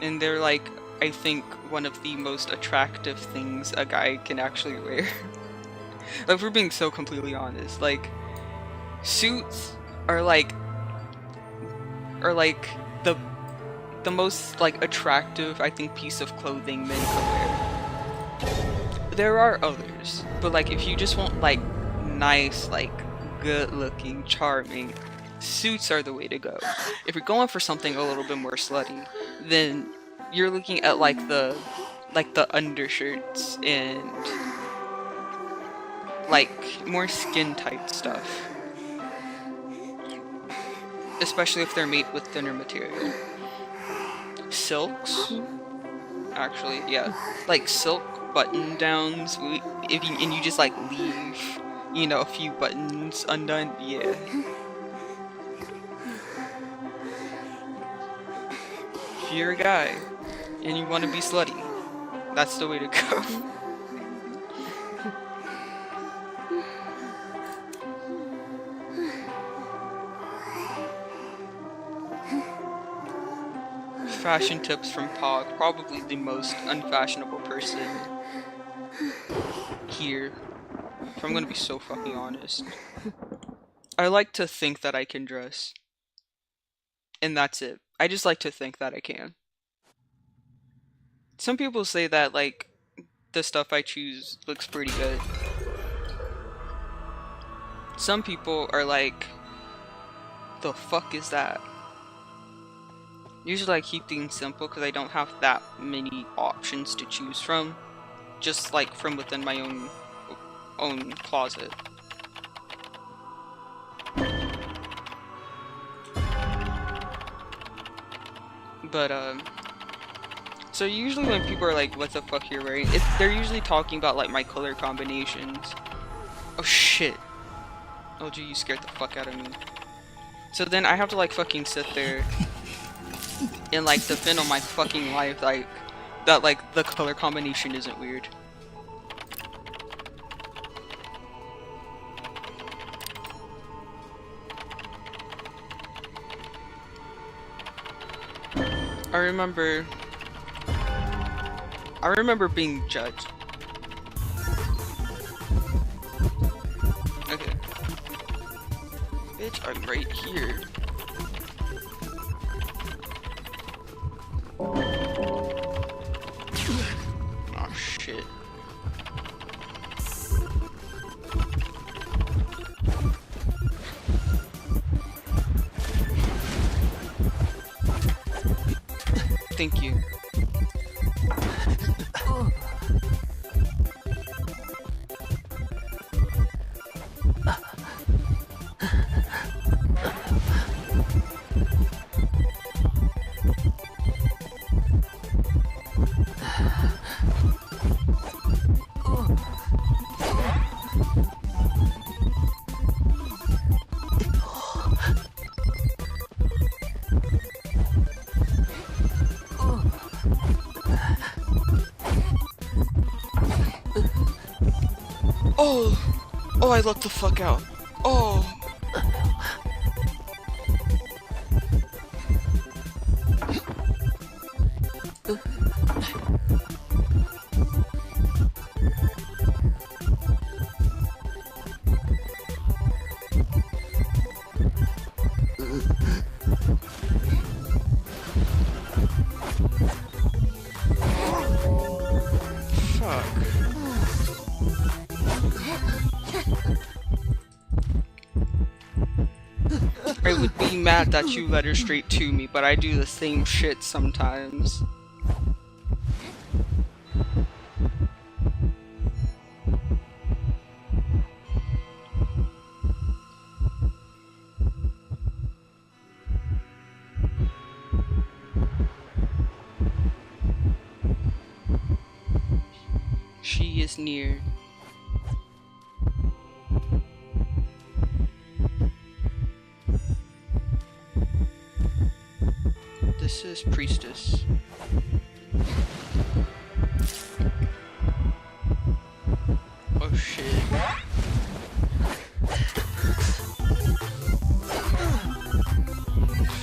And they're like, I think, one of the most attractive things a guy can actually wear. Like, if we're being so completely honest, like, suits are like the most like attractive, I think, piece of clothing men can wear. There are others, but like if you just want like nice, like good looking, charming, suits are the way to go. If you're going for something a little bit more slutty, then you're looking at like the undershirts and like more skin tight stuff. Especially if they're made with thinner material. Silks? Actually, yeah. Like silk button downs, and you just like leave, you know, a few buttons undone, yeah. If you're a guy and you want to be slutty, that's the way to go. Fashion tips from Pog, probably the most unfashionable person here, if I'm gonna be so fucking honest. I like to think that I can dress. And that's it. I just like to think that I can. Some people say that, like, the stuff I choose looks pretty good. Some people are like, the fuck is that? Usually I keep things simple because I don't have that many options to choose from. Just like from within my own closet. But so usually when people are like, what the fuck you're wearing, they're usually talking about like my color combinations. Oh shit. Oh gee, you scared the fuck out of me. So then I have to like fucking sit there and like defend on my fucking life like that, like the color combination isn't weird. I remember being judged. Okay. Bitch, I'm right here. Oh shit. Thank you. Oh, I lucked the fuck out. Oh. I would be mad that you led her straight to me, but I do the same shit sometimes. She is near. This is Priestess. Oh shit.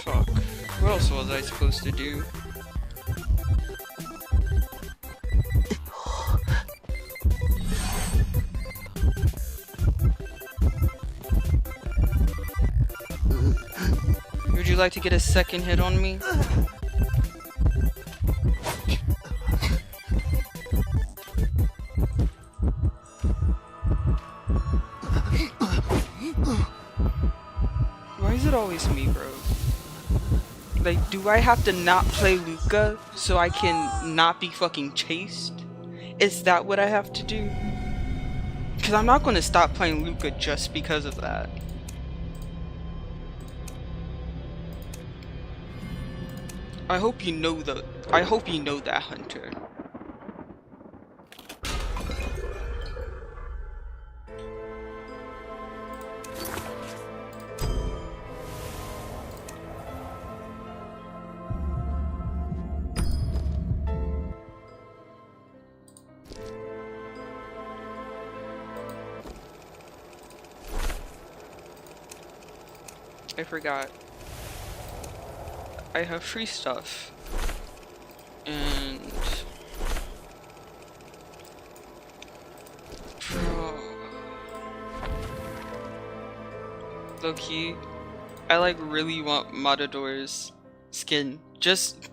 Fuck. What else was I supposed to do? like to get a second hit on me? Why is it always me, bro? Like, do I have to not play Luca so I can not be fucking chased? Is that what I have to do? Because I'm not going to stop playing Luca just because of that. I hope you know that, Hunter. I forgot. I have free stuff. And... low-key, I like really want Matador's skin. Just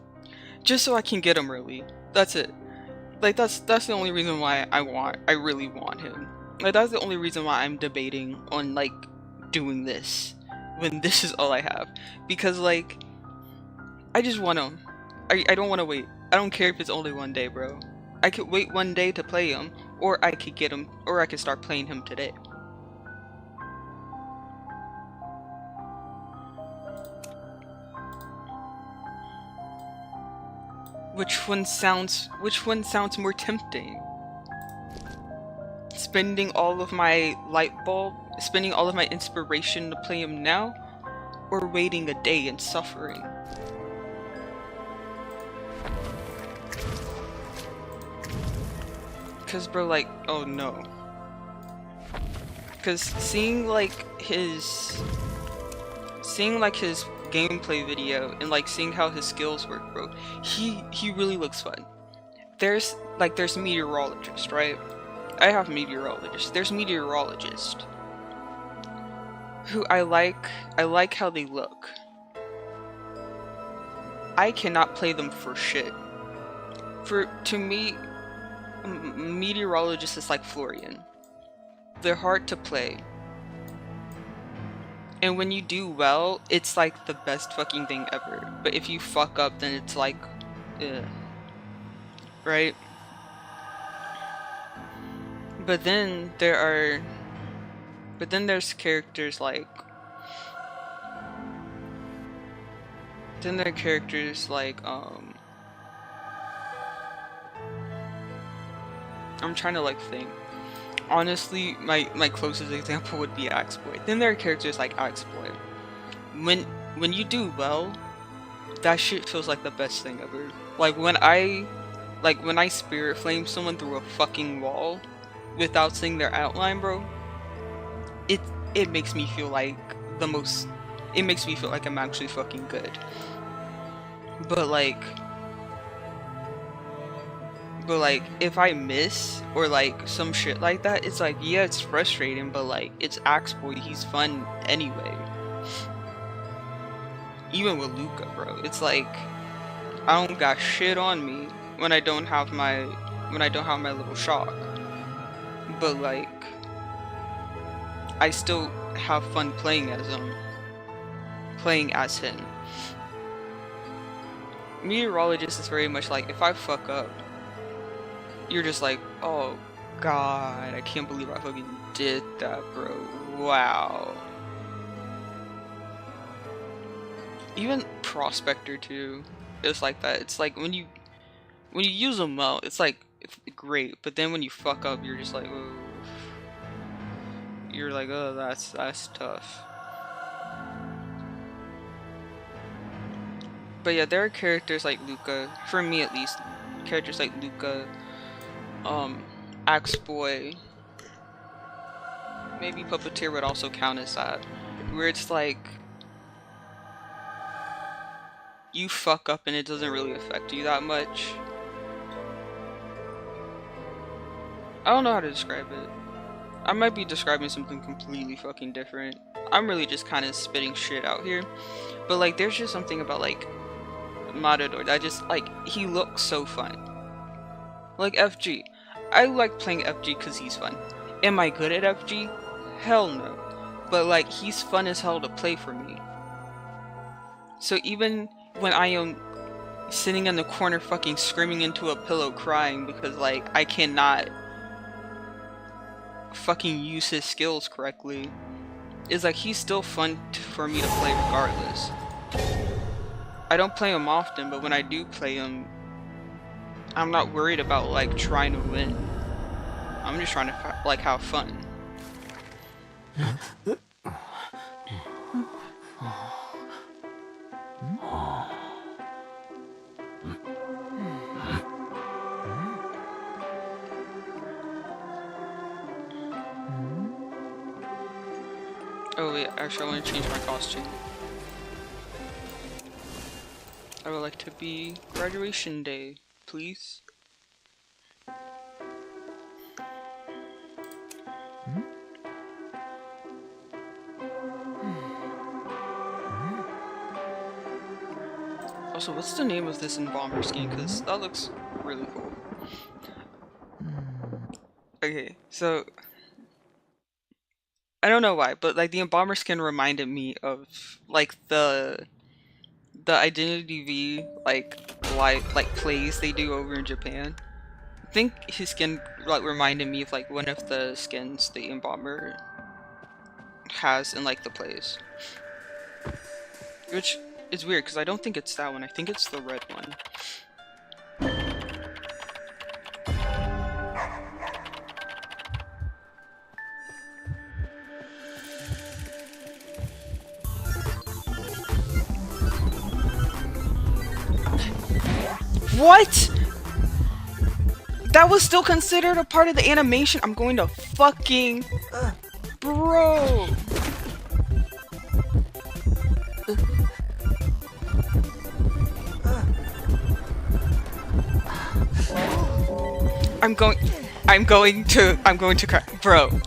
so I can get him early. That's it. Like, that's the only reason why I really want him. Like, that's the only reason why I'm debating on, like, doing this. When this is all I have. Because, like, I just want him. I don't want to wait. I don't care if it's only one day, bro. I could wait one day to play him, or I could get him, or I could start playing him today. Which one sounds more tempting? Spending all of my spending all of my inspiration to play him now, or waiting a day and suffering? Cause bro, like, oh no. Cause seeing his gameplay video and like seeing how his skills work, bro, he really looks fun. There's meteorologist, right? I have meteorologist. There's meteorologist who I like how they look. I cannot play them for shit. To me, meteorologist is like Florian. They're hard to play. And when you do well, it's like the best fucking thing ever. But if you fuck up, then it's like, ugh. Right? But then there's characters like, I'm trying to like think. Honestly, my closest example would be Axeboy. Then there are characters like Axeboy. When you do well, that shit feels like the best thing ever. Like when I spirit flame someone through a fucking wall without seeing their outline, bro, it makes me feel like it makes me feel like I'm actually fucking good. But like if I miss or like some shit like that, it's like, yeah, it's frustrating, but like it's Axeboy, he's fun anyway. Even with Luca, bro, it's like I don't got shit on me when I don't have my little shock. But like I still have fun playing as him. Meteorologist is very much like, if I fuck up, you're just like, oh god, I can't believe I fucking did that, bro. Wow. Even Prospector too, it's like that. It's like when you use them well, it's like, it's great, but then when you fuck up, you're just like, oh. You're like, oh, that's tough. But yeah, there are characters like Luca, for me at least, characters like Luca, Axeboy, maybe Puppeteer would also count as that, where it's like, you fuck up and it doesn't really affect you that much. I don't know how to describe it. I might be describing something completely fucking different. I'm really just kind of spitting shit out here. But like, there's just something about like Matador that just like, he looks so fun. Like FG. I like playing FG because he's fun. Am I good at FG? Hell no. But like, he's fun as hell to play for me. So even when I am sitting in the corner fucking screaming into a pillow crying because like I cannot fucking use his skills correctly, it's like he's still fun for me to play regardless. I don't play him often, but when I do play him, I'm not worried about like trying to win. I'm just trying to like have fun. Oh wait, actually I want to change my costume. I would like to be graduation day, please. Also, what's the name of this Embalmer skin? Because that looks really cool. Okay, so I don't know why, but like the Embalmer skin reminded me of like the Identity V like live like plays they do over in Japan. I think his skin like reminded me of like one of the skins the Embalmer has in like the plays, which is weird because I don't think it's that one. I think it's the red one. What? That was still considered a part of the animation? I'm going to fucking... Bro! I'm going to cry. Bro.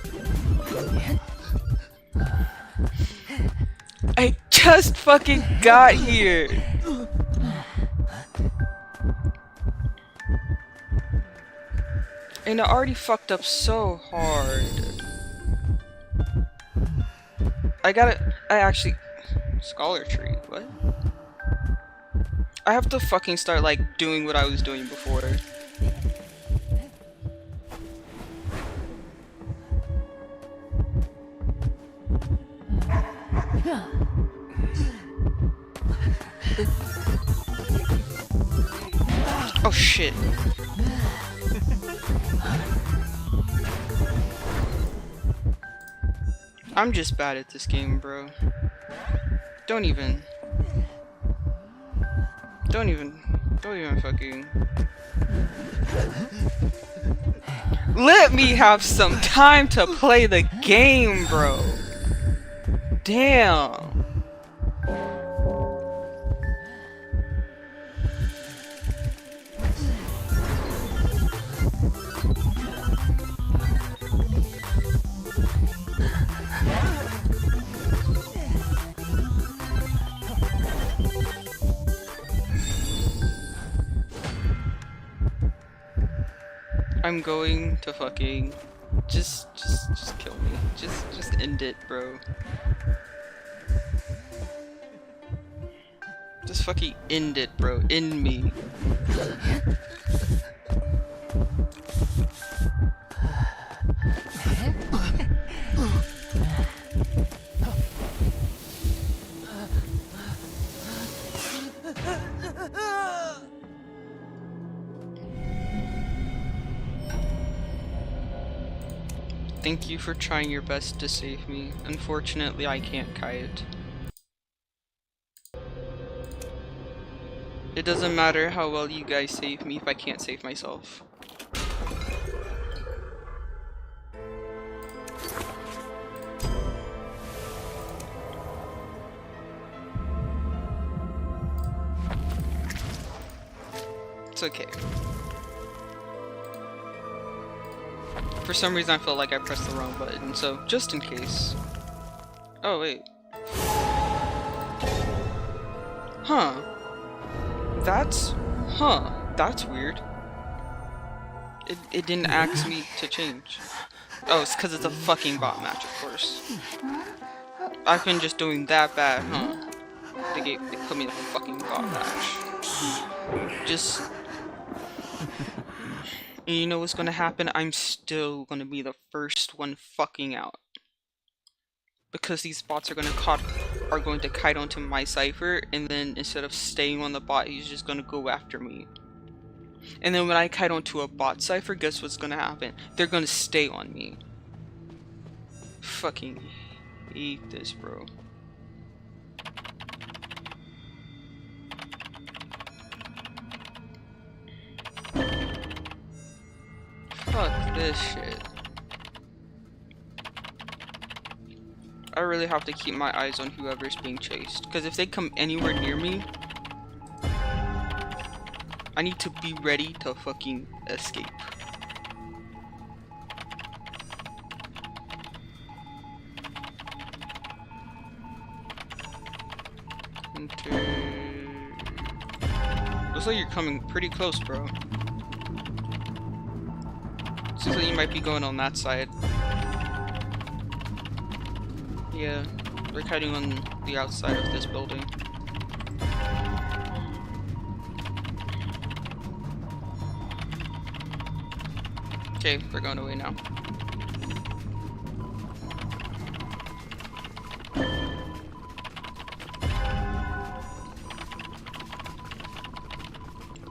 I just fucking got here. And I already fucked up so hard. Scholar tree, what? I have to fucking start like doing what I was doing before. Oh shit. I'm just bad at this game, bro. Don't even fucking... Let me have some time to play the game, bro. Damn. I'm going to fucking just kill me. Just end it, bro. Just fucking end it, bro. End me. Thank you for trying your best to save me. Unfortunately, I can't kite. It doesn't matter how well you guys save me if I can't save myself. It's okay. For some reason I felt like I pressed the wrong button, so just in case. Oh wait. Huh. That's weird. It didn't ask me to change. Oh, it's because it's a fucking bot match, of course. I've been just doing that bad, huh? They put me in a fucking bot match. Just... And you know what's gonna happen? I'm still gonna be the first one fucking out. Because these bots are going to kite onto my cipher, and then instead of staying on the bot, he's just going to go after me. And then when I kite onto a bot cipher, guess what's going to happen? They're going to stay on me. Fucking hate this, bro. Fuck this shit. I really have to keep my eyes on whoever's being chased, because if they come anywhere near me, I need to be ready to fucking escape. Looks like you're coming pretty close, bro. Seems like you might be going on that side. Yeah, they're kiting on the outside of this building. Okay, they're going away now.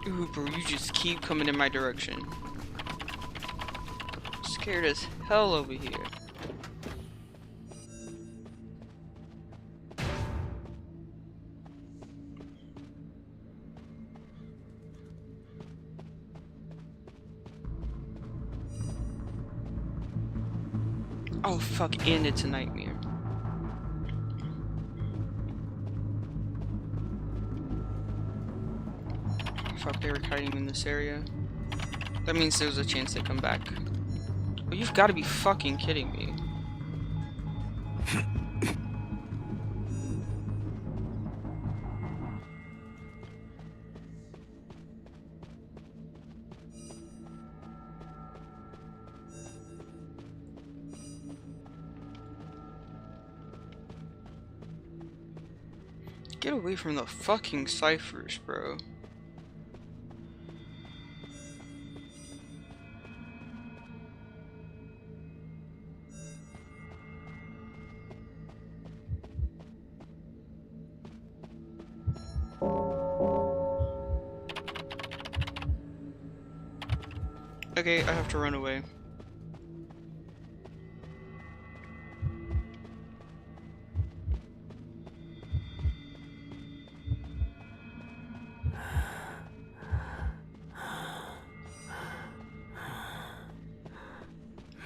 Ooh, bro, you just keep coming in my direction. Scared as hell over here. Oh fuck, and it's a nightmare. Fuck, they were kiting in this area. That means there's a chance they come back. But you've got to be fucking kidding me. Get away from the fucking ciphers, bro. Okay, I have to run away.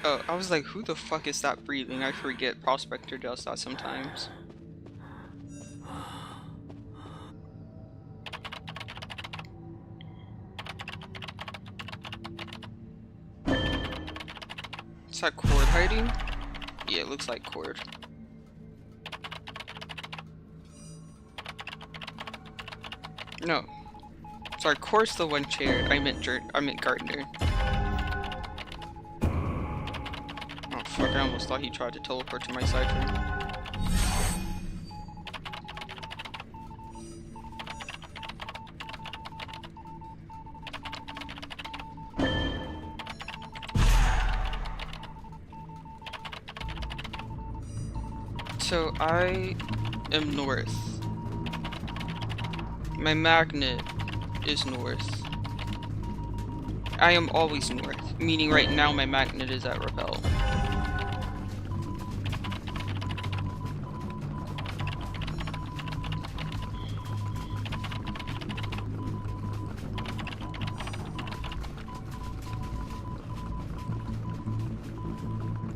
Oh, I was like, who the fuck is that breathing? I forget Prospector does that sometimes. Is that Cord hiding? Yeah, it looks like Cord. No. Sorry, Cord's the one chair. I meant Gardner. Oh fuck, I almost thought he tried to teleport to my cipher. So I am north. My magnet is north. I am always north, meaning right now my magnet is at repel.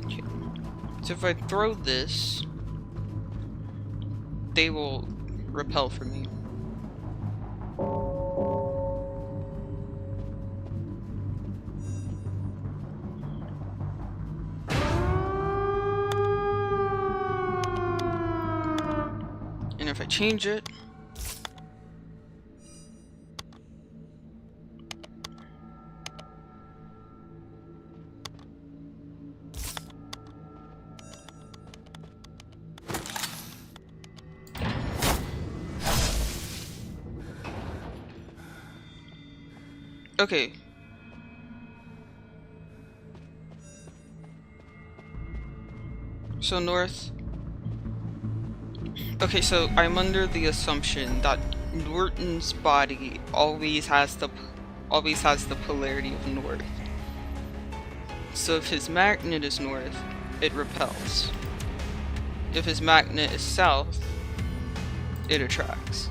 Okay. So if I throw this, they will repel from me. if I change it. Okay. So north. Okay, so I'm under the assumption that Norton's body always has the polarity of north. So if his magnet is north, it repels. If his magnet is south, it attracts.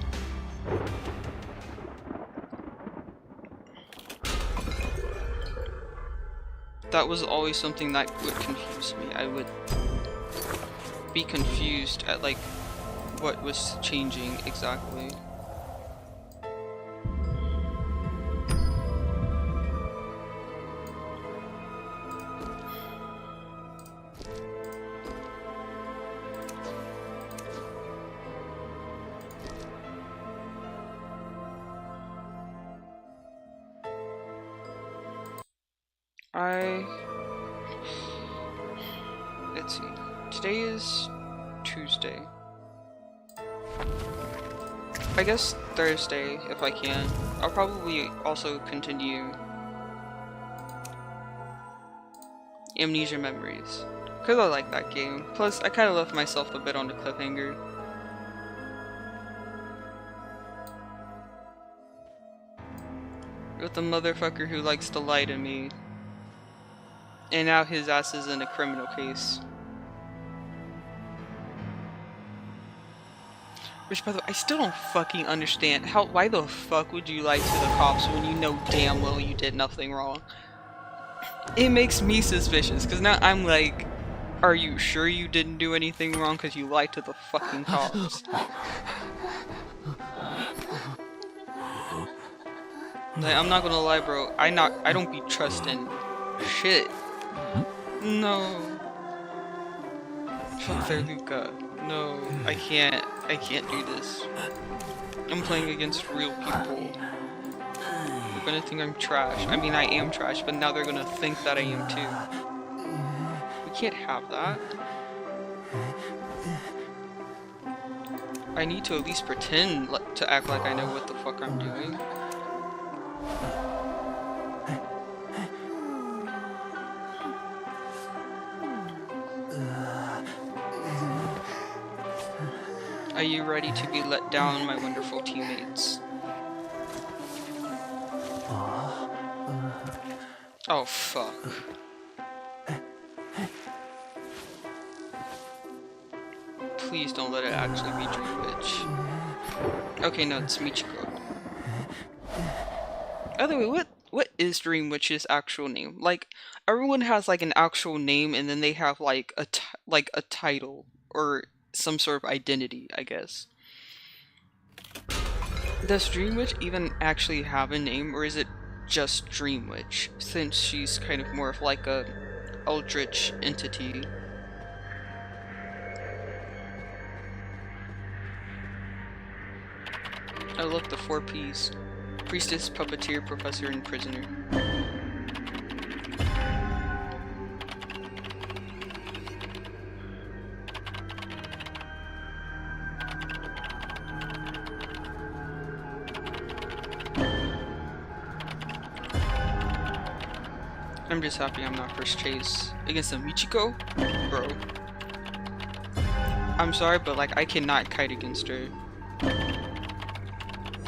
That was always something that would confuse me. I would be confused at like what was changing exactly. Let's see. Today is Tuesday. I guess Thursday, if I can. I'll probably also continue Amnesia Memories, because I like that game. Plus, I kind of left myself a bit on the cliffhanger. With the motherfucker who likes to lie to me. And now his ass is in a criminal case. Which, by the way, I still don't fucking understand why the fuck would you lie to the cops when you know damn well you did nothing wrong? It makes me suspicious, because now I'm like, are you sure you didn't do anything wrong because you lied to the fucking cops? Like, I'm not gonna lie, bro, I don't be trusting shit. No. Fuck there, Luca. No, I can't do this. I'm playing against real people. They're gonna think I'm trash. I mean, I am trash, but now they're gonna think that I am too. We can't have that. I need to at least pretend to act like I know what the fuck I'm doing. Are you ready to be let down, my wonderful teammates? Oh, fuck. Please don't let it actually be Dream Witch. Okay, no, it's Michiko. By the way, what is Dream Witch's actual name? Like, everyone has like an actual name, and then they have like a title or some sort of identity, I guess. Does Dream Witch even actually have a name, or is it just Dream Witch, since she's kind of more of like a eldritch entity? I love the 4 Ps. Priestess, Puppeteer, Professor, and Prisoner. I'm just happy I'm not first chase against a Michiko, bro. I'm sorry, but like I cannot kite against her.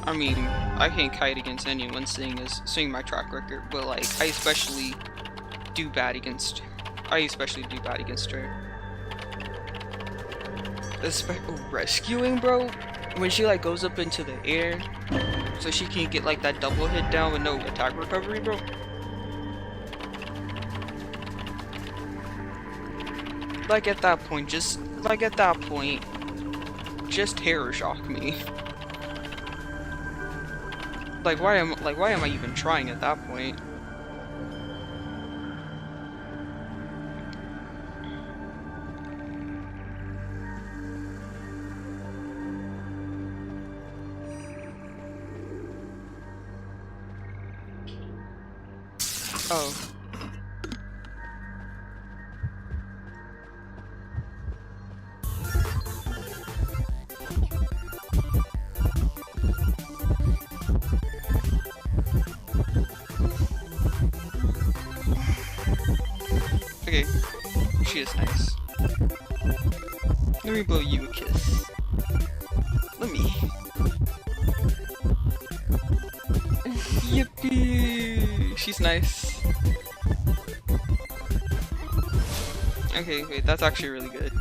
I mean, I can't kite against anyone seeing my track record, but like I especially do bad against her. Rescuing, bro, when she like goes up into the air, so she can get like that double hit down with no attack recovery, bro. Like at that point, just terror shock me. Like why am I even trying at that point? Oh. Okay, she is nice. Let me blow you a kiss. Let me. Yippee! She's nice. Okay, wait, that's actually really good.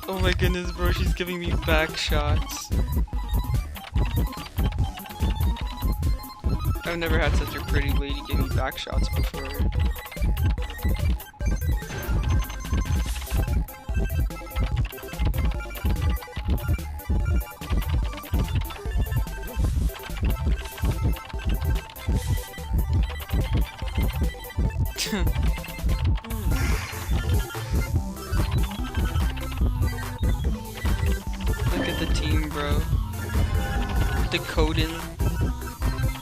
Oh my goodness, bro, she's giving me back shots. I've never had such a pretty lady give me back shots before. Look at the team, bro. Decoding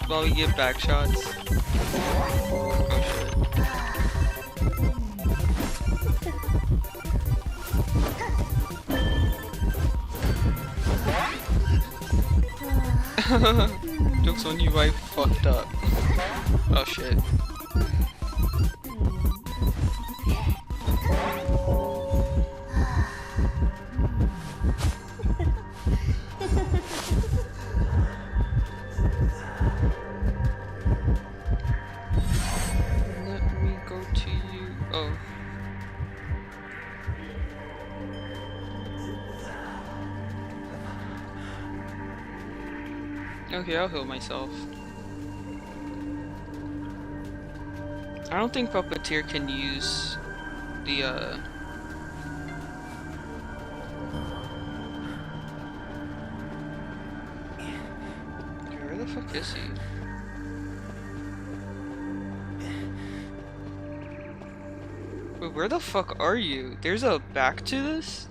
while we get back shots. Oh shit. Joke's on you, I fucked up. Oh shit. Let me go to you. Oh. Okay, I'll heal myself. I don't think Puppeteer can use the where the fuck is he? Wait, where the fuck are you? There's a back to this?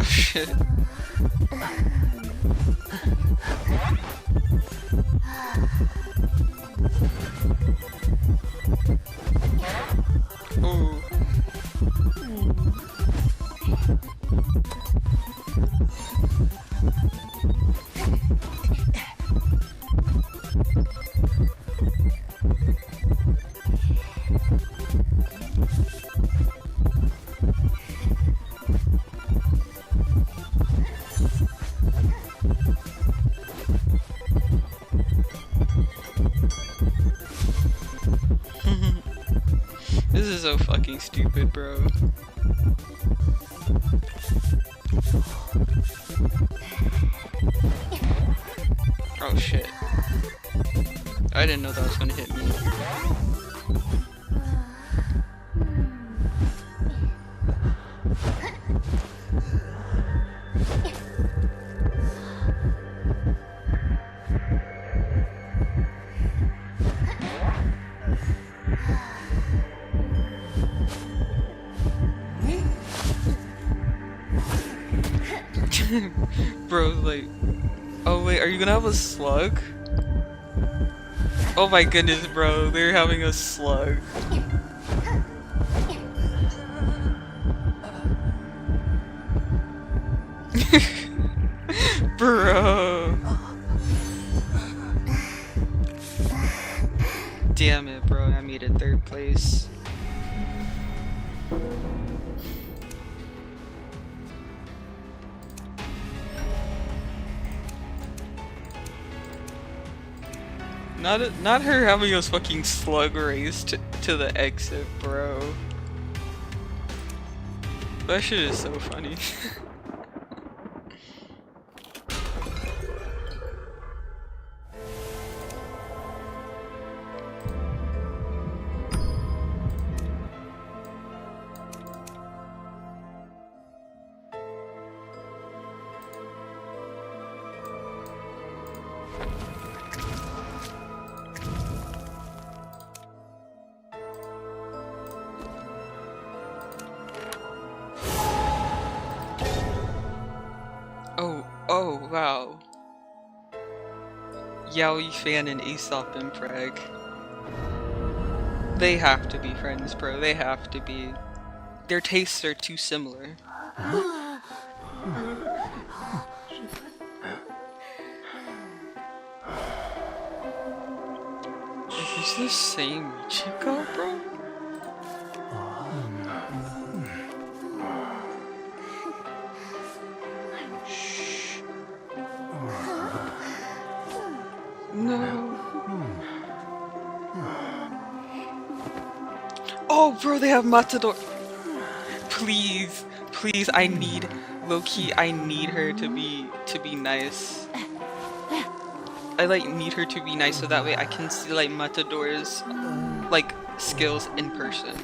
Shit. Oh. This is so fucking stupid, bro. Oh shit. I didn't know that was gonna hit me. Bro, like, oh wait, are you gonna have a slug? Oh my goodness, bro, they're having a slug. Bro. Damn it, bro, I made it third place. Not her having us fucking slug race to the exit, bro. That shit is so funny. Oh, wow. Yaoi Fan and Aesop and Prague. They have to be friends, bro. They have to be. Their tastes are too similar. Is this the same Chico, bro? No. Oh, bro, they have Matador. Please, please, I need low-key. I need her to be nice. I like need her to be nice so that way I can see like Matador's like skills in person.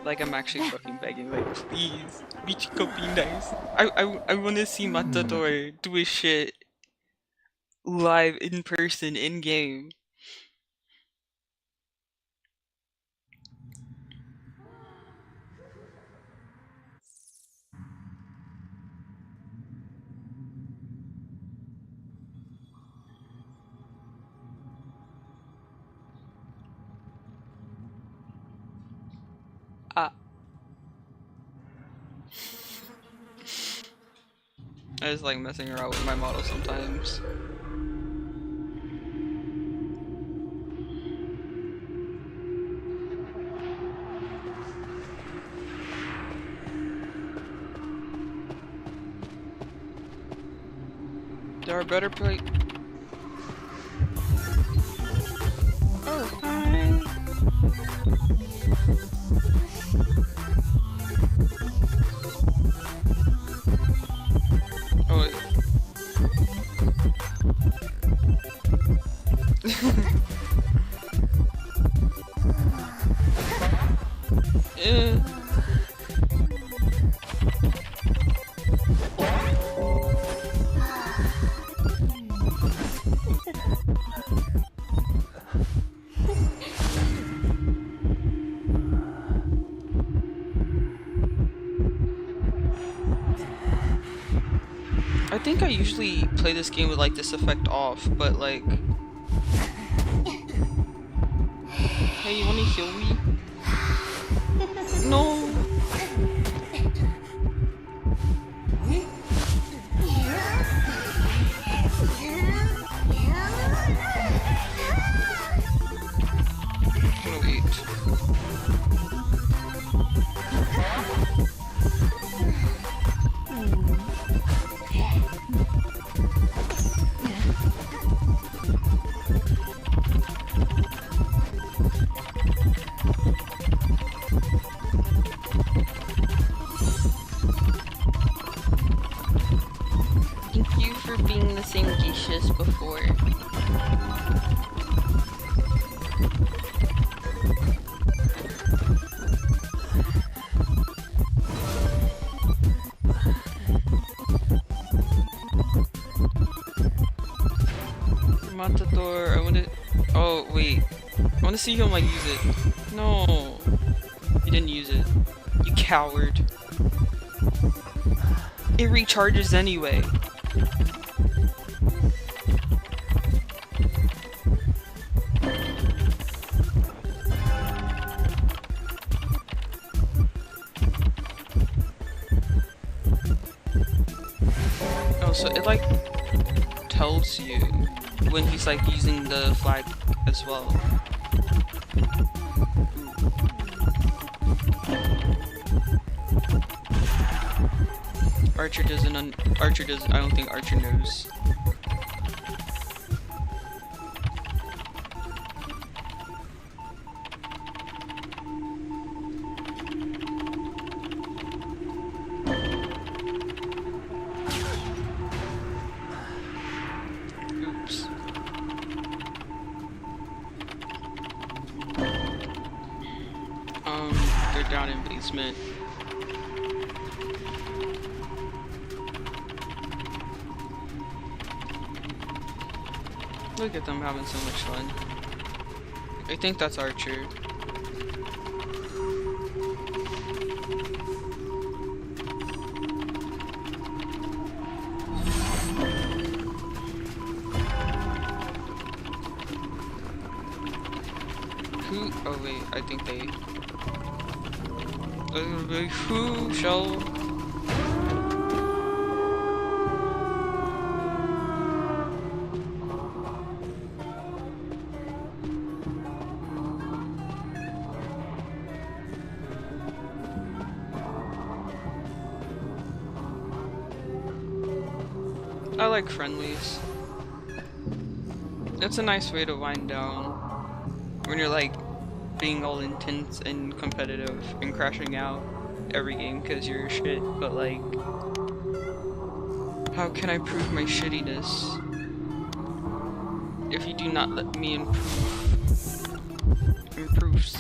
Like I'm actually fucking begging, like please, Michiko be nice. I wanna see Matador do his shit live in person, in game. I just like messing around with my model sometimes. There are better play. Oh, hi. Oh, wait. I think I usually play this game with like this effect off, but like... Hey, you wanna heal me? No! Thank you for being the same geisha as before. Matador, I wanna... Oh, wait. I wanna see him like use it. No. You didn't use it. You coward. It recharges anyway. Oh, so it like tells you when he's like using the flag as well. Ooh. Archer doesn't. Archer does. I don't think Archer knows. Oops. They're down in basement. Look at them having so much fun. I think that's Archer. Who? Oh wait, I think they. Who shall? I like friendlies. It's a nice way to wind down when you're like being all intense and competitive and crashing out every game because you're shit, but like, how can I prove my shittiness if you do not let me improve? Improves.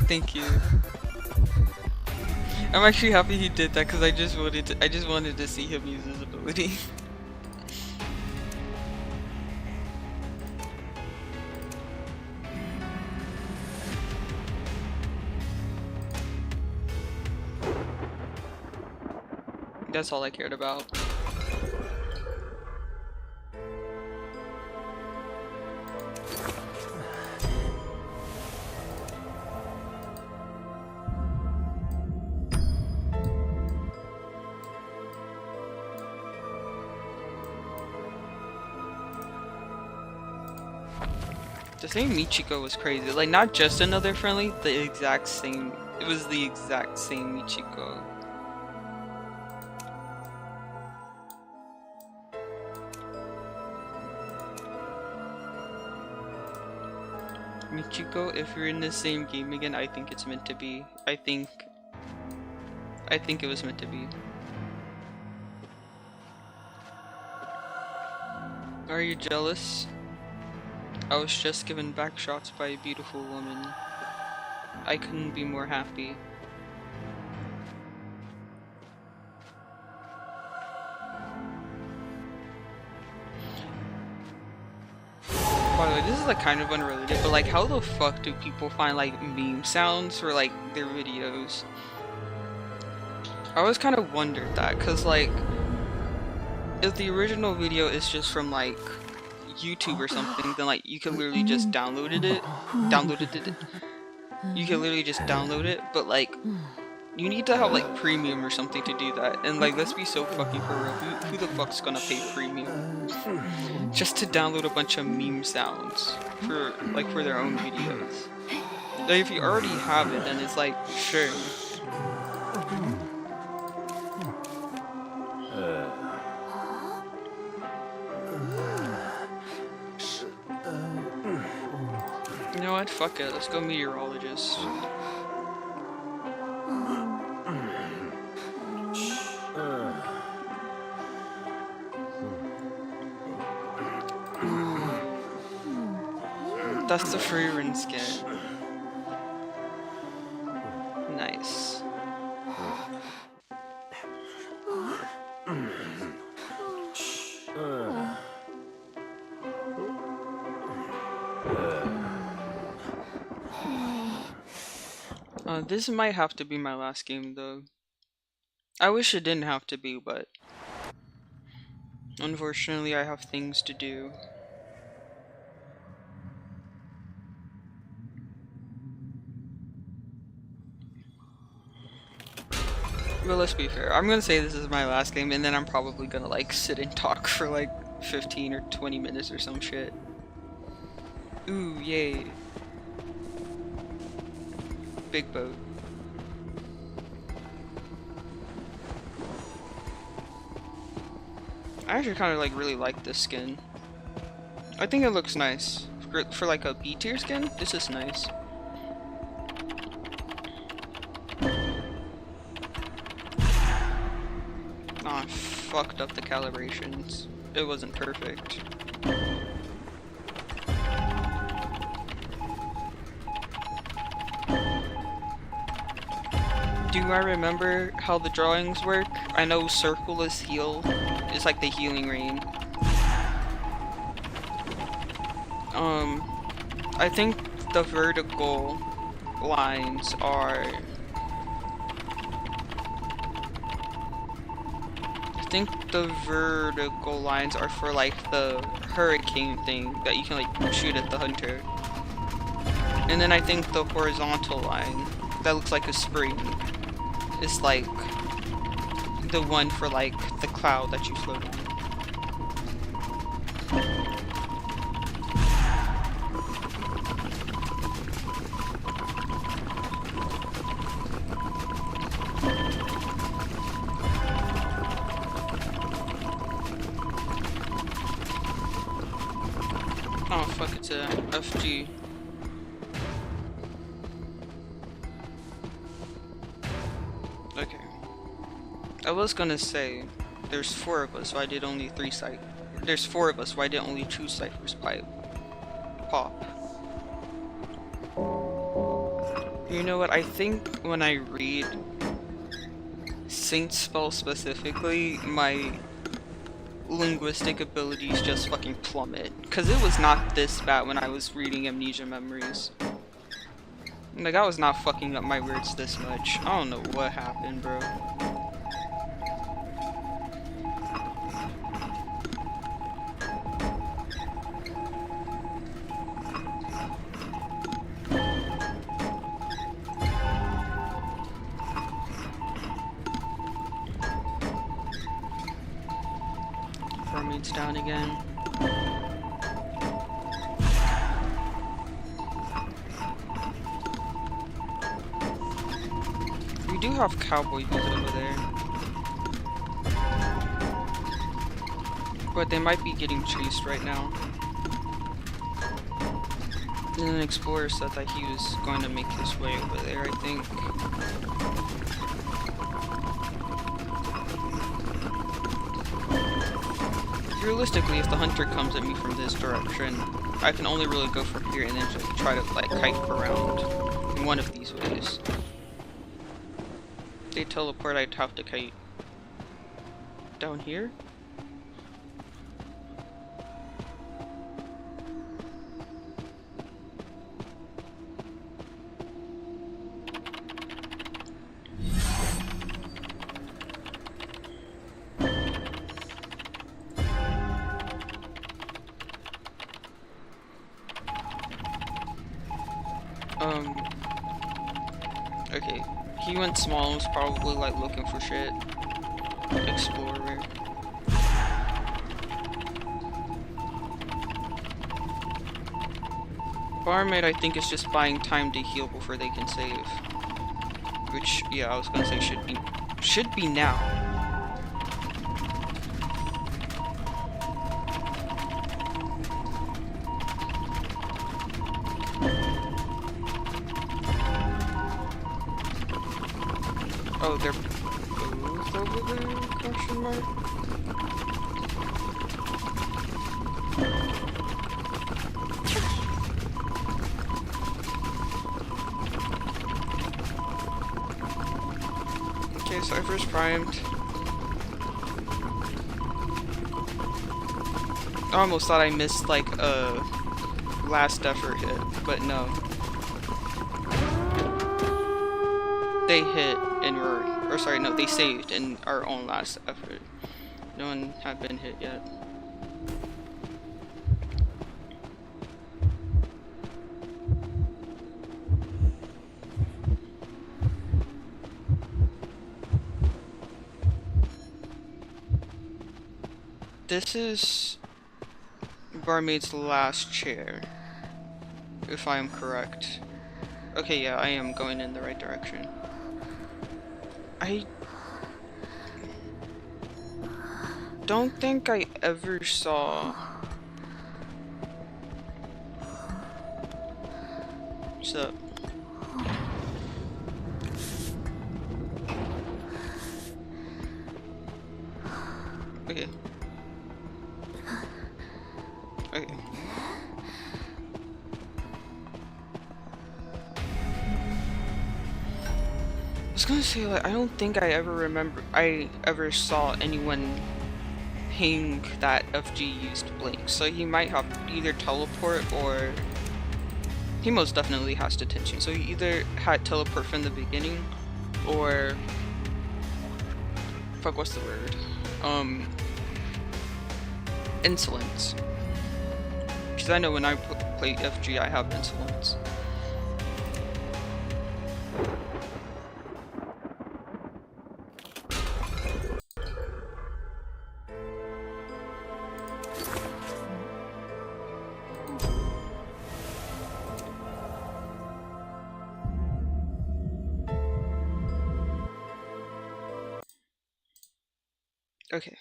Thank you. I'm actually happy he did that because I just wanted to see him use his ability. That's all I cared about. The same Michiko was crazy. Like, not just another friendly, the exact same. It was the exact same Michiko. Michiko, if you're in the same game again, I think it's meant to be. I think it was meant to be. Are you jealous? I was just given back shots by a beautiful woman. I couldn't be more happy. By the way, this is like kind of unrelated, but like how the fuck do people find like meme sounds for like their videos? I always kind of wondered that, cause like if the original video is just from like YouTube or something, then like you can literally just download it. You can literally just download it, but like you need to have like premium or something to do that. And like, let's be so fucking for real. Who the fuck's gonna pay premium just to download a bunch of meme sounds for like for their own videos? Like if you already have it, then it's like sure. You know what? Fuck it. Let's go meteorologist. That's the free rin skin. Nice. This might have to be my last game though. I wish it didn't have to be, but unfortunately I have things to do. But let's be fair, I'm gonna say this is my last game and then I'm probably gonna like sit and talk for like 15 or 20 minutes or some shit. Ooh, yay. Big boat. I actually kind of like really like this skin. I think it looks nice. For like a B tier skin, this is nice. Nah, I fucked up the calibrations. It wasn't perfect. Do I remember how the drawings work? I know circle is heal. It's like the healing rain. I think the vertical lines are... I think the vertical lines are for like the hurricane thing that you can like shoot at the hunter. And then I think the horizontal line that looks like a spring is like the one for like the cloud that you float on. Oh fuck, it's a FG. Okay. I was gonna say, there's 4 of us, so I did only 3 ciphers. There's 4 of us, so I did only 2 ciphers by pop. You know what, I think when I read Saint spell specifically, my linguistic abilities just fucking plummet. Cause it was not this bad when I was reading Amnesia Memories. Like, I was not fucking up my words this much. I don't know what happened, bro. Mermaid's down again. We do have cowboy boots over there. But they might be getting chased right now. And an explorer said that he was going to make his way over there, I think. Realistically, if the hunter comes at me from this direction, I can only really go from here and then just try to like kite around in one of these ways. If they teleport, I'd have to kite down here. Okay, he went small and was probably like looking for shit. Explorer. Barmaid, I think, is just buying time to heal before they can save. Which, yeah, I was gonna say should be now. Oh, they're both over there? Question mark? Okay, Cypher's primed. I almost thought I missed like a last effort hit, but no. They hit and were, or sorry, no, they saved in our own last effort. No one had been hit yet. This is barmaid's last chair, if I am correct. Okay, yeah, I am going in the right direction. I don't think I ever saw... What's up? Okay. Okay. I was gonna say, like, I don't think I ever saw anyone ping that FG used blink, so he might have either teleport or he most definitely has detention. So he either had teleport from the beginning or fuck, what's the word? Insolence. Because I know when I play FG, I have insolence. Okay.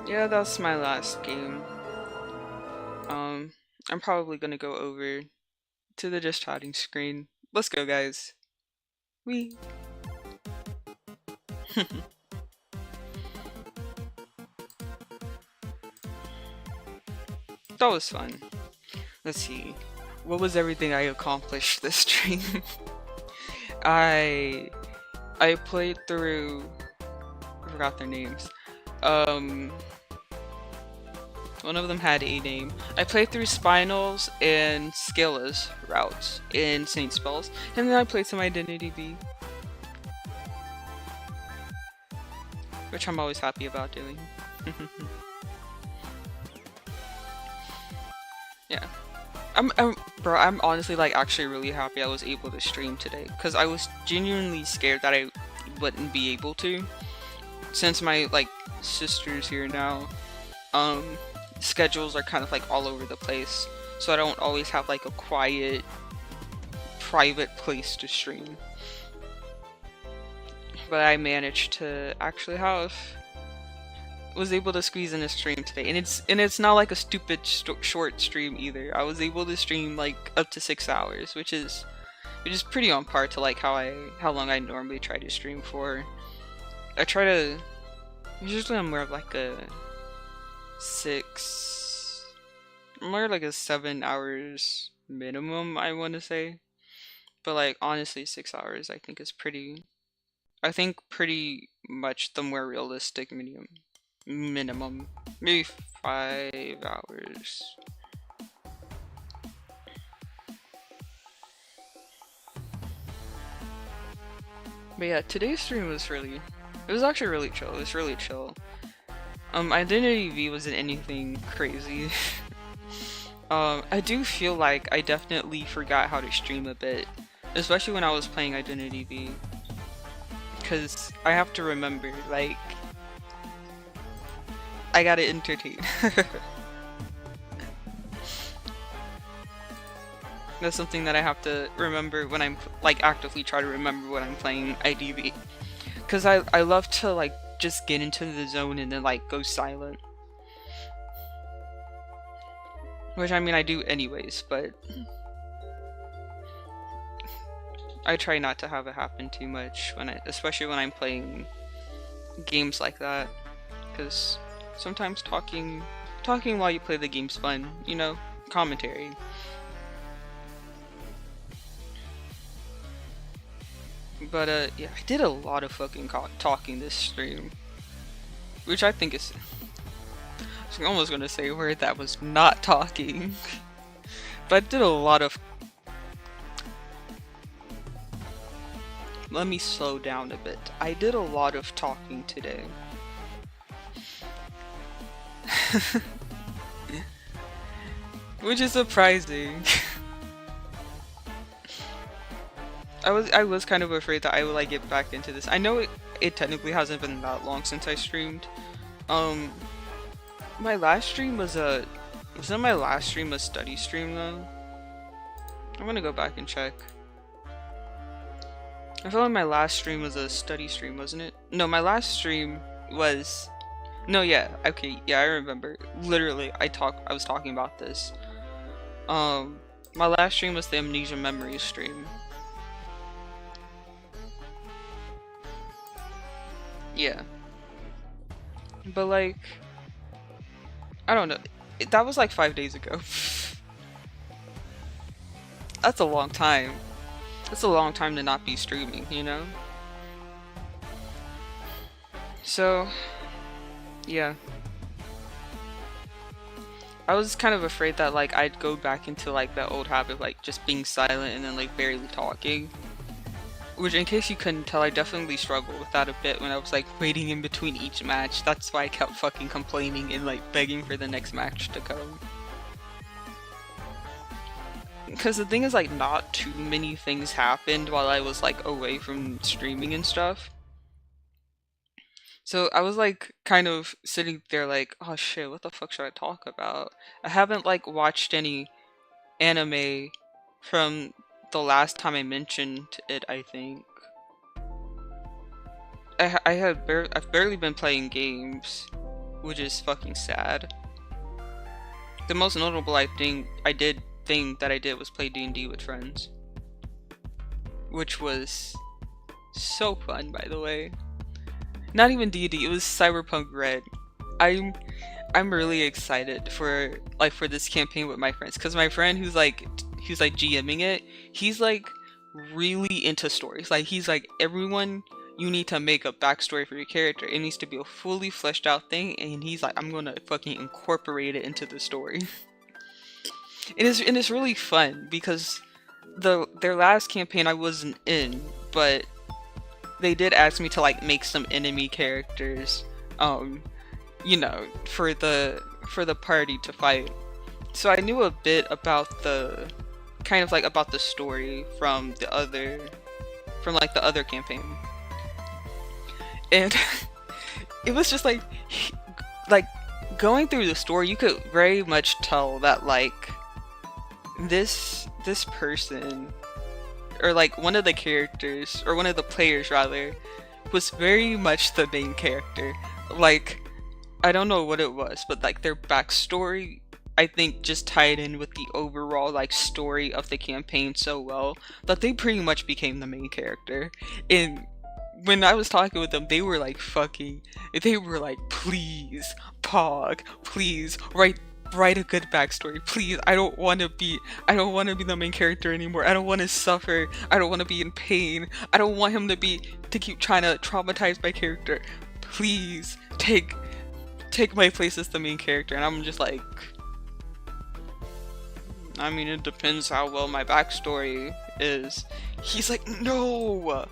Yeah, that's my last game. I'm probably gonna go over to the just chatting screen. Let's go, guys. Wee. That was fun. Let's see. What was everything I accomplished this stream? I played through... I forgot their names. One of them had a name. I played through Spinel's and Scylla's routes in Saint Spells, and then I played some Identity V, which I'm always happy about doing. Yeah. Bro, I'm honestly like actually really happy I was able to stream today, because I was genuinely scared that I wouldn't be able to, since my like sister's here now. Schedules are kind of like all over the place, so I don't always have like a quiet, private place to stream. But I managed to actually was able to squeeze in a stream today, and it's not like a stupid short stream either. I was able to stream like up to 6 hours, which is pretty on par to like how long I normally try to stream for. Usually I'm more of like a 7 hours minimum, I want to say, but like honestly 6 hours I think is pretty much the more realistic minimum, maybe 5 hours. But yeah, today's stream was actually really chill. It was really chill. Identity V wasn't anything crazy. I do feel like I definitely forgot how to stream a bit, especially when I was playing Identity V, because I have to remember, like, I gotta entertain. That's something that I have to remember when I'm like actively try to remember when I'm playing IDV, because I love to like just get into the zone and then like go silent, which I mean I do anyways, but I try not to have it happen too much especially when I'm playing games like that, because sometimes talking while you play the game's fun, you know, commentary. But yeah, I did a lot of fucking talking this stream, which I think is... I was almost gonna say a word that was not talking, but I did a lot of... Let me slow down a bit. I did a lot of talking today. Which is surprising. I was kind of afraid that I would like get back into this. I know it technically hasn't been that long since I streamed. Um, my last stream wasn't my last stream a study stream though? I'm gonna go back and check. I feel like my last stream was a study stream, wasn't it? No, my last stream was... No, yeah, okay, yeah, I remember. Literally, I was talking about this. My last stream was the Amnesia Memories stream. Yeah. But like, I don't know. That was like 5 days ago. That's a long time. That's a long time to not be streaming, you know? So, yeah. I was kind of afraid that like I'd go back into like that old habit of like just being silent and then like barely talking. Which, in case you couldn't tell, I definitely struggled with that a bit when I was like waiting in between each match. That's why I kept fucking complaining and like begging for the next match to come. Because the thing is, like, not too many things happened while I was like away from streaming and stuff. So I was like kind of sitting there like, oh shit, what the fuck should I talk about? I haven't like watched any anime from the last time I mentioned it, I think. I've barely been playing games, which is fucking sad. The most notable thing that I did was play D&D with friends, which was so fun, by the way. Not even D&D, it was Cyberpunk Red. I'm really excited for this campaign with my friends, because my friend who's like GMing it, he's like really into stories. Like, he's like, everyone, you need to make a backstory for your character. It needs to be a fully fleshed out thing, and he's like, I'm gonna fucking incorporate it into the story. And it's really fun because their last campaign I wasn't in, but they did ask me to like make some enemy characters, you know, for the party to fight. So I knew a bit about the about the story from the other campaign, and it was just like going through the story, you could very much tell that like this person, or like one of the characters, or one of the players rather, was very much the main character. Like, I don't know what it was, but like their backstory, I think, just tied in with the overall like story of the campaign so well that they pretty much became the main character. And when I was talking with them, they were like, please, Pog, please write a good backstory, please. I don't want to be the main character anymore. I don't want to suffer. I don't want to be in pain. I don't want him to keep trying to traumatize my character. Please take my place as the main character. And I'm just like, I mean, it depends how well my backstory is. He's like, no,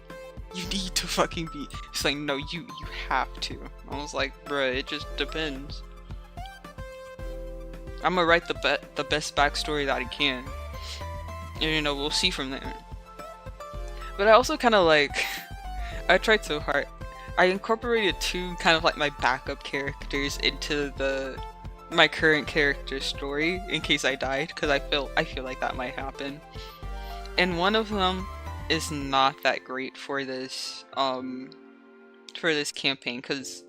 you need to fucking be. He's like, no, you have to. I was like, bruh, it just depends. I'm gonna write the best backstory that I can, and you know, we'll see from there. But I also kind of like, I tried so hard. I incorporated two kind of like my backup characters into my current character story in case I died, because I feel like that might happen. And one of them is not that great for this campaign, because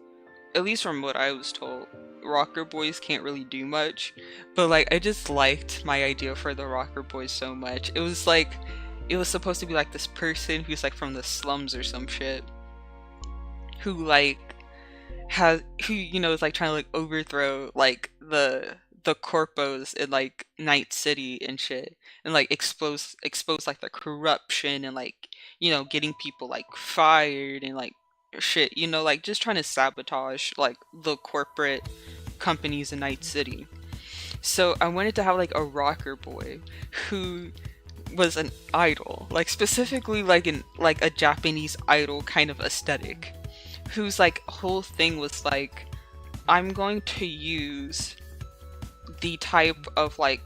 at least from what I was told, rocker boys can't really do much. But like, I just liked my idea for the rocker boys so much. It was like, it was supposed to be like this person who's like from the slums or some shit, who like you know, is like trying to like overthrow like the corpos in like Night City and shit, and like expose like the corruption, and like, you know, getting people like fired and like shit, you know, like just trying to sabotage like the corporate companies in Night City. So I wanted to have like a rocker boy who was an idol, like specifically like a Japanese idol kind of aesthetic, whose like whole thing was like, I'm going to use the type of like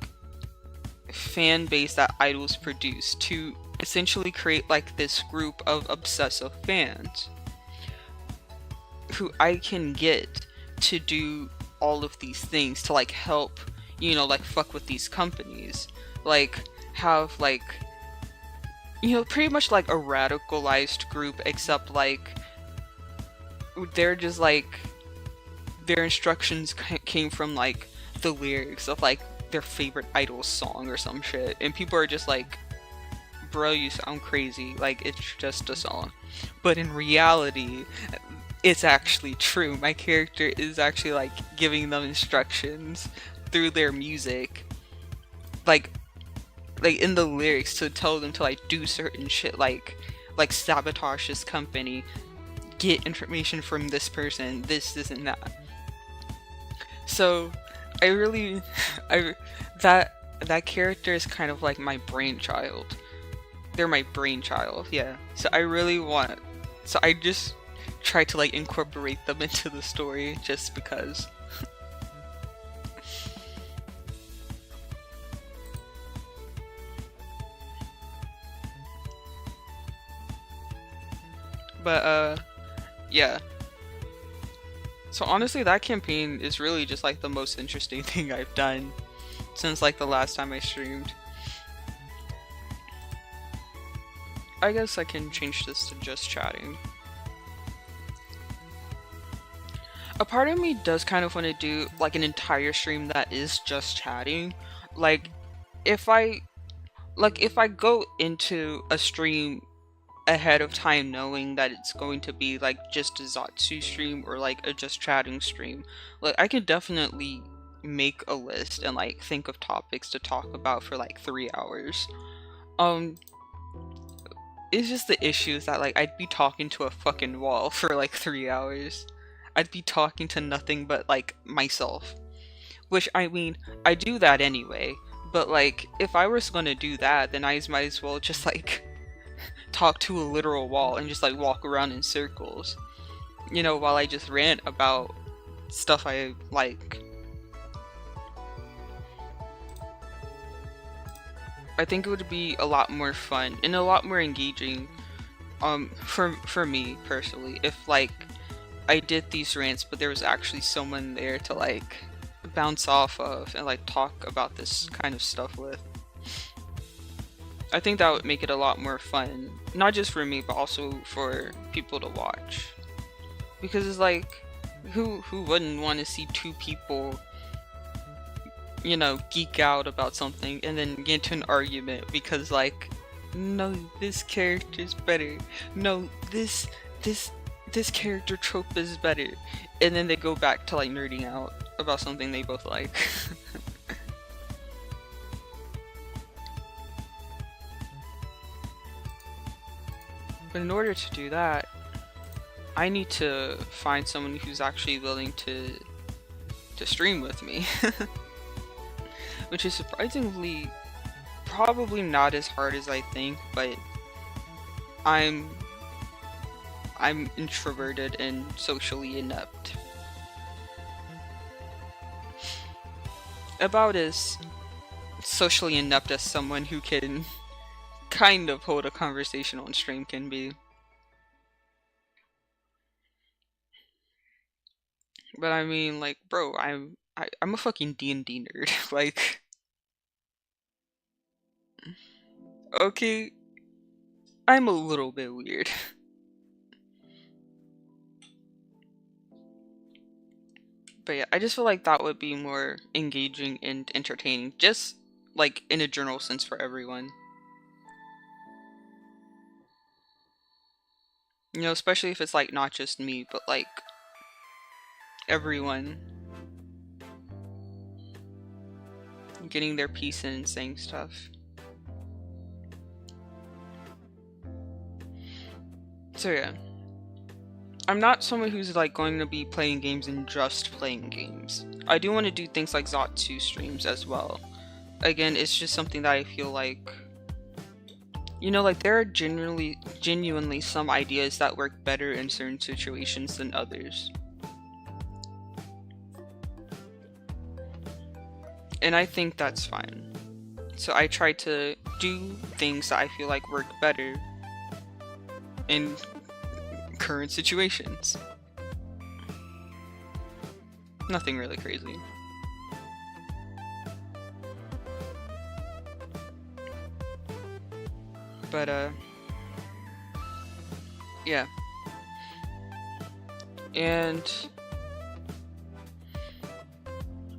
fan base that idols produce to essentially create like this group of obsessive fans who I can get to do all of these things to like help, like fuck with these companies. Like have like, pretty much like a radicalized group, except like they're just like their instructions came from like the lyrics of like their favorite idol song or some shit, and people are just like, bro, you sound crazy, like it's just a song. But in reality, it's actually true. My character is actually like giving them instructions through their music, like in the lyrics, to tell them to like do certain shit, like sabotage this company, get information from this person, this and that. So I really I that character is kind of like my brainchild. They're my brainchild, yeah. So I just try to like incorporate them into the story just because. But yeah. So honestly, that campaign is really just like the most interesting thing I've done since like the last time I streamed. I guess I can change this to just chatting. A part of me does kind of want to do like an entire stream that is just chatting. Like if I go into a stream ahead of time knowing that it's going to be like just a Zatsu stream or like a just chatting stream, like I could definitely make a list and like think of topics to talk about for like 3 hours. It's just the issues that like I'd be talking to a fucking wall for like 3 hours. I'd be talking to nothing but like myself. Which, I mean, I do that anyway, but like if I was gonna do that, then I might as well just like talk to a literal wall and just like walk around in circles, while I just rant about stuff I like. I think it would be a lot more fun and a lot more engaging, for me personally, if like I did these rants but there was actually someone there to like bounce off of and like talk about this kind of stuff with. I think that would make it a lot more fun, not just for me but also for people to watch, because it's like, who wouldn't want to see two people geek out about something and then get into an argument because like, no, this character's better, no, this character trope is better, and then they go back to like nerding out about something they both like. But in order to do that, I need to find someone who's actually willing to stream with me. Which is surprisingly probably not as hard as I think, but I'm introverted and socially inept. About as socially inept as someone who can kind of hold a conversation on stream can be. But I mean, like, bro, I'm a fucking D&D nerd. Like, okay, I'm a little bit weird. But yeah, I just feel like that would be more engaging and entertaining, just like in a general sense for everyone. Especially if it's like not just me, but like everyone getting their piece in and saying stuff. So yeah, I'm not someone who's like going to be playing games and just playing games. I do want to do things like Zatsu streams as well. Again, it's just something that I feel like, like there are genuinely some ideas that work better in certain situations than others. And I think that's fine. So I try to do things that I feel like work better in current situations. Nothing really crazy. But yeah. And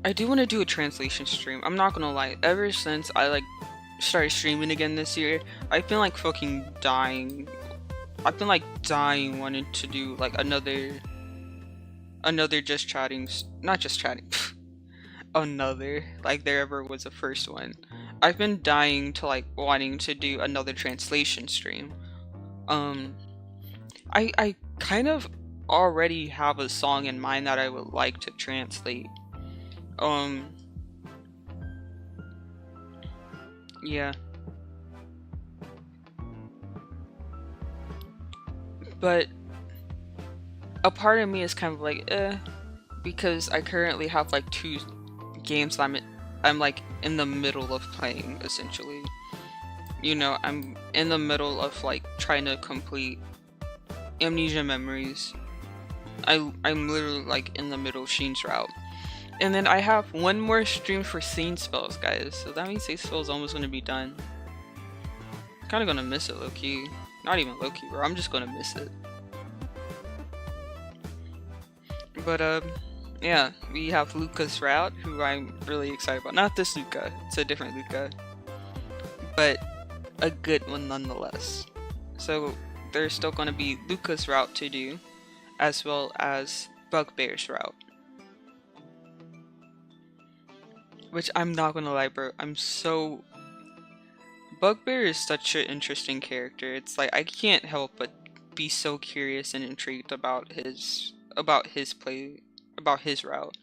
I do want to do a translation stream. I'm not gonna lie. Ever since I like started streaming again this year, I've been like fucking dying. I've been like dying wanting to do like another just chatting, not just chatting. Another, like there ever was a first one. I've been dying to like wanting to do another translation stream. I kind of already have a song in mind that I would like to translate. Yeah. But a part of me is kind of like, because I currently have like 2 games that I'm like in the middle of playing, essentially. You know, I'm in the middle of like trying to complete Amnesia Memories. I'm literally like in the middle of Sheen's route. And then I have 1 more stream for Scene Spells, guys. So that means Scene Spells is almost gonna be done. Kinda gonna miss it low-key. Not even low-key, bro. I'm just gonna miss it. But yeah, we have Luca's route, who I'm really excited about. Not this Luca, it's a different Luca. But a good one nonetheless. So there's still gonna be Luca's route to do, as well as Bugbear's route. Which I'm not gonna lie, bro, Bugbear is such an interesting character. It's like I can't help but be so curious and intrigued about his route.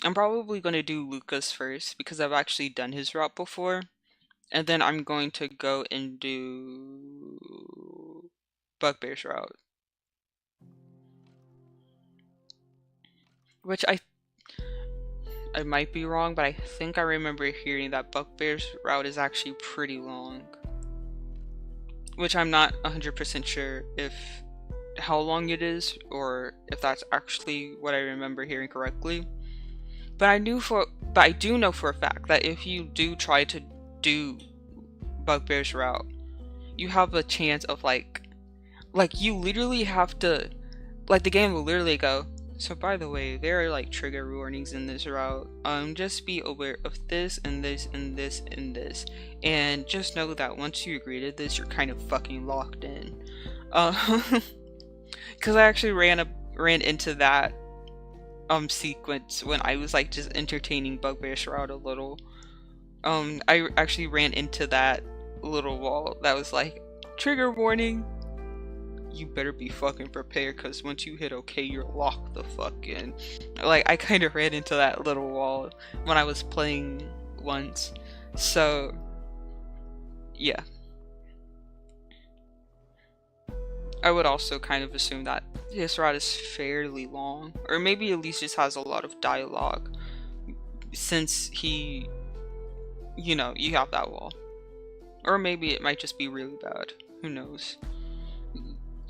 I'm probably gonna do Luca's first because I've actually done his route before, and then I'm going to go and do Bugbear's route, which I might be wrong, but I think I remember hearing that Bugbear's route is actually pretty long. Which I'm not 100% sure if how long it is, or if that's actually what I remember hearing correctly. But I do know for a fact that if you do try to do Bugbear's route, you have a chance of like you literally have to, like, the game will literally go, so by the way, there are like trigger warnings in this route. Just be aware of this and this and this and this, and just know that once you agree to this, you're kind of fucking locked in. Because I actually ran into that sequence when I was like just entertaining Bugbear's route a little. I actually ran into that little wall that was like, trigger warning. You better be fucking prepared, because once you hit OK, you're locked the fuck in. Like, I kind of ran into that little wall when I was playing once. So, yeah. I would also kind of assume that his route is fairly long, or maybe at least just has a lot of dialogue, since he, you know, you have that wall. Or maybe it might just be really bad. Who knows?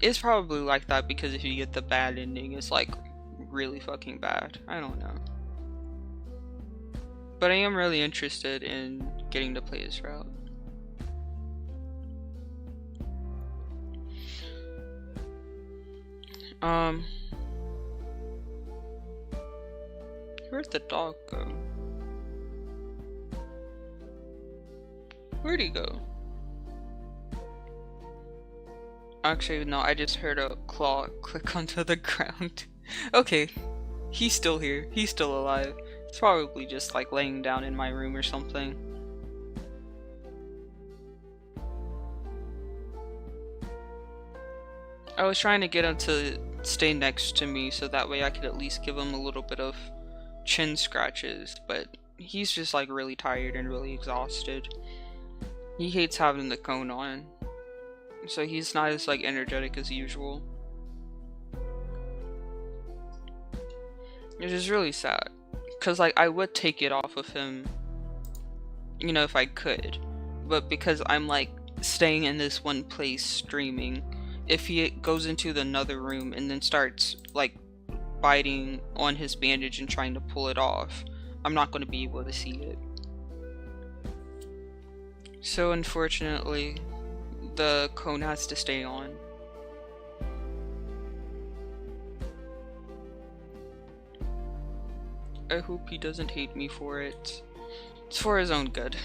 It's probably like that, because if you get the bad ending, it's like really fucking bad. I don't know. But I am really interested in getting to play this route. Where'd the dog go? Where'd he go? Actually, no, I just heard a claw click onto the ground. Okay, he's still here. He's still alive. It's probably just like laying down in my room or something. I was trying to get him to stay next to me so that way I could at least give him a little bit of chin scratches, but he's just like really tired and really exhausted. He hates having the cone on, so he's not as like energetic as usual. Which is really sad, because like I would take it off of him, you know, if I could, but because I'm like staying in this one place streaming, if he goes into another room and then starts like biting on his bandage and trying to pull it off, I'm not going to be able to see it. So unfortunately, the cone has to stay on. I hope he doesn't hate me for it. It's for his own good.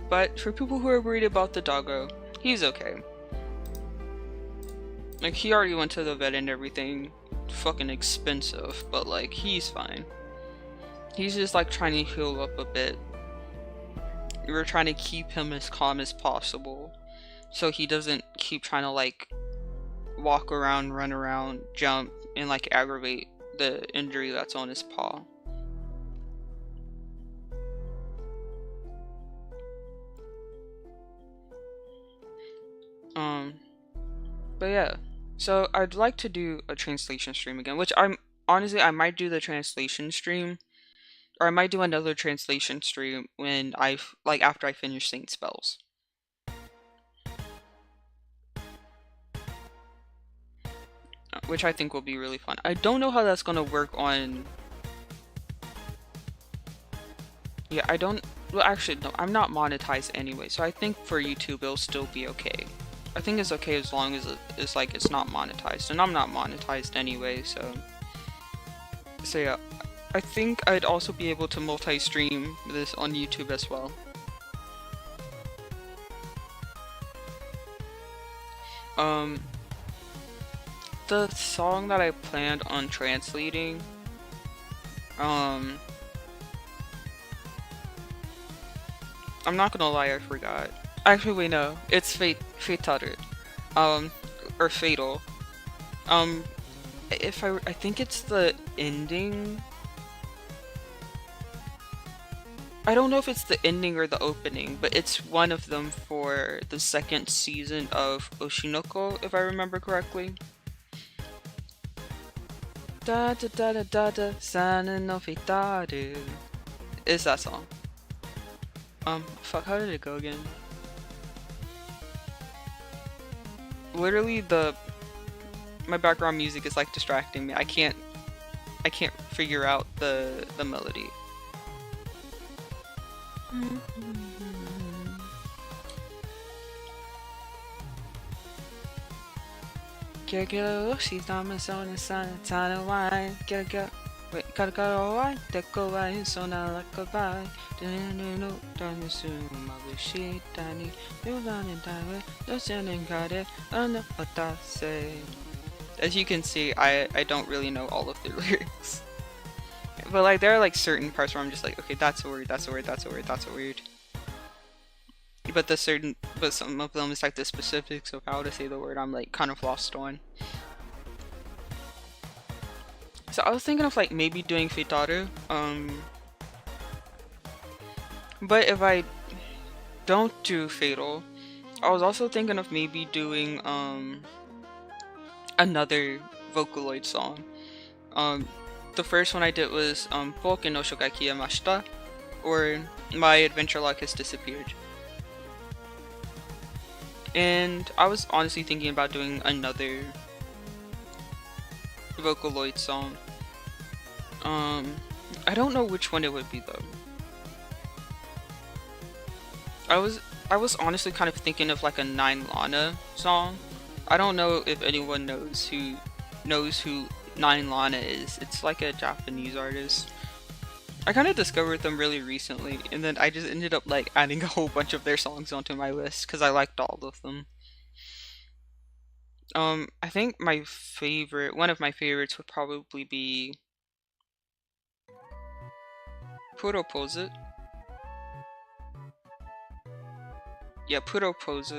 But for people who are worried about the doggo, he's okay. Like, he already went to the vet and everything. Fucking expensive, but like, he's fine. He's just like trying to heal up a bit. We're trying to keep him as calm as possible, so he doesn't keep trying to like walk around, run around, jump, and like aggravate the injury that's on his paw. But yeah, so I'd like to do a translation stream again, which I'm honestly, I might do the translation stream, or I might do another translation stream when I've like after I finish saying spells. Which I think will be really fun. I don't know how that's gonna work on. Yeah, I don't. Well, actually, no, I'm not monetized anyway, so I think for YouTube it'll still be okay. I think it's okay as long as it's like it's not monetized, and I'm not monetized anyway, so yeah. I think I'd also be able to multi-stream this on YouTube as well. The song that I planned on translating, I'm not gonna lie, I forgot. Actually, wait, no, it's Fataru, or Fatal. I think it's the ending. I don't know if it's the ending or the opening, but it's one of them for the second season of Oshinoko, if I remember correctly. Da da da da da da, Sana no Fitaru. Is that song? Fuck, how did it go again? Literally, my background music is like distracting me. I can't figure out the melody. She's on my son and son, a ton of wine. Wait, gotta go away, take away, so now like goodbye. No, don't assume I wish she tiny. You run and die, no sending got it, I know what I say. As you can see, I don't really know all of the lyrics. But like, there are like certain parts where I'm just like, okay, that's a word, that's a word, that's a word, that's a word. But some of them is like the specifics of how to say the word I'm like kind of lost on. So I was thinking of like maybe doing Fitaru, but if I don't do Fatal, I was also thinking of maybe doing another Vocaloid song. The first one I did was Poken no Shokai Kiyamashita, or My Adventure Log Has Disappeared. And I was honestly thinking about doing another Vocaloid song. I don't know which one it would be though. I was honestly kind of thinking of like a Nine Lana song. I don't know if anyone knows who Nine Lana is. It's like a Japanese artist. I kind of discovered them really recently, and then I just ended up like adding a whole bunch of their songs onto my list because I liked all of them. I think one of my favorites would probably be Puro-pose. Yeah, Puro-pose,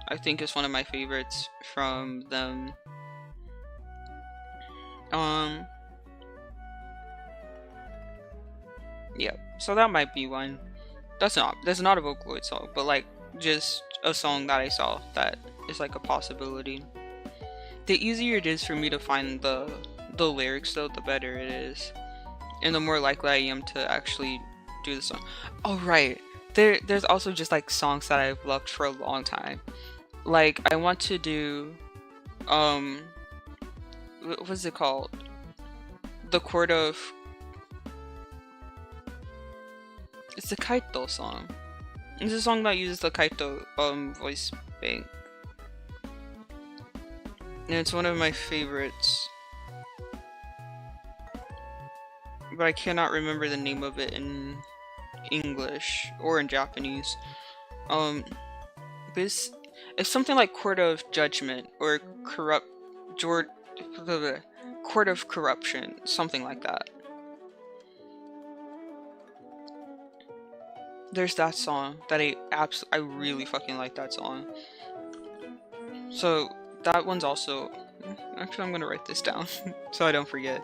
I think, is one of my favorites from them. Yeah, so that might be one. That's not a Vocaloid song, but like just a song that I saw that is like a possibility. The easier it is for me to find the lyrics though, the better it is. And the more likely I am to actually do the song. Oh right, there's also just like songs that I've loved for a long time. Like I want to do um what was it called? The Court of, it's the Kaito song. It's a song that uses the Kaito voice bank. And it's one of my favorites. But I cannot remember the name of it in English or in Japanese. But it's something like Court of Judgment or Court of Corruption, something like that. There's that song that I really fucking like that song. So that one's also, actually I'm gonna write this down so I don't forget.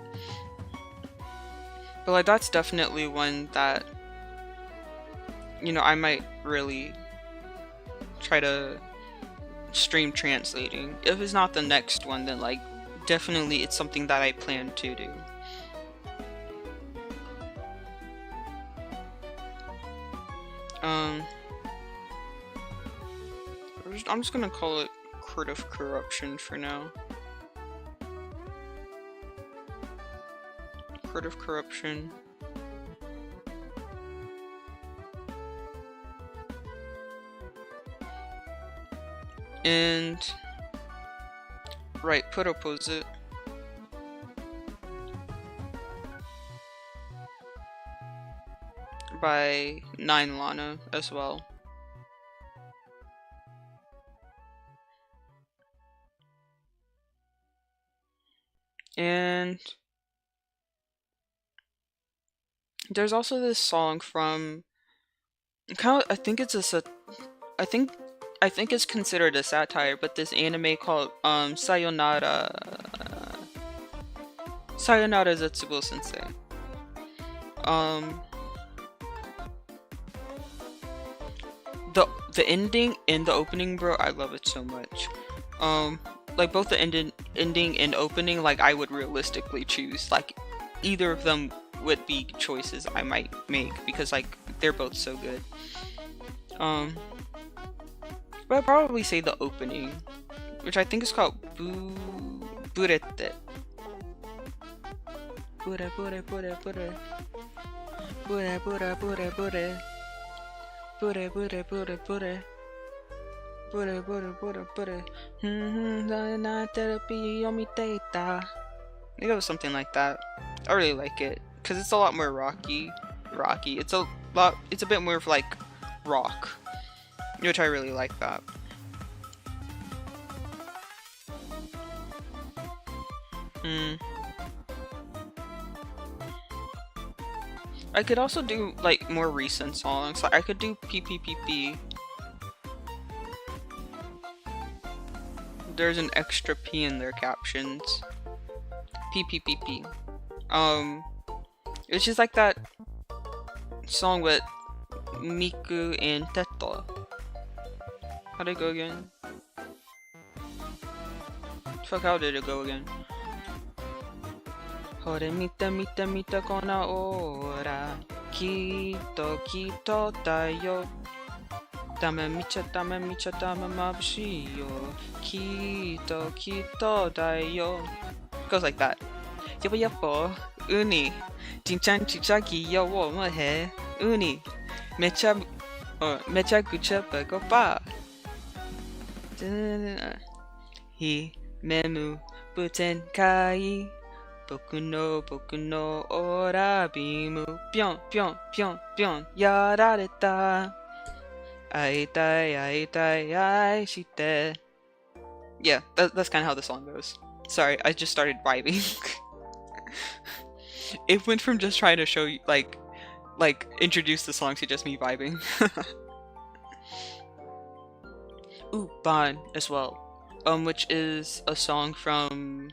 But like that's definitely one that, you know, I might really try to stream translating. If it's not the next one, then like definitely it's something that I plan to do. I'm just gonna call it Court of Corruption for now. Court of Corruption. And right, put opposite. By 9 Lana as well. And there's also this song from I think it's considered a satire, but this anime called Sayonara Zetsubo Sensei. The ending and the opening, bro, I love it so much. Like both the ending and opening, like I would realistically choose. Like either of them would be choices I might make because like they're both so good. But I'd probably say the opening, which I think is called Burete. Bure bure bure bure. Bure bure bure bure. Bure bure bure bure. Bure bure bure bure. It goes something like that. I really like it because it's a lot more rocky. It's a bit more of like rock, which I really like that. I could also do like more recent songs. Like I could do PPPP. There's an extra P in their captions. PPPP. It's just like that song with Miku and Teto. How'd it go again? Fuck, how did it go again? Hore mite mite mite kona ora. Kito kito da yo. Dame micha dame mabushi yo. Kito kito da yo. It goes like that. Yoppo yoppo. Uni. Jinchan chichaki yo wo mo he. Uni. Mecha kucha bego ba. Hi memu buten kai. Boku no ora bimu. Pion pion pion pion. Yarareta. Aitai aishite. Yeah, that's kind of how the song goes. Sorry, I just started vibing. It went from just trying to show you, like introduce the song to just me vibing. Ooh, Ban as well. Which is a song from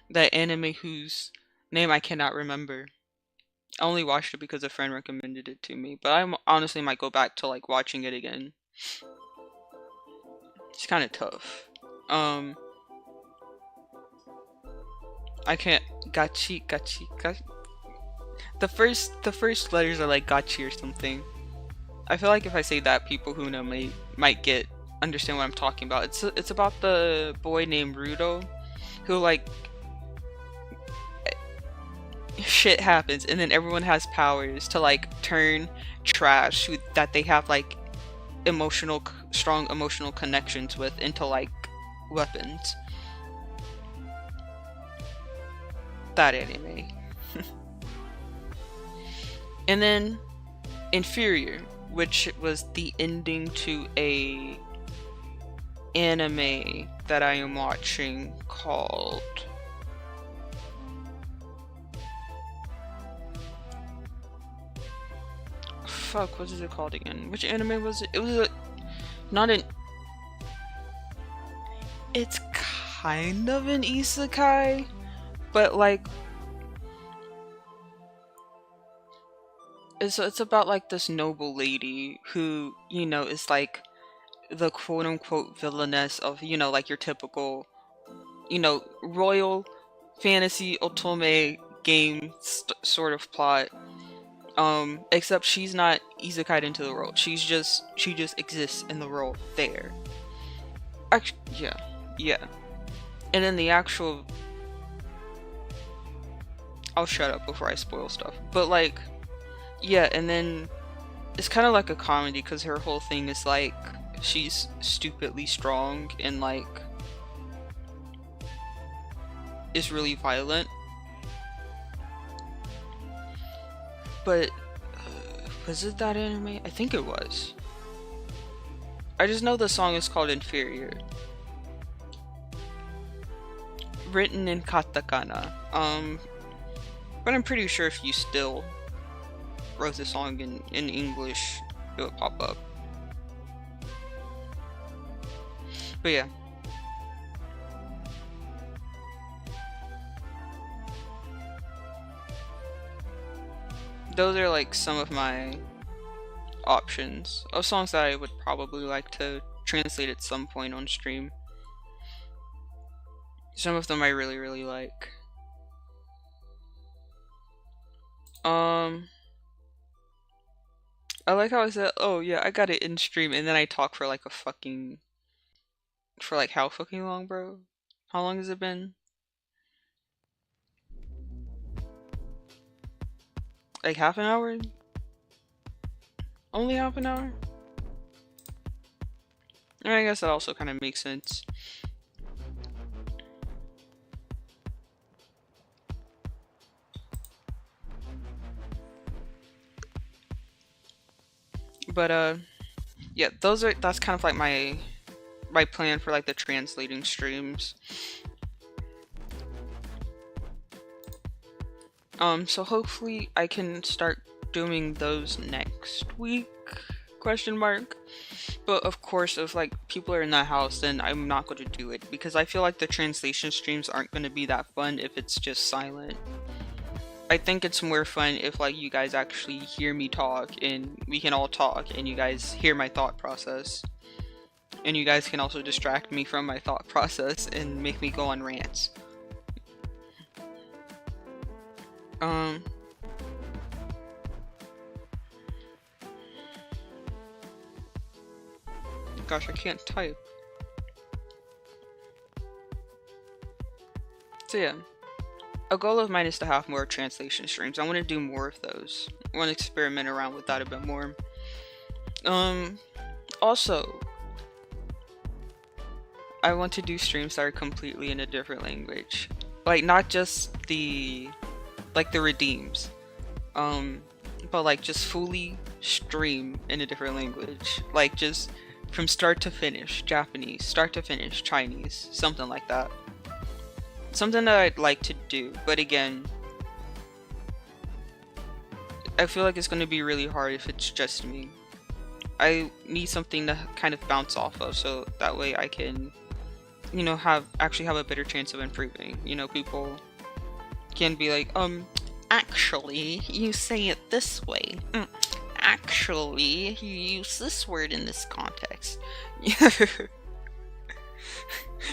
that anime whose name I cannot remember. I only watched it because a friend recommended it to me, but I honestly might go back to like watching it again. It's kind of tough. I can't gachi. The first letters are like gachi or something. I feel like if I say that, people who know me might get understand what I'm talking about. It's about the boy named Rudo who like shit happens and then everyone has powers to like turn trash that they have like strong emotional connections with into like weapons. That anime. And then Inferior, which was the ending to a anime that I am watching called fuck, what is it called again? Which anime was it? It was not an it's kind of an isekai, but like it's about like this noble lady who, you know, is like the quote unquote villainess of, you know, like your typical, you know, royal fantasy otome game sort of plot. Except she's not isekai'd into the world. She just exists in the world there. Actually, yeah. And then the actual I'll shut up before I spoil stuff. But like, yeah, and then it's kind of like a comedy because her whole thing is like she's stupidly strong and like is really violent. But was it that anime? I think it was. I just know the song is called Inferior. Written in katakana. But I'm pretty sure if you still wrote the song in English, it would pop up. But yeah. Those are like some of my options of songs that I would probably like to translate at some point on stream. Some of them I really, really like. I like how I said, oh yeah, I got it in stream, and then I talk for like for like how fucking long, bro? How long has it been? Like half an hour? Only half an hour? I guess that also kind of makes sense. But yeah, that's kind of like my plan for like the translating streams. So hopefully I can start doing those next week, question mark. But of course, if like people are in that house, then I'm not going to do it because I feel like the translation streams aren't going to be that fun if it's just silent. I think it's more fun if like you guys actually hear me talk and we can all talk and you guys hear my thought process. And you guys can also distract me from my thought process and make me go on rants. Gosh, I can't type. So yeah. A goal of mine is to have more translation streams. I want to do more of those. I want to experiment around with that a bit more. Also, I want to do streams that are completely in a different language. Like, not just the redeems. But like, just fully stream in a different language. Like, just from start to finish, Japanese, start to finish, Chinese, something like that. Something that I'd like to do, but again, I feel like it's going to be really hard if it's just me. I need something to kind of bounce off of, so that way I can, you know, actually have a better chance of improving. You know, people can be like, actually, you say it this way. Actually, you use this word in this context.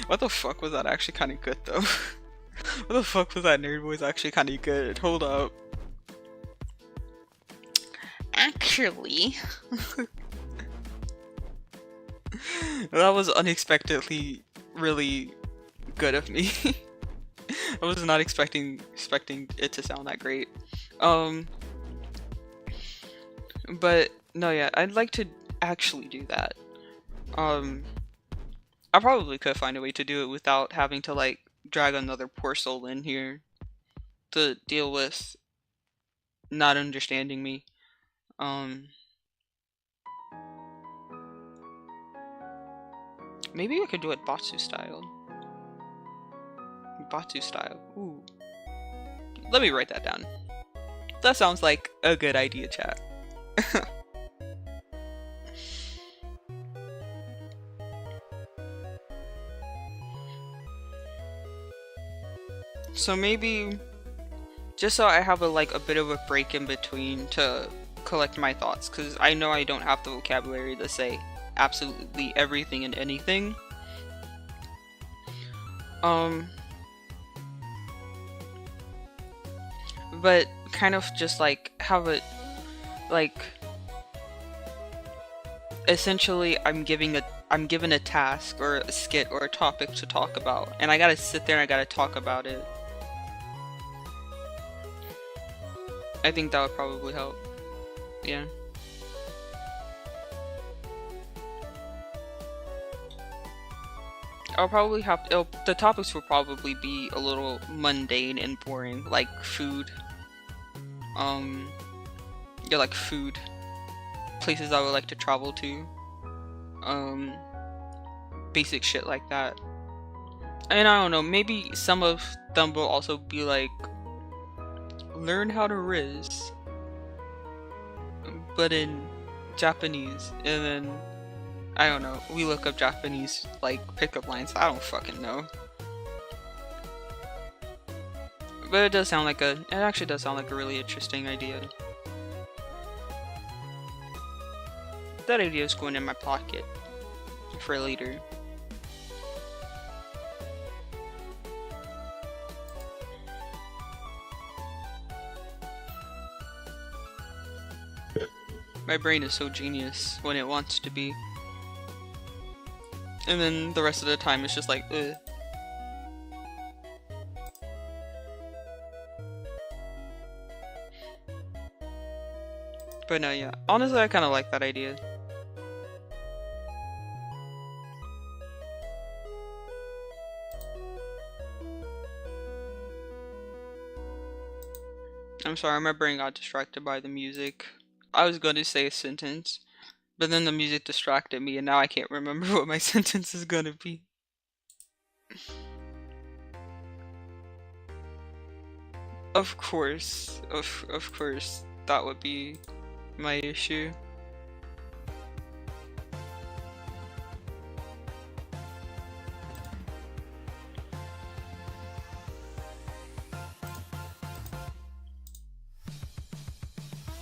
What the fuck was that actually kind of good though? What the fuck was that nerd voice actually kind of good? Hold up. Actually. That was unexpectedly really good of me. I was not expecting it to sound that great. Um, but no, yeah, I'd like to actually do that. Um, I probably could find a way to do it without having to like drag another poor soul in here to deal with not understanding me. Um, maybe I could do it Batsu style. Batsu style. Ooh. Let me write that down. That sounds like a good idea, chat. So maybe just so I have a bit of a break in between to collect my thoughts, because I know I don't have the vocabulary to say absolutely everything and anything. But kind of just like have it like essentially I'm given a task or a skit or a topic to talk about, and I gotta sit there and I gotta talk about it. I think that would probably help. Yeah. I'll probably have to, the topics will probably be a little mundane and boring, like food. Yeah, like food. Places I would like to travel to. Basic shit like that. And I don't know, maybe some of them will also be like, learn how to Riz, but in Japanese, and then I don't know, we look up Japanese like pickup lines. I don't fucking know, but it actually does sound like a really interesting idea. That idea is going in my pocket for later. My brain is so genius when it wants to be. And then the rest of the time it's just like, ugh. But no, yeah. Honestly, I kind of like that idea. I'm sorry, my brain got distracted by the music. I was going to say a sentence, but then the music distracted me, and now I can't remember what my sentence is gonna be. Of course, of course, that would be my issue.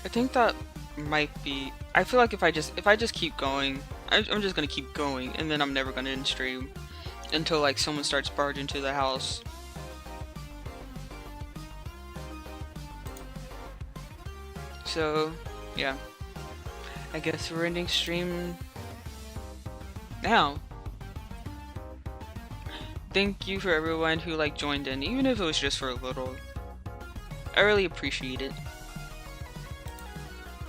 I think that might be. I feel like if I just keep going, I'm just gonna keep going, and then I'm never gonna end stream until like someone starts barging into the house. So, yeah. I guess we're ending stream now. Thank you for everyone who like joined in, even if it was just for a little. I really appreciate it.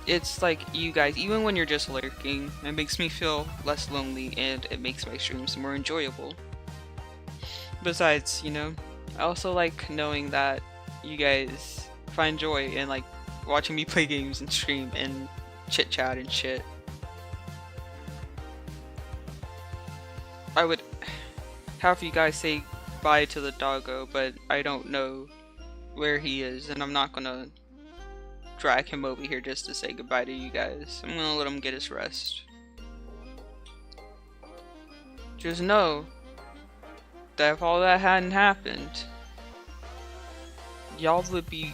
It's like you guys, even when you're just lurking, it makes me feel less lonely and it makes my streams more enjoyable. Besides, you know, I also like knowing that you guys find joy in like watching me play games and stream and chit chat and shit. I would have you guys say bye to the doggo, but I don't know where he is, and I'm not gonna drag him over here just to say goodbye to you guys. I'm gonna let him get his rest. Just know that if all that hadn't happened, y'all would be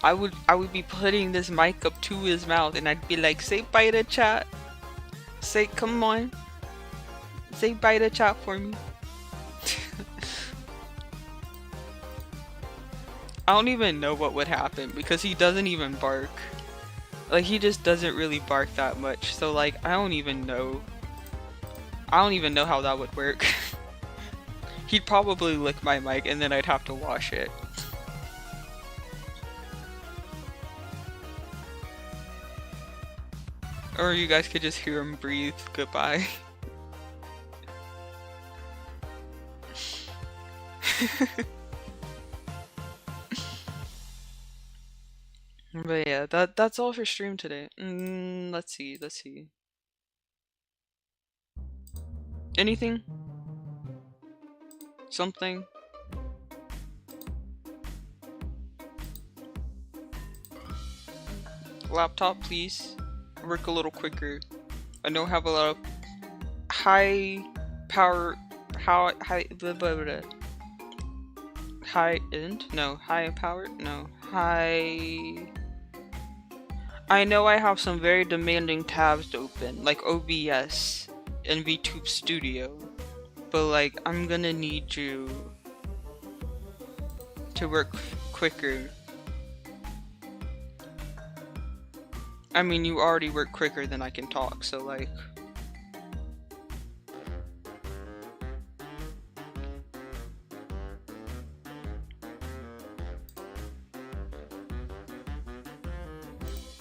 I would be putting this mic up to his mouth and I'd be like, say bye to chat. Say, come on. Say bye to chat for me. I don't even know what would happen because he doesn't even bark. Like, he just doesn't really bark that much. So, like, I don't even know I don't even know how that would work. He'd probably lick my mic and then I'd have to wash it. Or you guys could just hear him breathe goodbye. But yeah, that's all for stream today. Let's see. Anything? Something? Laptop, please. Work a little quicker. I don't have a lot of high power, high end? No, high power? No, high... I know I have some very demanding tabs to open, like OBS and VTube Studio, but like, I'm gonna need you to work quicker. I mean, you already work quicker than I can talk, so like...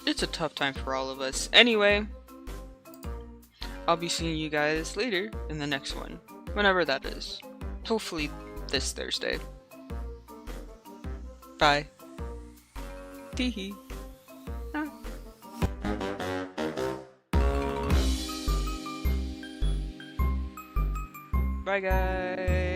It's a tough time for all of us. Anyway, I'll be seeing you guys later in the next one, whenever that is. Hopefully this Thursday. Bye. Teehee. Ah. Bye guys.